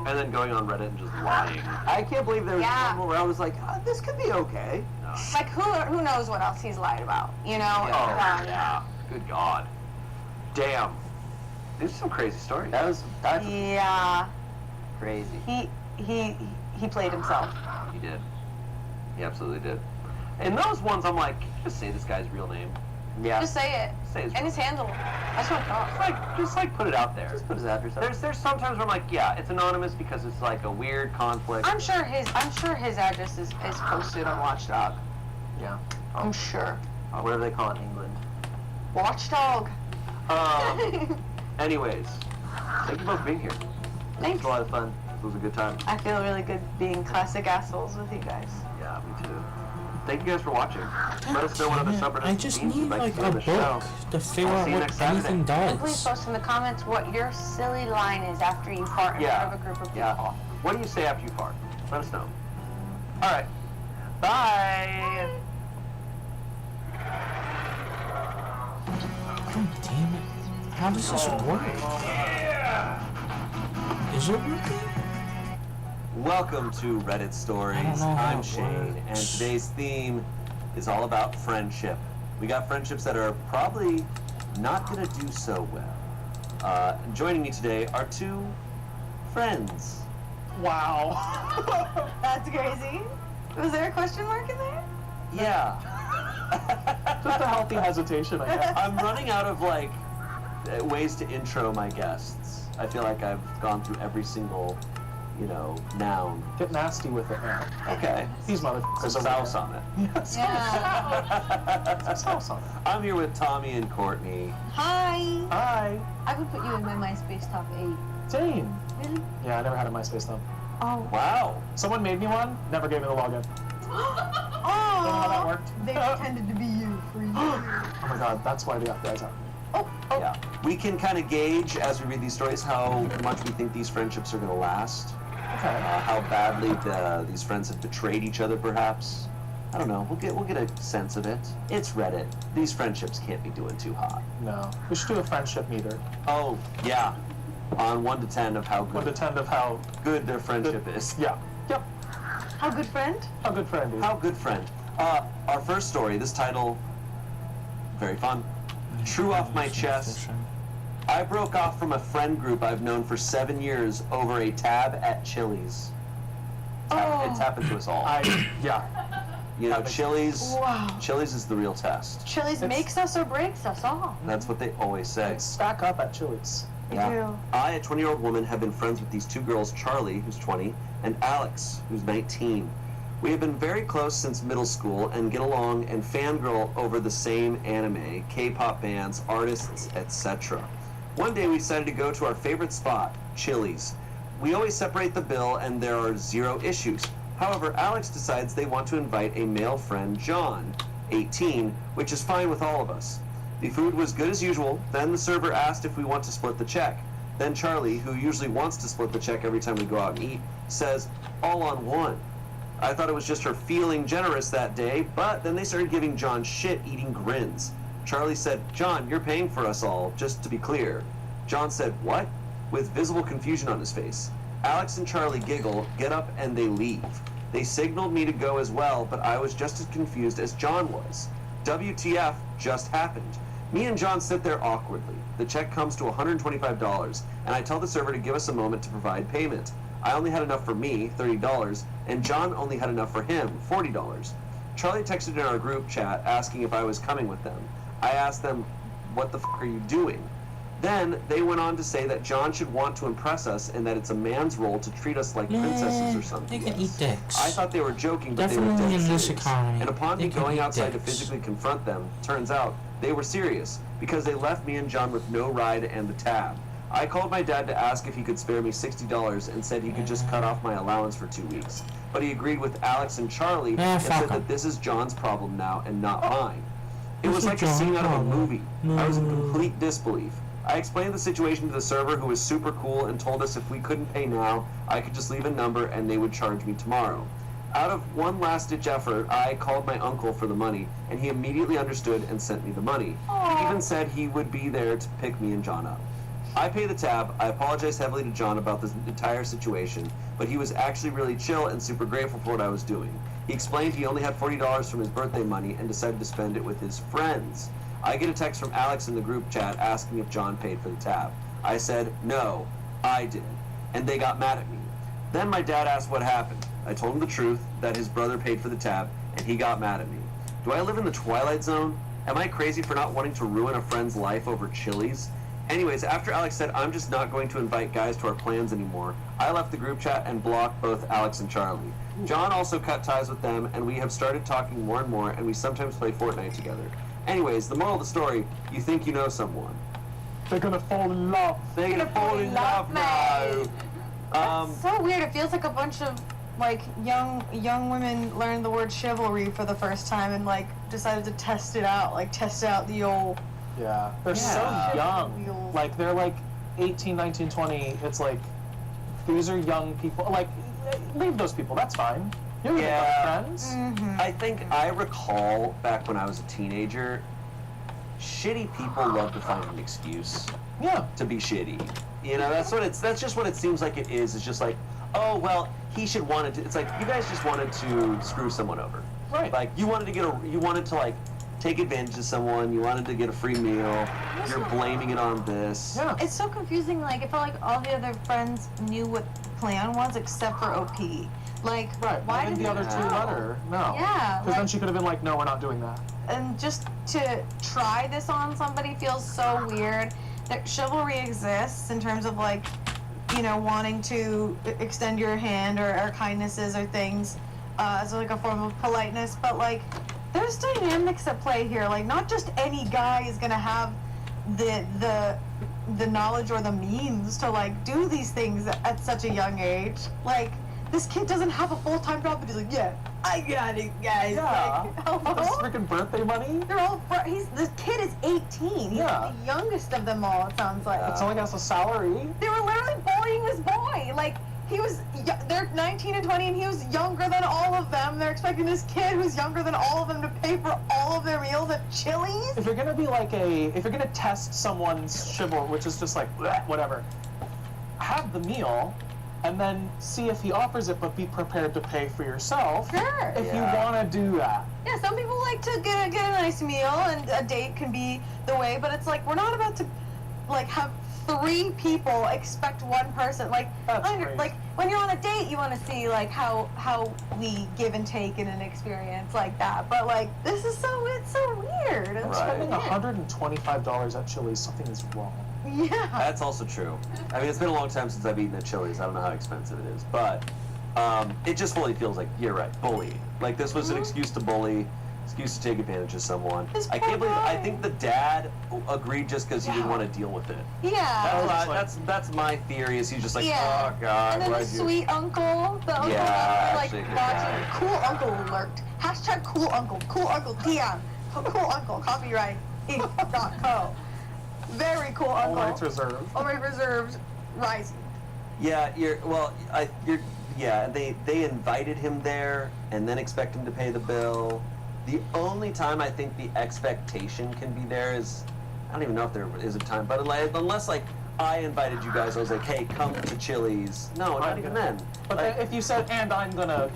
And then going on Reddit and just lying. I can't believe there was one where I was like, this could be okay. No. Like, who knows what else he's lied about, you know? Oh, yeah. Good God. Damn. These are some crazy stories. That's Yeah. crazy. He played himself. He did. He absolutely did. And those ones, I'm like, just say this guy's real name. Yeah. Just say it. Say his And his handle. I just want to talk. Just like put it out there. Just put his address out. There's sometimes where I'm like, yeah, it's anonymous because it's like a weird conflict. I'm sure his address is posted on Watchdog. Yeah. I'm sure. Whatever they call it in England. Watchdog. Anyways, thank you both for being here. Thanks. It was a lot of fun. It was a good time. I feel really good being classic assholes with you guys. Yeah, me too. Thank you guys for watching. Let us know what other subreddits I just and themes need you'd like like to see a on the show. book to figure I'll out see you what next Saturday. anything And please does. post in the comments what your silly line is after you fart in front of a group of people. What do you say after you fart? Let us know. All right. Bye. Oh, damn it. How does this work? Is it working? Welcome to Reddit Stories. I don't know how I'm it Shane, and works. today's theme is all about friendship. We got friendships that are probably not gonna do so well. Joining me today are two friends. Wow. That's crazy. Was there a question mark in there? Yeah. Just a healthy hesitation, I guess. I'm running out of like ways to intro my guests. I feel like I've gone through every single, noun. Get nasty with it now. Okay. These motherfuckers Some sauce on it. Yes. Yeah. Some sauce on it. I'm here with Tommy and Courtney. Hi. Hi. I would put you in my MySpace top 8. Same. Really? Yeah, I never had a MySpace though. Oh. Wow. Someone made me one, never gave me the login. Oh. Don't know how that worked. They pretended to be you for years. Oh my god, that's why the FBI's out. Yeah. We can kind of gauge as we read these stories how much we think these friendships are going to last. Okay. How badly these friends have betrayed each other, perhaps. I don't know. We'll get a sense of it. It's Reddit. These friendships can't be doing too hot. No. We should do a friendship meter. Oh yeah. On 1 to 10 of how good 1 to 10 of how good their friendship is. Yeah. Yep. How good friend? How good friend is. How good friend. Our first story. This title. Very fun. True off my chest. I broke off from a friend group I've known for 7 years over a tab at Chili's. It's happened to us all. Yeah. Chili's. Wow. Chili's is the real test. Chili's makes us or breaks us all. That's what they always say. Stack up at Chili's. Yeah. I, a 20-year-old woman, have been friends with these two girls, Charlie, who's 20, and Alex, who's 19. We have been very close since middle school and get along and fangirl over the same anime, K-pop bands, artists, etc. One day we decided to go to our favorite spot, Chili's. We always separate the bill and there are 0 issues. However, Alex decides they want to invite a male friend, John, 18, which is fine with all of us. The food was good as usual. Then the server asked if we want to split the check. Then Charlie, who usually wants to split the check every time we go out and eat, says, all on one. I thought it was just her feeling generous that day, but then they started giving John shit, eating grins. Charlie said, "John, you're paying for us all, just to be clear." John said, "What?" with visible confusion on his face. Alex and Charlie giggle, get up, and they leave. They signaled me to go as well, but I was just as confused as John was. WTF just happened. Me and John sit there awkwardly. The check comes to $125, and I tell the server to give us a moment to provide payment. I only had enough for me, $30, and John only had enough for him, $40. Charlie texted in our group chat asking if I was coming with them. I asked them, "What the f*** are you doing?" Then they went on to say that John should want to impress us and that it's a man's role to treat us like princesses or something. They can eat dicks. I thought they were joking, but Definitely they were dead in this serious. economy, And upon they me can going eat outside dicks. to physically confront them, turns out they were serious because they left me and John with no ride and the tab. I called my dad to ask if he could spare me $60 and said he could just cut off my allowance for 2 weeks. But he agreed with Alex and Charlie and said that this is John's problem now and not mine. It was like a scene out of a movie. I was in complete disbelief. I explained the situation to the server, who was super cool and told us if we couldn't pay now, I could just leave a number and they would charge me tomorrow. Out of one last-ditch effort, I called my uncle for the money, and he immediately understood and sent me the money. He even said he would be there to pick me and John up. I pay the tab. I apologize heavily to John about this entire situation, but he was actually really chill and super grateful for what I was doing. He explained he only had $40 from his birthday money and decided to spend it with his friends. I get a text from Alex in the group chat asking if John paid for the tab. I said, no, I did, and they got mad at me. Then my dad asked what happened. I told him the truth, that his brother paid for the tab, and he got mad at me. Do I live in the Twilight Zone? Am I crazy for not wanting to ruin a friend's life over Chili's? Anyways, after Alex said I'm just not going to invite guys to our plans anymore, I left the group chat and blocked both Alex and Charlie. John also cut ties with them, and we have started talking more and more, and we sometimes play Fortnite together. Anyways, the moral of the story, you think you know someone. They're gonna fall in love. They're gonna fall in love now. That's so weird. It feels like a bunch of like young women learned the word chivalry for the first time and like decided to test it out the old. Yeah, they're so young. Like they're like 18, 19, 20. It's like these are young people. Like leave those people. That's fine. You're friends. I think I recall back when I was a teenager, shitty people love to find an excuse. To be shitty. You know, that's just what it seems like it is. It's just like, oh well, he should wanted to. It's like you guys just wanted to screw someone over. Right. Like you wanted to like take advantage of someone. You wanted to get a free meal. You're blaming it on this. Yeah. It's so confusing. Like it felt like all the other friends knew what the plan was except for OP. Like, why did the other two let her? No. Yeah. Because then she could have been like, no, we're not doing that. And just to try this on somebody feels so weird. That chivalry exists in terms of like, you know, wanting to extend your hand or kindnesses or things as like a form of politeness, but like there's dynamics at play here. Like not just any guy is gonna have the knowledge or the means to like do these things at such a young age. Like this kid doesn't have a full-time job, but he's like, yeah, I got it, guys. Yeah. Like, hello? This freaking birthday money. They're all this kid is 18. He's the youngest of them all. It sounds like. It's only has a salary. They were literally bullying this boy. Like they're 19 and 20, and he was younger than all of them. They're expecting this kid who's younger than all of them to pay for all of their meals at Chili's. If you're gonna be like if you're gonna test someone's chivalry, which is just like bleh, whatever, have the meal. And then see if he offers it, but be prepared to pay for yourself. Sure. If you want to do that. Yeah, some people like to get a nice meal, and a date can be the way. But it's like we're not about to, like, have 3 people expect one person. Like, like when you're on a date, you want to see like how we give and take in an experience like that. But like this is it's so weird. It's Spending $125 at Chili's, something is wrong. Yeah. That's also true. I mean, it's been a long time since I've eaten at Chili's. I don't know how expensive it is, but it just fully feels like, you're right, bullying. Like, this was an excuse to bully, excuse to take advantage of someone. I can't believe, I think the dad agreed just because he didn't want to deal with it. Yeah. That's my theory, is he's just like, yeah. oh, God, and then the sweet uncle, the uncle that like watching, cool uncle alert. Hashtag cool uncle Dion, cool uncle, copyright, Inc.co. Very cool uncle. All rights reserved. All rights reserved, rising. Yeah, Yeah, and they invited him there and then expect him to pay the bill. The only time I think the expectation can be there is, I don't even know if there is a time, but unless like I invited you guys, I was like, hey, come to Chili's. No, not even then. But like, if you said, and I'm gonna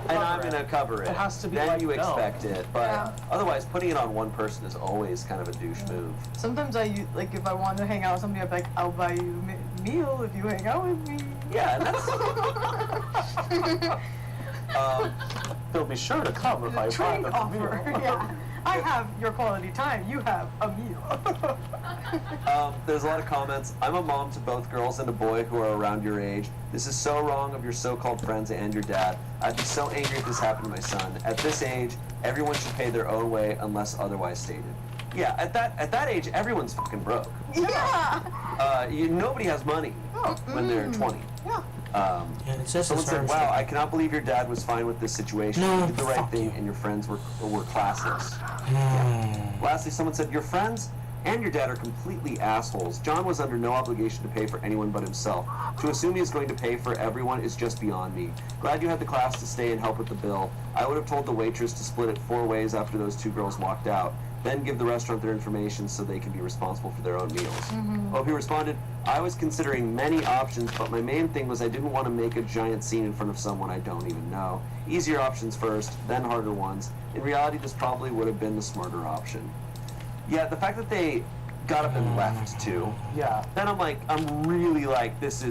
cover it, it has to be then like, you no. expect it. But Yeah. otherwise, putting it on one person is always kind of a douche move. Sometimes like if I want to hang out with somebody, I'm like, I'll buy you a meal if you hang out with me. Yeah, and that's. They'll be sure to come if I buy Trade them a offer. meal. Yeah. I have your quality time. You have a meal. There's a lot of comments. I'm a mom to both girls and a boy who are around your age. This is so wrong of your so-called friends and your dad. I'd be so angry if this happened to my son. At this age, everyone should pay their own way unless otherwise stated. Yeah, at that age, everyone's fucking broke. Yeah. Nobody has money when they're 20. Yeah. And it says Someone said, wow, I cannot believe your dad was fine with this situation. No, You did the right fuck thing you. and your friends were classless. Yeah. Lastly, someone said, your friends and your dad are completely assholes. John was under no obligation to pay for anyone but himself. To assume he is going to pay for everyone is just beyond me. Glad you had the class to stay and help with the bill. I would have told the waitress to split it 4 ways after those 2 girls walked out. Then give the restaurant their information so they can be responsible for their own meals. Oh, he responded, I was considering many options, but my main thing was I didn't want to make a giant scene in front of someone I don't even know. Easier options first, then harder ones. In reality, this probably would have been the smarter option. Yeah, the fact that they got up and left too. Yeah. Then I'm really like, this.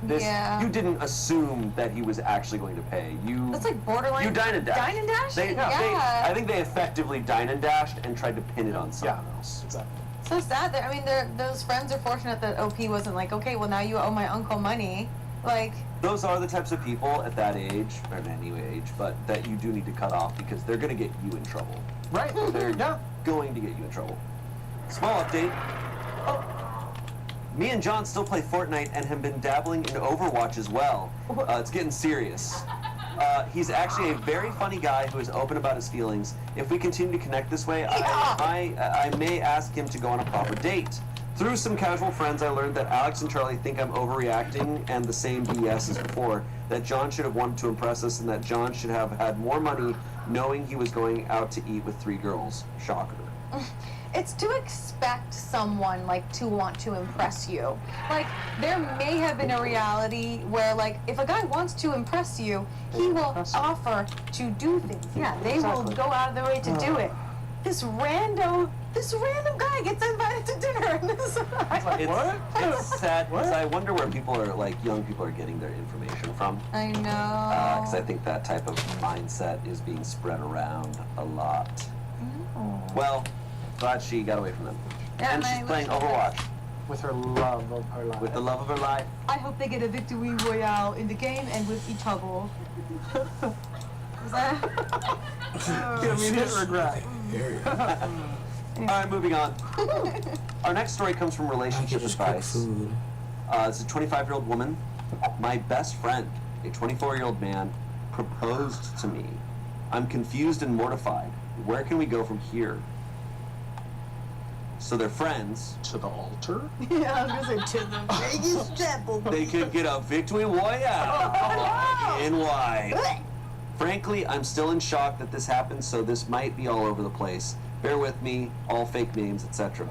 Yeah. You didn't assume that he was actually going to pay. That's like borderline. You dine and dash. Dine and dash? Yeah. I think they effectively dine and dashed and tried to pin it on someone else. Exactly. So sad. That, I mean, those friends are fortunate that OP wasn't like, okay, well now you owe my uncle money. Like. Those are the types of people at that age, or at any age, but that you do need to cut off because they're going to get you in trouble. Right. They're going to get you in trouble. Small update. Me and John still play Fortnite and have been dabbling in Overwatch as well. It's getting serious. He's actually a very funny guy who is open about his feelings. If we continue to connect this way, I may ask him to go on a proper date. Through some casual friends, I learned that Alex and Charlie think I'm overreacting and the same BS as before, that John should have wanted to impress us and that John should have had more money knowing he was going out to eat with 3 girls. Shocker. It's to expect someone like to want to impress you. Like there may have been a reality where like if a guy wants to impress you, he will offer to do things. Yeah, they will go out of their way to do it. This random guy gets invited to dinner and this It's sad because I wonder where people are, like, young people are getting their information from. I know. Because I think that type of mindset is being spread around a lot. Well, glad she got away from them. Yeah, and she's playing Overwatch. With her love of her life. With the love of her life. I hope they get a victory royale in the game and with each other. Is that? Immediate regret. Alright, moving on. Our next story comes from Relationship Advice. It's a 25-year-old woman. My best friend, a 24-year-old man, proposed to me. I'm confused and mortified. Where can we go from here? So they're friends. To the altar? Yeah, I was gonna say to the Vegas temple. They could get a victory royale in white. Frankly, I'm still in shock that this happened, so this might be all over the place. Bear with me, all fake names, etc.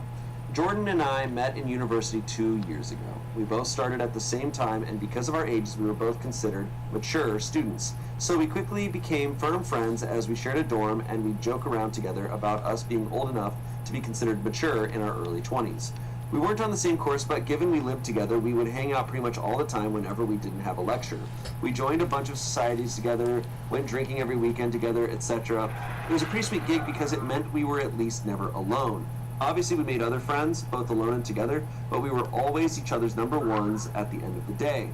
Jordan and I met in university 2 years ago. We both started at the same time, and because of our ages, we were both considered mature students. So we quickly became firm friends as we shared a dorm, and we joke around together about us being old enough to be considered mature in our early 20s. We weren't on the same course, but given we lived together, we would hang out pretty much all the time whenever we didn't have a lecture. We joined a bunch of societies together, went drinking every weekend together, etc. It was a pretty sweet gig because it meant we were at least never alone. Obviously, we made other friends, both alone and together, but we were always each other's number ones at the end of the day.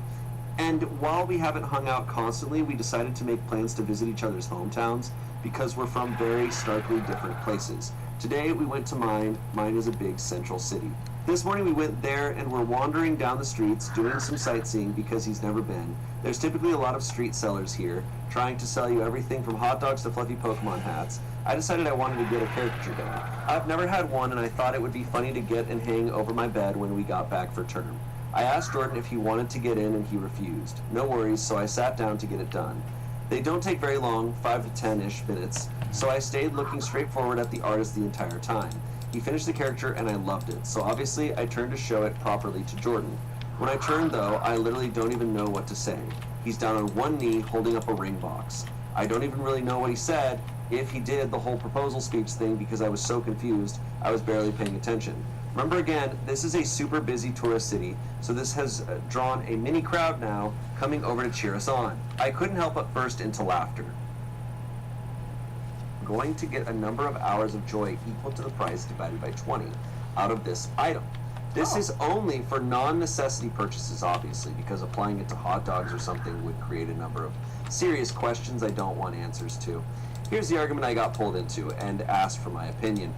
And while we haven't hung out constantly, we decided to make plans to visit each other's hometowns because we're from very starkly different places. Today, we went to mine. Mine is a big central city. This morning we went there and we're wandering down the streets doing some sightseeing because he's never been. There's typically a lot of street sellers here, trying to sell you everything from hot dogs to fluffy Pokemon hats. I decided I wanted to get a caricature done. I've never had one and I thought it would be funny to get and hang over my bed when we got back for term. I asked Jordan if he wanted to get in and he refused. No worries, so I sat down to get it done. They don't take very long, 5 to 10-ish minutes, so I stayed looking straight forward at the artist the entire time. He finished the character and I loved it, so obviously I turned to show it properly to Jordan. When I turned though, I literally don't even know what to say. He's down on one knee holding up a ring box. I don't even really know what he said, if he did the whole proposal speech thing, because I was so confused, I was barely paying attention. Remember again, this is a super busy tourist city, so this has drawn a mini crowd now coming over to cheer us on. I couldn't help but burst into laughter. Going to get a number of hours of joy equal to the price divided by 20 out of this item. This is only for non-necessity purchases, obviously, because applying it to hot dogs or something would create a number of serious questions I don't want answers to. Here's the argument I got pulled into and asked for my opinion.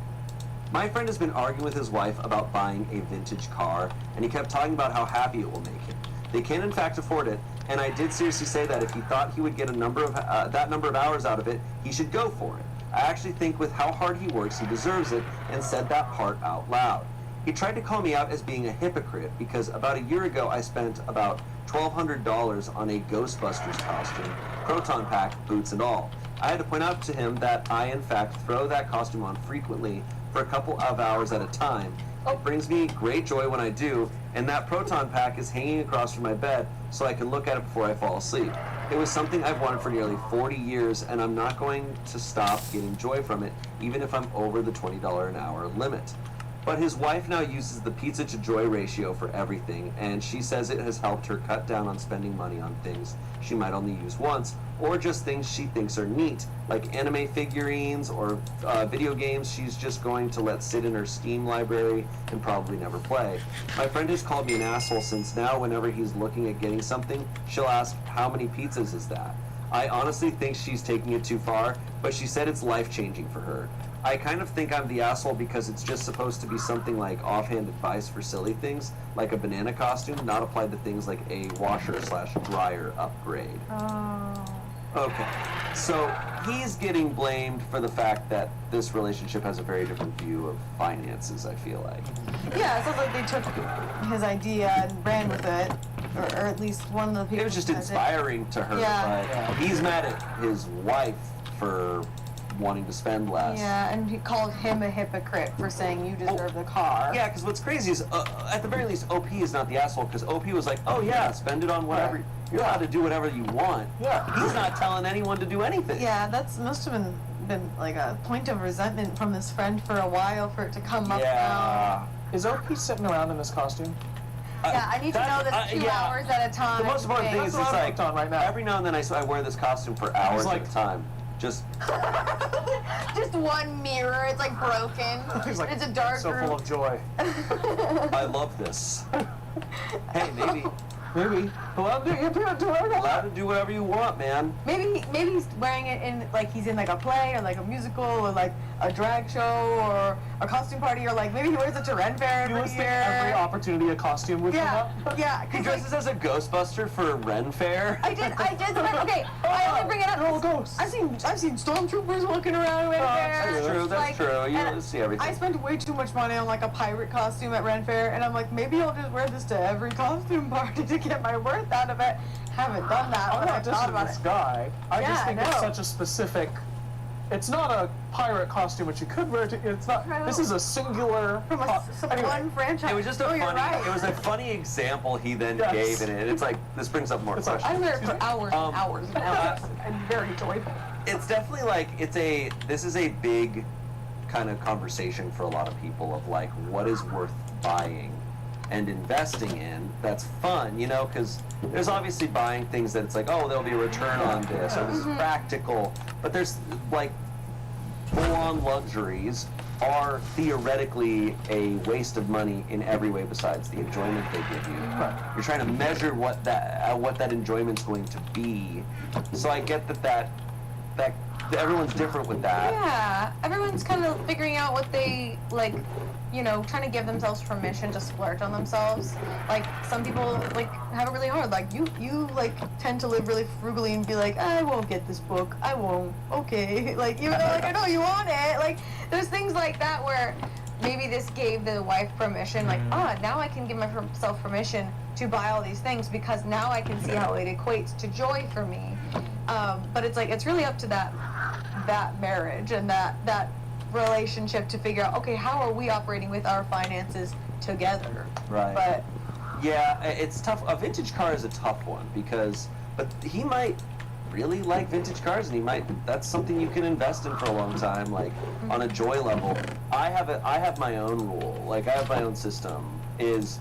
My friend has been arguing with his wife about buying a vintage car, and he kept talking about how happy it will make him. They can in fact afford it, and I did seriously say that if he thought he would get a number of that number of hours out of it, he should go for it. I actually think with how hard he works, he deserves it, and said that part out loud. He tried to call me out as being a hypocrite because about a year ago I spent about $1,200 on a Ghostbusters costume, proton pack, boots and all. I had to point out to him that I in fact throw that costume on frequently for a couple of hours at a time. It brings me great joy when I do, and that proton pack is hanging across from my bed so I can look at it before I fall asleep. It was something I've wanted for nearly 40 years, and I'm not going to stop getting joy from it, even if I'm over the $20 an hour limit. But his wife now uses the pizza to joy ratio for everything, and she says it has helped her cut down on spending money on things she might only use once, or just things she thinks are neat, like anime figurines or video games she's just going to let sit in her Steam library and probably never play. My friend has called me an asshole since now whenever he's looking at getting something, she'll ask, how many pizzas is that? I honestly think she's taking it too far, but she said it's life-changing for her. I kind of think I'm the asshole because it's just supposed to be something like offhand advice for silly things, like a banana costume, not applied to things like a washer/dryer upgrade. Oh. Okay, so he's getting blamed for the fact that this relationship has a very different view of finances, I feel like. Yeah, it sounds like they took his idea and ran with it, or at least one of the people. It was just inspiring to her, but he's mad at his wife for wanting to spend less. Yeah, and he called him a hypocrite for saying you deserve the car. Yeah, because what's crazy is, at the very least, OP is not the asshole, because OP was like, oh yeah, spend it on whatever. Right. You're allowed to do whatever you want. Yeah. He's not telling anyone to do anything. Yeah, that's must have been like a point of resentment from this friend for a while for it to come up now. Is OP sitting around in this costume? Yeah, I need to know this 2 hours at a time. The most important thing is it's like, every now and then I wear this costume for hours at a time. Just one mirror, it's like broken. It's a dark so room. full of joy. I love this. Hey, maybe. Allowed to do whatever you want, man. Maybe he's wearing it in like he's in like a play or like a musical or like a drag show or a costume party or like maybe he wears it to Ren Fair every year. Every opportunity a costume would come up. Yeah. He dresses as a Ghostbuster for Ren Fair. I did. Okay, I only bring it up. All ghosts. I've seen stormtroopers walking around Ren Fair. That's true. You see everything. I spent way too much money on like a pirate costume at Ren Fair, and I'm like, maybe I'll just wear this to every costume party to get my worth out of it. Haven't done that. I'm not dissing this guy. I just think it's such a specific. It's not a pirate costume, which you could wear. It's not. This is a singular. From one franchise. It was just a funny. It was a funny example he then gave in it. It's like this brings up more questions. I wear it for hours and hours and hours. And very joyful. It's definitely like this is a big kind of conversation for a lot of people of like what is worth buying and investing in that's fun, you know, because there's obviously buying things that it's like, oh, there'll be a return on this, or this is practical, but there's like full-on luxuries are theoretically a waste of money in every way besides the enjoyment they give you. You're trying to measure what that enjoyment's going to be. So I get that everyone's different with that. Yeah, everyone's kind of figuring out what they like, you know, trying to give themselves permission to splurge on themselves. Like some people like have it really hard. Like you like tend to live really frugally and be like, I won't get this book. I won't. Okay. Like even though like I know you want it. Like there's things like that where maybe this gave the wife permission. Like now I can give myself permission to buy all these things because now I can see how it equates to joy for me. But it's like, it's really up to that marriage and that relationship to figure out, okay, how are we operating with our finances together? Right. But yeah, it's tough. A vintage car is a tough one but he might really like vintage cars, and that's something you can invest in for a long time, like on a joy level. I have my own rule, like I have my own system, is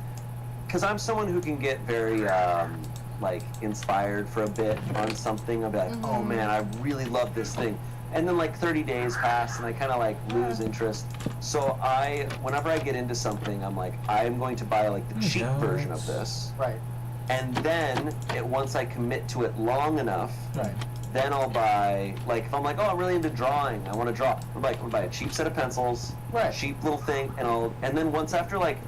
because I'm someone who can get very like inspired for a bit on something. I'll be like, oh man, I really love this thing. And then like 30 days pass and I kind of like lose interest. So whenever I get into something, I'm like, I'm going to buy like the cheap version of this. Right. And then once I commit to it long enough, then I'll buy, like if I'm like, oh, I'm really into drawing, I want to draw. I'm like, I'm gonna buy a cheap set of pencils, a cheap little thing, and then once after like,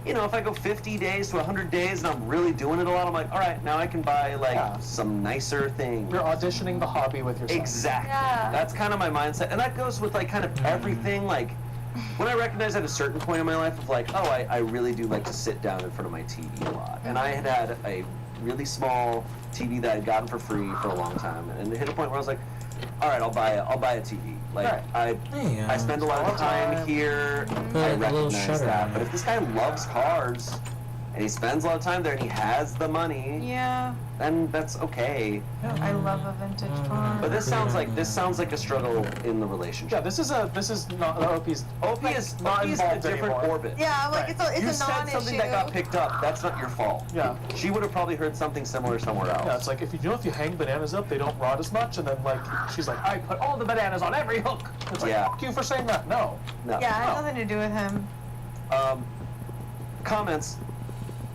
you know, if I go 50 days to 100 days and I'm really doing it a lot, I'm like, all right, now I can buy like some nicer thing. You're auditioning the hobby with yourself. Exactly. Yeah. That's kind of my mindset, and that goes with like kind of everything. Like when I recognize at a certain point in my life of like, oh, I really do like to sit down in front of my TV a lot, and I had a really small TV that I'd gotten for free for a long time, and it hit a point where I was like, all right, I'll buy a TV. Like I spend a lot of time here. I recognize that. But if this guy loves cars and he spends a lot of time there and he has the money, then that's okay. I love a vintage car. But this sounds like a struggle in the relationship. Yeah, this is not OP's. OP is a different orbit. Yeah, like it's a you non-issue. said something that got picked up. That's not your fault. Yeah. She would have probably heard something similar somewhere else. Yeah, it's like if you hang bananas up, they don't rot as much, and then like she's like, I put all the bananas on every hook. It's like, fuck you for saying that. No. No. Yeah, it has nothing to do with him. Comments.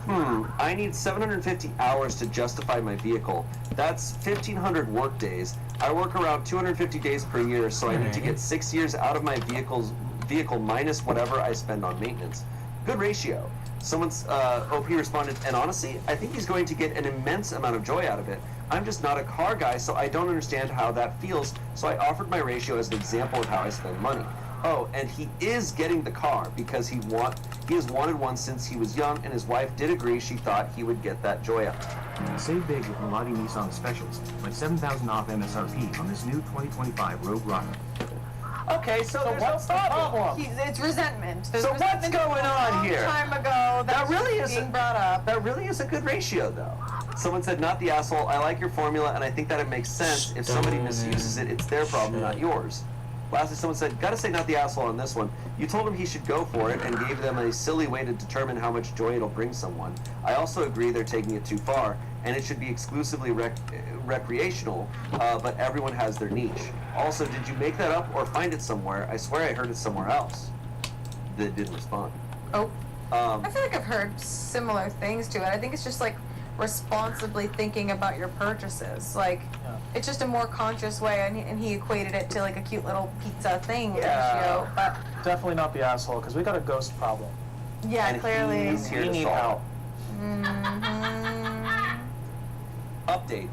I need 750 hours to justify my vehicle. That's 1,500 work days. I work around 250 days per year, so I need to get 6 years out of my vehicle minus whatever I spend on maintenance. Good ratio. Someone's OP responded, and honestly, I think he's going to get an immense amount of joy out of it. I'm just not a car guy, so I don't understand how that feels, so I offered my ratio as an example of how I spend money. Oh, and he is getting the car because he has wanted one since he was young, and his wife did agree she thought he would get that joy out. Save big with Miladi Nissan specials, like $7,000 off MSRP on this new 2025 Rogue Rocket. Okay, so what's the problem? It's resentment. There's So what's going on here? A long time ago, That really is being brought up. That really is a good ratio, though. Someone said, not the asshole. I like your formula, and I think that it makes sense. If somebody misuses it, it's their problem, not yours. Lastly, someone said, gotta say not the asshole on this one. You told him he should go for it and gave them a silly way to determine how much joy it'll bring someone. I also agree they're taking it too far, and it should be exclusively recreational, but everyone has their niche. Also, did you make that up or find it somewhere? I swear I heard it somewhere else. They didn't respond. Oh. I feel like I've heard similar things to it. I think it's just like responsibly thinking about your purchases. Like, it's just a more conscious way, and he equated it to like a cute little pizza thing ratio. But definitely not the asshole, because we got a ghost problem. yeah, And clearly. he's here to need solve. Mm-hmm. Update.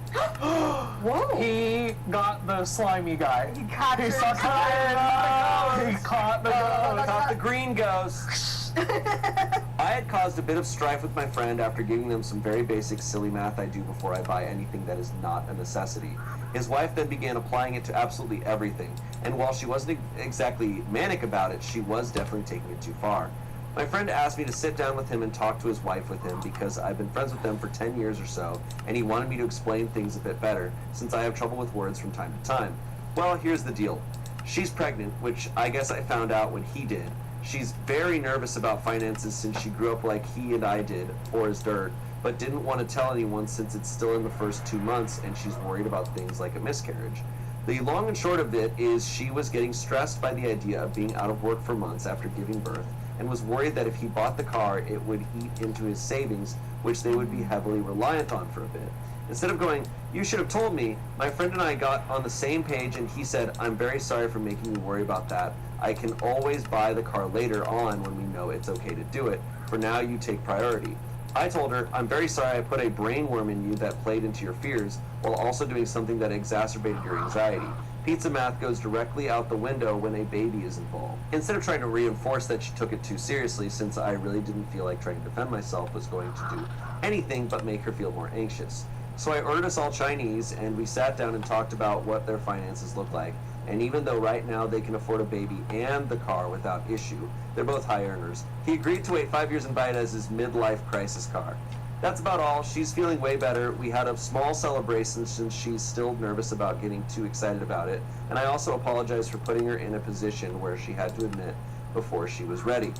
Whoa. He got the slimy guy. He captured He sucked it. He caught the ghost. Caught the green ghost. I had caused a bit of strife with my friend after giving them some very basic silly math I do before I buy anything that is not a necessity. His wife then began applying it to absolutely everything, and while she wasn't exactly manic about it, she was definitely taking it too far. My friend asked me to sit down with him and talk to his wife with him because I've been friends with them for 10 years or so, and he wanted me to explain things a bit better, since I have trouble with words from time to time. Well, here's the deal. She's pregnant, which I guess I found out when he did. She's very nervous about finances since she grew up like he and I did, poor as dirt, but didn't want to tell anyone since it's still in the first 2 months and she's worried about things like a miscarriage. The long and short of it is she was getting stressed by the idea of being out of work for months after giving birth and was worried that if he bought the car, it would eat into his savings, which they would be heavily reliant on for a bit. Instead of going, you should have told me, my friend and I got on the same page and he said, I'm very sorry for making you worry about that. I can always buy the car later on when we know it's okay to do it. For now, you take priority. I told her, I'm very sorry I put a brain worm in you that played into your fears, while also doing something that exacerbated your anxiety. Pizza math goes directly out the window when a baby is involved. Instead of trying to reinforce that she took it too seriously, since I really didn't feel like trying to defend myself was going to do anything but make her feel more anxious. So I ordered us all Chinese, and we sat down and talked about what their finances look like. And even though right now they can afford a baby and the car without issue, they're both high earners, he agreed to wait 5 years and buy it as his midlife crisis car. That's about all. She's feeling way better. We had a small celebration since she's still nervous about getting too excited about it. And I also apologize for putting her in a position where she had to admit before she was ready.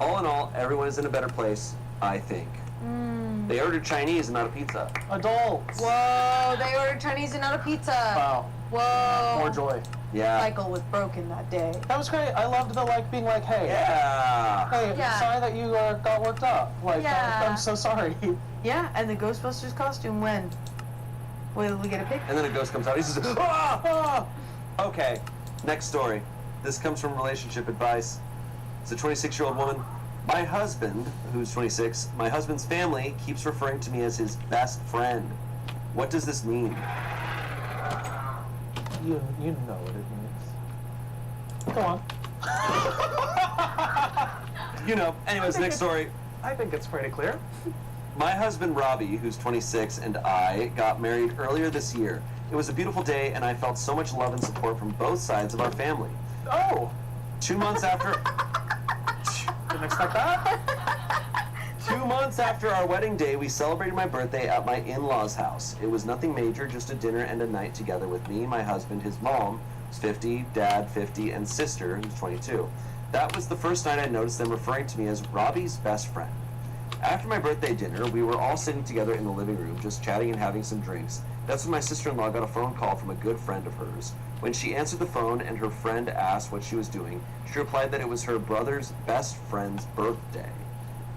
All in all, everyone is in a better place, I think. They ordered Chinese and not a pizza. Adults! Whoa, they ordered Chinese and not a pizza. Wow. Whoa. More joy. Yeah. Michael was broken that day. That was great. I loved the being like, hey. Yeah. Hey, Yeah. sorry that you got worked up. Like, Yeah. I'm so sorry. Yeah, and the Ghostbusters costume when? Will we get a pic? And then a ghost comes out. He says, ah! Ah! Okay, next story. This comes from Relationship Advice. It's a 26-year-old woman. My husband, who's 26, my husband's family keeps referring to me as his best friend. What does this mean? You know what it means. Go on. You know. Anyways, next story. I think it's pretty clear. My husband Robbie, who's 26, and I got married earlier this year. It was a beautiful day, and I felt so much love and support from both sides of our family. Oh! 2 months after... Didn't expect that. 2 months after our wedding day, we celebrated my birthday at my in-laws' house. It was nothing major, just a dinner and a night together with me, my husband, his mom, who's 50, dad, 50, and sister, who's 22. That was the first night I noticed them referring to me as Robbie's best friend. After my birthday dinner, we were all sitting together in the living room, just chatting and having some drinks. That's when my sister-in-law got a phone call from a good friend of hers. When she answered the phone and her friend asked what she was doing, she replied that it was her brother's best friend's birthday.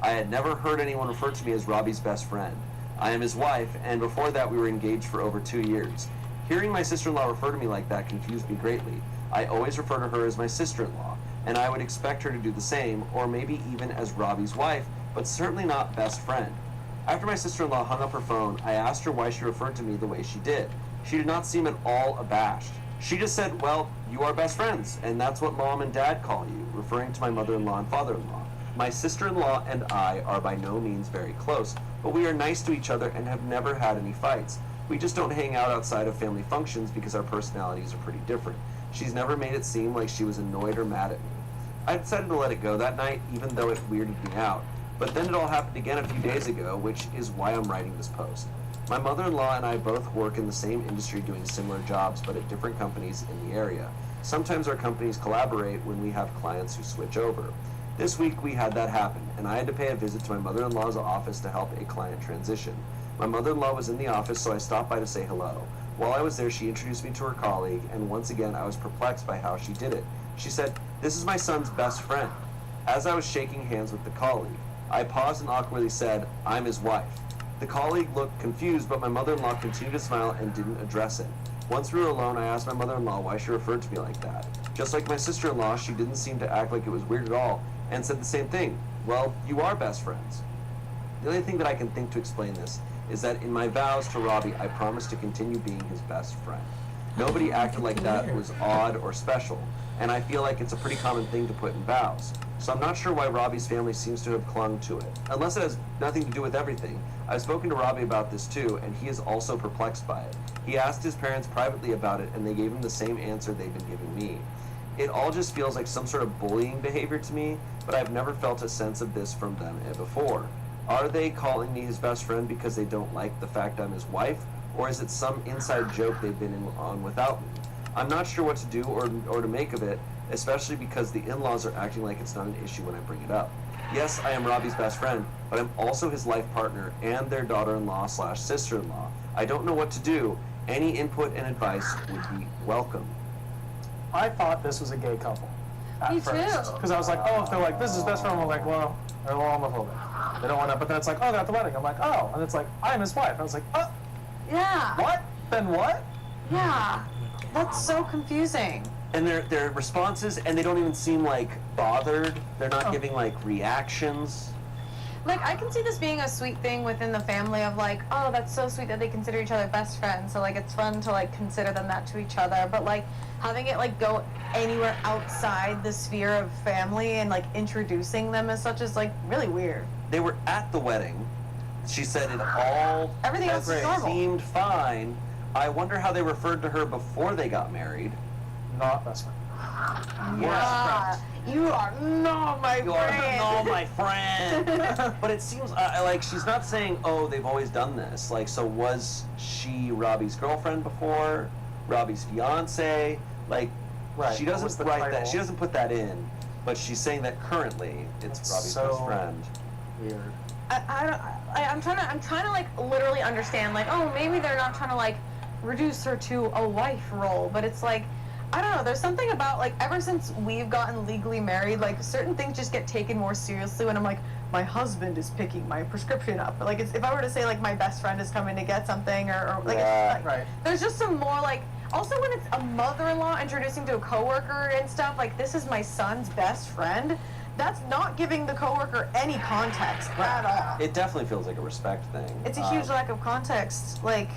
I had never heard anyone refer to me as Robbie's best friend. I am his wife, and before that we were engaged for over 2 years. Hearing my sister-in-law refer to me like that confused me greatly. I always refer to her as my sister-in-law, and I would expect her to do the same, or maybe even as Robbie's wife, but certainly not best friend. After my sister-in-law hung up her phone, I asked her why she referred to me the way she did. She did not seem at all abashed. She just said, well, you are best friends, and that's what mom and dad call you, referring to my mother-in-law and father-in-law. My sister-in-law and I are by no means very close, but we are nice to each other and have never had any fights. We just don't hang out outside of family functions because our personalities are pretty different. She's never made it seem like she was annoyed or mad at me. I decided to let it go that night, even though it weirded me out. But then it all happened again a few days ago, which is why I'm writing this post. My mother-in-law and I both work in the same industry doing similar jobs, but at different companies in the area. Sometimes our companies collaborate when we have clients who switch over. This week we had that happen, and I had to pay a visit to my mother-in-law's office to help a client transition. My mother-in-law was in the office, so I stopped by to say hello. While I was there, she introduced me to her colleague, and once again I was perplexed by how she did it. She said, "This is my son's best friend." As I was shaking hands with the colleague, I paused and awkwardly said, "I'm his wife." The colleague looked confused, but my mother-in-law continued to smile and didn't address it. Once we were alone, I asked my mother-in-law why she referred to me like that. Just like my sister-in-law, she didn't seem to act like it was weird at all, and said the same thing. Well, you are best friends. The only thing that I can think to explain this is that in my vows to Robbie, I promised to continue being his best friend. Nobody acted like that was odd or special, and I feel like it's a pretty common thing to put in vows. So I'm not sure why Robbie's family seems to have clung to it. Unless it has nothing to do with everything. I've spoken to Robbie about this too, and he is also perplexed by it. He asked his parents privately about it, and they gave him the same answer they've been giving me. It all just feels like some sort of bullying behavior to me, but I've never felt a sense of this from them before. Are they calling me his best friend because they don't like the fact I'm his wife, or is it some inside joke they've been on without me? I'm not sure what to do or to make of it, especially because the in-laws are acting like it's not an issue when I bring it up. Yes, I am Robbie's best friend, but I'm also his life partner and their daughter-in-law / sister-in-law. I don't know what to do. Any input and advice would be welcome. I thought this was a gay couple at Me first. too. Because I was like, oh, if they're like, this is best friend, I'm like, well, they're homophobic. They don't want to, but then it's like, oh, they're at the wedding. I'm like, oh. And it's like, I'm his wife. I was like, oh. Yeah. What? Then what? Yeah. That's so confusing. And their responses, and they don't even seem like bothered. They're not giving like reactions. Like, I can see this being a sweet thing within the family of like, oh, that's so sweet that they consider each other best friends. So like, it's fun to like consider them that to each other. But like, having it like go anywhere outside the sphere of family and like introducing them as such is like really weird. They were at the wedding. She said it all Everything else is normal. seemed fine. I wonder how they referred to her before they got married. Not best friend. Yeah, you are not my You are friend. not my friend. But it seems like she's not saying, oh, they've always done this. Like, so was she Robbie's girlfriend before? Robbie's fiance? Like, Right, she what doesn't was the write that. title? She doesn't put that in. But she's saying that currently it's That's Robbie's so best friend. Weird. I'm trying to like literally understand like, oh, maybe they're not trying to like reduce her to a wife role, but it's like, I don't know, there's something about like ever since we've gotten legally married, like certain things just get taken more seriously when I'm like, my husband is picking my prescription up. But like if I were to say like my best friend is coming to get something or like, Yeah. it's, like there's just some more like, also when it's a mother-in-law introducing to a coworker and stuff, like this is my son's best friend, that's not giving the coworker any context at all. It definitely feels like a respect thing. It's a huge lack of context. Like,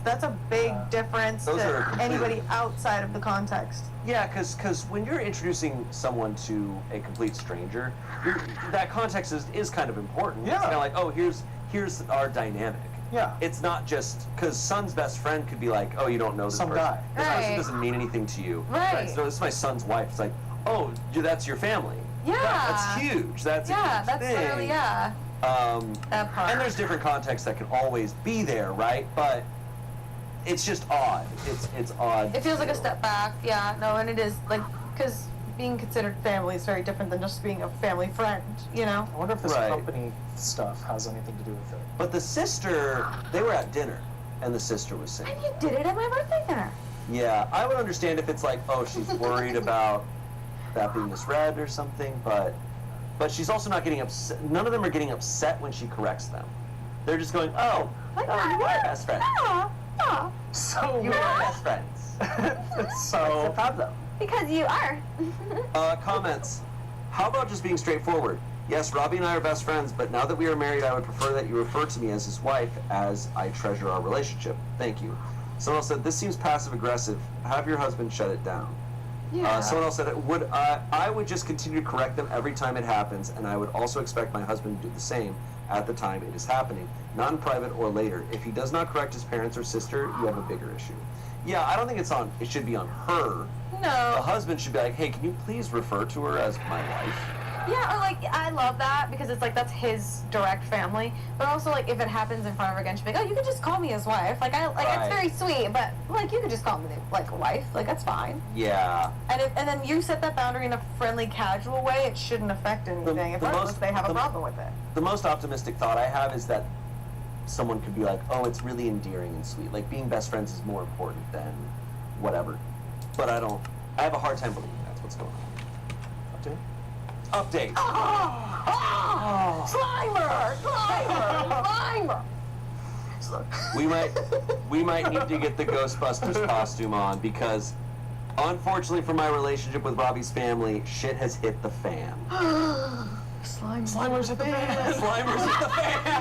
that's a big difference Those are to completely- anybody outside of the context. Yeah, because when you're introducing someone to a complete stranger, that context is kind of important. Yeah. It's kind of like, oh, here's our dynamic. Yeah. It's not just because son's best friend could be like, oh, you don't know this Some person. guy. This person Right. doesn't mean anything to you. Right. So this is my son's wife. It's like, oh, that's your family. Yeah. That's huge. That's a Yeah, huge that's thing. literally, yeah. That part. And there's different contexts that can always be there, right? But it's just odd. It's odd. It feels like a step back, yeah, no, and it is, like, because being considered family is very different than just being a family friend, you know? I wonder if this Right. company stuff has anything to do with it. But the sister, they were at dinner, and the sister was singing. And you did it at my birthday dinner. Yeah, I would understand if it's like, oh, she's worried about that being misread or something, but she's also not getting upset. None of them are getting upset when she corrects them. They're just going, oh, you are best friends. Yeah. So You are best friends. so What's the problem? Because you are. Comments. How about just being straightforward? Yes, Robbie and I are best friends, but now that we are married, I would prefer that you refer to me as his wife, as I treasure our relationship. Thank you. Someone else said, this seems passive-aggressive. Have your husband shut it down. Yeah. Someone else said, I would just continue to correct them every time it happens, and I would also expect my husband to do the same at the time it is happening, not in private or later. If he does not correct his parents or sister, you have a bigger issue. Yeah, I don't think it should be on her. No. The husband should be like, hey, can you please refer to her as my wife? Yeah, or like, I love that because it's like, that's his direct family. But also, like, if it happens in front of her again, she'll be like, oh, you can just call me his wife. Like, Right. it's very sweet, but, like, you can just call me, like, a wife. Like, that's fine. Yeah. And then you set that boundary in a friendly, casual way, it shouldn't affect anything. If they have a problem with it. The most optimistic thought I have is that someone could be like, oh, it's really endearing and sweet. Like, being best friends is more important than whatever. But I have a hard time believing that's what's going on. Update. Oh! Slimer! Slimer! Slimer! We might need to get the Ghostbusters costume on because, unfortunately for my relationship with Robbie's family, shit has hit the fan. Slimer's at the fan! Slimer's at the fan!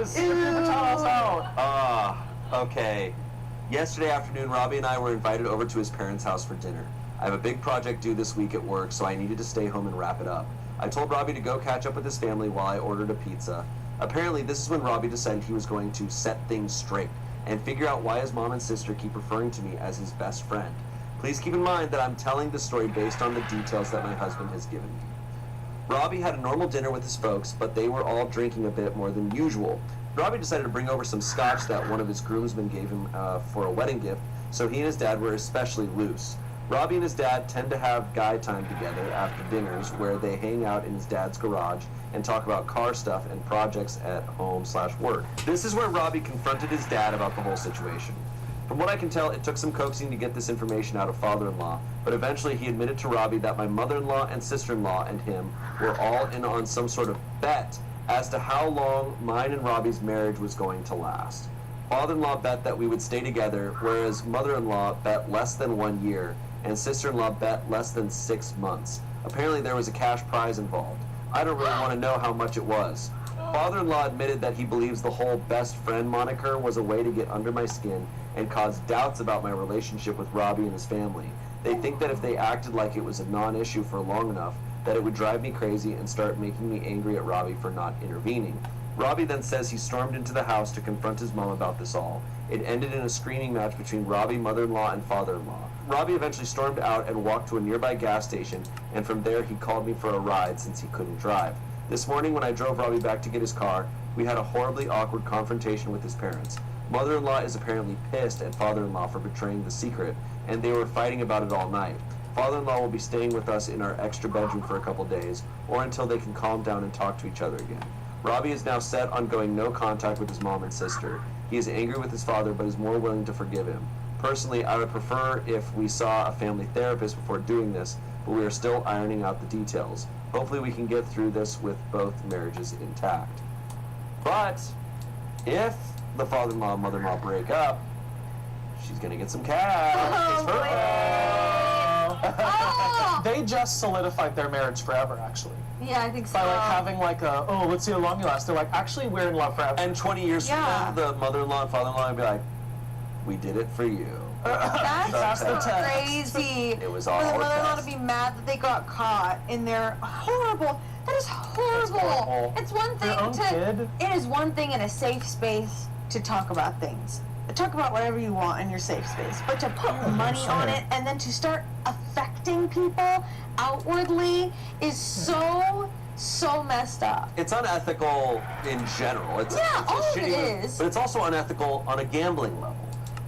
Gross! Okay. Yesterday afternoon, Robbie and I were invited over to his parents' house for dinner. I have a big project due this week at work, so I needed to stay home and wrap it up. I told Robbie to go catch up with his family while I ordered a pizza. Apparently, this is when Robbie decided he was going to set things straight and figure out why his mom and sister keep referring to me as his best friend. Please keep in mind that I'm telling the story based on the details that my husband has given me. Robbie had a normal dinner with his folks, but they were all drinking a bit more than usual. Robbie decided to bring over some scotch that one of his groomsmen gave him for a wedding gift, so he and his dad were especially loose. Robbie and his dad tend to have guy time together after dinners where they hang out in his dad's garage and talk about car stuff and projects at home/work. This is where Robbie confronted his dad about the whole situation. From what I can tell, it took some coaxing to get this information out of father-in-law, but eventually he admitted to Robbie that my mother-in-law and sister-in-law and him were all in on some sort of bet as to how long mine and Robbie's marriage was going to last. Father-in-law bet that we would stay together, whereas mother-in-law bet less than 1 year, and sister-in-law bet less than 6 months. Apparently there was a cash prize involved. I don't really want to know how much it was. Father-in-law admitted that he believes the whole best friend moniker was a way to get under my skin and cause doubts about my relationship with Robbie and his family. They think that if they acted like it was a non-issue for long enough, that it would drive me crazy and start making me angry at Robbie for not intervening. Robbie then says he stormed into the house to confront his mom about this all. It ended in a screaming match between Robbie, mother-in-law, and father-in-law. Robbie eventually stormed out and walked to a nearby gas station, and from there he called me for a ride since he couldn't drive. This morning when I drove Robbie back to get his car, we had a horribly awkward confrontation with his parents. Mother-in-law is apparently pissed at father-in-law for betraying the secret, and they were fighting about it all night. Father-in-law will be staying with us in our extra bedroom for a couple days, or until they can calm down and talk to each other again. Robbie is now set on going no contact with his mom and sister. He is angry with his father, but is more willing to forgive him. Personally, I would prefer if we saw a family therapist before doing this, but we are still ironing out the details. Hopefully we can get through this with both marriages intact. But if the father-in-law and mother-in-law break up, she's gonna get some cash. It's her fault. They just solidified their marriage forever, actually. Yeah, I think so. By like having like a, oh, let's see how long you last. They're like, actually, we're in love forever. And 20 years from now, the mother-in-law and father-in-law will be like, we did it for you. That's crazy. It was For all the a mother-in-law test. to be mad that they got caught in their horrible. That is horrible. horrible. It's one thing Their own to. kid. It is one thing in a safe space to talk about things. Talk about whatever you want in your safe space, but to put money on it and then to start affecting people outwardly is so messed up. It's unethical in general. It's Yeah, it's all of shitty it move, is. But it's also unethical on a gambling level.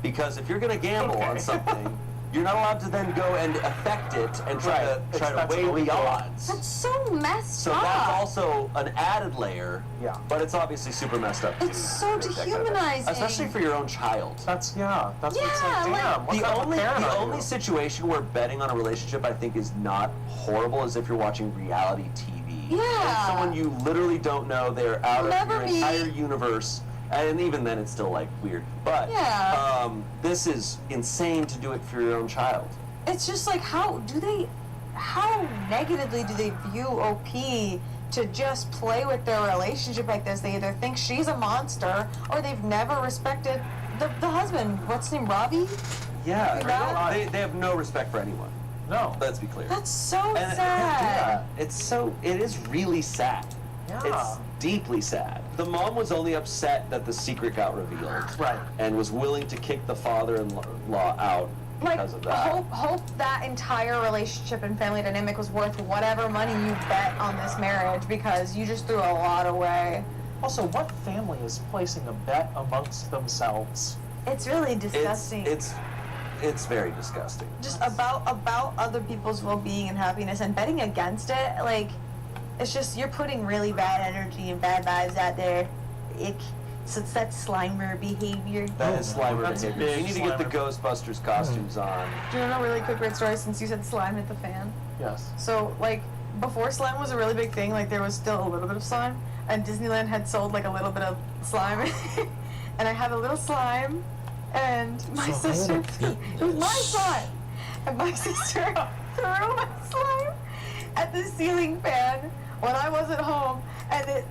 Because if you're going to gamble on something, you're not allowed to then go and affect it and try to weigh the odds. That's so messed So up. that's also an added layer. Yeah. But it's obviously super messed up too. It's so to make that kind of thing. dehumanizing. Especially for your own child. That's what it's like, Yeah, damn. What The kind of only parent are only you? situation where betting on a relationship I think is not horrible is if you're watching reality TV. Yeah. Like someone you literally don't know, they're out Never of me. your entire universe. And even then it's still like weird. But Yeah. this is insane to do it for your own child. It's just like how negatively do they view OP to just play with their relationship like this? They either think she's a monster or they've never respected the husband. What's his name, Robbie? Yeah. You know? They have no respect for anyone. No. Let's be clear. That's so And sad. it is really sad. Yeah. It's deeply sad. The mom was only upset that the secret got revealed. Right. And was willing to kick the father-in-law out Like, because of that. hope that entire relationship and family dynamic was worth whatever money you bet on this marriage because you just threw a lot away. Also, what family is placing a bet amongst themselves? It's really disgusting. It's very disgusting. Just about other people's well-being and happiness and betting against it, like, it's just you're putting really bad energy and bad vibes out there. So it's that Slimer behavior. That is Slimer That's behavior. big You need to get the Slimer. Ghostbusters costumes on. Do you know a really quick weird story since you said slime hit the fan? Yes. So, like, before slime was a really big thing, like, there was still a little bit of slime, and Disneyland had sold, like, a little bit of slime. And I had a little slime, and my sister, it was my slime, and my sister threw my slime at the ceiling fan when I wasn't home, and it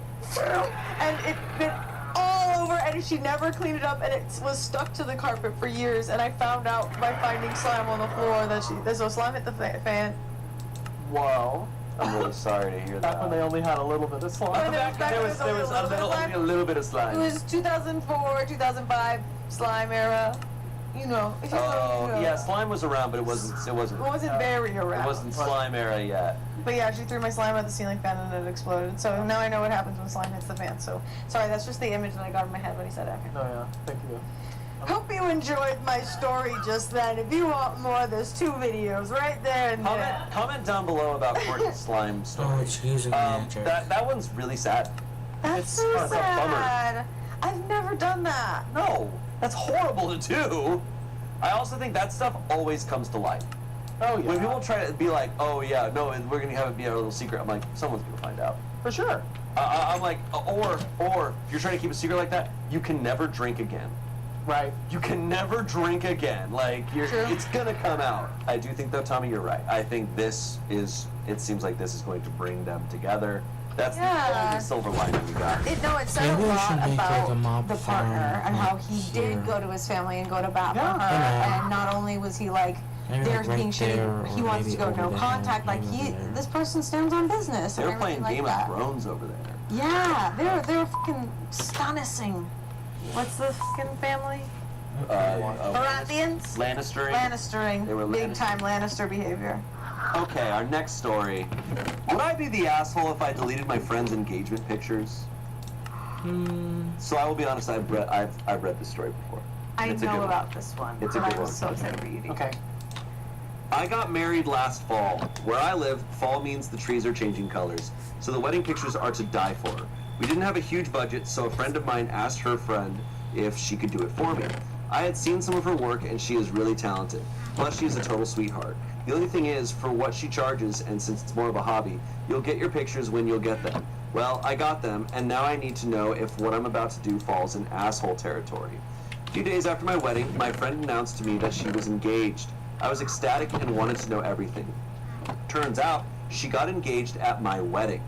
went all over, and she never cleaned it up, and it was stuck to the carpet for years, and I found out by finding slime on the floor that there's no slime at the fan. Whoa. I'm really sorry to hear Back when they that. only had a little bit of slime. There was only a little bit of It slime. was 2004, 2005 slime era. You know. If you know, you know. Yeah, slime was around, but it wasn't It wasn't very around. It wasn't slime era yet. But yeah, she threw my slime at the ceiling fan and it exploded. So now I know what happens when slime hits the fan. So sorry, that's just the image that I got in my head when he said that. No, yeah. Thank you. Hope you enjoyed my story just then. If you want more, there's 2 videos right there and there. Comment down below about Courtney's slime story. Oh, excuse me, Jack. that one's really sad. That's so it's a bummer. sad. I've never done that. No, that's horrible to do. I also think that stuff always comes to light. Oh, yeah. When people try to be like, oh yeah, no, we're gonna have it be our little secret, I'm like, someone's gonna find out. For sure. I'm like, or if you're trying to keep a secret like that, you can never drink again. Right. You can never drink again. Like, it's gonna come out. I do think though, Tommy, you're right. I think it seems like this is going to bring them together. That's Yeah. the only silver lining we got. It said Maybe a we lot should make, about like, a mob the partner farm, and how like, he here. did go to his family and go to bat for Yeah. her. Yeah. And not only was he like, Maybe, there's like, being right there, shitty, he or wants to maybe go over no there, contact. Like maybe over there. this person stands on business. They and were playing everything Game like that. of Thrones over there. Yeah, they were fucking astonishing. What's the fucking family? Baratheons? Lannistering. Lannistering. They were Big time Lannister behavior. Okay, our next story. Would I be the asshole if I deleted my friend's engagement pictures? So I will be honest, I've read this story before. I It's a good know one. about this one. It's a but good I'm one. so excited for you to Okay. I got married last fall. Where I live, fall means the trees are changing colors, so the wedding pictures are to die for. We didn't have a huge budget, so a friend of mine asked her friend if she could do it for me. I had seen some of her work, and she is really talented. Plus, she's a total sweetheart. The only thing is, for what she charges, and since it's more of a hobby, you'll get your pictures when you'll get them. Well, I got them, and now I need to know if what I'm about to do falls in asshole territory. A few days after my wedding, my friend announced to me that she was engaged. I was ecstatic and wanted to know everything. Turns out, she got engaged at my wedding.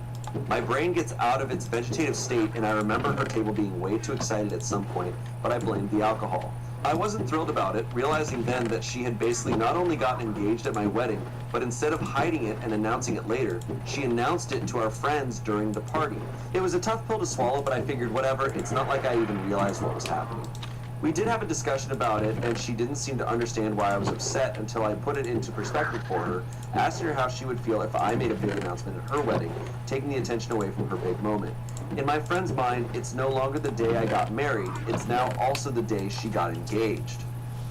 My brain gets out of its vegetative state, and I remember her table being way too excited at some point, but I blamed the alcohol. I wasn't thrilled about it, realizing then that she had basically not only gotten engaged at my wedding, but instead of hiding it and announcing it later, she announced it to our friends during the party. It was a tough pill to swallow, but I figured whatever, it's not like I even realized what was happening. We did have a discussion about it, and she didn't seem to understand why I was upset until I put it into perspective for her, asked her how she would feel if I made a big announcement at her wedding, taking the attention away from her big moment. In my friend's mind, it's no longer the day I got married, it's now also the day she got engaged.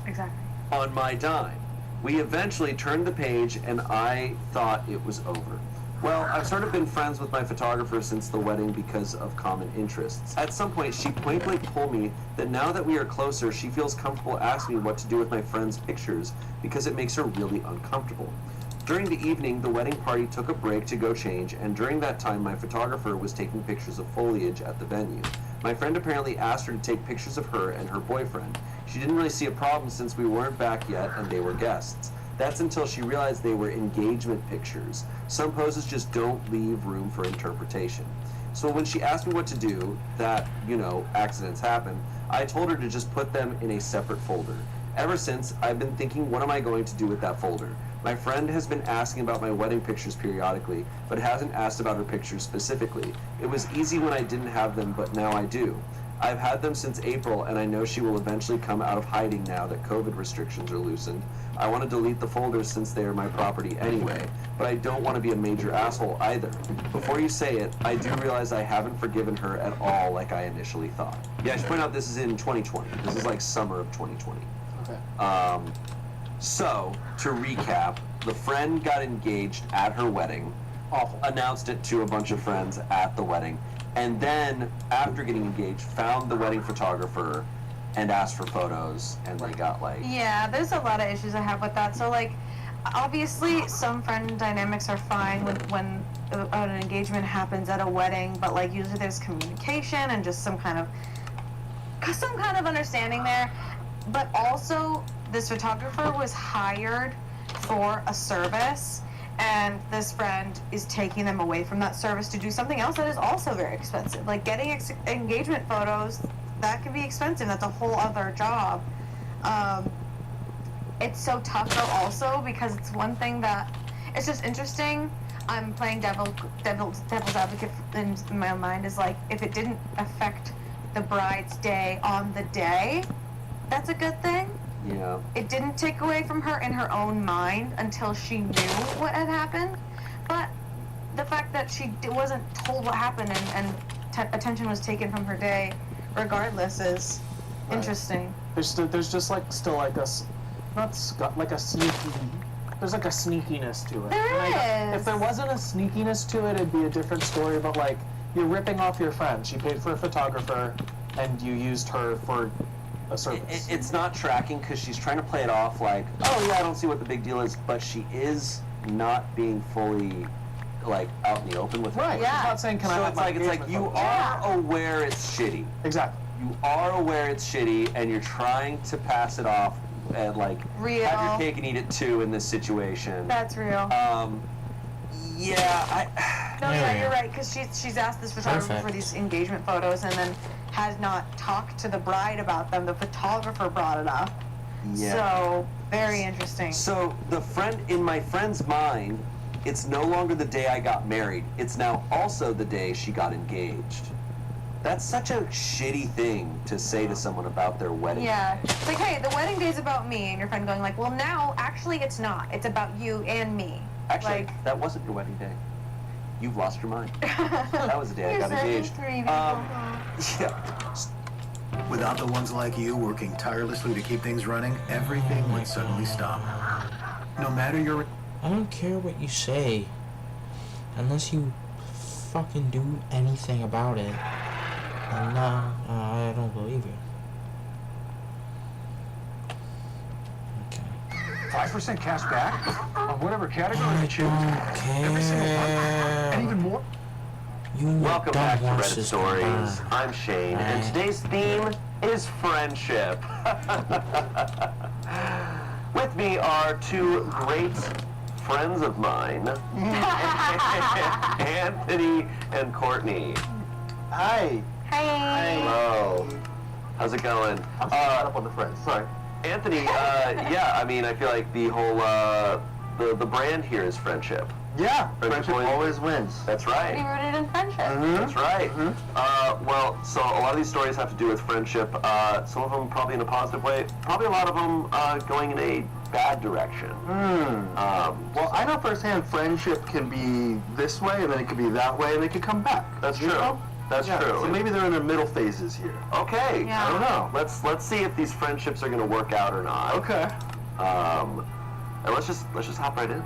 Exactly. On my dime. We eventually turned the page, and I thought it was over. Well, I've sort of been friends with my photographer since the wedding because of common interests. At some point, she point-blank told me that now that we are closer, she feels comfortable asking me what to do with my friend's pictures because it makes her really uncomfortable. During the evening, the wedding party took a break to go change, and during that time, my photographer was taking pictures of foliage at the venue. My friend apparently asked her to take pictures of her and her boyfriend. She didn't really see a problem since we weren't back yet and they were guests. That's until she realized they were engagement pictures. Some poses just don't leave room for interpretation. So when she asked me what to do, that, accidents happen, I told her to just put them in a separate folder. Ever since, I've been thinking, what am I going to do with that folder? My friend has been asking about my wedding pictures periodically, but hasn't asked about her pictures specifically. It was easy when I didn't have them, but now I do. I've had them since April, and I know she will eventually come out of hiding now that COVID restrictions are loosened. I want to delete the folders since they are my property anyway, but I don't want to be a major asshole either. Before you say it, I do realize I haven't forgiven her at all like I initially thought. Yeah, I should point out this is in 2020. This is like summer of 2020. Okay. So, to recap, the friend got engaged at her wedding, announced it to a bunch of friends at the wedding, and then, after getting engaged, found the wedding photographer and asked for photos, and they got Yeah, there's a lot of issues I have with that. So, obviously, some friend dynamics are fine when an engagement happens at a wedding, but, usually there's communication and just some kind of understanding there. But also, this photographer was hired for a service, and this friend is taking them away from that service to do something else that is also very expensive. Like getting engagement photos, that can be expensive. That's a whole other job. It's so tough though also because it's one thing that, it's just interesting. I'm playing devil's advocate in my own mind is if it didn't affect the bride's day on the day, that's a good thing. Yeah. It didn't take away from her in her own mind until she knew what had happened. But the fact that she wasn't told what happened and attention was taken from her day regardless is interesting. There's just still a sneaky. There's a sneakiness to it. There is. If there wasn't a sneakiness to it, it'd be a different story. But you're ripping off your friend. She paid for a photographer, and you used her for a service. It's not tracking because she's trying to play it off like, oh yeah, I don't see what the big deal is, but she is not being fully out in the open with Right. her. Yeah. She's not saying, can I have my it's like you are aware it's shitty. Exactly. You are aware it's shitty, and you're trying to pass it off and real. have your cake and eat it too in this situation. That's real. Yeah, No, There yeah, we you're go. right, because she's asked this photographer for Perfect. these engagement photos and then has not talked to the bride about them. The photographer brought it up. Yeah. So, very interesting. So in my friend's mind, it's no longer the day I got married. It's now also the day she got engaged. That's such a shitty thing to say to someone about their wedding. Yeah. It's like, hey, the wedding day's about me, and your friend going like, well, now, actually, it's not. It's about you and me. Actually, like, that wasn't your wedding day. You've lost your mind. That was the day I got engaged. Yeah. Without the ones like you working tirelessly to keep things running, everything would suddenly stop. No matter your... I don't care what you say. Unless you fucking do anything about it. And no, I don't believe you. 5% cash back on whatever category you choose. Every single month. And even more. Welcome back to Reddit Stories. I'm Shane, and today's theme is friendship. With me are two great friends of mine, Anthony and Courtney. Hi. Hey. Hello. How's it going? I'm caught up on the friends. Sorry. Anthony, yeah, I mean, I feel like the whole, the brand here is friendship. Yeah, friendship always wins. That's right. Be rooted in friendship. That's right. Well, so a lot of these stories have to do with friendship. Some of them probably in a positive way. Probably a lot of them going in a bad direction. Well, I know firsthand friendship can be this way, and then it could be that way, and it could come back. That's true. know? That's Yeah, true. So maybe they're in their middle phases here. Okay. Yeah. I don't know. Let's see if these friendships are going to work out or not. Okay. And let's just hop right in.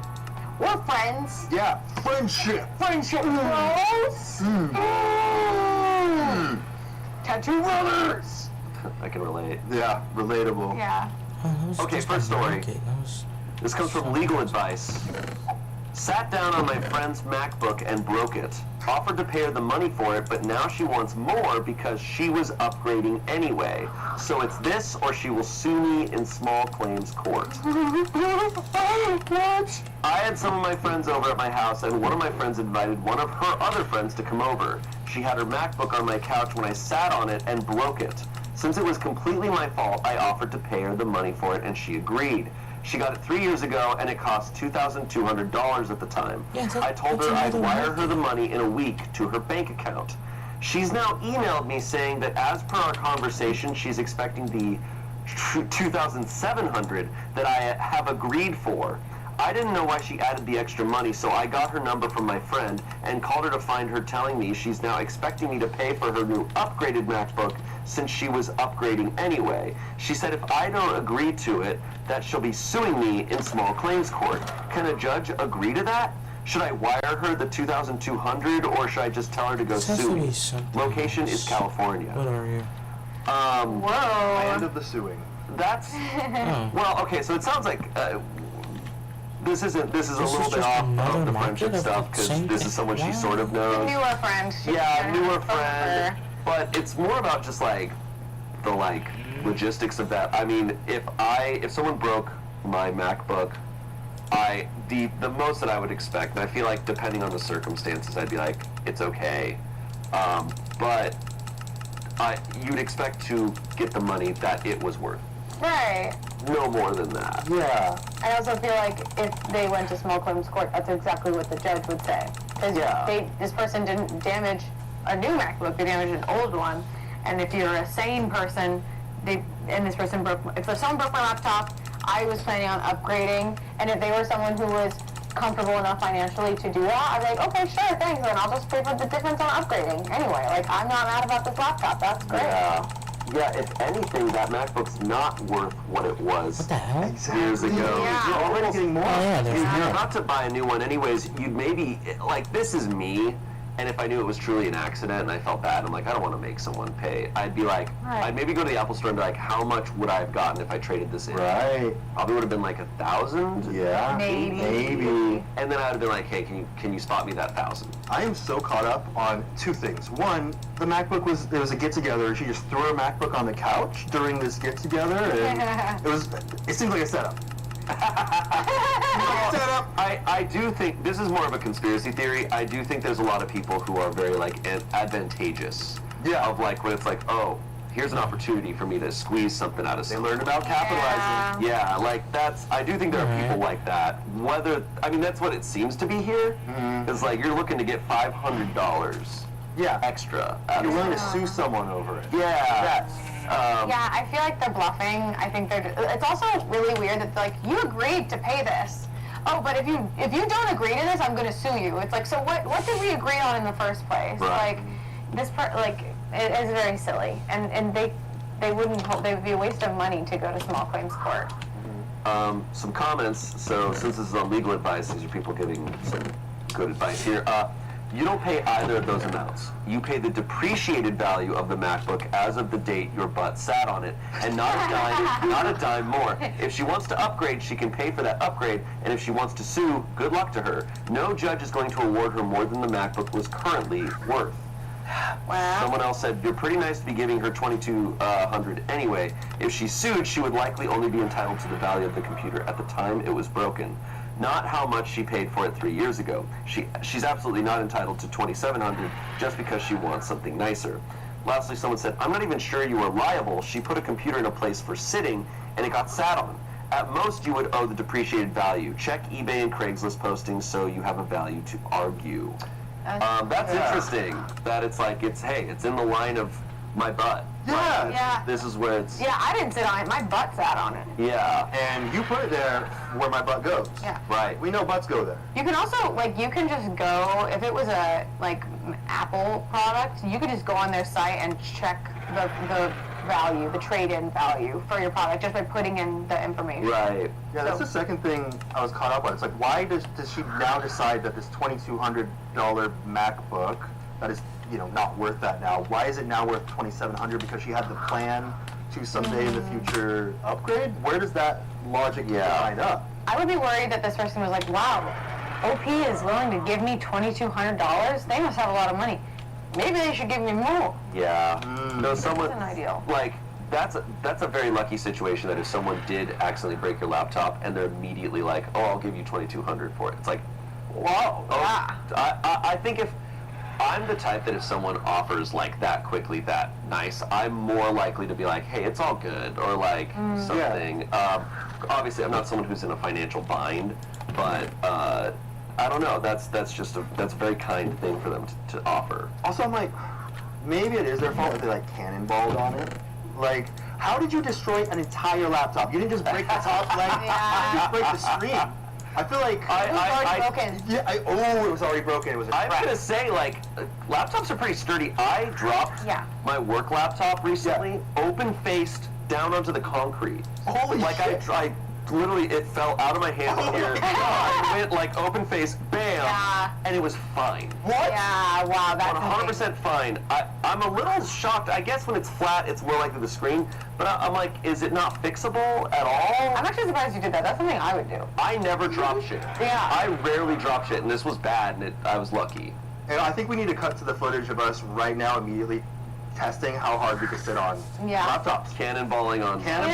We're friends. Yeah, friendship. Friendship bros. Tattoo brothers. I can relate. Yeah, relatable. Yeah. Okay, first story. This comes from Legal Advice. Sat down on my friend's MacBook and broke it. Offered to pay her the money for it, but now she wants more because she was upgrading anyway. So it's this or she will sue me in small claims court. I had some of my friends over at my house, and one of my friends invited one of her other friends to come over. She had her MacBook on my couch when I sat on it and broke it. Since it was completely my fault, I offered to pay her the money for it, and she agreed. She got it 3 years ago, and it cost $2,200 at the time. I told her I'd wire her the money in a week to her bank account. She's now emailed me saying that as per our conversation, she's expecting the $2,700 that I have agreed for. I didn't know why she added the extra money, so I got her number from my friend and called her to find her telling me she's now expecting me to pay for her new upgraded MacBook since she was upgrading anyway. She said if I don't agree to it, that she'll be suing me in small claims court. Can a judge agree to that? Should I wire her the $2,200 or should I just tell her to go sue me? Location is California. What are you? Whoa. End of the suing. That's well, okay. So it sounds like this is a little bit off of the friendship stuff because this is someone she sort of knows. Newer friend. Yeah, newer friend. But it's more about just like the logistics of that. I mean, if someone broke my MacBook, the most that I would expect, and I feel like depending on the circumstances, I'd be like, it's okay. But you'd expect to get the money that it was worth. Right. No more than that. Yeah. I also feel like if they went to small claims court, that's exactly what the judge would say. Because this person didn't damage a new MacBook, they damaged an old one. And if you're a sane person, if someone broke my laptop, I was planning on upgrading, and if they were someone who was comfortable enough financially to do that, I'd be like, okay, sure, thanks, then I'll just pay for the difference on upgrading. Anyway, I'm not mad about this laptop, that's great. Yeah, if anything, that MacBook's not worth what it was years ago. Yeah. You're already getting more. Yeah, You're about to buy a new one anyways. You'd maybe, this is me, and if I knew it was truly an accident and I felt bad, I'm like, I don't want to make someone pay. I'd be like, I'd maybe go to the Apple store and be like, how much would I have gotten if I traded this in? Right. Probably would have been like $1,000. Yeah. Maybe. And then I would have been like, hey, can you spot me that $1,000? I am so caught up on two things. One, the MacBook was a get-together. She just threw her MacBook on the couch during this get-together, and it seems like a setup. I do think this is more of a conspiracy theory. I do think there's a lot of people who are very like advantageous. Yeah. Of like when it's like, oh, here's an opportunity for me to squeeze something out of someone. They learned about capitalizing. Yeah, like that's. I do think there are people like that. Whether I mean that's what it seems to be here. It's like you're looking to get $500. Yeah. Extra. You're willing to sue someone over it. Yeah. Yeah, I feel like they're bluffing. I think they're. It's also really weird that like you agreed to pay this. Oh, but if you don't agree to this, I'm going to sue you. It's like, so what did we agree on in the first place? Right. Like this it is very silly, and they wouldn't. They would be a waste of money to go to small claims court. Some comments. So since this is on legal advice, these are people giving some good advice here. You don't pay either of those amounts. You pay the depreciated value of the MacBook as of the date your butt sat on it, and not a dime more. If she wants to upgrade, she can pay for that upgrade, and if she wants to sue, good luck to her. No judge is going to award her more than the MacBook was currently worth. Wow. Someone else said, you're pretty nice to be giving her $2,200 anyway. If she sued, she would likely only be entitled to the value of the computer at the time it was broken. Not how much she paid for it 3 years ago. She's absolutely not entitled to $2,700 just because she wants something nicer. Lastly, someone said, I'm not even sure you are liable. She put a computer in a place for sitting, and it got sat on. At most, you would owe the depreciated value. Check eBay and Craigslist postings so you have a value to argue. That's interesting. That it's like, it's in the line of my butt. Yeah. Yeah. This is where it's... Yeah, I didn't sit on it. My butt sat on it. Yeah. And you put it there where my butt goes. Yeah. Right. We know butts go there. You can also, you can just go, if it was a, Apple product, you could just go on their site and check the value, the trade-in value for your product just by putting in the information. Right. Yeah, that's the second thing I was caught up on. It's like, why does she now decide that this $2,200 MacBook that is, not worth that now? Why is it now worth $2,700? Because she had the plan to someday in the future upgrade? Where does that logic line up? I would be worried that this person was like, wow, OP is willing to give me $2,200? They must have a lot of money. Maybe they should give me more. Yeah. No, someone... That's an ideal. That's a very lucky situation that if someone did accidentally break your laptop and they're immediately like, oh, I'll give you $2,200 for it. It's like, wow. Yeah. I think if I'm the type that if someone offers that quickly, that nice, I'm more likely to be like, hey, it's all good, or something. Yeah. Obviously, I'm not someone who's in a financial bind, but I don't know. That's a very kind thing for them to offer. Also, I'm like, maybe it is their fault that they cannonballed on it. How did you destroy an entire laptop? You didn't just break the top, you just break the screen. I feel like it was already broken. Yeah, it was already broken. It was. I'm gonna say laptops are pretty sturdy. I dropped my work laptop recently, open-faced down onto the concrete. Holy shit! I literally, it fell out of my hand here. I went open-faced, bam, and it was fine. What? Yeah, wow, that's 100% fine. I'm a little shocked. I guess when it's flat, it's more likely to screen. But I'm like, is it not fixable at all? I'm actually surprised you did that. That's something I would do. I never drop shit. Yeah. I rarely drop shit, and this was bad, and I was lucky. And I think we need to cut to the footage of us right now immediately testing how hard we could sit on laptops. Cannonballing on them,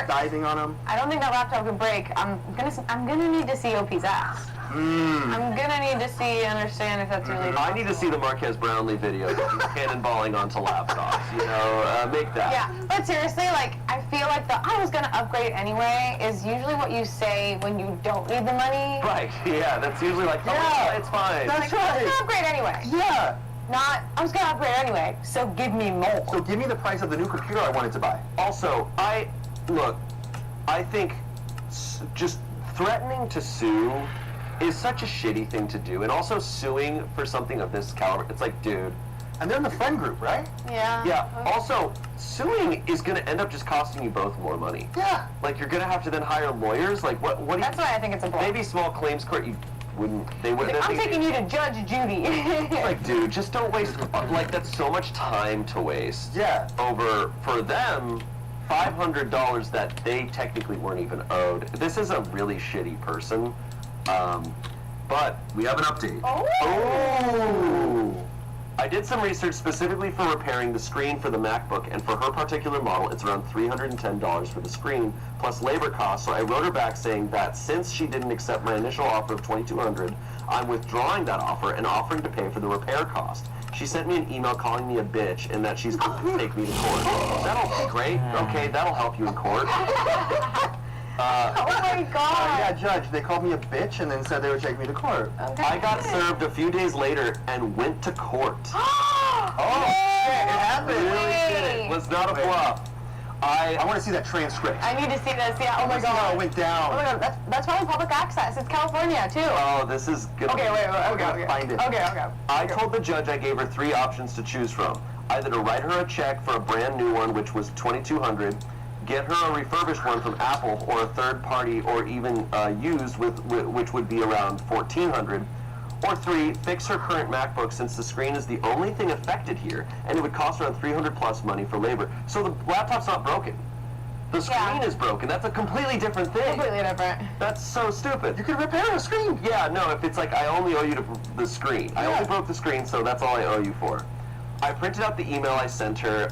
diving on them. I don't think that laptop could break. I'm gonna need to see OP's ass. I'm gonna need to understand if that's really I need to see the Marquez Brownlee video of he's cannonballing onto laptops, make that. Yeah, but seriously, I feel like the I was gonna upgrade anyway is usually what you say when you don't need the money. Right, yeah, that's usually it's fine. That's right. I was gonna upgrade anyway. Yeah. I was gonna upgrade anyway, so give me more. So give me the price of the new computer I wanted to buy. Also, I think just threatening to sue is such a shitty thing to do, and also suing for something of this caliber, it's like, dude. And they're in the friend group, right? Yeah. Yeah. Okay. Also, suing is going to end up just costing you both more money. Yeah. You're going to have to then hire lawyers. What do you... That's why I think it's a block. Maybe small claims court, they wouldn't... I'm taking you to Judge Judy. Dude, just don't waste... that's so much time to waste. Yeah. Over, for them, $500 that they technically weren't even owed. This is a really shitty person. But we have an update. Oh! I did some research specifically for repairing the screen for the MacBook, and for her particular model, it's around $310 for the screen, plus labor costs, so I wrote her back saying that since she didn't accept my initial offer of $2,200, I'm withdrawing that offer and offering to pay for the repair cost. She sent me an email calling me a bitch and that she's going to take me to court. That'll be great. Okay, that'll help you in court. Oh my god! Yeah, Judge, they called me a bitch and then said they would take me to court. Okay. I got served a few days later and went to court. Oh, shit, it happened. Really did it. Was not a bluff. I want to see that transcript. I need to see this. Yeah. Oh my god. How it went down. Oh my god. That's probably public access. It's California too. Oh, this is good. Okay. Wait. We're gonna find it. Okay. I told the judge I gave her 3 options to choose from. Either to write her a check for a brand new one, which was $2,200, get her a refurbished one from Apple or a third party or even used, which would be around $1,400. Or 3, fix her current MacBook since the screen is the only thing affected here, and it would cost around $300 plus money for labor. So the laptop's not broken. The screen is broken. That's a completely different thing. Completely different. That's so stupid. You can repair a screen. Yeah, no, if it's like, I only owe you the screen. I only broke the screen, so that's all I owe you for. I printed out the email I sent her,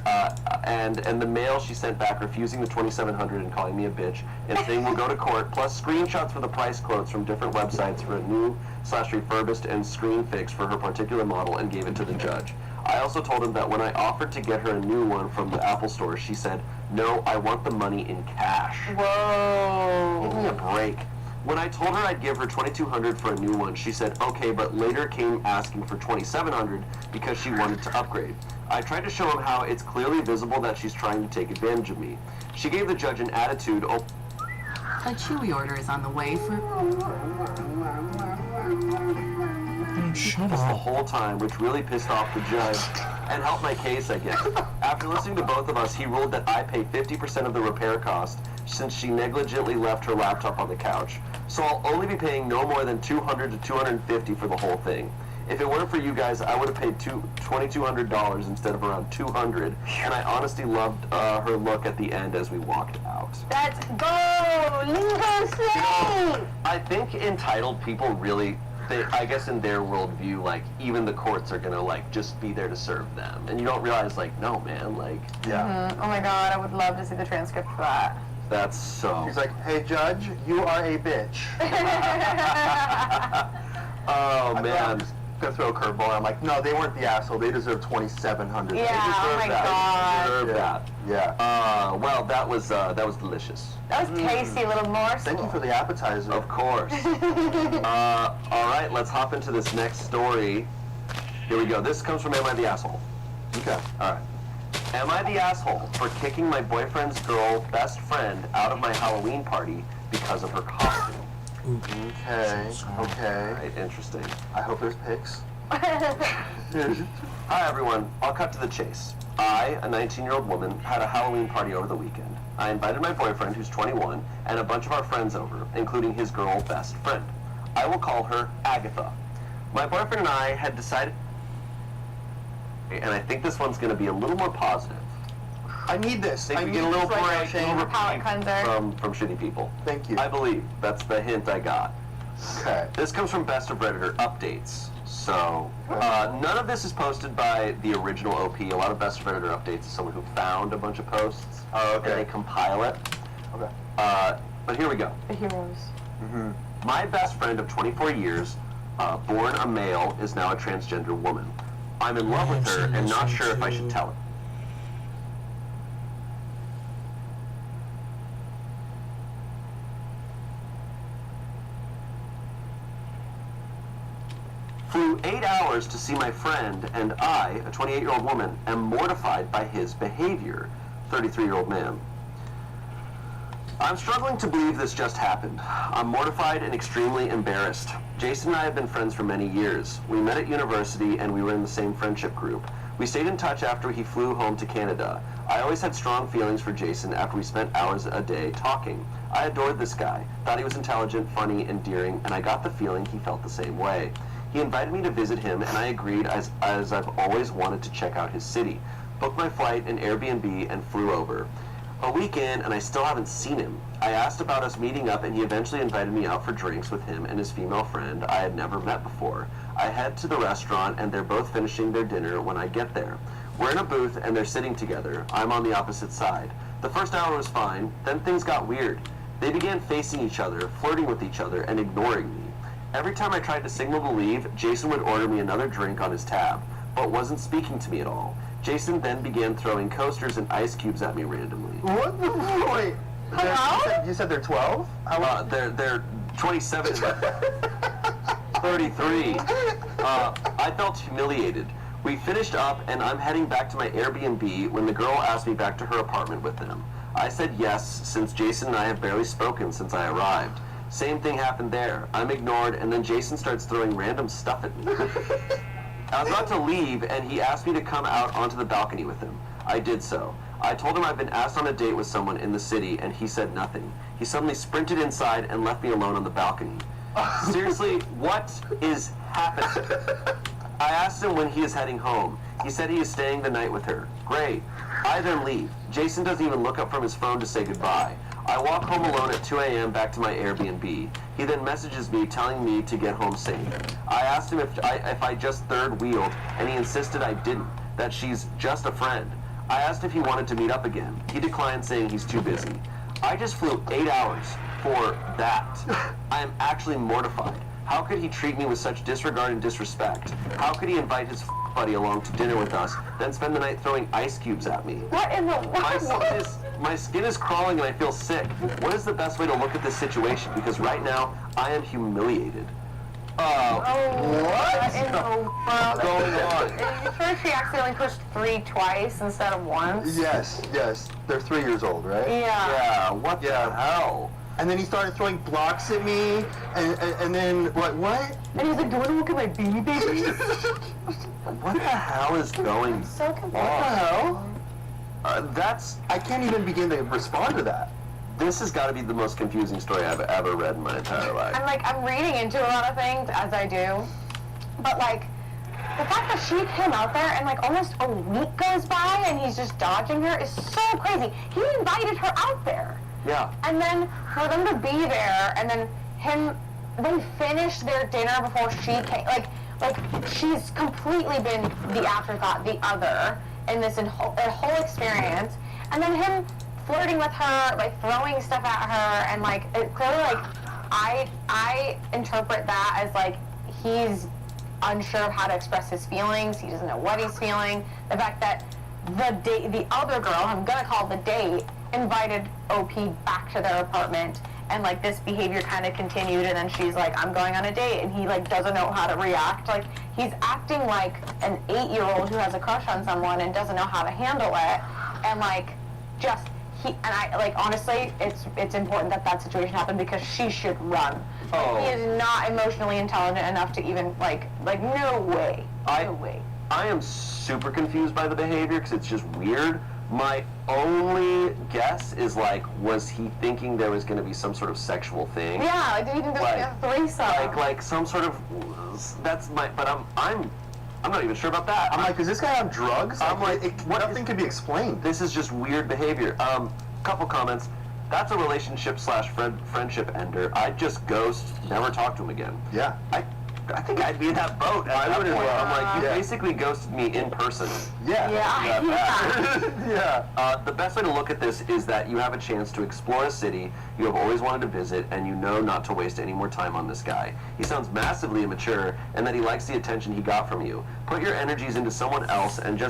and the mail she sent back refusing the $2,700 and calling me a bitch, and saying we'll go to court, plus screenshots for the price quotes from different websites for a new/refurbished and screen fix for her particular model, and gave it to the judge. I also told him that when I offered to get her a new one from the Apple store, she said, "No, I want the money in cash." Whoa. Give me a break. When I told her I'd give her $2,200 for a new one, she said, okay, but later came asking for $2,700 because she wanted to upgrade. I tried to show him how it's clearly visible that she's trying to take advantage of me. She gave the judge an attitude. A Chewy order is on the way for... Shut up. The whole time, which really pissed off the judge and helped my case, I guess. After listening to both of us, he ruled that I pay 50% of the repair cost since she negligently left her laptop on the couch. So I'll only be paying no more than $200 to $250 for the whole thing. If it weren't for you guys, I would have paid $2,200 instead of around $200. And I honestly loved her look at the end as we walked out. Let's go! Lingo City! I think entitled people really... I guess in their worldview, like, even the courts are gonna, like, just be there to serve them. And you don't realize, like, no, man, like, yeah. Oh my god, I would love to see the transcript for that. That's so... He's like, hey, Judge, you are a bitch. Oh, man. I'm just gonna throw a curveball. I'm like, no, they weren't the asshole. They deserve $2,700. Yeah, oh my god. They deserve that. Yeah. Well, that was delicious. That was tasty, little morsel. Thank you for the appetizer. Of course. All right, let's hop into this next story. Here we go. This comes from Am I the Asshole? Okay. All right. Am I the asshole for kicking my boyfriend's girl best friend out of my Halloween party because of her costume? Okay. All right, interesting. I hope there's pics. Hi, everyone. I'll cut to the chase. I, a 19-year-old woman, had a Halloween party over the weekend. I invited my boyfriend, who's 21, and a bunch of our friends over, including his girl best friend. I will call her Agatha. My boyfriend and I had decided, and I think this one's going to be a little more positive. I need this. I think we get a little break, Palate cleanser. from shitty people. Thank you. I believe. That's the hint I got. Okay. This comes from Best of Redditor updates. So, none of this is posted by the original OP. A lot of Best of Redditor updates is someone who found a bunch of posts. Oh, okay. And they compile it. Okay. But here we go. The heroes. Mm-hmm. My best friend of 24 years, born a male, is now a transgender woman. I'm in love with her and not sure if I should tell her. Flew 8 hours to see my friend, and I, a 28-year-old woman, am mortified by his behavior. 33-year-old man. I'm struggling to believe this just happened. I'm mortified and extremely embarrassed. Jason and I have been friends for many years. We met at university and we were in the same friendship group. We stayed in touch after he flew home to Canada. I always had strong feelings for Jason after we spent hours a day talking. I adored this guy, thought he was intelligent, funny, endearing, and I got the feeling he felt the same way. He invited me to visit him, and I agreed as I've always wanted to check out his city. Booked my flight and Airbnb and flew over. A week in, and I still haven't seen him. I asked about us meeting up, and he eventually invited me out for drinks with him and his female friend I had never met before. I head to the restaurant, and they're both finishing their dinner when I get there. We're in a booth, and they're sitting together. I'm on the opposite side. The first hour was fine, then things got weird. They began facing each other, flirting with each other, and ignoring me. Every time I tried to signal to leave, Jason would order me another drink on his tab, but wasn't speaking to me at all. Jason then began throwing coasters and ice cubes at me randomly. What the wait? You said they're 12? They're 27 and 33. I felt humiliated. We finished up, and I'm heading back to my Airbnb when the girl asked me back to her apartment with them. I said yes, since Jason and I have barely spoken since I arrived. Same thing happened there. I'm ignored, and then Jason starts throwing random stuff at me. I was about to leave, and he asked me to come out onto the balcony with him. I did so. I told him I'd been asked on a date with someone in the city, and he said nothing. He suddenly sprinted inside and left me alone on the balcony. Seriously, what is happening? I asked him when he is heading home. He said he is staying the night with her. Great. I then leave. Jason doesn't even look up from his phone to say goodbye. I walk home alone at 2 a.m. back to my Airbnb. He then messages me telling me to get home safe. I asked him if I just third wheeled, and he insisted I didn't, that she's just a friend. I asked if he wanted to meet up again. He declined, saying he's too busy. I just flew 8 hours for that. I am actually mortified. How could he treat me with such disregard and disrespect? How could he invite his buddy along to dinner with us, then spend the night throwing ice cubes at me? What in the world? My skin is crawling and I feel sick. What is the best way to look at this situation? Because right now, I am humiliated. What in the world? What's going on? Are you sure she accidentally pushed 3 twice instead of once? Yes. They're 3 years old, right? Yeah. What the hell? And then he started throwing blocks at me, and then, what? And he's like, do you want to look at my baby baby? What the hell is going on? So confused. What the hell? I can't even begin to respond to that. This has got to be the most confusing story I've ever read in my entire life. I'm reading into a lot of things, as I do. But, the fact that she came out there and, almost a week goes by and he's just dodging her is so crazy. He invited her out there. Yeah. And then for them to be there and then they finished their dinner before she came. She's completely been the afterthought, the other, in this whole experience. And then him flirting with her, throwing stuff at her, and it clearly, I interpret that as he's unsure of how to express his feelings. He doesn't know what he's feeling. The fact that the other girl, I'm gonna call the date, invited OP back to their apartment, and this behavior kind of continued, and then she's like, I'm going on a date, and he doesn't know how to react. He's acting like an 8-year-old who has a crush on someone and doesn't know how to handle it, and honestly, it's important that situation happened because she should run. He is not emotionally intelligent enough to even no way. No way. I am super confused by the behavior because it's just weird. My only guess is was he thinking there was going to be some sort of sexual thing? Yeah, did he think there was going to be a threesome? Like some sort of. That's my. But I'm not even sure about that. I'm like, does this guy have drugs? I'm nothing can be explained. This is just weird behavior. Couple comments. That's a relationship / friendship ender. I'd just ghost, never talk to him again. Yeah. I think I'd be in that boat at that point. I'm you basically ghosted me in person. Yeah. Yeah. The best way to look at this is that you have a chance to explore a city you have always wanted to visit, and you know not to waste any more time on this guy. He sounds massively immature, and that he likes the attention he got from you. Put your energies into someone else, and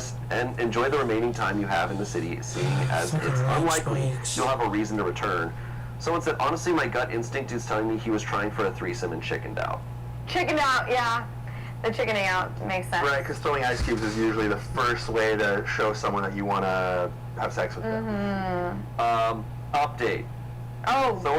enjoy the remaining time you have in the city, seeing as it's unlikely you'll have a reason to return. Someone said, honestly, my gut instinct is telling me he was trying for a threesome and chickened out. Chickened out, yeah. The chickening out makes sense. Right, because throwing ice cubes is usually the first way to show someone that you want to have sex with them. Update. Oh, so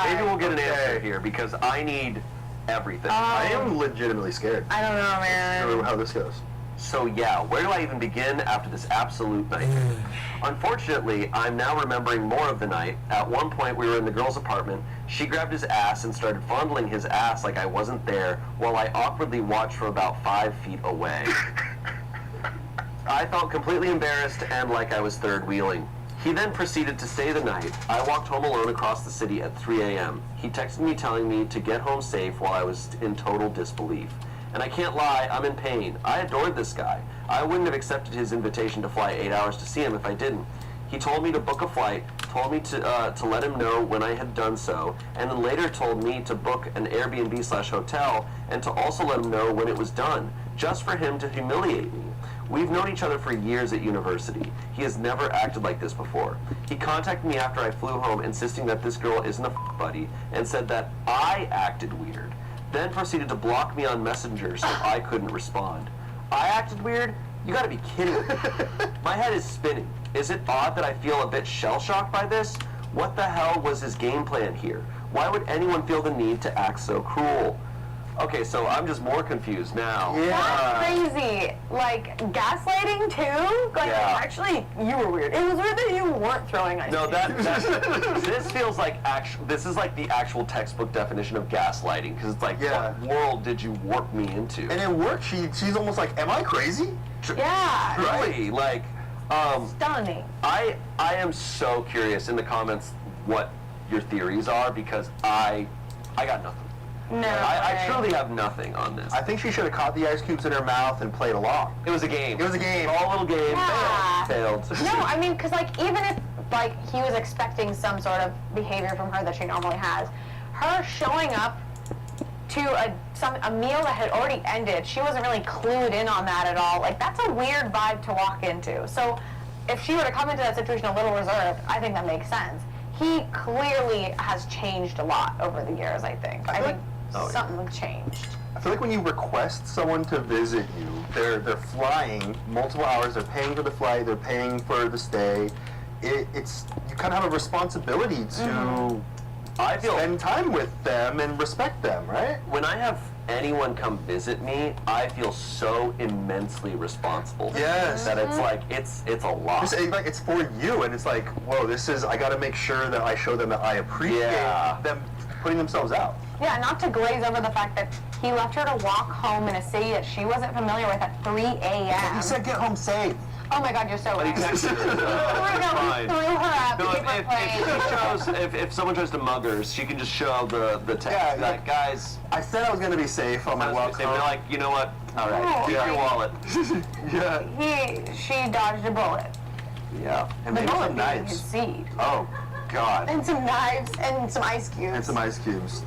maybe we'll get an answer here because I need everything. I am legitimately scared. I don't know, man. I don't know how this goes. So yeah, where do I even begin after this absolute nightmare? Unfortunately, I'm now remembering more of the night. At one point, we were in the girl's apartment. She grabbed his ass and started fondling his ass like I wasn't there, while I awkwardly watched from about 5 feet away. I felt completely embarrassed and like I was third wheeling. He then proceeded to stay the night. I walked home alone across the city at 3 a.m. He texted me telling me to get home safe while I was in total disbelief. And I can't lie, I'm in pain. I adored this guy. I wouldn't have accepted his invitation to fly 8 hours to see him if I didn't. He told me to book a flight, told me to let him know when I had done so, and then later told me to book an Airbnb/hotel and to also let him know when it was done, just for him to humiliate me. We've known each other for years at university. He has never acted like this before. He contacted me after I flew home, insisting that this girl isn't a buddy, and said that I acted weird. Then proceeded to block me on Messenger so I couldn't respond. I acted weird? You gotta be kidding me. My head is spinning. Is it odd that I feel a bit shell-shocked by this? What the hell was his game plan here? Why would anyone feel the need to act so cruel? Okay, so I'm just more confused now. That's crazy. Like, gaslighting too? Like, actually, you were weird. It was weird that you weren't throwing ice No, cream. this feels like this is like the actual textbook definition of gaslighting, because it's like, what world did you warp me into? And it worked. She's almost like, am I crazy? Yeah. Truly, like, stunning. I am so curious in the comments what your theories are, because I got nothing. No. I truly have nothing on this. I think she should have caught the ice cubes in her mouth and played along. It was a game. It was a game. All little game. Yeah. Failed. No, I mean, because like even if like he was expecting some sort of behavior from her that she normally has, her showing up to a meal that had already ended, she wasn't really clued in on that at all. Like that's a weird vibe to walk into. So if she were to come into that situation a little reserved, I think that makes sense. He clearly has changed a lot over the years, I think. I think something changed. I feel like when you request someone to visit you, they're flying multiple hours, they're paying for the flight, they're paying for the stay. It's you kind of have a responsibility to spend time with them and respect them, right? When I have anyone come visit me, I feel so immensely responsible. Yes. That it's like it's a lot. It's for you, and it's like, whoa, I got to make sure that I show them that I appreciate them putting themselves out. Yeah, not to glaze over the fact that he left her to walk home in a city that she wasn't familiar with at 3 a.m. He said get home safe. Oh my God, you're so right. Fine. Threw her up to keep her plane. If someone tries to mug her, she can just show the text. Like, guys, I said I was going to be safe on my walk home. They're like, you know what? All right, keep your wallet. She dodged a bullet. Yeah. And The maybe bullet some being knives. his seed. Oh, God. And some knives and some ice cubes. And some ice cubes.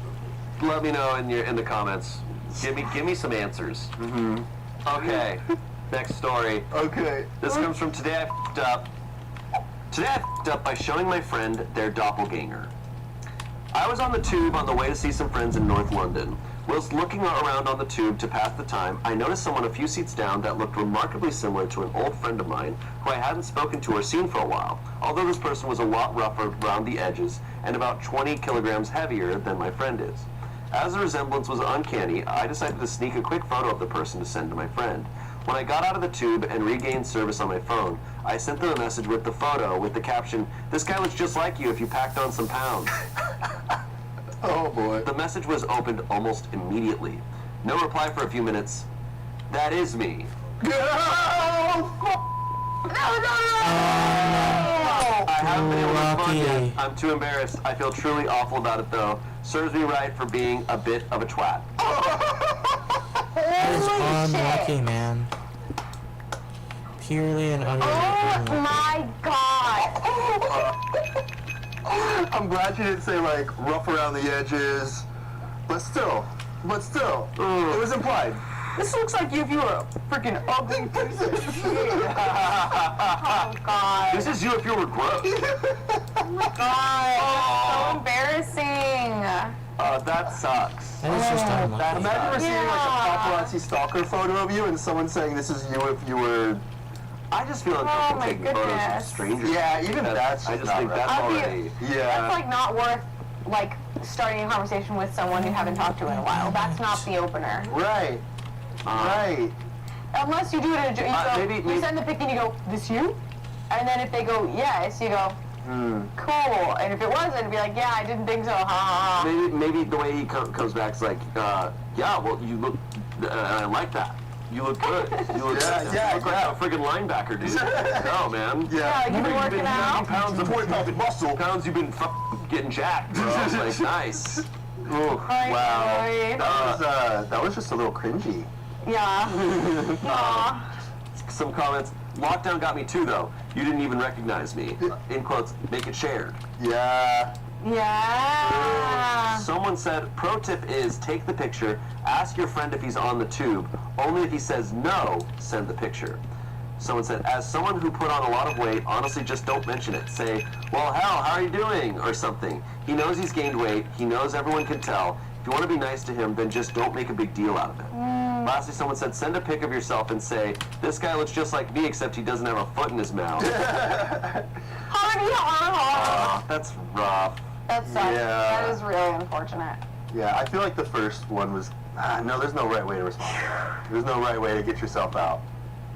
Let me know in the comments. Give me some answers. Mm-hmm. Okay. Next story. Okay. This comes from Today I F***ed Up. Today I f***ed up by showing my friend their doppelganger. I was on the tube on the way to see some friends in North London. Whilst looking around on the tube to pass the time, I noticed someone a few seats down that looked remarkably similar to an old friend of mine who I hadn't spoken to or seen for a while, although this person was a lot rougher around the edges and about 20 kilograms heavier than my friend is. As the resemblance was uncanny, I decided to sneak a quick photo of the person to send to my friend. When I got out of the tube and regained service on my phone, I sent them a message with the photo with the caption, "This guy looks just like you if you packed on some pounds." Oh boy. The message was opened almost immediately. No reply for a few minutes. That is me. I haven't been able to respond yet. I'm too embarrassed. I feel truly awful about it though. Serves me right for being a bit of a twat. That is unlucky, man. Purely and utterly unlucky. Oh my God! I'm glad you didn't say like rough around the edges, but still, it was implied. This looks like if you were a freaking ugly piece of shit. Oh God! This is you if you were gross. Oh my God! That's so embarrassing. That sucks. That is just unlucky. Imagine receiving like a paparazzi stalker photo of you and someone saying this is you if you were. I just feel uncomfortable taking photos of strangers. Yeah, even that's I just not think right. that's already. That's like not worth like starting a conversation with someone you haven't talked to in a while. That's not the opener. Right. Right. Unless you do it in a joke. You send the pic and you go, "This you?" And then if they go, "Yes," you go, "Cool." And if it wasn't, it'd be like, "Yeah, I didn't think so." Ha ha ha. Maybe the way he comes back is like, yeah, well, you look, I like that. You look good. You look good. You look like a friggin' linebacker, dude. No, man. Yeah, you've been working out. Pounds of 40-pound muscle. Pounds you've been getting jacked, bro. Like, nice. Ooh, wow. That was just a little cringy. Yeah. Some comments. Lockdown got me too, though. You didn't even recognize me. In quotes, make it shared. Yeah. Yeah. Someone said, pro tip is take the picture, ask your friend if he's on the tube. Only if he says no, send the picture. Someone said, as someone who put on a lot of weight, honestly just don't mention it. Say, well, hell, how are you doing? Or something. He knows he's gained weight. He knows everyone can tell. If you want to be nice to him, then just don't make a big deal out of it. Lastly, someone said, send a pic of yourself and say, this guy looks just like me, except he doesn't have a foot in his mouth. That's rough. That sucks. Yeah. That is really unfortunate. Yeah, I feel like the first one was, no, there's no right way to respond. There's no right way to get yourself out.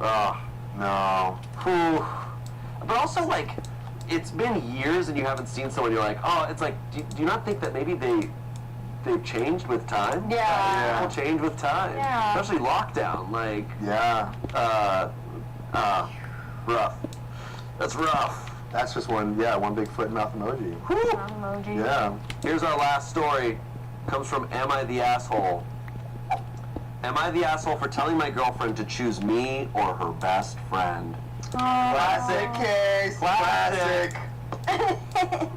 Oh, no. Whew. But also, like, it's been years and you haven't seen someone, you're like, oh, it's like, do you not think that maybe they've changed with time? Yeah. People change with time. Yeah. Especially lockdown, like, rough. That's rough. That's just one big foot and mouth emoji. Emoji. Yeah. Here's our last story. Comes from Am I the Asshole? Am I the asshole for telling my girlfriend to choose me or her best friend? Classic case. Classic.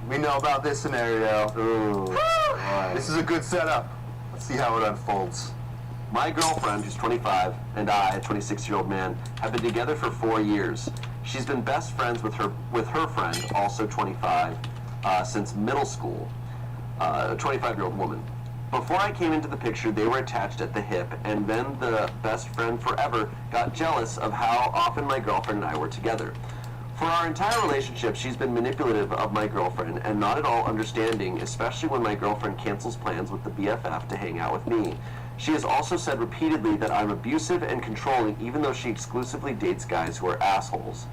We know about this scenario. Ooh. Boy. This is a good setup. Let's see how it unfolds. My girlfriend, who's 25, and I, a 26-year-old man, have been together for 4 years. She's been best friends with her friend, also 25, since middle school, a 25-year-old woman. Before I came into the picture, they were attached at the hip, and then the best friend forever got jealous of how often my girlfriend and I were together. For our entire relationship, she's been manipulative of my girlfriend and not at all understanding, especially when my girlfriend cancels plans with the BFF to hang out with me. She has also said repeatedly that I'm abusive and controlling, even though she exclusively dates guys who are assholes.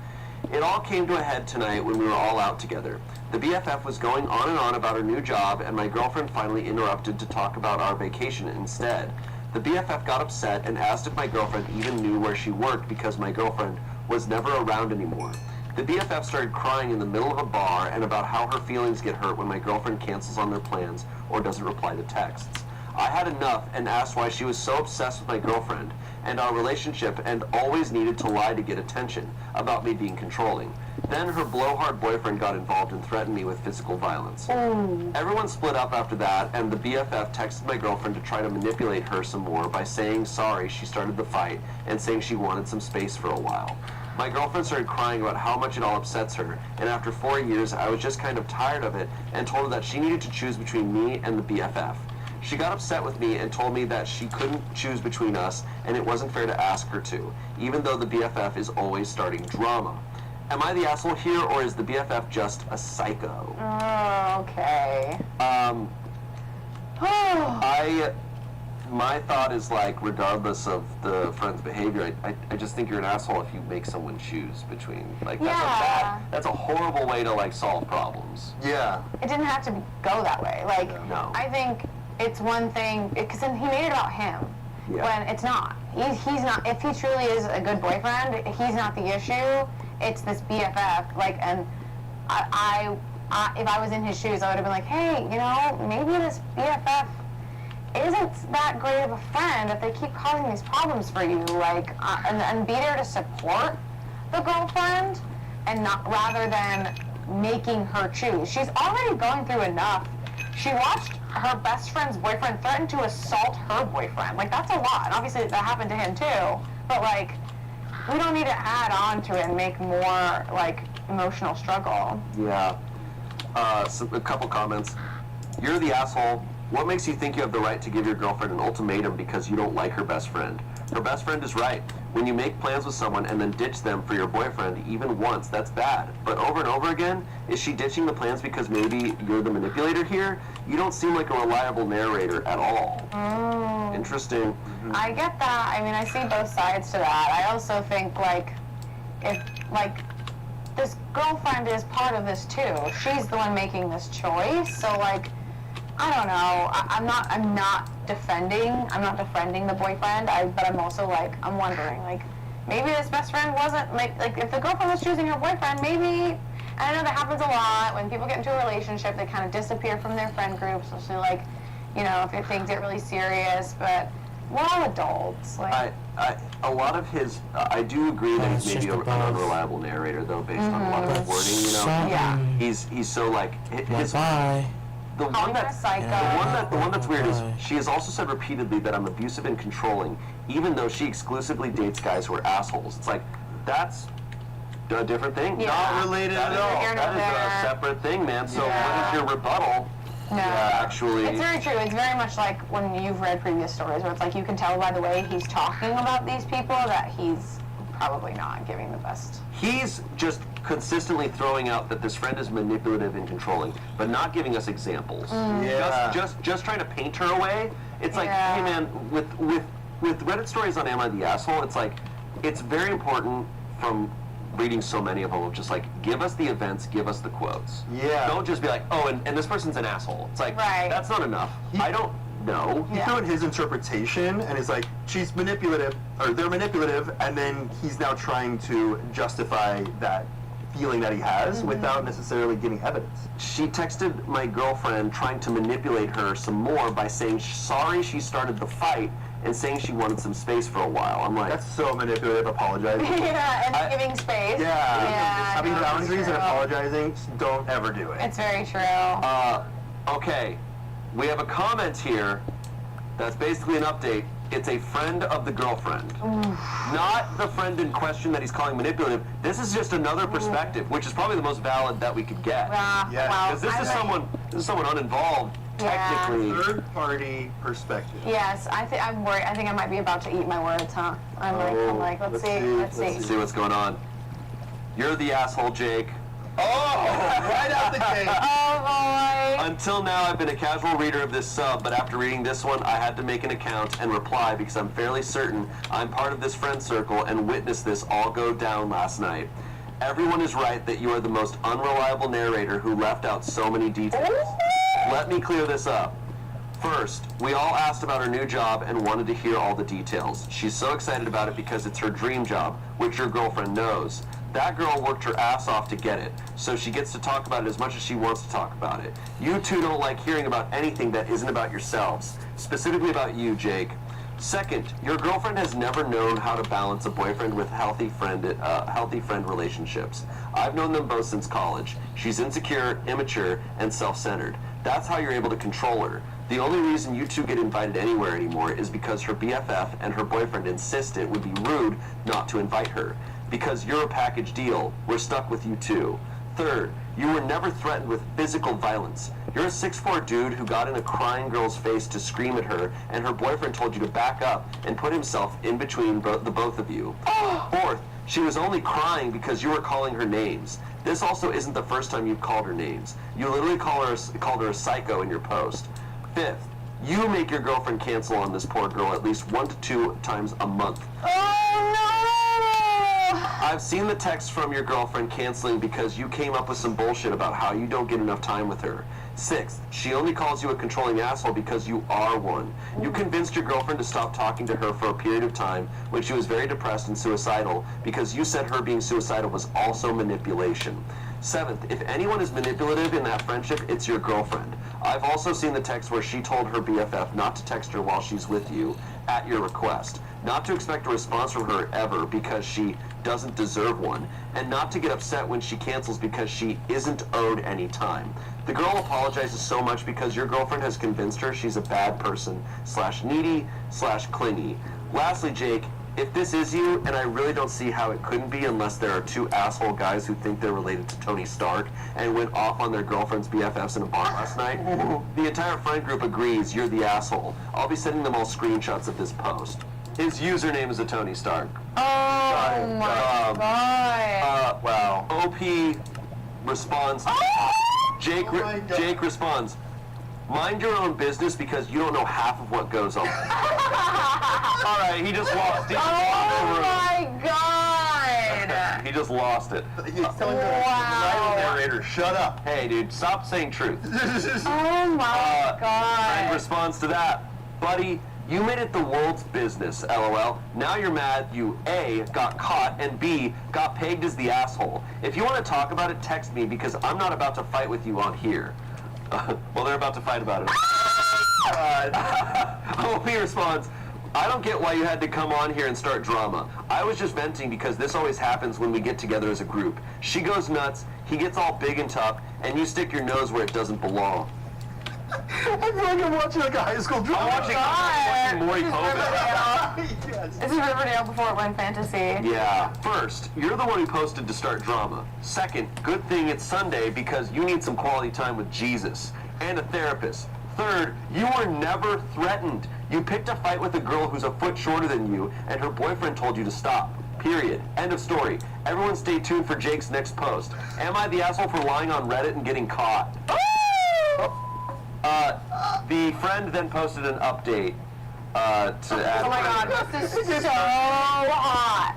It all came to a head tonight when we were all out together. The BFF was going on and on about her new job, and my girlfriend finally interrupted to talk about our vacation instead. The BFF got upset and asked if my girlfriend even knew where she worked because my girlfriend was never around anymore. The BFF started crying in the middle of a bar and about how her feelings get hurt when my girlfriend cancels on their plans or doesn't reply to texts. I had enough and asked why she was so obsessed with my girlfriend and our relationship and always needed to lie to get attention about me being controlling. Then her blowhard boyfriend got involved and threatened me with physical violence. Everyone split up after that, and the BFF texted my girlfriend to try to manipulate her some more by saying sorry she started the fight and saying she wanted some space for a while. My girlfriend started crying about how much it all upsets her, and after 4 years I was just kind of tired of it and told her that she needed to choose between me and the BFF. She got upset with me and told me that she couldn't choose between us and it wasn't fair to ask her to, even though the BFF is always starting drama. Am I the asshole here, or is the BFF just a psycho? Okay. My thought is, like, regardless of the friend's behavior, I just think you're an asshole if you make someone choose between, like, that's a horrible way to, like, solve problems. Yeah. It didn't have to go that way. Like, No. I think it's one thing, because he made it about him, when it's not. He's not, if he truly is a good boyfriend, he's not the issue. It's this BFF, like, and I if I was in his shoes, I would have been like, hey, you know, maybe this BFF isn't that great of a friend if they keep causing these problems for you, like, and be there to support the girlfriend, and not, rather than making her choose. She's already going through enough. She watched her best friend's boyfriend threaten to assault her boyfriend. Like, that's a lot. And obviously that happened to him too, but like, we don't need to add on to it and make more, like, emotional struggle. Yeah. So a couple comments. You're the asshole. What makes you think you have the right to give your girlfriend an ultimatum because you don't like her best friend? Her best friend is right. When you make plans with someone and then ditch them for your boyfriend even once, that's bad. But over and over again, is she ditching the plans because maybe you're the manipulator here? You don't seem like a reliable narrator at all. Interesting. I get that. I mean, I see both sides to that. I also think, like, if, like, this girlfriend is part of this too. She's the one making this choice, so, like, I don't know. I'm not defending the boyfriend. But I'm also like, I'm wondering, like, maybe this best friend wasn't like if the girlfriend was choosing her boyfriend, maybe. I know that happens a lot when people get into a relationship. They kind of disappear from their friend group, especially like, you know, if things get really serious. But we're all adults. Like, a lot of his, I do agree that he's maybe an unreliable narrator, though, based on a lot of his wording. You know, yeah. He's so like his. The one that's weird is she has also said repeatedly that I'm abusive and controlling, even though she exclusively dates guys who are assholes. It's like, that's a different thing. Yeah. Not related at all. That is a separate thing, man. So what is your rebuttal? No. Yeah, actually. It's very true. It's very much like when you've read previous stories where it's like you can tell by the way he's talking about these people that he's probably not giving the best. He's just consistently throwing out that this friend is manipulative and controlling, but not giving us examples. Yeah. Just trying to paint her away. It's like, hey man, with Reddit stories on Am I the Asshole, it's like, it's very important from reading so many of them, of just like, give us the events, give us the quotes. Yeah. Don't just be like, oh, and this person's an asshole. It's like, that's not enough. I don't know. He threw in his interpretation, and it's like, she's manipulative, or they're manipulative, and then he's now trying to justify that feeling that he has without necessarily giving evidence. She texted my girlfriend trying to manipulate her some more by saying sorry she started the fight and saying she wanted some space for a while. I'm like, that's so manipulative, apologizing. And giving space. Having boundaries and apologizing, don't ever do it. It's very true. Okay, we have a comment here that's basically an update. It's a friend of the girlfriend. Not the friend in question that he's calling manipulative. This is just another perspective, which is probably the most valid that we could get. Because this is someone uninvolved, technically. Third-party perspective. Yes, I'm worried. I think I might be about to eat my words, huh? I'm like, let's see. See what's going on. You're the asshole, Jake. Oh, right out the gate. Oh boy. Until now, I've been a casual reader of this sub, but after reading this one, I had to make an account and reply because I'm fairly certain I'm part of this friend circle and witnessed this all go down last night. Everyone is right that you are the most unreliable narrator who left out so many details. Let me clear this up. First, we all asked about her new job and wanted to hear all the details. She's so excited about it because it's her dream job, which your girlfriend knows. That girl worked her ass off to get it, so she gets to talk about it as much as she wants to talk about it. You two don't like hearing about anything that isn't about yourselves, specifically about you, Jake. Second, your girlfriend has never known how to balance a boyfriend with healthy friend relationships. I've known them both since college. She's insecure, immature, and self-centered. That's how you're able to control her. The only reason you two get invited anywhere anymore is because her BFF and her boyfriend insist it would be rude not to invite her. Because you're a package deal, we're stuck with you too. Third, you were never threatened with physical violence. You're a 6'4" dude who got in a crying girl's face to scream at her, and her boyfriend told you to back up and put himself in between the both of you. Fourth, she was only crying because you were calling her names. This also isn't the first time you've called her names. You literally called her a psycho in your post. Fifth, you make your girlfriend cancel on this poor girl at least 1 to 2 times a month. Oh no! I've seen the text from your girlfriend canceling because you came up with some bullshit about how you don't get enough time with her. Sixth, she only calls you a controlling asshole because you are one. You convinced your girlfriend to stop talking to her for a period of time when she was very depressed and suicidal because you said her being suicidal was also manipulation. Seventh, if anyone is manipulative in that friendship, it's your girlfriend. I've also seen the text where she told her BFF not to text her while she's with you, at your request, not to expect a response from her ever because she doesn't deserve one, and not to get upset when she cancels because she isn't owed any time. The girl apologizes so much because your girlfriend has convinced her she's a bad person, /needy, /clingy. Lastly, Jake, if this is you, and I really don't see how it couldn't be unless there are 2 asshole guys who think they're related to Tony Stark and went off on their girlfriend's BFFs in a bar last night, the entire friend group agrees you're the asshole. I'll be sending them all screenshots of this post. His username is a Tony Stark. Oh my god. Wow. OP responds. Jake responds, mind your own business because you don't know half of what goes on. All right, he just lost. Oh my god! He just lost it. He's telling the narrator, shut up. Hey, dude, stop saying truth. Oh my God. Responds to that, buddy, you made it the world's business, LOL. Now you're mad you A, got caught, and B, got pegged as the asshole. If you want to talk about it, text me because I'm not about to fight with you on here. Well, they're about to fight about it. OP responds, I don't get why you had to come on here and start drama. I was just venting because this always happens when we get together as a group. She goes nuts, he gets all big and tough, and you stick your nose where it doesn't belong. I feel like I'm watching like a high school drama. I'm watching Maury Povich. This is Riverdale before it went fantasy. Yeah. First, you're the one who posted to start drama. Second, good thing it's Sunday because you need some quality time with Jesus and a therapist. Third, you were never threatened. You picked a fight with a girl who's a foot shorter than you, and her boyfriend told you to stop. Period. End of story. Everyone stay tuned for Jake's next post. Am I the asshole for lying on Reddit and getting caught? The friend then posted an update to add... Oh my god, this is so hot.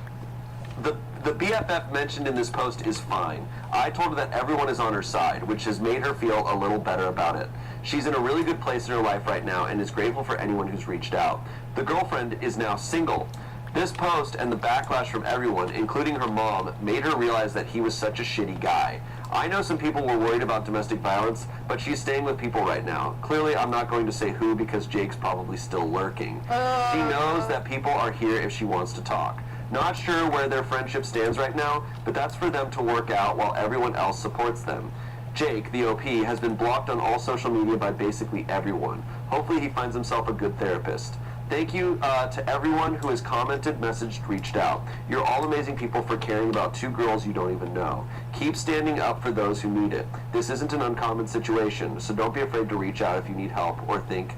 The BFF mentioned in this post is fine. I told her that everyone is on her side, which has made her feel a little better about it. She's in a really good place in her life right now and is grateful for anyone who's reached out. The girlfriend is now single. This post and the backlash from everyone, including her mom, made her realize that he was such a shitty guy. I know some people were worried about domestic violence, but she's staying with people right now. Clearly, I'm not going to say who because Jake's probably still lurking. She knows that people are here if she wants to talk. Not sure where their friendship stands right now, but that's for them to work out while everyone else supports them. Jake, the OP, has been blocked on all social media by basically everyone. Hopefully he finds himself a good therapist. Thank you to everyone who has commented, messaged, reached out. You're all amazing people for caring about two girls you don't even know. Keep standing up for those who need it. This isn't an uncommon situation, so don't be afraid to reach out if you need help or think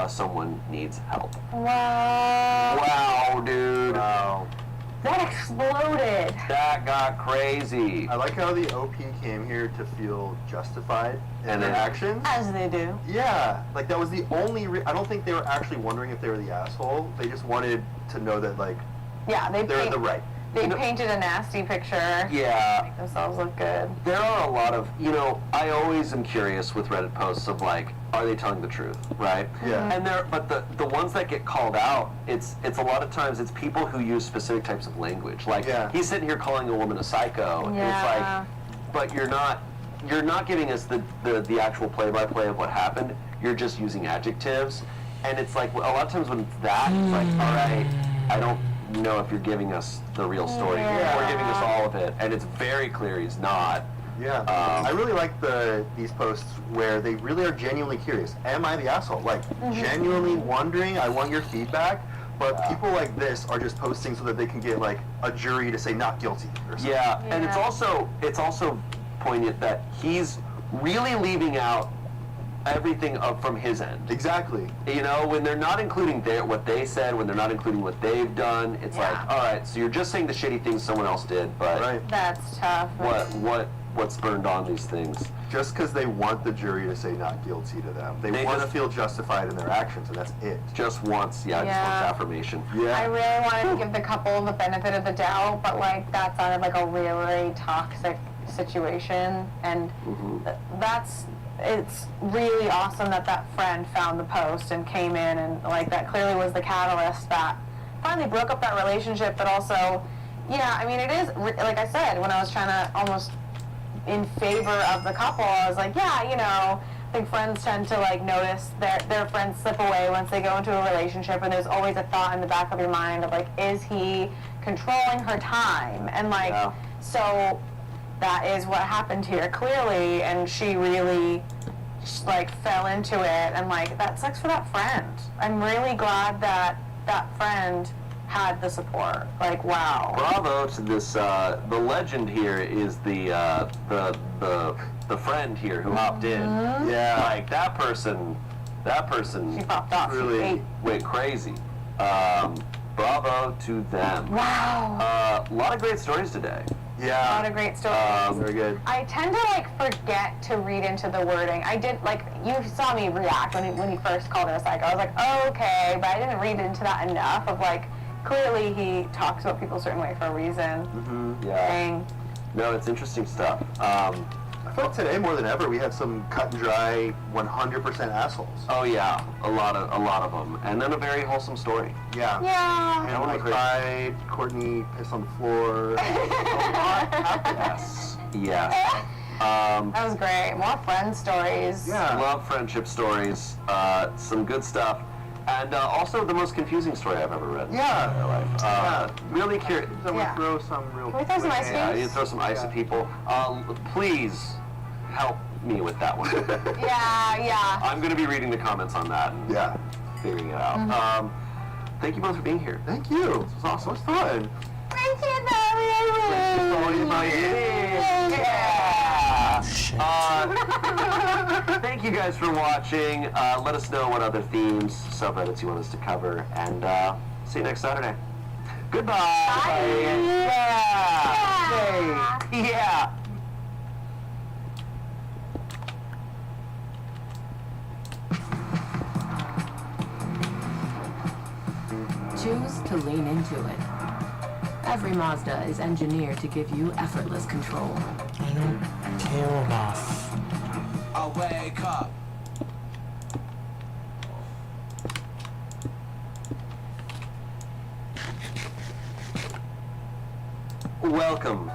someone needs help. Wow. Wow, dude. Wow. That exploded. That got crazy. I like how the OP came here to feel justified in their actions. As they do. Yeah, like that was the only. I don't think they were actually wondering if they were the asshole. They just wanted to know that, like, Yeah, they're the right. They painted a nasty picture. Yeah. To make themselves look good. There are a lot of, I always am curious with Reddit posts of like, are they telling the truth, right? Yeah. And but the ones that get called out, it's a lot of times it's people who use specific types of language. Like he's sitting here calling a woman a psycho, and it's like, but you're not giving us the actual play-by-play of what happened. You're just using adjectives, and it's like a lot of times when it's that, it's like, all right, I don't know if you're giving us the real story or giving us all of it, and it's very clear he's not. Yeah, I really like these posts where they really are genuinely curious. Am I the asshole? Like, genuinely wondering. I want your feedback. But people like this are just posting so that they can get like a jury to say not guilty or something. Yeah, and it's also poignant that he's really leaving out everything up from his end. Exactly. When they're not including what they said, when they're not including what they've done, it's like, all right, so you're just saying the shitty things someone else did, but That's tough. what's burned on these things? Just because they want the jury to say not guilty to them. They want to feel justified in their actions, and that's it. Just wants affirmation. Yeah. I really wanted to give the couple the benefit of the doubt, but like that sounded like a really toxic situation, and it's really awesome that friend found the post and came in, and like that clearly was the catalyst that finally broke up that relationship, but also, I mean, it is, like I said, when I was trying to almost in favor of the couple, I was like, I think friends tend to like notice their friends slip away once they go into a relationship, and there's always a thought in the back of your mind of like, is he controlling her time? And like, so that is what happened here clearly, and she really like fell into it, and like that sucks for that friend. I'm really glad that friend had the support. Like, wow. Bravo to this. The legend here is the friend here who hopped in. Yeah. Like that person. She popped off. Really went crazy. Bravo to them. Wow. A lot of great stories today. Yeah. A lot of great stories. Very good. I tend to like forget to read into the wording. I did, like, you saw me react when he first called her a psycho. I was like, oh, okay, but I didn't read into that enough of like, clearly he talks about people a certain way for a reason. Yeah. Dang. No, it's interesting stuff. I feel like today more than ever we have some cut and dry 100% assholes. Oh yeah, a lot of them, and then a very wholesome story. Yeah. Yeah. And I cried. Courtney pissed on the floor. Yes. Yes. That was great. More friend stories. Yeah. Love friendship stories. Some good stuff. And also the most confusing story I've ever read. Yeah. In my life. Really curious. Then we throw some real. Can we throw some ice Yeah, creams? you throw some ice at people. Please help me with that one. Yeah. I'm going to be reading the comments on that and figuring it out. Thank you both for being here. Thank you. This was awesome. It was fun. Thank you, Thank you guys for watching. Let us know what other themes, subreddits you want us to cover, and see you next Saturday. Goodbye. Bye. Yeah. Yeah. Choose to lean into it. Every Mazda is engineered to give you effortless control. I don't care enough. I wake up. Welcome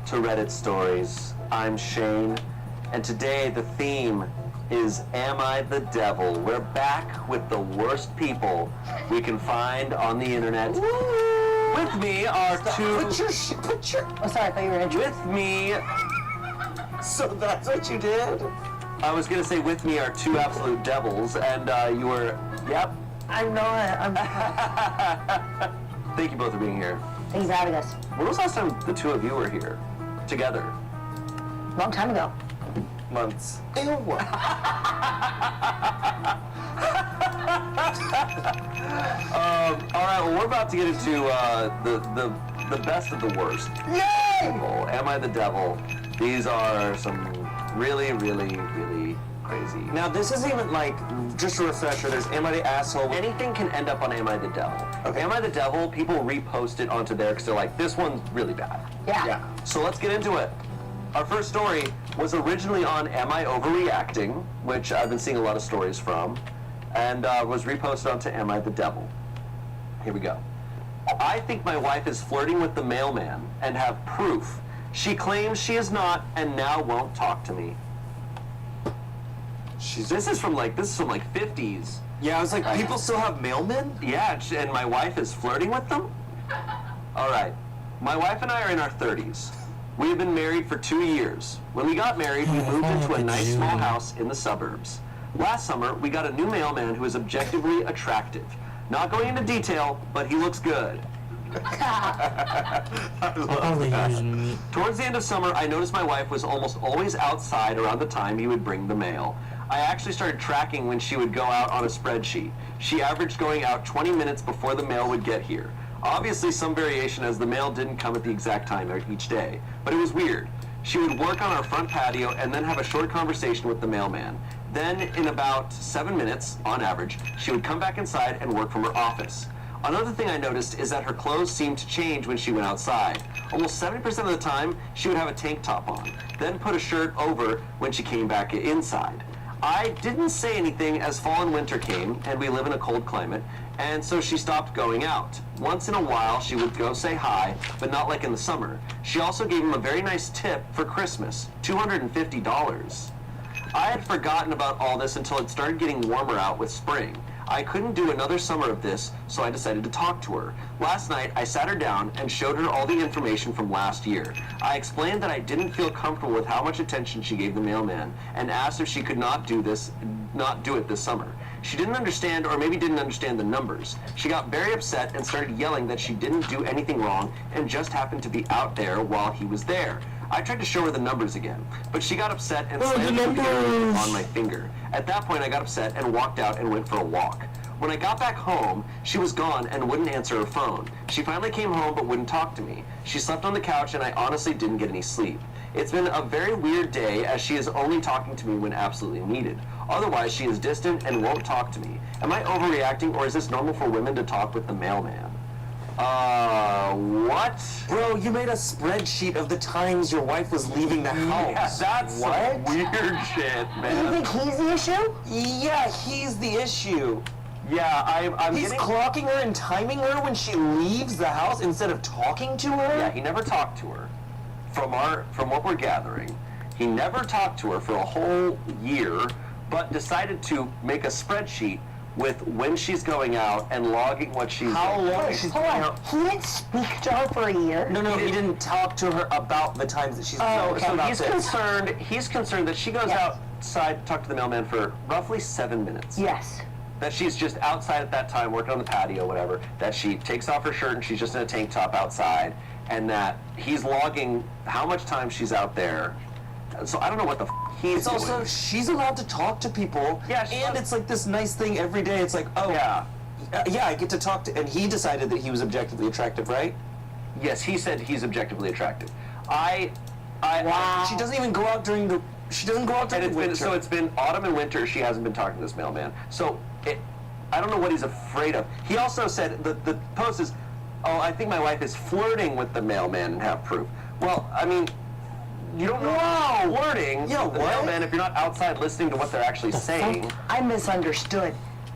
to Reddit Stories. I'm Shane, and today the theme is Am I the Devil? We're back with the worst people we can find on the internet. With me are two... Oh, sorry, I thought you were With me... So that's what you did? I was going to say with me are two absolute devils, and you were... Yep. I know it. Thank you both for being here. Thanks for having us. When was the last time the two of you were here? Together? Long time ago. Months. Ew. All right, well, we're about to get into the best of the worst. Yay! Am I the Devil? These are some really, really, really crazy. Now, this isn't even like, just a refresher, there's Am I the Asshole? Anything can end up on Am I the Devil. Okay. Am I the Devil? People repost it onto there because they're like, this one's really bad. Yeah. So let's get into it. Our first story was originally on Am I Overreacting, which I've been seeing a lot of stories from, and was reposted onto Am I the Devil. Here we go. I think my wife is flirting with the mailman and have proof. She claims she is not and now won't talk to me. This is from like 50s. Yeah, I was like, people still have mailmen? Yeah, and my wife is flirting with them? All right. My wife and I are in our 30s. We have been married for 2 years. When we got married, we moved into a nice small house in the suburbs. Last summer, we got a new mailman who is objectively attractive. Not going into detail, but he looks good. Towards the end of summer, I noticed my wife was almost always outside around the time he would bring the mail. I actually started tracking when she would go out on a spreadsheet. She averaged going out 20 minutes before the mail would get here. Obviously some variation as the mail didn't come at the exact time each day, but it was weird. She would work on our front patio and then have a short conversation with the mailman. Then, in about 7 minutes, on average, she would come back inside and work from her office. Another thing I noticed is that her clothes seemed to change when she went outside. Almost 70% of the time, she would have a tank top on, then put a shirt over when she came back inside. I didn't say anything as fall and winter came, and we live in a cold climate, and so she stopped going out. Once in a while, she would go say hi, but not like in the summer. She also gave him a very nice tip for Christmas, $250. I had forgotten about all this until it started getting warmer out with spring. I couldn't do another summer of this, so I decided to talk to her. Last night, I sat her down and showed her all the information from last year. I explained that I didn't feel comfortable with how much attention she gave the mailman, and asked if she could not do it this summer. She didn't understand, or maybe didn't understand the numbers. She got very upset and started yelling that she didn't do anything wrong and just happened to be out there while he was there. I tried to show her the numbers again, but she got upset and slammed the computer on my finger. At that point, I got upset and walked out and went for a walk. When I got back home, she was gone and wouldn't answer her phone. She finally came home but wouldn't talk to me. She slept on the couch and I honestly didn't get any sleep. It's been a very weird day as she is only talking to me when absolutely needed. Otherwise, she is distant and won't talk to me. Am I overreacting or is this normal for women to talk with the mailman? What? Bro, you made a spreadsheet of the times your wife was leaving the house. Yeah, that's some weird shit, man. You think he's the issue? Yeah, he's the issue. Yeah, I'm He's clocking her and timing her when she leaves the house instead of talking to her? Yeah, he never talked to her. From what we're gathering, he never talked to her for a whole year, but decided to make a spreadsheet with when she's going out and logging what she's How doing. long she's going out? He didn't speak to her for a year? No, he didn't talk to her about the times that she's So about he's this. he's concerned that she goes outside to talk to the mailman for roughly 7 minutes. Yes. That she's just outside at that time working on the patio, whatever, that she takes off her shirt and she's just in a tank top outside, and that he's logging how much time she's out there. So I don't know what the he's It's also, doing. she's allowed to talk to people, and it's like this nice thing every day. It's like, oh, yeah, I get to talk to, and he decided that he was objectively attractive, right? Yes, he said he's objectively attractive. Wow. She doesn't even go out during the, winter. So it's been autumn and winter, she hasn't been talking to this mailman. So I don't know what he's afraid of. He also said, the post is, oh, I think my wife is flirting with the mailman and have proof. Well, I mean, you don't know flirting with the mailman if you're not outside listening to what they're actually saying. I misunderstood.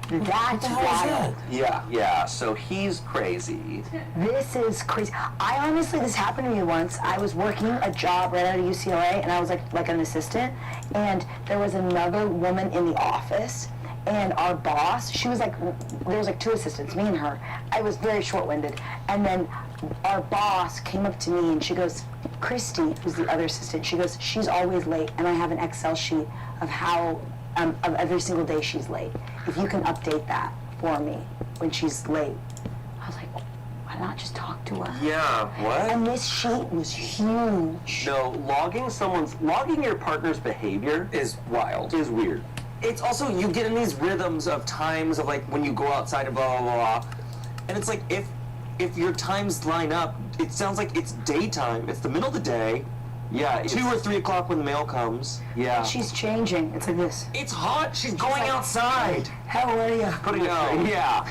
That's wild. Yeah, so he's crazy. This is crazy. I honestly, this happened to me once. I was working a job right out of UCLA, and I was like an assistant, and there was another woman in the office, and our boss, she was like, there was like 2 assistants, me and her. I was very short-winded, and then our boss came up to me and she goes, Christy, who's the other assistant, she goes, she's always late, and I have an Excel sheet of how, of every single day she's late. If you can update that for me when she's late. I was like, why not just talk to her? Yeah, what? And this sheet was huge. No, logging your partner's behavior is wild. Is weird. It's also, you get in these rhythms of times of like when you go outside and blah, blah, blah. And it's like, if your times line up, it sounds like it's daytime. It's the middle of the day. Yeah. 2 or 3 o'clock when the mail comes. Yeah. And she's changing. It's like this. It's hot. She's going outside. How are you? Putting it straight. Yeah.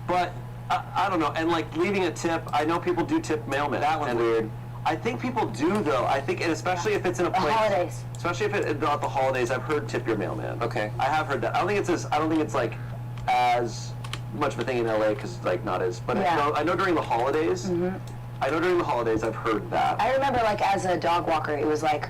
But, I don't know. And like leaving a tip, I know people do tip mailmen. That one's weird. I think people do though. I think, and especially if it's in a place. The holidays. Especially if it's not the holidays. I've heard tip your mailman. Okay. I have heard that. I don't think it's like as much of a thing in LA because it's like not as. But I know during the holidays. Mm-hmm. I know during the holidays I've heard that. I remember like as a dog walker, it was like,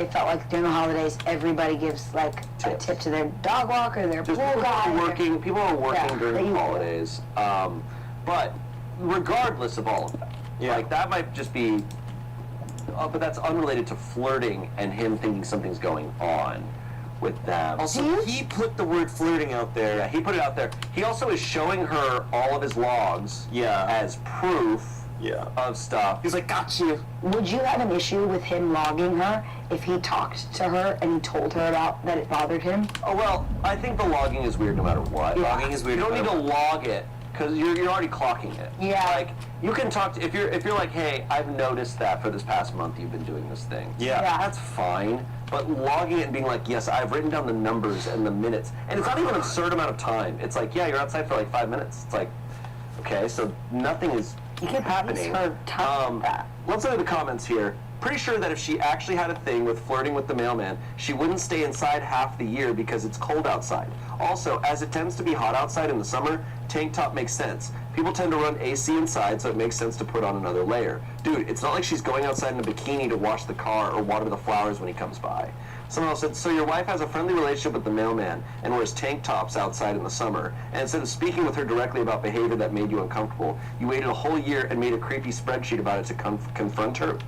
it felt like during the holidays, everybody gives like a tip to their dog walker, their pool guy. People are working during the holidays. But regardless of all of that, like that might just be, but that's unrelated to flirting and him thinking something's going on with them. Also, he put the word flirting out there. Yeah, he put it out there. He also is showing her all of his logs as proof of stuff. He's like, got you. Would you have an issue with him logging her if he talked to her and he told her about that it bothered him? Oh, well, I think the logging is weird no matter what. Yeah. Logging is weird. You don't need to log it because you're already clocking it. Yeah. Like, you can talk to, if you're like, hey, I've noticed that for this past month you've been doing this thing. Yeah. That's fine. But logging it and being like, yes, I've written down the numbers and the minutes. And it's not even an absurd amount of time. It's like, yeah, you're outside for like 5 minutes. It's like, okay, so nothing is happening. Let's look at the comments here. Pretty sure that if she actually had a thing with flirting with the mailman, she wouldn't stay inside half the year because it's cold outside. Also, as it tends to be hot outside in the summer, tank top makes sense. People tend to run AC inside, so it makes sense to put on another layer. Dude, it's not like she's going outside in a bikini to wash the car or water the flowers when he comes by. Someone else said, so your wife has a friendly relationship with the mailman and wears tank tops outside in the summer, and instead of speaking with her directly about behavior that made you uncomfortable, you waited a whole year and made a creepy spreadsheet about it to confront her?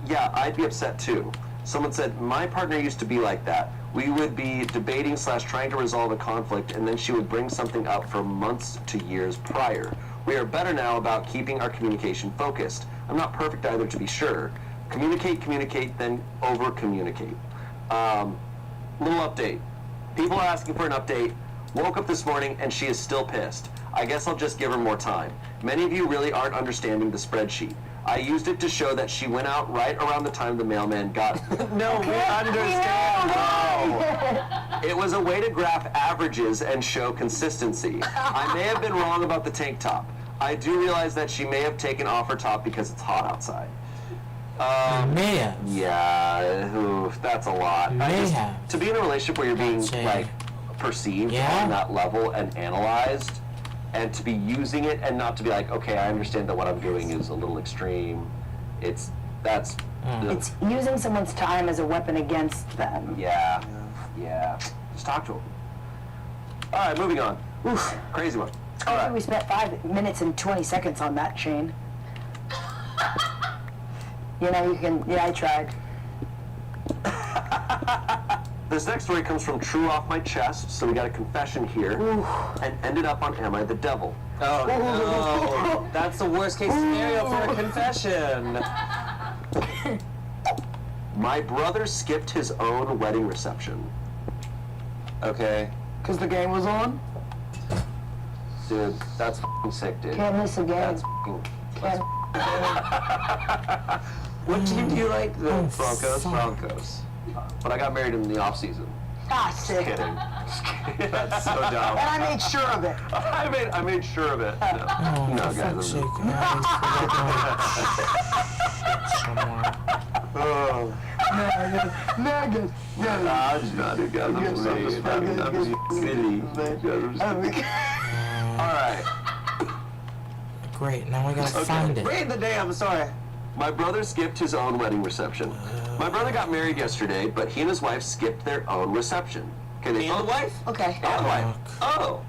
Yeah, I'd be upset too. Someone said, my partner used to be like that. We would be debating / trying to resolve a conflict, and then she would bring something up for months to years prior. We are better now about keeping our communication focused. I'm not perfect either, to be sure. Communicate, then over-communicate. Little update. People are asking for an update. Woke up this morning and she is still pissed. I guess I'll just give her more time. Many of you really aren't understanding the spreadsheet. I used it to show that she went out right around the time the mailman got. No, we understand. No. It was a way to graph averages and show consistency. I may have been wrong about the tank top. I do realize that she may have taken off her top because it's hot outside. May have. Yeah, oof, that's a lot. May have. To be in a relationship where you're being like perceived on that level and analyzed, and to be using it and not to be like, okay, I understand that what I'm doing is a little extreme. It's using someone's time as a weapon against them. Yeah. Just talk to them. All right, moving on. Oof, crazy one. I think we spent 5 minutes and 20 seconds on that, Shane. You know, you can. Yeah, I tried. This next story comes from True Off My Chest, so we got a confession here, and ended up on Am I the Devil? Oh no, that's the worst case scenario for a confession. My brother skipped his own wedding reception. Okay. Because the game was on? Dude, that's f***ing sick, dude. Can't miss a game. That's f***ing... What team do you like? The Broncos. But I got married in the off season. Ah, sick. Kidding. That's so dumb. And I made sure of it. I made sure of it. No, guys. Alright. Great, now we gotta find it. Read the damn story. My brother skipped his own wedding reception. My brother got married yesterday, but he and his wife skipped their own reception. And the wife? Okay. And the wife. Oh.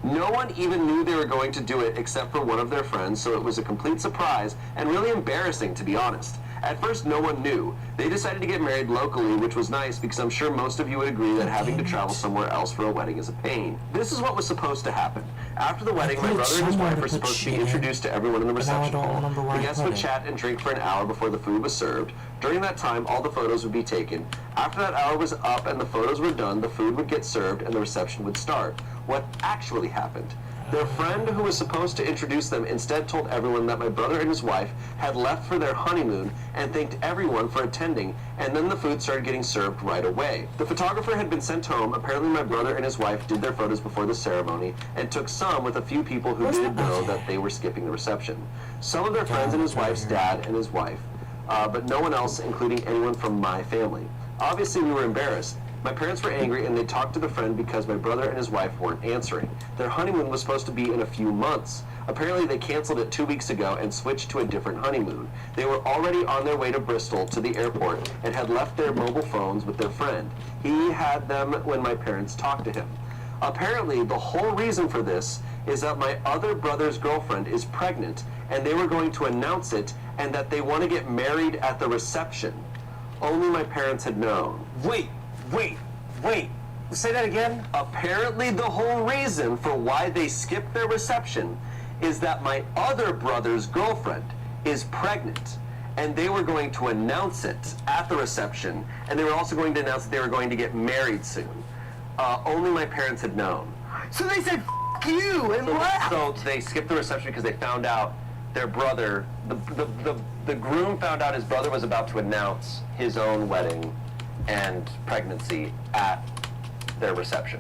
No one even knew they were going to do it except for one of their friends, so it was a complete surprise and really embarrassing, to be honest. At first, no one knew. They decided to get married locally, which was nice because I'm sure most of you would agree that having to travel somewhere else for a wedding is a pain. This is what was supposed to happen. After the wedding, my brother and his wife were supposed to be introduced to everyone in the reception hall. The guests would chat and drink for an hour before the food was served. During that time, all the photos would be taken. After that hour was up and the photos were done, the food would get served and the reception would start. What actually happened? Their friend who was supposed to introduce them instead told everyone that my brother and his wife had left for their honeymoon and thanked everyone for attending, and then the food started getting served right away. The photographer had been sent home. Apparently my brother and his wife did their photos before the ceremony and took some with a few people who did know that they were skipping the reception. Some of their friends and his wife's dad and his wife, but no one else, including anyone from my family. Obviously we were embarrassed. My parents were angry and they talked to the friend because my brother and his wife weren't answering. Their honeymoon was supposed to be in a few months. Apparently they canceled it 2 weeks ago and switched to a different honeymoon. They were already on their way to Bristol to the airport and had left their mobile phones with their friend. He had them when my parents talked to him. Apparently the whole reason for this is that my other brother's girlfriend is pregnant and they were going to announce it and that they want to get married at the reception. Only my parents had known. Wait. Say that again? Apparently the whole reason for why they skipped their reception is that my other brother's girlfriend is pregnant. And they were going to announce it at the reception. And they were also going to announce that they were going to get married soon. Only my parents had known. So they said, F you, and left. So they skipped the reception because they found out their brother, the groom found out his brother was about to announce his own wedding and pregnancy at their reception.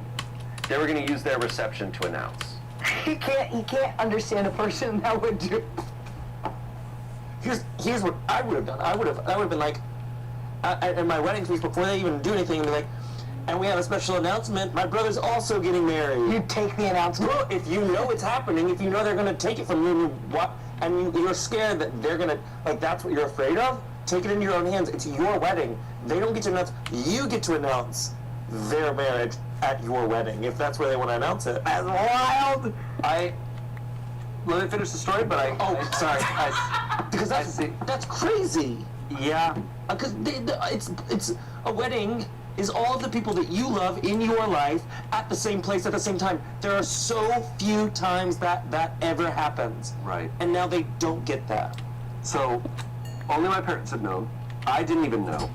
They were going to use their reception to announce. He can't understand a person that would do. Here's what I would have done. I would have been like, at my wedding speech before they even do anything, and be like, and we have a special announcement. My brother's also getting married. You take the announcement. Well, if you know it's happening, if you know they're going to take it from you, you're scared that they're going to, like, that's what you're afraid of. Take it into your own hands. It's your wedding. They don't get to announce. You get to announce their marriage at your wedding, if that's where they want to announce it. That's wild. Let me finish the story, but sorry. Because that's crazy. Yeah. Because it's a wedding is all of the people that you love in your life at the same place at the same time. There are so few times that ever happens. Right. And now they don't get that. So, only my parents had known. I didn't even know.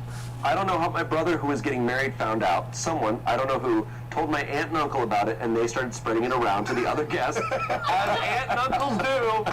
I don't know how my brother, who was getting married, found out. Someone, I don't know who, told my aunt and uncle about it, and they started spreading it around to the other guests, as aunt and uncles do.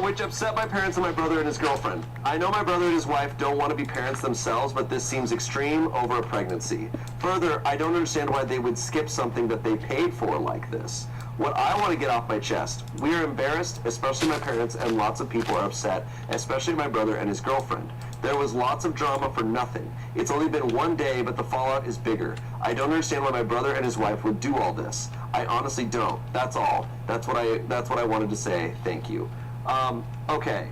which upset my parents and my brother and his girlfriend. I know my brother and his wife don't want to be parents themselves, but this seems extreme over a pregnancy. Further, I don't understand why they would skip something that they paid for like this. What I want to get off my chest, we are embarrassed, especially my parents, and lots of people are upset, especially my brother and his girlfriend. There was lots of drama for nothing. It's only been one day, but the fallout is bigger. I don't understand why my brother and his wife would do all this. I honestly don't. That's all. That's what I wanted to say. Thank you. Okay.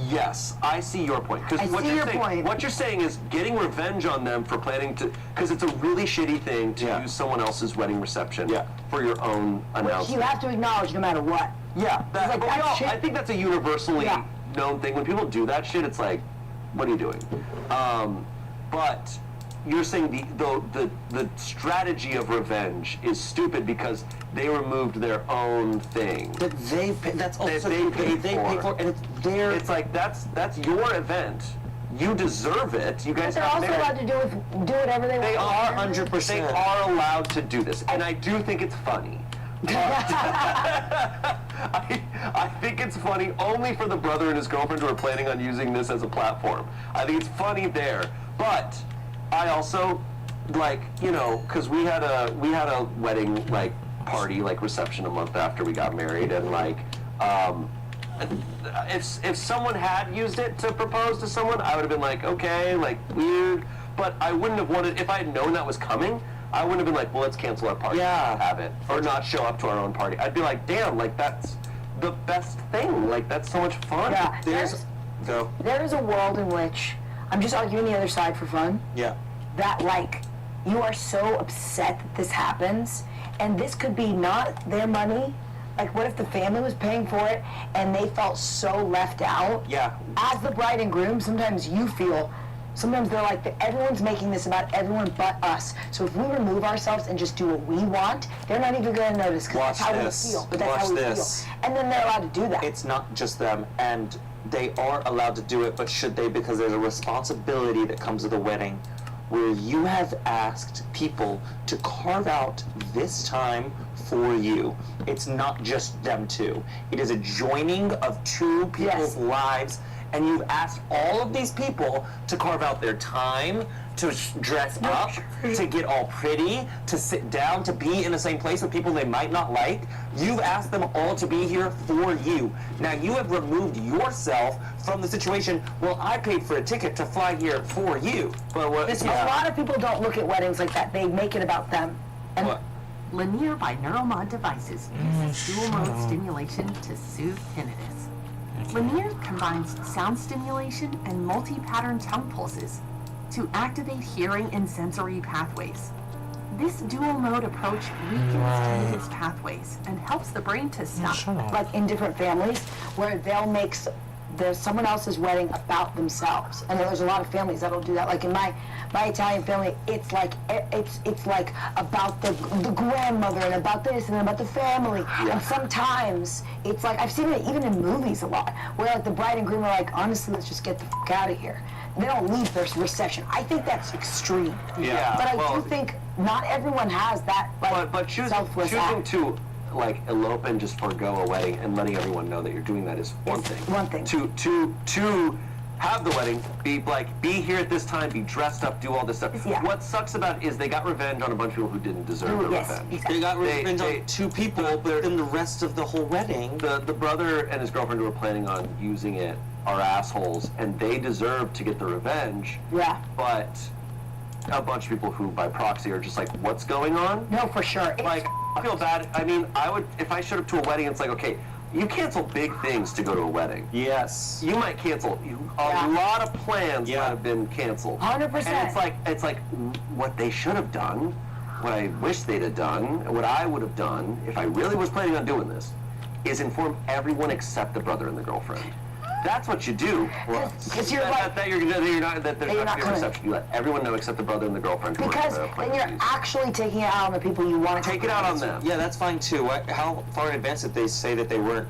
Yes, I see your point. I see your point. What you're saying is getting revenge on them for planning to, because it's a really shitty thing to use someone else's wedding reception for your own announcement. You have to acknowledge no matter what. Yeah, Like, but I think that's a universally known thing. When people do that shit, it's like, what are you doing? But you're saying the strategy of revenge is stupid because they removed their own thing. But that's also they paid for, and it's their. It's like that's your event. You deserve it. You guys They're got also married. allowed to do whatever they want. They are 100%. They are allowed to do this, and I do think it's funny. I think it's funny only for the brother and his girlfriend who are planning on using this as a platform. I think it's funny there, but I also because we had a wedding party reception a month after we got married, and if someone had used it to propose to someone, I would have been like, okay, weird, but I wouldn't have wanted, if I had known that was coming, I wouldn't have been like, well, let's cancel our party, have it, or not show up to our own party. I'd be like, damn, that's the best thing, that's so much fun. Yeah, there is a world in which, I'm just arguing the other side for fun, that you are so upset that this happens, and this could be not their money. What if the family was paying for it and they felt so left out? Yeah. As the bride and groom, sometimes you feel, sometimes they're like, everyone's making this about everyone but us. So if we remove ourselves and just do what we want, they're not even going to notice because that's how we feel. But that's how we feel. And then they're allowed to do that. It's not just them, and they are allowed to do it, but should they? Because there's a responsibility that comes with a wedding where you have asked people to carve out this time for you. It's not just them two. It is a joining of two people's lives, and you've asked all of these people to carve out their time, to dress up, to get all pretty, to sit down, to be in the same place with people they might not like. You've asked them all to be here for you. Now you have removed yourself from the situation. Well, I paid for a ticket to fly here for you. But what? A lot of people don't look at weddings like that. They make it about them. And Linear binaural mod devices uses dual mode stimulation to soothe tinnitus. Linear combines sound stimulation and multi-pattern tone pulses to activate hearing and sensory pathways. This dual mode approach weakens tinnitus pathways and helps the brain to stop. In different families, where they'll make there's someone else's wedding about themselves, and there's a lot of families that'll do that. In my Italian family, it's about the grandmother and about this and about the family. And sometimes it's I've seen it even in movies a lot, where the bride and groom are like, honestly, let's just get the f out of here. They don't leave their reception. I think that's extreme. Yeah. But I do think not everyone has that but selfless choosing act. to elope and just forego a wedding and letting everyone know that you're doing that is one thing. One thing. To have the wedding, be here at this time, be dressed up, do all this stuff. What sucks about it is they got revenge on a bunch of people who didn't deserve the revenge. They got revenge on two people, but then the rest of the whole wedding. The brother and his girlfriend who were planning on using it are assholes, and they deserve to get the revenge. Yeah. But a bunch of people who, by proxy, are just what's going on? No, for sure. I feel bad. I mean, I would, if I showed up to a wedding, it's okay, you cancel big things to go to a wedding. Yes. You might cancel a lot of plans might have been canceled. 100%. And it's like what they should have done, what I wish they'd have done, and what I would have done if I really was planning on doing this, is inform everyone except the brother and the girlfriend. That's what you do. Because you're that there's not going to be a reception. You let everyone know except the brother and the girlfriend. Because then you're actually taking it out on the people you want to take it out on them. Yeah, that's fine too. How far in advance did they say that they weren't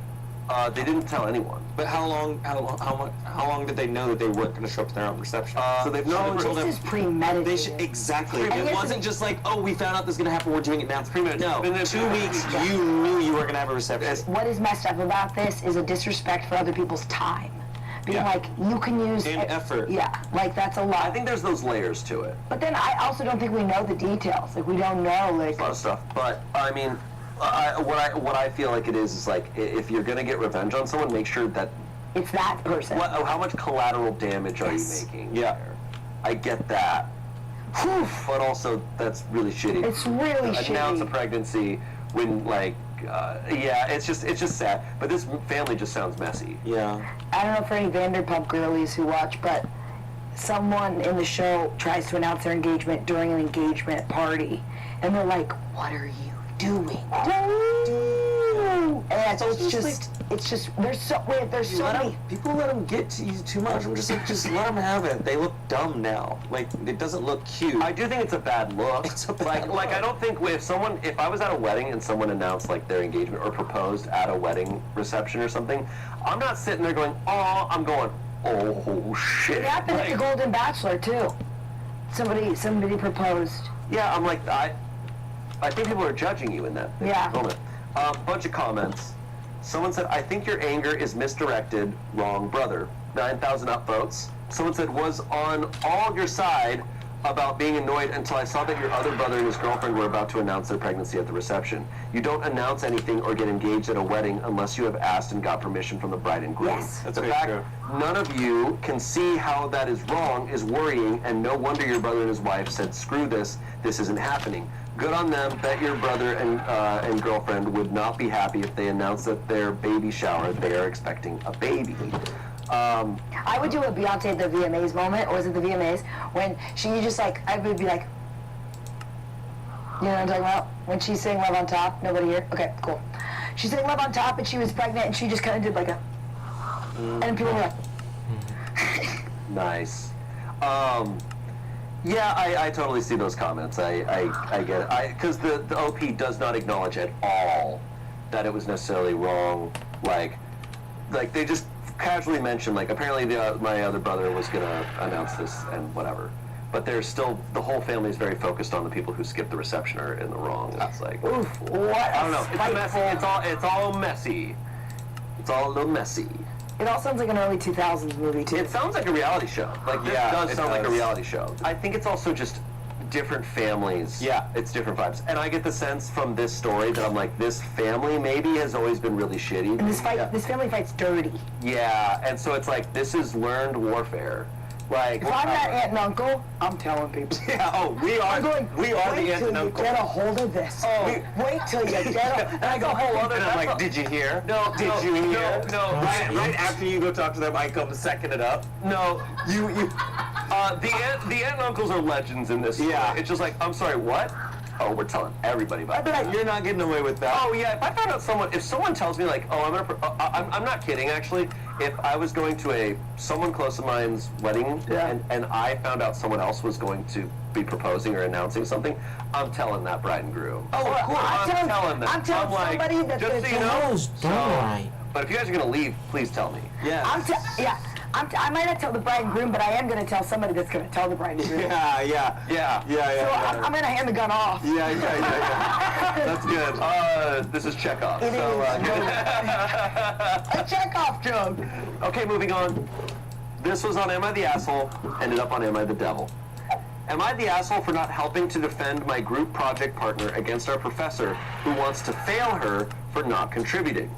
They didn't tell anyone. But how long did they know that they weren't going to show up to their own reception? So they've known until This is premeditated. They should, exactly. And It here's wasn't just like, oh, we found out this is going to happen, we're doing it now. It's premeditated. No, 2 weeks, you knew you were going to have a reception. What is messed up about this is a disrespect for other people's time. Being like, you can use... And effort. Yeah, like that's a lot. I think there's those layers to it. But then I also don't think we know the details. Like, we don't know, like... A lot of stuff. But, I mean, what I feel like it is like, if you're going to get revenge on someone, make sure that... It's that person. How much collateral damage are you making? Yeah. I get that. But also, that's really shitty. It's really shitty. Announce a pregnancy when, like, yeah, it's just sad. But this family just sounds messy. Yeah. I don't know for any Vanderpump girlies who watch, but someone in the show tries to announce their engagement during an engagement party, and they're like, "What are you doing?" And so it's just there's so many people let them get to you too much. I'm just like, just let them have it. They look dumb now. Like, it doesn't look cute. I do think it's a bad look. It's a bad look. Like I don't think if I was at a wedding and someone announced like their engagement or proposed at a wedding reception or something, I'm not sitting there going, oh, I'm going, oh shit. It happened at the Golden Bachelor too. Somebody proposed. Yeah, I'm like, I think people are judging you in that moment. Bunch of comments. Someone said, I think your anger is misdirected. Wrong, brother. 9,000 upvotes. Someone said, was on all your side about being annoyed until I saw that your other brother and his girlfriend were about to announce their pregnancy at the reception. You don't announce anything or get engaged at a wedding unless you have asked and got permission from the bride and groom. Yes. That's the very fact true. none of you can see how that is wrong is worrying, and no wonder your brother and his wife said, screw this isn't happening. Good on them. Bet your brother and girlfriend would not be happy if they announced that their baby shower they are expecting a baby. I would do a Beyonce at the VMAs moment, or was it the VMAs, when she just like, I would be like, you know what I'm talking about? When she sang Love on Top, nobody here? Okay, cool. She sang Love on Top and she was pregnant and she just kind of did like a, and people were like, Nice. Yeah, I totally see those comments. I get it. Because the OP does not acknowledge at all that it was necessarily wrong. Like they just casually mentioned, like, apparently my other brother was going to announce this and whatever. But there's still, the whole family is very focused on the people who skipped the reception are in the wrong. It's like, oof, what? I don't know. It's messy. It's all messy. It's all a little messy. It all sounds like an early 2000s movie, too. It sounds like a reality show. Like, this does sound like a reality show. I think it's also just different families. Yeah. It's different vibes. And I get the sense from this story that I'm like, this family maybe has always been really shitty. And this family fight's dirty. Yeah, and so it's like, this is learned warfare. Like, if I'm that aunt and uncle, I'm telling people. Yeah, we are the aunt and uncle. Get a hold of this. Oh. Wait till you get it. And I go, whole other. And I'm like, did you hear? No. Did you hear? No. Right after you go talk to them, I come second it up. No. The aunt and uncles are legends in this story. Yeah. It's just like, I'm sorry, what? Oh, we're telling everybody about that. You're not getting away with that. Oh yeah, if I found out if someone tells me like, oh, I'm not kidding actually. If I was going to someone close to mine's wedding, and I found out someone else was going to be proposing or announcing something, I'm telling that bride and groom. Oh, of course. I'm telling them. I'm telling somebody that's just so you know. But if you guys are gonna leave, please tell me. Yeah. I might not tell the bride and groom, but I am going to tell somebody that's going to tell the bride and groom. Yeah. So I'm going to hand the gun off. Yeah. That's good. This is Chekhov. It is. A Chekhov joke. Okay, moving on. This was on Am I the Asshole? Ended up on Am I the Devil? Am I the asshole for not helping to defend my group project partner against our professor who wants to fail her for not contributing?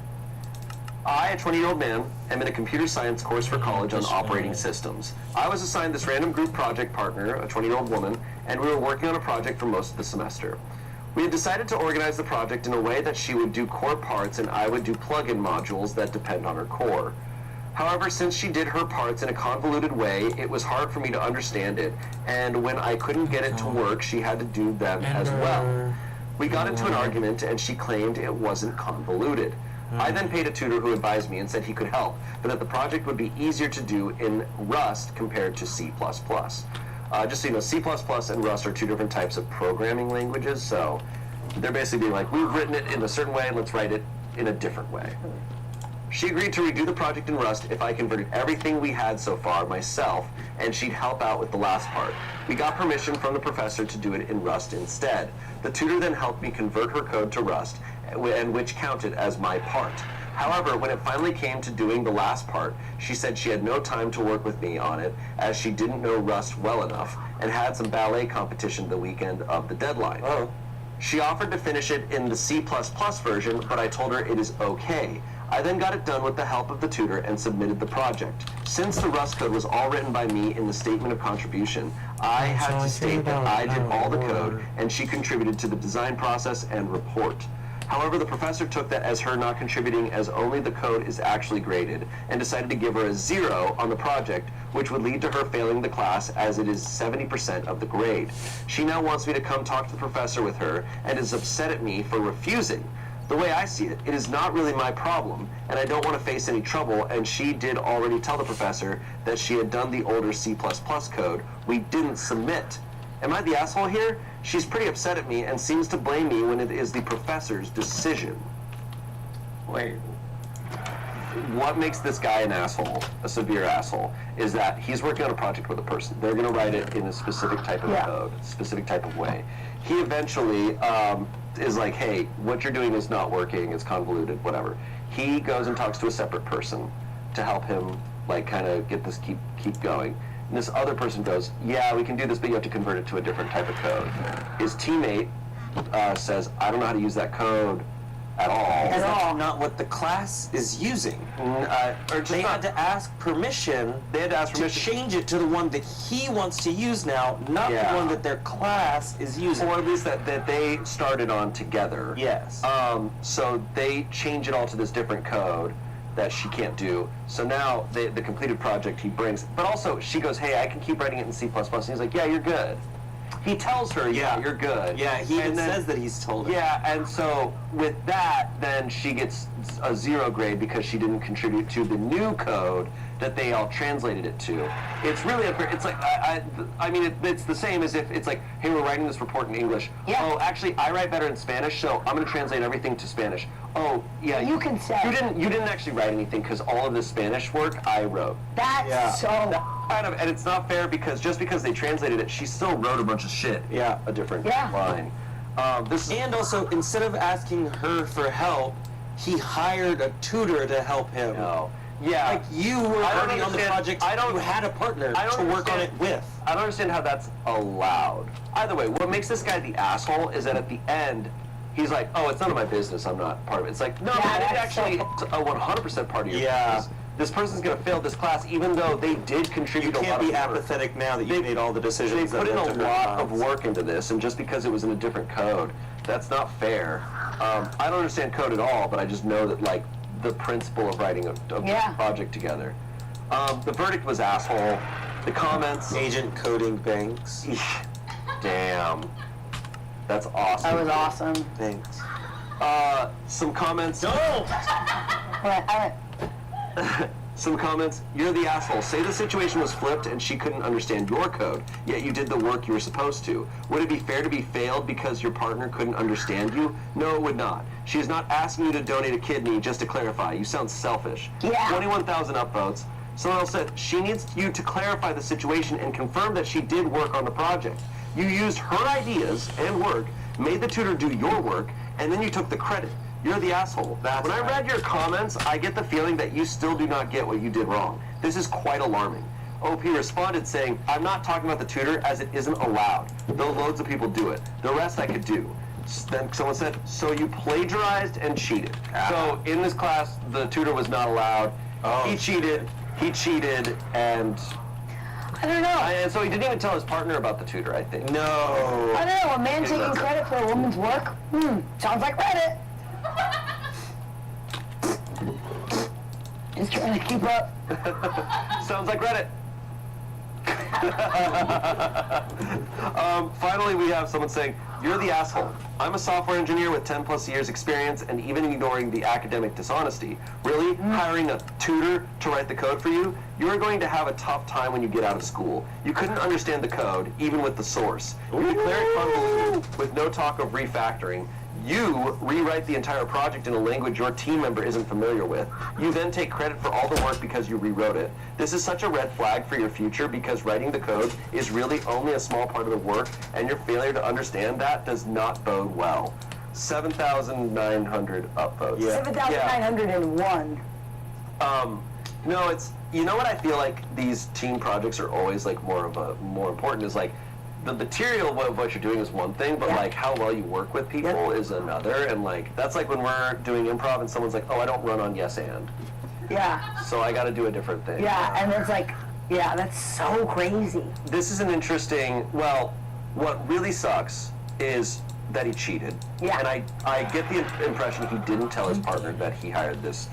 I, a 20-year-old man, am in a computer science course for college on operating systems. I was assigned this random group project partner, a 20-year-old woman, and we were working on a project for most of the semester. We had decided to organize the project in a way that she would do core parts and I would do plug-in modules that depend on her core. However, since she did her parts in a convoluted way, it was hard for me to understand it, and when I couldn't get it to work, she had to do them as well. We got into an argument, and she claimed it wasn't convoluted. I then paid a tutor who advised me and said he could help, but that the project would be easier to do in Rust compared to C++. Just so you know, C++ and Rust are two different types of programming languages, so they're basically being like, we've written it in a certain way, let's write it in a different way. She agreed to redo the project in Rust if I converted everything we had so far myself, and she'd help out with the last part. We got permission from the professor to do it in Rust instead. The tutor then helped me convert her code to Rust, and which counted as my part. However, when it finally came to doing the last part, she said she had no time to work with me on it, as she didn't know Rust well enough, and had some ballet competition the weekend of the deadline. Oh. She offered to finish it in the C++ version, but I told her it is okay. I then got it done with the help of the tutor and submitted the project. Since the Rust code was all written by me in the statement of contribution, I had to state that I did all the code and she contributed to the design process and report. However, the professor took that as her not contributing, as only the code is actually graded, and decided to give her a 0 on the project, which would lead to her failing the class, as it is 70% of the grade. She now wants me to come talk to the professor with her and is upset at me for refusing. The way I see it, it is not really my problem, and I don't want to face any trouble, and she did already tell the professor that she had done the older C++ code we didn't submit. Am I the asshole here? She's pretty upset at me and seems to blame me when it is the professor's decision. Wait. What makes this guy an asshole, a severe asshole, is that he's working on a project with a person. They're going to write it in a specific type of code, a specific type of way. He eventually is like, hey, what you're doing is not working, it's convoluted, whatever. He goes and talks to a separate person to help him, like, kind of get this keep going. And this other person goes, yeah, we can do this, but you have to convert it to a different type of code. His teammate says, I don't know how to use that code at all. Because that's not what the class is using. They had to ask permission. They had to ask permission to change it to the one that he wants to use now, not the one that their class is using. Or at least that they started on together. Yes. So they change it all to this different code that she can't do. So now the completed project he brings, but also she goes, hey, I can keep writing it in C++. And he's like, yeah, you're good. He tells her, yeah, you're good. Yeah, he even says that he's told her. Yeah, and so with that, then she gets a 0 grade because she didn't contribute to the new code that they all translated it to. It's really unfair. It's like, I mean, it's the same as if it's like, hey, we're writing this report in English. Yeah. Oh, actually, I write better in Spanish, so I'm going to translate everything to Spanish. Oh, yeah. You can say. You didn't actually write anything because all of this Spanish work I wrote. That's so. Kind of, and it's not fair because just because they translated it, she still wrote a bunch of shit. Yeah. A different line. And also, instead of asking her for help, he hired a tutor to help him. No. Yeah. Like, you were already on the project, you had a partner to work on it with. I don't understand how that's allowed. Either way, what makes this guy the asshole is that at the end, he's like, oh, it's none of my business, I'm not part of it. It's like, no, that is actually a 100% part of your business. This person's going to fail this class even though they did contribute a lot of work. You can't be apathetic now that you've made all the decisions. They put in a lot of work into this, and just because it was in a different code, that's not fair. I don't understand code at all, but I just know that, like, the principle of writing a project together. The verdict was asshole. The comments... Agent coding banks. Damn. That's awesome. That was awesome. Thanks. Some comments... No! Some comments, you're the asshole. Say the situation was flipped and she couldn't understand your code, yet you did the work you were supposed to. Would it be fair to be failed because your partner couldn't understand you? No, it would not. She is not asking you to donate a kidney, just to clarify. You sound selfish. Yeah. 21,000 upvotes. Someone else said, she needs you to clarify the situation and confirm that she did work on the project. You used her ideas and work, made the tutor do your work, and then you took the credit. You're the asshole. When I read your comments, I get the feeling that you still do not get what you did wrong. This is quite alarming. OP responded saying, I'm not talking about the tutor as it isn't allowed, though loads of people do it. The rest I could do. Then someone said, so you plagiarized and cheated. So in this class, the tutor was not allowed. He cheated, and... I don't know. And so he didn't even tell his partner about the tutor, I think. No. I don't know. A man taking credit for a woman's work? Sounds like Reddit. Just trying to keep up. Sounds like Reddit. Finally, we have someone saying, you're the asshole. I'm a software engineer with 10 plus years experience and even ignoring the academic dishonesty. Really? Hiring a tutor to write the code for you? You are going to have a tough time when you get out of school. You couldn't understand the code, even with the source. You declare it convoluted with no talk of refactoring. You rewrite the entire project in a language your team member isn't familiar with. You then take credit for all the work because you rewrote it. This is such a red flag for your future because writing the code is really only a small part of the work, and your failure to understand that does not bode well. 7,900 upvotes. 7,901. No, it's, you know what I feel like these team projects are always like more important is like the material of what you're doing is one thing, but like how well you work with people is another. And like that's like when we're doing improv and someone's like, oh, I don't run on yes and. Yeah. So I got to do a different thing. Yeah, and it's like, yeah, that's so crazy. This is an interesting, well, what really sucks is that he cheated. Yeah. And I get the impression he didn't tell his partner that he hired this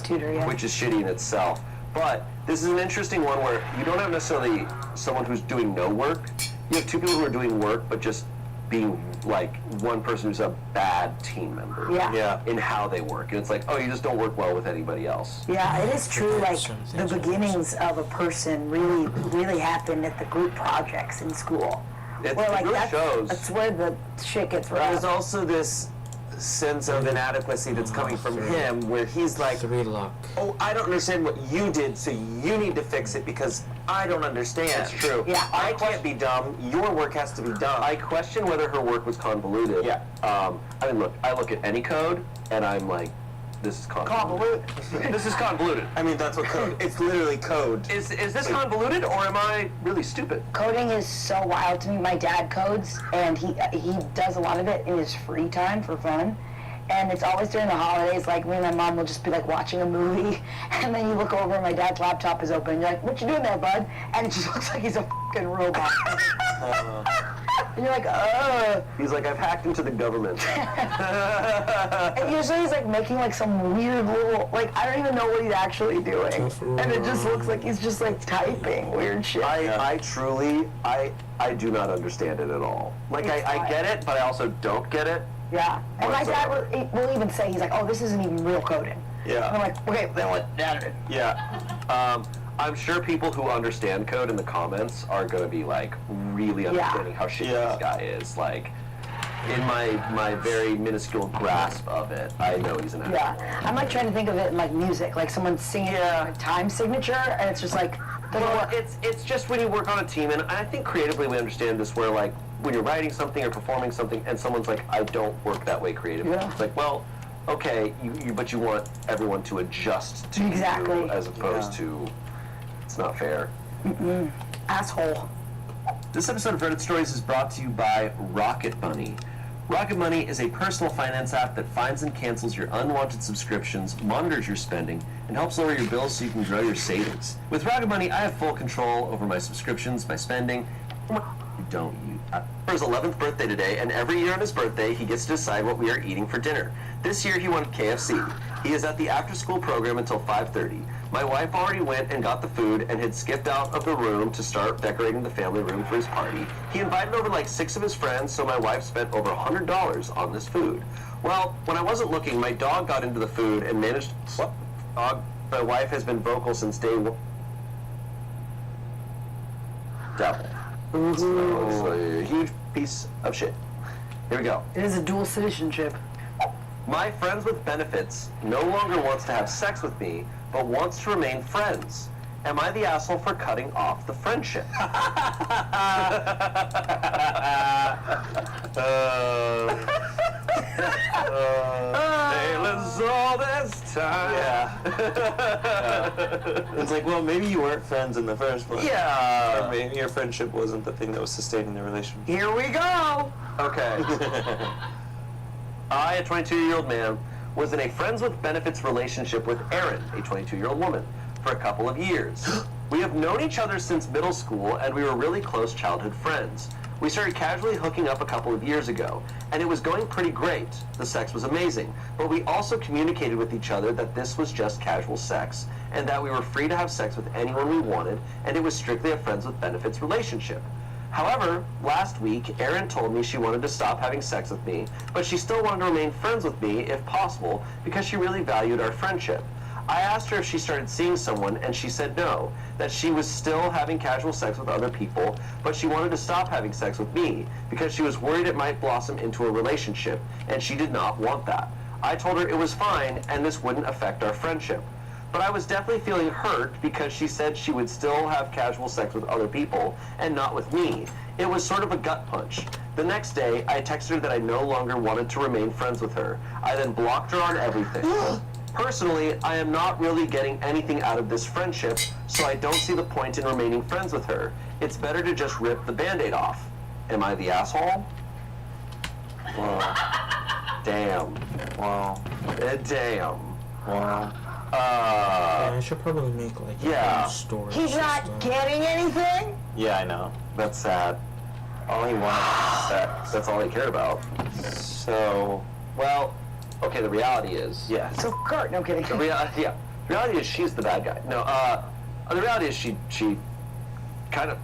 tutor, yeah. Which is shitty in itself. But this is an interesting one where you don't have necessarily someone who's doing no work. You have two people who are doing work, but just being like one person who's a bad team member. Yeah. In how they work. And it's like, oh, you just don't work well with anybody else. Yeah, it is true, like, the beginnings of a person really happen at the group projects in school. It really shows. That's where the shit gets rough. There's also this sense of inadequacy that's coming from him where he's like, oh, I don't understand what you did, so you need to fix it because I don't understand. That's true. Yeah. I can't be dumb. Your work has to be done. I question whether her work was convoluted. Yeah. I mean, look, I look at any code, and I'm like, this is convoluted. This is convoluted. I mean, that's what code. It's literally code. Is this convoluted, or am I really stupid? Coding is so wild to me. My dad codes, and he does a lot of it in his free time for fun. And it's always during the holidays, like me and my mom will just be like watching a movie, and then you look over and my dad's laptop is open, and you're like, what you doing there, bud? And it just looks like he's a fucking robot. And you're like, He's like, I've hacked into the government. And usually he's like making like some weird little, like, I don't even know what he's actually doing. And it just looks like he's just like typing weird shit. I truly do not understand it at all. Like, I get it, but I also don't get it. Yeah. And my dad will even say, he's like, oh, this isn't even real coding. Yeah. And I'm like, okay, then what? Dad. Yeah. I'm sure people who understand code in the comments are going to be like really understanding how shitty this guy is. Like, in my very minuscule grasp of it, I know he's an actor. Yeah. I'm like trying to think of it in like music, like someone singing a time signature, and it's just like, well, it's just when you work on a team, and I think creatively we understand this, where like when you're writing something or performing something, and someone's like, I don't work that way creatively. Yeah. It's like, well, okay, but you want everyone to adjust to you as opposed to, it's not fair. Asshole. This episode of Reddit Stories is brought to you by Rocket Money. Rocket Money is a personal finance app that finds and cancels your unwanted subscriptions, monitors your spending, and helps lower your bills so you can grow your savings. With Rocket Money, I have full control over my subscriptions, my spending. Don't you? For his 11th birthday today, and every year on his birthday, he gets to decide what we are eating for dinner. This year, he wanted KFC. He is at the after-school program until 5:30. My wife already went and got the food and had skipped out of the room to start decorating the family room for his party. He invited over like 6 of his friends, so my wife spent over $100 on this food. Well, when I wasn't looking, my dog got into the food and managed... What? Dog? My wife has been vocal since day one. Devil. So, a huge piece of shit. Here we go. It is a dual citizenship. My friends with benefits no longer wants to have sex with me, but wants to remain friends. Am I the asshole for cutting off the friendship? all this time. Yeah. It's like, well, maybe you weren't friends in the first place. Yeah. Or maybe your friendship wasn't the thing that was sustaining the relationship. Here we go. Okay. I, a 22-year-old man, was in a friends with benefits relationship with Erin, a 22-year-old woman, for a couple of years. We have known each other since middle school, and we were really close childhood friends. We started casually hooking up a couple of years ago, and it was going pretty great. The sex was amazing, but we also communicated with each other that this was just casual sex, and that we were free to have sex with anyone we wanted, and it was strictly a friends with benefits relationship. However, last week, Erin told me she wanted to stop having sex with me, but she still wanted to remain friends with me if possible because she really valued our friendship. I asked her if she started seeing someone, and she said no, that she was still having casual sex with other people, but she wanted to stop having sex with me because she was worried it might blossom into a relationship, and she did not want that. I told her it was fine, and this wouldn't affect our friendship. But I was definitely feeling hurt because she said she would still have casual sex with other people and not with me. It was sort of a gut punch. The next day, I texted her that I no longer wanted to remain friends with her. I then blocked her on everything. Personally, I am not really getting anything out of this friendship, so I don't see the point in remaining friends with her. It's better to just rip the Band-Aid off. Am I the asshole? Wow. Damn. Wow. Damn. Wow. Yeah, I should probably make like a story. He's not getting anything? Yeah, I know. That's sad. All he wanted was sex. That's all he cared about. So, well, okay, the reality is... Yeah. So Kurt, no kidding. The reality is she's the bad guy. No, the reality is she kind of,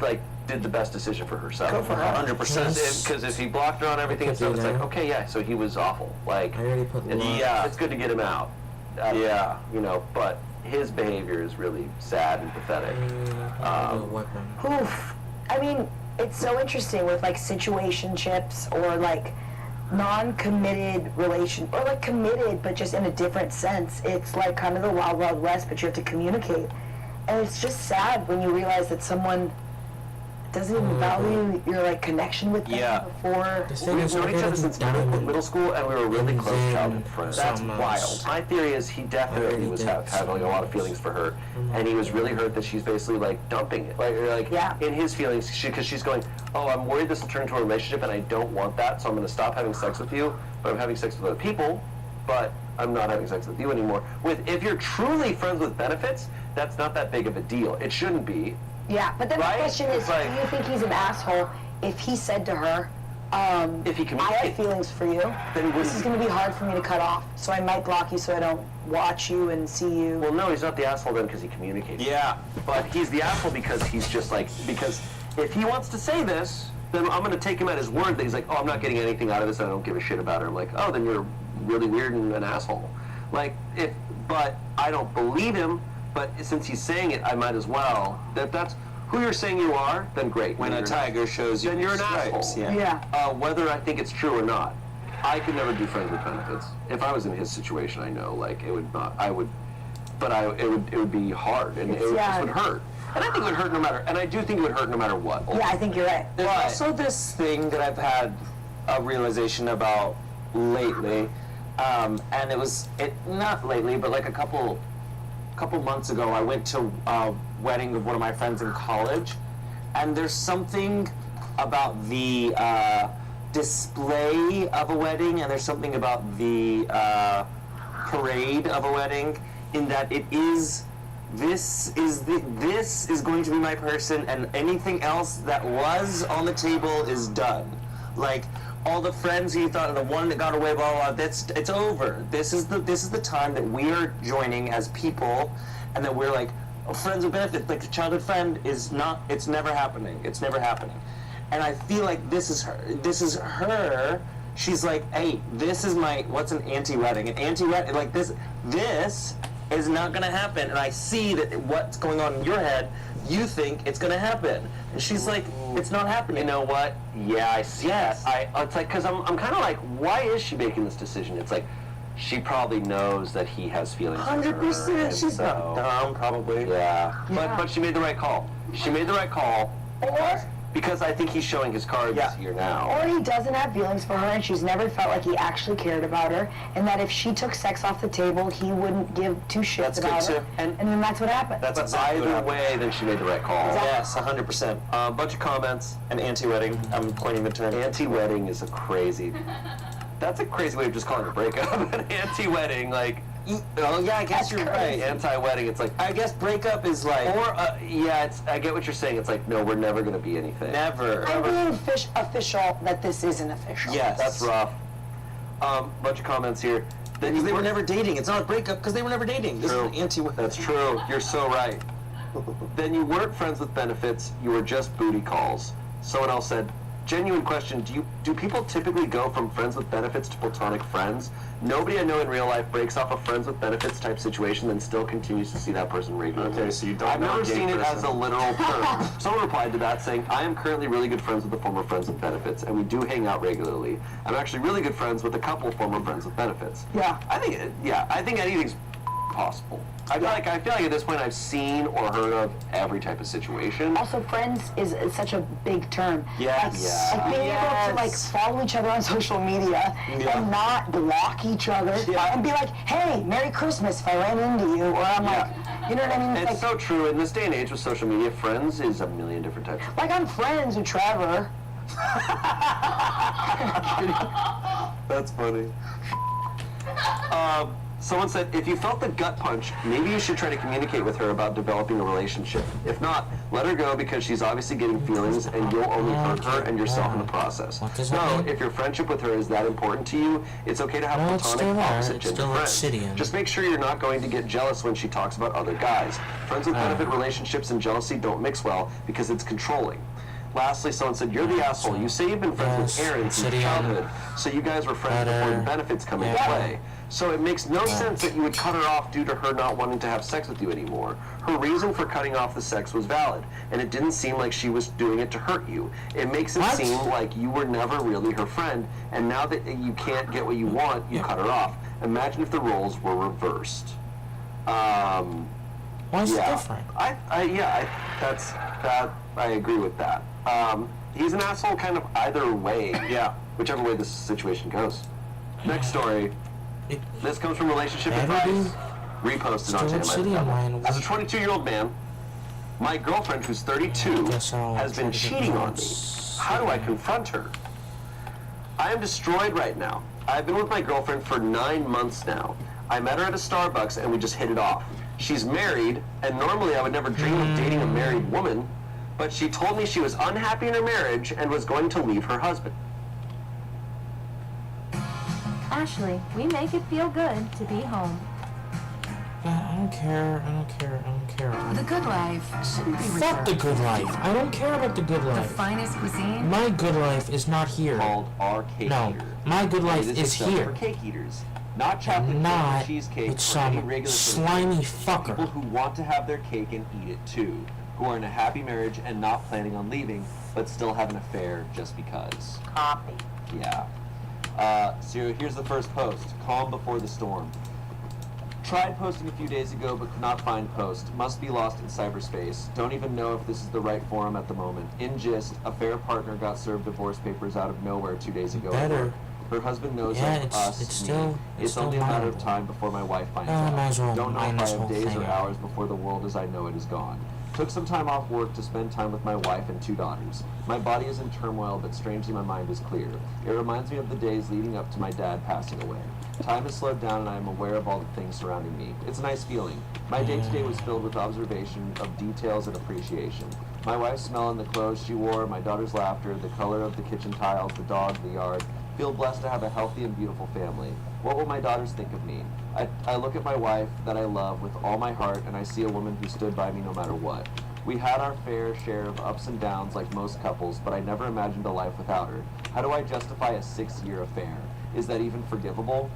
like, did the best decision for herself. Go for her. 100%. Because if he blocked her on everything and stuff, it's like, okay, yeah, so he was awful. Like, I already put it's good to get him out. Yeah. You know, but his behavior is really sad and pathetic. Oof. I mean, it's so interesting with like situationships or like non-committed relation or like committed but just in a different sense. It's like kind of the wild, wild west, but you have to communicate. And it's just sad when you realize that someone doesn't even value your like connection with them before. We've known each other since middle school, and we were really close childhood friends. That's wild. My theory is he definitely was having a lot of feelings for her, and he was really hurt that she's basically like dumping it, like in his feelings, because she's going, oh, I'm worried this will turn into a relationship, and I don't want that, so I'm going to stop having sex with you, but I'm having sex with other people, but I'm not having sex with you anymore. If you're truly friends with benefits, that's not that big of a deal. It shouldn't be. Yeah, but then the question is, do you think he's an asshole if he said to her, if he I have feelings for you, this is going to be hard for me to cut off, so I might block you so I don't watch you and see you. Well, no, he's not the asshole then because he communicates. Yeah. But he's the asshole because he's just like, because if he wants to say this, then I'm going to take him at his word that he's like, oh, I'm not getting anything out of this, I don't give a shit about her. I'm like, oh, then you're really weird and an asshole. Like, but I don't believe him. But since he's saying it, I might as well. If that's who you're saying you are, then great. When a tiger shows you, then you're an asshole. Whether I think it's true or not, I could never do friends with benefits. If I was in his situation, I know, like it would not. I would, but it would be hard, and it just would hurt. And I think it would hurt no matter. And I do think it would hurt no matter what. Yeah, I think you're right. There's also this thing that I've had a realization about lately, and not lately, but like a couple months ago, I went to a wedding of one of my friends in college, and there's something about the display of a wedding, and there's something about the parade of a wedding, in that this is going to be my person, and anything else that was on the table is done. Like, all the friends you thought, the one that got away, blah, blah, it's over. This is the time that we are joining as people, and that we're like, friends with benefit, like a childhood friend it's never happening. It's never happening. And I feel like this is her. She's like, hey, this is what's an anti-wedding? An anti-wedding, like this is not gonna happen. And I see that what's going on in your head, you think it's gonna happen. And she's like, it's not happening. You know what? Yeah, I see. Yes. It's like, because I'm kind of like, why is she making this decision? It's like, she probably knows that he has feelings. 100%. She's not dumb, probably. Yeah. But she made the right call. She made the right call. Or because I think he's showing his cards here now. Or he doesn't have feelings for her, and she's never felt like he actually cared about her, and that if she took sex off the table, he wouldn't give two shits about her. And then that's what happened. That's exactly either way, then she made the right call. Exactly. Yes, 100%. Bunch of comments. An anti-wedding. I'm coining the term. Anti-wedding is that's a crazy way of just calling it a breakup. An anti-wedding, like. Oh yeah, I guess you're right. Anti-wedding, it's like. I guess breakup is like. Or I get what you're saying. It's like, no, we're never gonna be anything. Never. I'm being official that this isn't official. Yes. That's rough. Bunch of comments here. They were never dating. It's not a breakup because they were never dating. This is an anti-wedding. That's true. You're so right. Then you weren't friends with benefits. You were just booty calls. Someone else said, genuine question, do people typically go from friends with benefits to platonic friends? Nobody I know in real life breaks off a friends with benefits type situation and still continues to see that person regularly. Okay, so you don't I've know a never gay seen it person. as a literal term. Someone replied to that saying, I am currently really good friends with the former friends with benefits, and we do hang out regularly. I'm actually really good friends with a couple former friends with benefits. Yeah. I think anything's possible. I feel like at this point I've seen or heard of every type of situation. Also, friends is such a big term. Yes. Like being able to like follow each other on social media and not block each other and be like, hey, Merry Christmas if I ran into you, or I'm like, you know what I mean? It's like, so true. In this day and age with social media, friends is a million different types. like I'm friends with Trevor. That's funny. Someone said, if you felt the gut punch, maybe you should try to communicate with her about developing a relationship. If not, let her go because she's obviously getting feelings and you'll only hurt her and yourself in the process. No, if your friendship with her is that important to you, it's okay to have platonic opposite gender friends. Just make sure you're not going to get jealous when she talks about other guys. Friends with benefit relationships and jealousy don't mix well because it's controlling. Lastly, someone said, you're the asshole. You say you've been friends with Aaron since childhood, so you guys were friends before the benefits come into play. So it makes no sense that you would cut her off due to her not wanting to have sex with you anymore. Her reason for cutting off the sex was valid, and it didn't seem like she was doing it to hurt you. It makes it seem like you were never really her friend, and now that you can't get what you want, you cut her off. Imagine if the roles were reversed. What's different? I agree with that. He's an asshole kind of either way. Whichever way this situation goes. Next story. This comes from Relationship Advice. Reposted on Jam. As a 22-year-old man, my girlfriend, who's 32, has been cheating on me. How do I confront her? I am destroyed right now. I've been with my girlfriend for 9 months now. I met her at a Starbucks and we just hit it off. She's married, and normally I would never dream of dating a married woman, but she told me she was unhappy in her marriage and was going to leave her husband. Ashley, we make it feel good to be home. I don't care. The good life shouldn't be reserved. Fuck the good life. I don't care about the good life. The finest cuisine. My good life is not here. Called our cake eater. My good life It is here. for cake eaters. Not chocolate cake or cheesecake with or any some regular slimy fucker. People who want to have their cake and eat it too, who are in a happy marriage and not planning on leaving, but still have an affair just because. Copy. Yeah. So here's the first post. Calm before the storm. Tried posting a few days ago, but could not find post. Must be lost in cyberspace. Don't even know if this is the right forum at the moment. In gist, affair partner got served divorce papers out of nowhere 2 days ago. Better. Her husband knows of us. It's still only a matter of time before my wife finds out. Might as well Don't know if mine I this have whole days thing or out. hours before the world as I know it is gone. Took some time off work to spend time with my wife and 2 daughters. My body is in turmoil, but strangely my mind is clear. It reminds me of the days leading up to my dad passing away. Time has slowed down and I am aware of all the things surrounding me. It's a nice feeling. My day-to-day was filled with observation of details and appreciation. My wife's smell and the clothes she wore, my daughter's laughter, the color of the kitchen tiles, the dog, the yard. Feel blessed to have a healthy and beautiful family. What will my daughters think of me? I look at my wife that I love with all my heart and I see a woman who stood by me no matter what. We had our fair share of ups and downs like most couples, but I never imagined a life without her. How do I justify a 6-year affair? Is that even forgivable?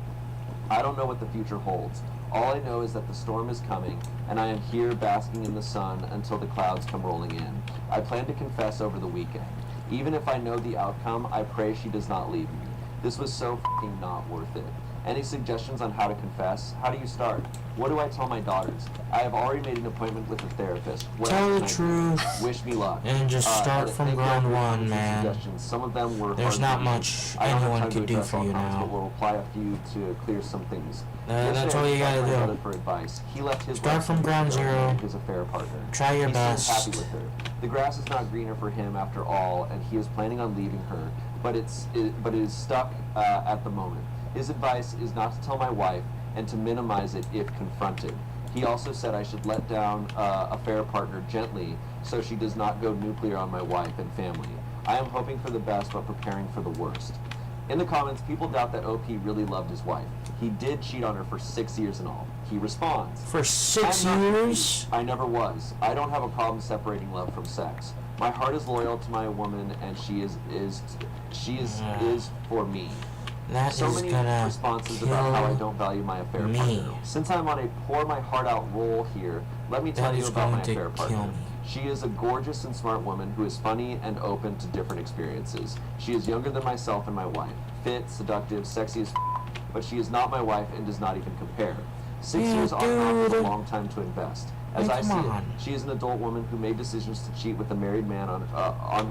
I don't know what the future holds. All I know is that the storm is coming, and I am here basking in the sun until the clouds come rolling in. I plan to confess over the weekend. Even if I know the outcome, I pray she does not leave me. This was so f***ing not worth it. Any suggestions on how to confess? How do you start? What do I tell my daughters? I have already made an appointment with a therapist. What Tell else the can I do? truth. Wish me luck. And just start from thank you ground for one, some man. suggestions. Some of them were There's hard not to much I don't have anyone time to can do address for all you comments, now. But we'll apply a few to clear some things. That's Yesterday, all I you asked gotta my do. brother for advice. He left his Start wife from ground to zero. his affair partner. Try your He best. seems happy with her. The grass is not greener for him after all, and he is planning on leaving her. But it is stuck at the moment. His advice is not to tell my wife and to minimize it if confronted. He also said I should let down affair partner gently so she does not go nuclear on my wife and family. I am hoping for the best but preparing for the worst. In the comments, people doubt that OP really loved his wife. He did cheat on her for 6 years in all. He responds. For 6 "I'm not years? confused. I never was. I don't have a problem separating love from sex. My heart is loyal to my woman, and she is for me. That so is many gonna responses about how I don't value my affair me. partner. Since I'm on a pour my heart out roll here, let me tell That you is about my going to affair partner. kill me. She is a gorgeous and smart woman who is funny and open to different experiences. She is younger than myself and my wife. Fit, seductive, sexy as but she is not my wife and does not even compare. 6 Yeah, years on and off is a dude. long time to invest. As Hey, I see come it, on. she is an adult woman who made decisions to cheat with a married man on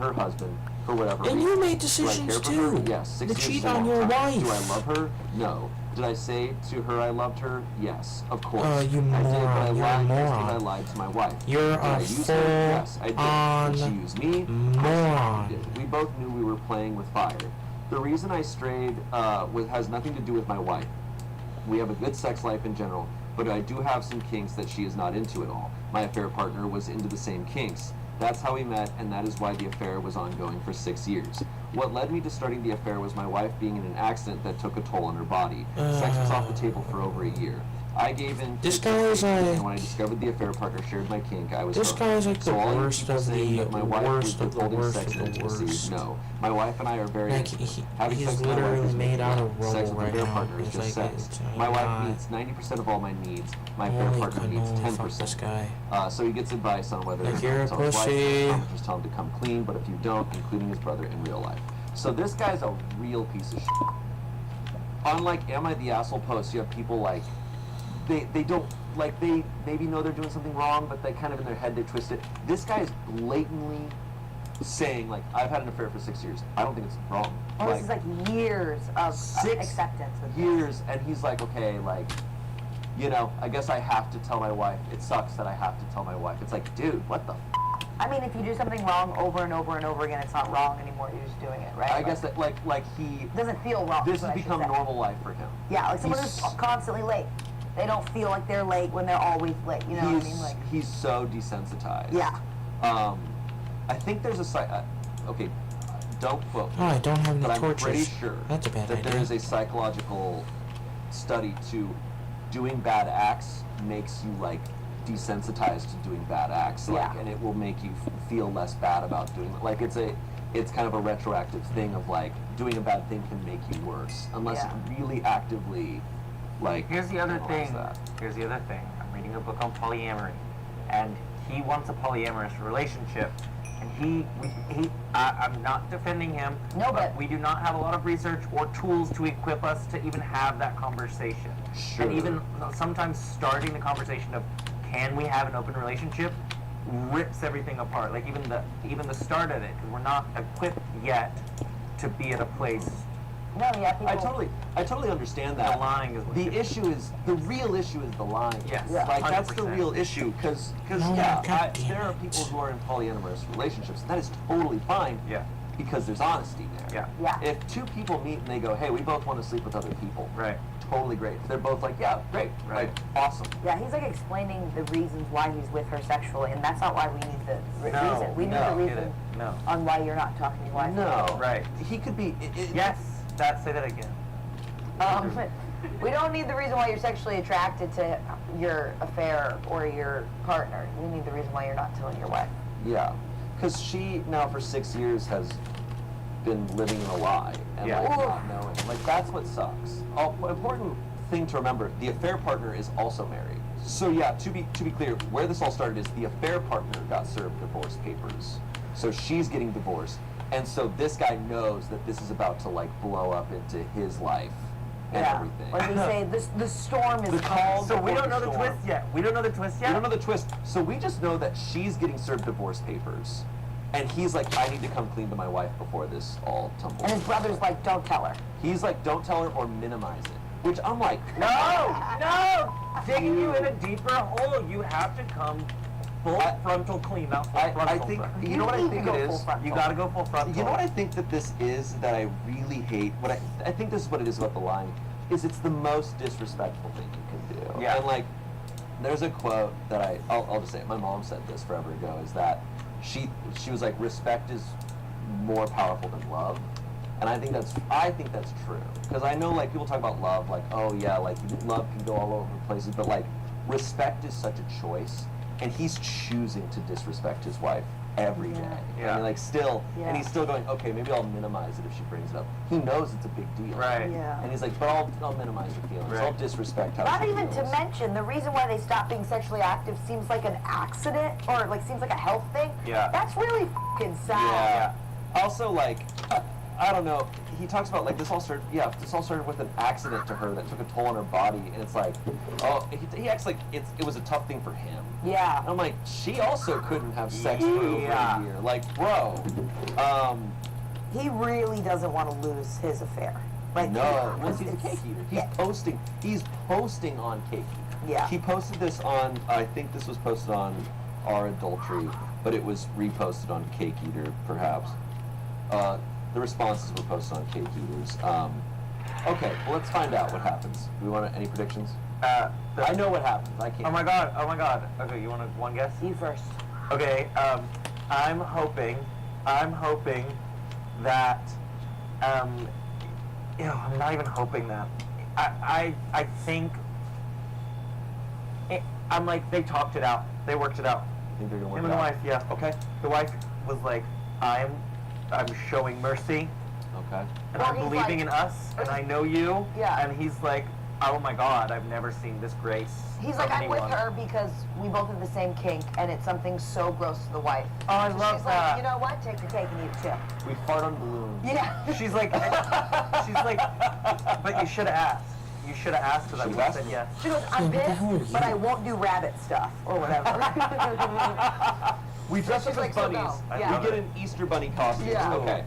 her husband for whatever And reason. you made Do I decisions care for her? too. Yes. 6 To years cheat is a on long your time. wife. Do I love her? No. Did I say to her I loved her? Yes, of course. You I did, but moron. You're a I moron. lied to my wife. You're Did I a use her? Yes, I did. full-on Did she use me? moron. She did. We both knew we were playing with fire. The reason I strayed has nothing to do with my wife. We have a good sex life in general, but I do have some kinks that she is not into at all. My affair partner was into the same kinks. That's how we met, and that is why the affair was ongoing for 6 years. What led me to starting the affair was my wife being in an accident that took a toll on her body. Sex was off the table for over a year. I gave in. This guy is and when I discovered the affair partner shared my kink, I was This hooked. guy is like the So all you worst people of saying the that my wife was worst of the withholding worst sex of the intimacy, worst. no. My wife and I are very Like, having he's sex with my wife literally is made out of sex rubble with right my affair now. partner is It's just like, sex. it's, My wife God. meets 90% of all my needs. My affair Holy partner meets cannoli, 10%. fuck this guy. So he gets advice on whether Like, you're a tell his wife, pussy. just tell him to come clean, but if you don't, including his brother in real life. So this guy's a real piece of shit. Unlike Am I the Asshole post, you have people like, they don't, like, they maybe know they're doing something wrong, but they kind of in their head, they twist it. This guy is blatantly saying, like, I've had an affair for 6 years. I don't think it's wrong. Well, this is like years of acceptance. With Years, and he's like, okay, like, you know, I guess I have to tell my wife. It sucks that I have to tell my wife. It's like, dude, what the I mean, if you do something wrong over and over and over again, it's not wrong anymore. You're just doing it, right? I guess that, like he doesn't feel wrong. This is what has I should become say. normal life for him. Yeah, like someone He's- who's constantly late. They don't feel like they're late when they're always late. You know what I mean? Like, He's so desensitized. yeah. I think there's a okay, don't quote me. Oh, I don't have any but I'm torches. pretty sure That's a bad that idea. there is a psychological study to doing bad acts makes you like desensitized to doing bad acts, like, Yeah. and it will make you feel less bad about doing it. Like it's kind of a retroactive thing of like doing a bad thing can make you worse unless Yeah. you really actively like. Here's the other analyze thing. that. Here's the other thing. I'm reading a book on polyamory, and he wants a polyamorous relationship. And I'm not defending him. No, but we do not have a lot of research or tools to equip us to even have that conversation. Sure. And even sometimes starting the conversation of can we have an open relationship rips everything apart. Like even the start of it, because we're not equipped yet to be at a place. No, yeah, people. I totally understand that. The lying is the real issue is the lying. Yes, Like that's the 100%. real issue because No, yeah, God damn there are people who are in polyamorous relationships and that is totally fine. Yeah. Because there's honesty there. Yeah. If two people meet and they go, hey, we both want to sleep with other people. Right. Totally great. If they're both like, yeah, great. Right. Like, awesome. Yeah, he's like explaining the reasons why he's with her sexually, and that's not why we need the reason. We need the reason on why you're not talking to your wife. No. Right. He could be. Yes. Say that again. We don't need the reason why you're sexually attracted to your affair or your partner. We need the reason why you're not telling your wife. Yeah. Because she now for 6 years has been living in a lie and like not knowing. Like that's what sucks. Important thing to remember: the affair partner is also married. So yeah, to be clear, where this all started is the affair partner got served divorce papers, so she's getting divorced, and so this guy knows that this is about to like blow up into his life and everything. When we say the storm is coming. So we don't know the twist yet. We don't know the twist yet. We don't know the twist. So we just know that she's getting served divorce papers. And he's like, I need to come clean to my wife before this all tumbles. And his brother's like, don't tell her. He's like, don't tell her or minimize it. Which I'm like, No! Digging you in a deeper hole. You have to come full frontal clean, not full frontal. I think, you know what I think it is? You gotta go full frontal. You know what I think that this is that I really hate? What I think this is what it is about the lying, is it's the most disrespectful thing you can do. Yeah. And like, there's a quote that I'll just say it. My mom said this forever ago, is that she was like, respect is more powerful than love. And I think that's true. Because I know like people talk about love, like, oh yeah, like love can go all over places, but like respect is such a choice, and he's choosing to disrespect his wife every day. Yeah. I mean, like still, Yeah. and he's still going, okay, maybe I'll minimize it if she brings it up. He knows it's a big deal. Right. Yeah. And he's like, but I'll minimize her feelings. Right. I'll disrespect how Not she even to feels. mention, the reason why they stopped being sexually active seems like an accident, or like seems like a health thing. Yeah. That's really fucking sad. Yeah. Also, like, I don't know. He talks about like this all started with an accident to her that took a toll on her body, and it's like, oh, he acts like it was a tough thing for him. Yeah. And I'm like, she also couldn't have sex for over a year. Like, bro. He really doesn't want to lose his affair. Like, No, well, he's a cake eater. He's posting on Cake Eater. Yeah. He posted this on, I think this was posted on Our Adultery, but it was reposted on Cake Eater, perhaps. The responses were posted on Cake Eaters. Okay, well, let's find out what happens. Do we want any predictions? I know what happens. I can't. Oh my god. Okay, you want one guess? You first. Okay, I'm hoping that, I'm not even hoping that. I think, I'm like, they talked it out. They worked it out. Think they're gonna work Him it and the out? wife, yeah. Okay. The wife was like, I'm showing mercy. Okay. And Well, I'm he's believing like- in us, and I know you. Yeah. And he's like, oh my god, I've never seen this grace. He's from like, I'm with anyone." her because we both have the same kink, and it's something so gross to the wife. Oh, I So love she's that. like, you know what? Take your cake and eat it too. We fart on balloons. Yeah. She's like, but you should have asked. You should have asked because I would have said yes. She goes, I'm What the hell are pissed, but you? I won't do rabbit stuff or whatever. We dress She's up like, as so bunnies. no. We Yeah. get an Easter bunny costume. Yeah. Okay.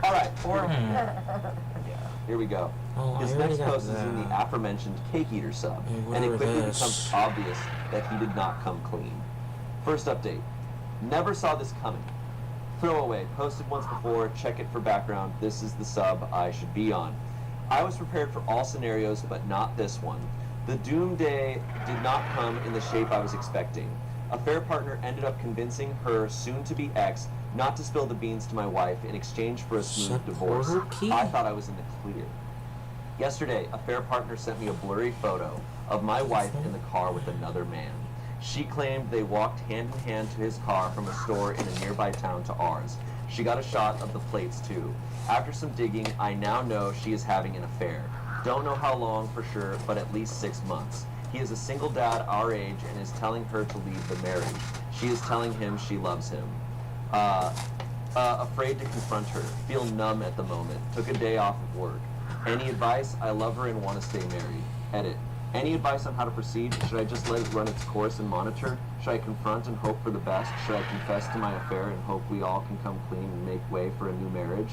All right. Hmm. Here we go. Oh, This I already next got post is in the that. aforementioned Cake Eater sub, Hey, and it whatever quickly this. becomes obvious that he did not come clean. First update. Never saw this coming. Throwaway. Posted once before. Check it for background. This is the sub I should be on. I was prepared for all scenarios, but not this one. The doomsday did not come in the shape I was expecting. Affair partner ended up convincing her soon-to-be ex not to spill the beans to my wife in exchange for a smooth divorce. I thought I was in the clear. Yesterday, affair partner sent me a blurry photo of my wife in the car with another man. She claimed they walked hand in hand to his car from a store in a nearby town to ours. She got a shot of the plates too. After some digging, I now know she is having an affair. Don't know how long for sure, but at least 6 months. He is a single dad our age and is telling her to leave the marriage. She is telling him she loves him. Afraid to confront her. Feel numb at the moment. Took a day off of work. Any advice? I love her and want to stay married. Edit. Any advice on how to proceed? Should I just let it run its course and monitor? Should I confront and hope for the best? Should I confess to my affair and hope we all can come clean and make way for a new marriage?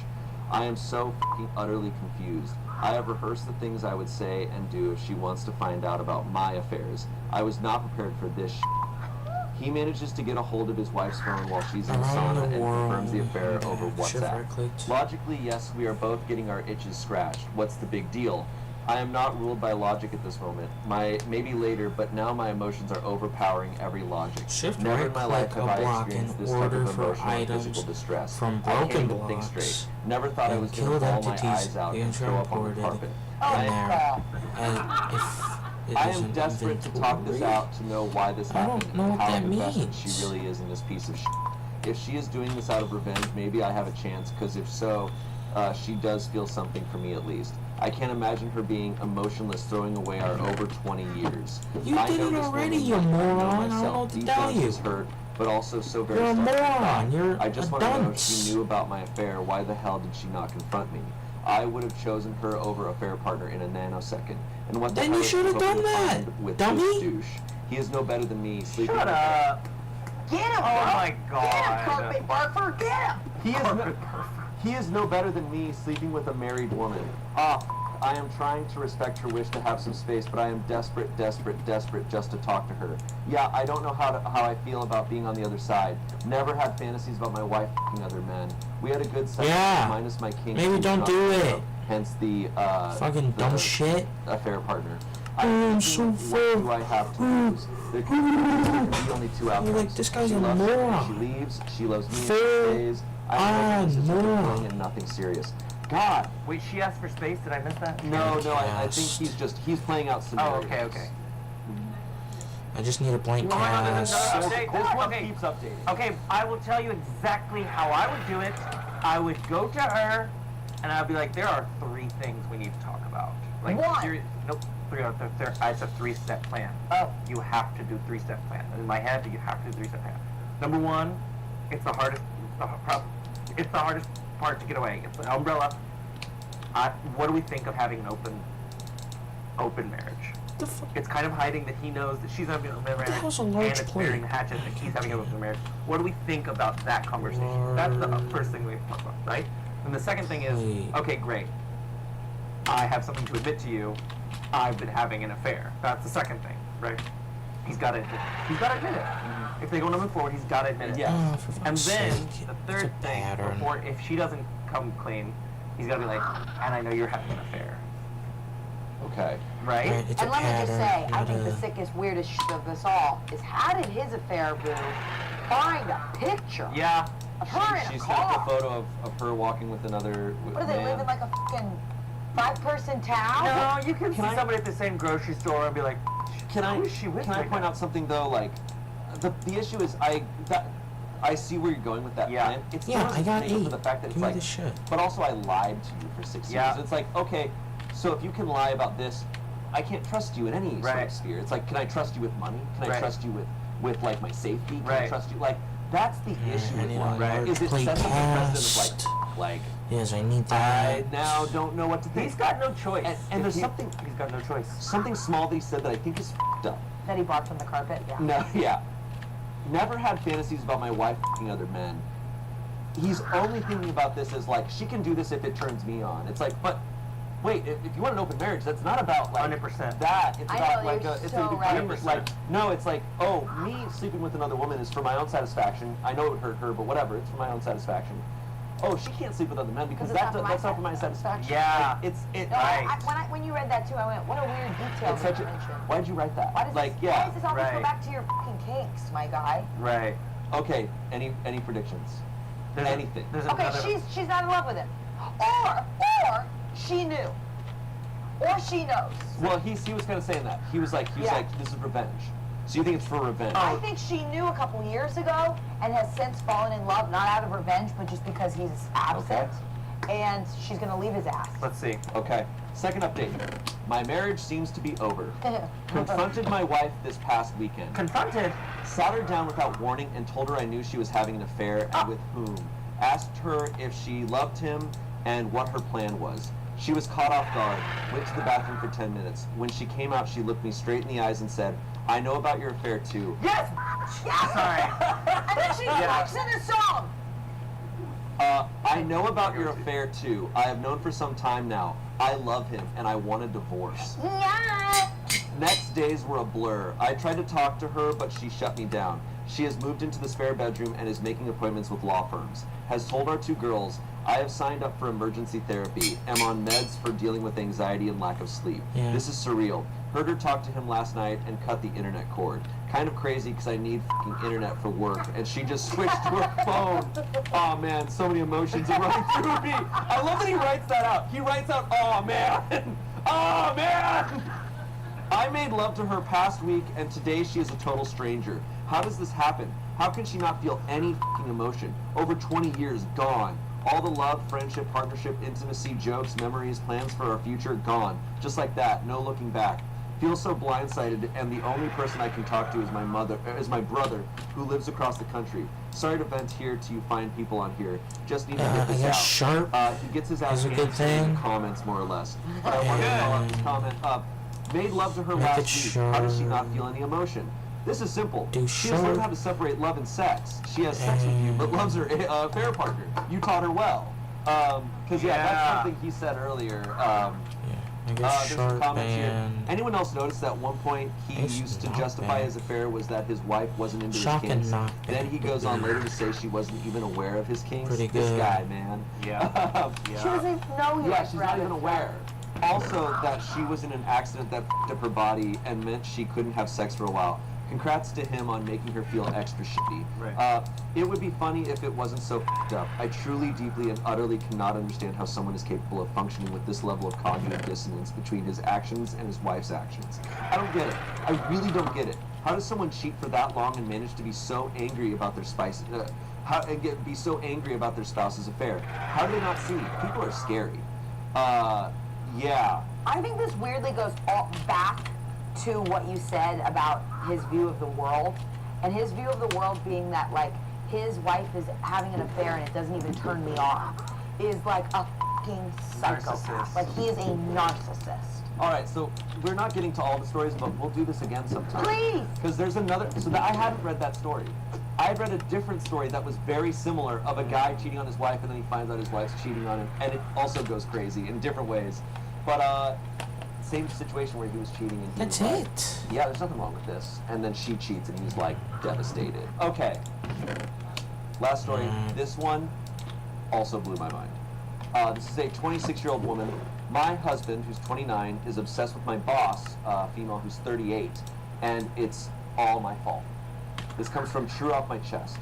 I am so f***ing utterly confused. I have rehearsed the things I would say and do if she wants to find out about my affairs. I was not prepared for this shit. He manages to get a hold of his wife's phone while she's in the sauna and confirms the affair over WhatsApp. Logically, yes, we are both getting our itches scratched. What's the big deal? I am not ruled by logic at this moment. Maybe later, but now my emotions are overpowering every logic. Never in my life have I experienced this type of emotional and physical distress. from I can't broken even think blocks straight. Never thought I and was going to killed bawl my entities eyes out the and throw up on the imported carpet. in there. And if it I is am an desperate to talk this inventory, out to know why this I happened don't know and what how that invested means. she really is in this piece of shit. If she is doing this out of revenge, maybe I have a chance, because if so, she does feel something for me at least. I can't imagine her being emotionless throwing away our over 20 years. You I did know it this already, woman you like I know moron. I don't know myself. what to Deep tell down you. she's hurt, but also so very You're a stark and moron. bad. You're I just a want to know if dunce. she knew about my affair. Why the hell did she not confront me? I would have chosen her over affair partner in a nanosecond. And what the Then hell you is should she have done hoping to that, find with dummy. this douche? He is no better than me. Sleeping Shut with up. Get him, bro. Oh my Get him, god. carpet barker. Get him. He is no better than me sleeping with a married woman. I am trying to respect her wish to have some space, but I am desperate just to talk to her. Yeah, I don't know how I feel about being on the other side. Never had fantasies about my wife f***ing other men. We had a good sex Yeah. minus my king. Maybe don't do it. Hence the Fucking dumb shit. Affair partner. I'm so What do I have to lose? There can be only two outcomes. like, this guy's She a loves me, moron. She leaves. She loves me. Fair She stays. I this is a good moron. thing and nothing serious. God. Wait, she asked for space? Did I miss that? No, I think he's playing out scenarios. Oh, okay. I just need a blank No, canvas. this one keeps updating. Okay, I will tell you exactly how I would do it. I would go to her, and I'd be like, there are 3 things we need to talk about. Like, nope, 3 out there. It's a 3-step plan. Oh. You have to do 3-step plan. In my head, you have to do 3-step plan. Number 1, it's the hardest part to get away. It's the umbrella. What do we think of having an open marriage? It's kind of hiding that he knows that she's having an open marriage, and it's burying the hatchet that he's having an open marriage. What do we think about that conversation? That's the first thing we have to talk about, right? And the second thing is, okay, great. I have something to admit to you. I've been having an affair. That's the second thing, right? He's got to admit it. He's got to admit it. If they want to move forward, he's got to admit it. Yes. And then the third thing, before if she doesn't come clean, he's got to be like, and I know you're having an affair. Okay. Right? And let me just say, I think the sickest, weirdest of us all is how did his affair boo find a picture of her in She a sent car? a photo of her walking with another What do they live in, like a fucking 5-person town? No, you can see somebody at the same grocery store and be like, Can I who is she with Can I right point now? out something though? Like, the issue is I see where you're going with that plan. It's I got 8. for the fact that it's Give me like, the shit. but also I lied to you for 6 years. It's like, okay, so if you can lie about this, I can't trust you in any sort of sphere. It's like, can I trust you with money? Can I trust you with like my safety? Can I trust you? Like, that's the issue with lying. Is it sets up the precedent of like, yes, I need that. I now don't know what to think. He's got no choice. And there's something. He's got no choice. Something small that he said that I think is f***ed up. That he barked on the carpet? Yeah. No, yeah. Never had fantasies about my wife f***ing other men. He's only thinking about this as like, she can do this if it turns me on. It's like, but wait, if you want an open marriage, that's not about like 100%. that. It's I about know, like you're it's so an right. agreement. Like, no, it's like, oh, me sleeping with another woman is for my own satisfaction. I know it would hurt her, but whatever, it's for my own satisfaction. Oh, she can't sleep with other men because that's not for my satisfaction. Yeah. Like, No, when you read that too, I went, what a weird detail it's such to a, mention. why'd you write that? Why does like, this, yeah. why does this always go back to your fucking kinks, my guy? Right. Okay. Any predictions? Anything? Okay, she's not in love with him. Or she knew. Or she knows. Well, he was kind of saying that. He was like, this is revenge. So you think it's for revenge? I think she knew a couple years ago and has since fallen in love, not out of revenge, but just because he's absent. And she's going to leave his ass. Let's see. Okay. Second update. My marriage seems to be over. Confronted my wife this past weekend. Confronted? Sat her down without warning and told her I knew she was having an affair and with whom. Asked her if she loved him and what her plan was. She was caught off guard, went to the bathroom for 10 minutes. When she came out, she looked me straight in the eyes and said, I know about your affair too. Yes! Yes! Sorry. And then she talks in the song. I know about your affair too. I have known for some time now. I love him and I want a divorce. Yeah. Next days were a blur. I tried to talk to her, but she shut me down. She has moved into the spare bedroom and is making appointments with law firms. Has told our 2 girls, I have signed up for emergency therapy. Am on meds for dealing with anxiety and lack of sleep. Yeah. This is surreal. Heard her talk to him last night and cut the internet cord. Kind of crazy because I need f***ing internet for work, and she just switched to her phone. Oh man, so many emotions are running through me. I love that he writes that out. He writes out, oh man, oh man. I made love to her past week, and today she is a total stranger. How does this happen? How can she not feel any f***ing emotion? Over 20 years, gone. All the love, friendship, partnership, intimacy, jokes, memories, plans for our future, gone. Just like that, no looking back. Feel so blindsided, and the only person I can talk to is my brother, who lives across the country. Sorry to vent here to you fine people on here. Just need to get this out. Sharp he gets his ass is a handed good to him in thing. the comments, more or less. But I want to follow up the comment up. Made love to her last week. How does she not feel any emotion? This is simple. She has learned how to separate love and sex. She has sex with you, but loves her affair partner. You taught her well. Because that's something he said earlier. There's some comments here. Anyone else notice that at one point he used to justify his affair was that his wife wasn't into his kinks? Then he goes on later to say she wasn't even aware of his kinks. Pretty This good. guy, man. Yeah. She doesn't know he Yeah, she's not even aware. Also, that she was in an accident that f***ed up her body and meant she couldn't have sex for a while. Congrats to him on making her feel extra shitty. Right. It would be funny if it wasn't so f***ed up. I truly, deeply, and utterly cannot understand how someone is capable of functioning with this level of cognitive dissonance between his actions and his wife's actions. I don't get it. I really don't get it. How does someone cheat for that long and manage to be so angry about their be so angry about their spouse's affair? How do they not see? People are scary. Yeah. I think this weirdly goes all back to what you said about his view of the world, and his view of the world being that, like, his wife is having an affair and it doesn't even turn me on, is like a fucking psychopath. Narcissist. Like, he is a narcissist. All right, so we're not getting to all the stories, but we'll do this again sometime. Please! Because there's another, I hadn't read that story. I had read a different story that was very similar of a guy cheating on his wife, and then he finds out his wife's cheating on him, and it also goes crazy in different ways. But, same situation where he was cheating and he was like, yeah, there's nothing wrong with this. And then she cheats and he's like devastated. Okay. Last story. This one also blew my mind. This is a 26-year-old woman. My husband, who's 29, is obsessed with my boss, female, who's 38, and it's all my fault. This comes from true off my chest.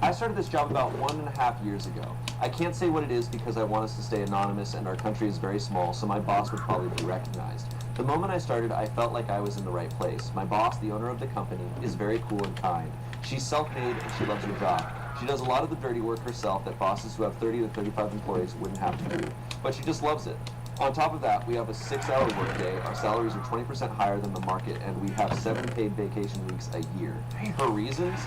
I started this job about 1.5 years ago. I can't say what it is because I want us to stay anonymous and our country is very small, so my boss would probably be recognized. The moment I started, I felt like I was in the right place. My boss, the owner of the company, is very cool and kind. She's self-made and she loves her job. She does a lot of the dirty work herself that bosses who have 30 to 35 employees wouldn't have to do, but she just loves it. On top of that, we have a 6-hour workday, our salaries are 20% higher than the market, and we have 7 paid vacation weeks a year. Her reasons?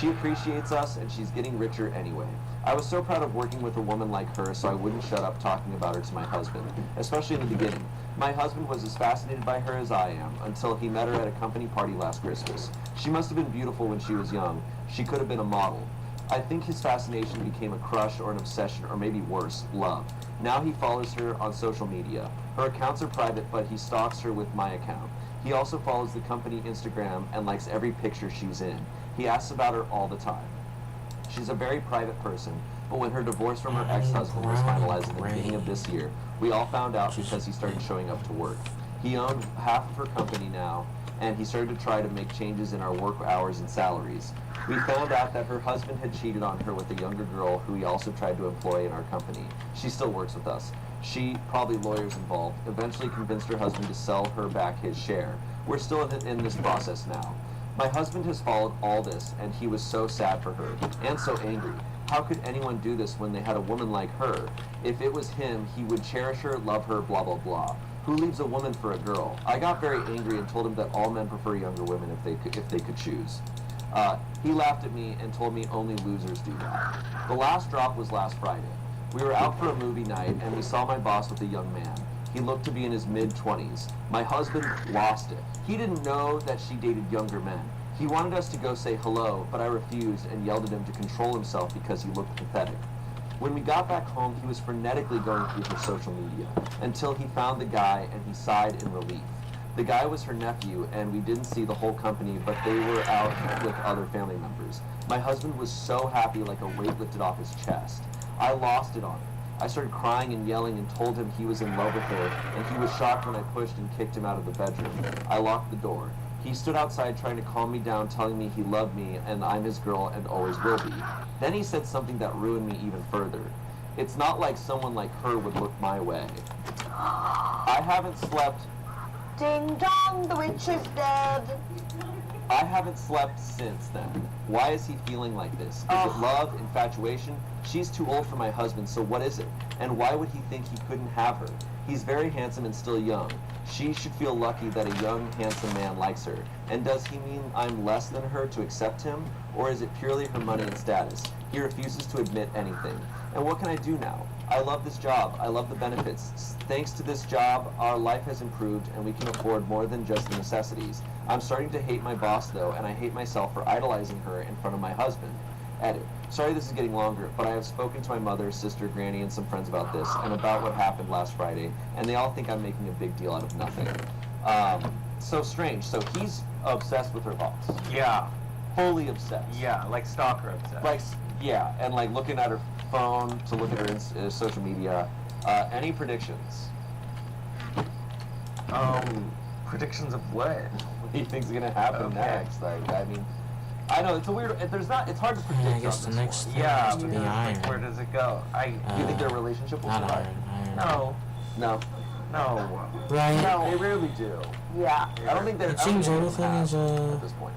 She appreciates us, and she's getting richer anyway. I was so proud of working with a woman like her, so I wouldn't shut up talking about her to my husband, especially in the beginning. My husband was as fascinated by her as I am, until he met her at a company party last Christmas. She must have been beautiful when she was young. She could have been a model. I think his fascination became a crush or an obsession, or maybe worse, love. Now he follows her on social media. Her accounts are private, but he stalks her with my account. He also follows the company Instagram and likes every picture she's in. He asks about her all the time. She's a very private person, but when her divorce from her ex-husband was finalized at the beginning of this year, we all found out because he started showing up to work. He owned half of her company now, and he started to try to make changes in our work hours and salaries. We found out that her husband had cheated on her with a younger girl who he also tried to employ in our company. She still works with us. She, probably lawyers involved, eventually convinced her husband to sell her back his share. We're still in this process now. My husband has followed all this, and he was so sad for her, and so angry. How could anyone do this when they had a woman like her? If it was him, he would cherish her, love her, blah, blah, blah. Who leaves a woman for a girl? I got very angry and told him that all men prefer younger women if they could choose. He laughed at me and told me only losers do that. The last drop was last Friday. We were out for a movie night and we saw my boss with a young man. He looked to be in his mid-20s. My husband lost it. He didn't know that she dated younger men. He wanted us to go say hello, but I refused and yelled at him to control himself because he looked pathetic. When we got back home, he was frenetically going through her social media until he found the guy and he sighed in relief. The guy was her nephew, and we didn't see the whole company, but they were out with other family members. My husband was so happy, like a weight lifted off his chest. I lost it on him. I started crying and yelling and told him he was in love with her, and he was shocked when I pushed and kicked him out of the bedroom. I locked the door. He stood outside trying to calm me down, telling me he loved me and I'm his girl and always will be. Then he said something that ruined me even further. It's not like someone like her would look my way. I haven't slept... Ding dong, the witch is dead. I haven't slept since then. Why is he feeling like this? Is it love, infatuation? She's too old for my husband, so what is it? And why would he think he couldn't have her? He's very handsome and still young. She should feel lucky that a young, handsome man likes her. And does he mean I'm less than her to accept him? Or is it purely her money and status? He refuses to admit anything. And what can I do now? I love this job. I love the benefits. Thanks to this job, our life has improved and we can afford more than just the necessities. I'm starting to hate my boss though, and I hate myself for idolizing her in front of my husband. Edit. Sorry this is getting longer, but I have spoken to my mother, sister, granny, and some friends about this, and about what happened last Friday, and they all think I'm making a big deal out of nothing. So strange. So he's obsessed with her boss. Yeah. Fully obsessed. Yeah, like stalker obsessed. Like, yeah, and like looking at her phone to look at her social media. Any predictions? Predictions of what? What do you think's gonna happen next? Like, I mean, I know it's a weird. It's hard to predict. I guess the next thing yeah, is to be but iron. where does it go? You think their relationship will survive? Iron. No. No. No. Right. No. They rarely do. Yeah. I don't think that. It seems everything is at this point.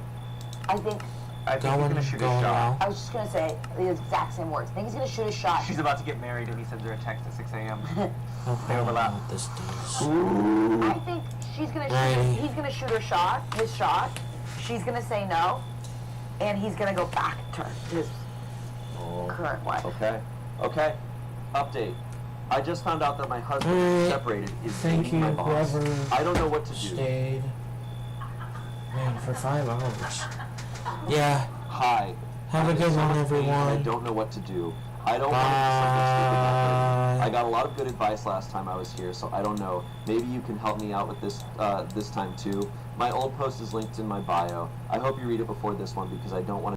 I think I think he's gonna shoot a shot. I was just gonna say the exact same words. I think he's gonna shoot a shot. She's about to get married and he sends her a text at 6 a.m. They overlap. This does. I think she's gonna shoot. He's gonna shoot her shot. His shot. She's gonna say no, and he's gonna go back to his current wife. Okay. Update. I just found out that my husband is separated. Is dating my boss. whoever I don't know what to do. Stayed. Man, for 5 hours. Yeah. Hi. Have a good one, everyone. I don't know what to do. I don't want to do something stupid like that. I got a lot of good advice last time I was here, so I don't know. Maybe you can help me out with this this time too. My old post is linked in my bio. I hope you read it before this one because I don't want to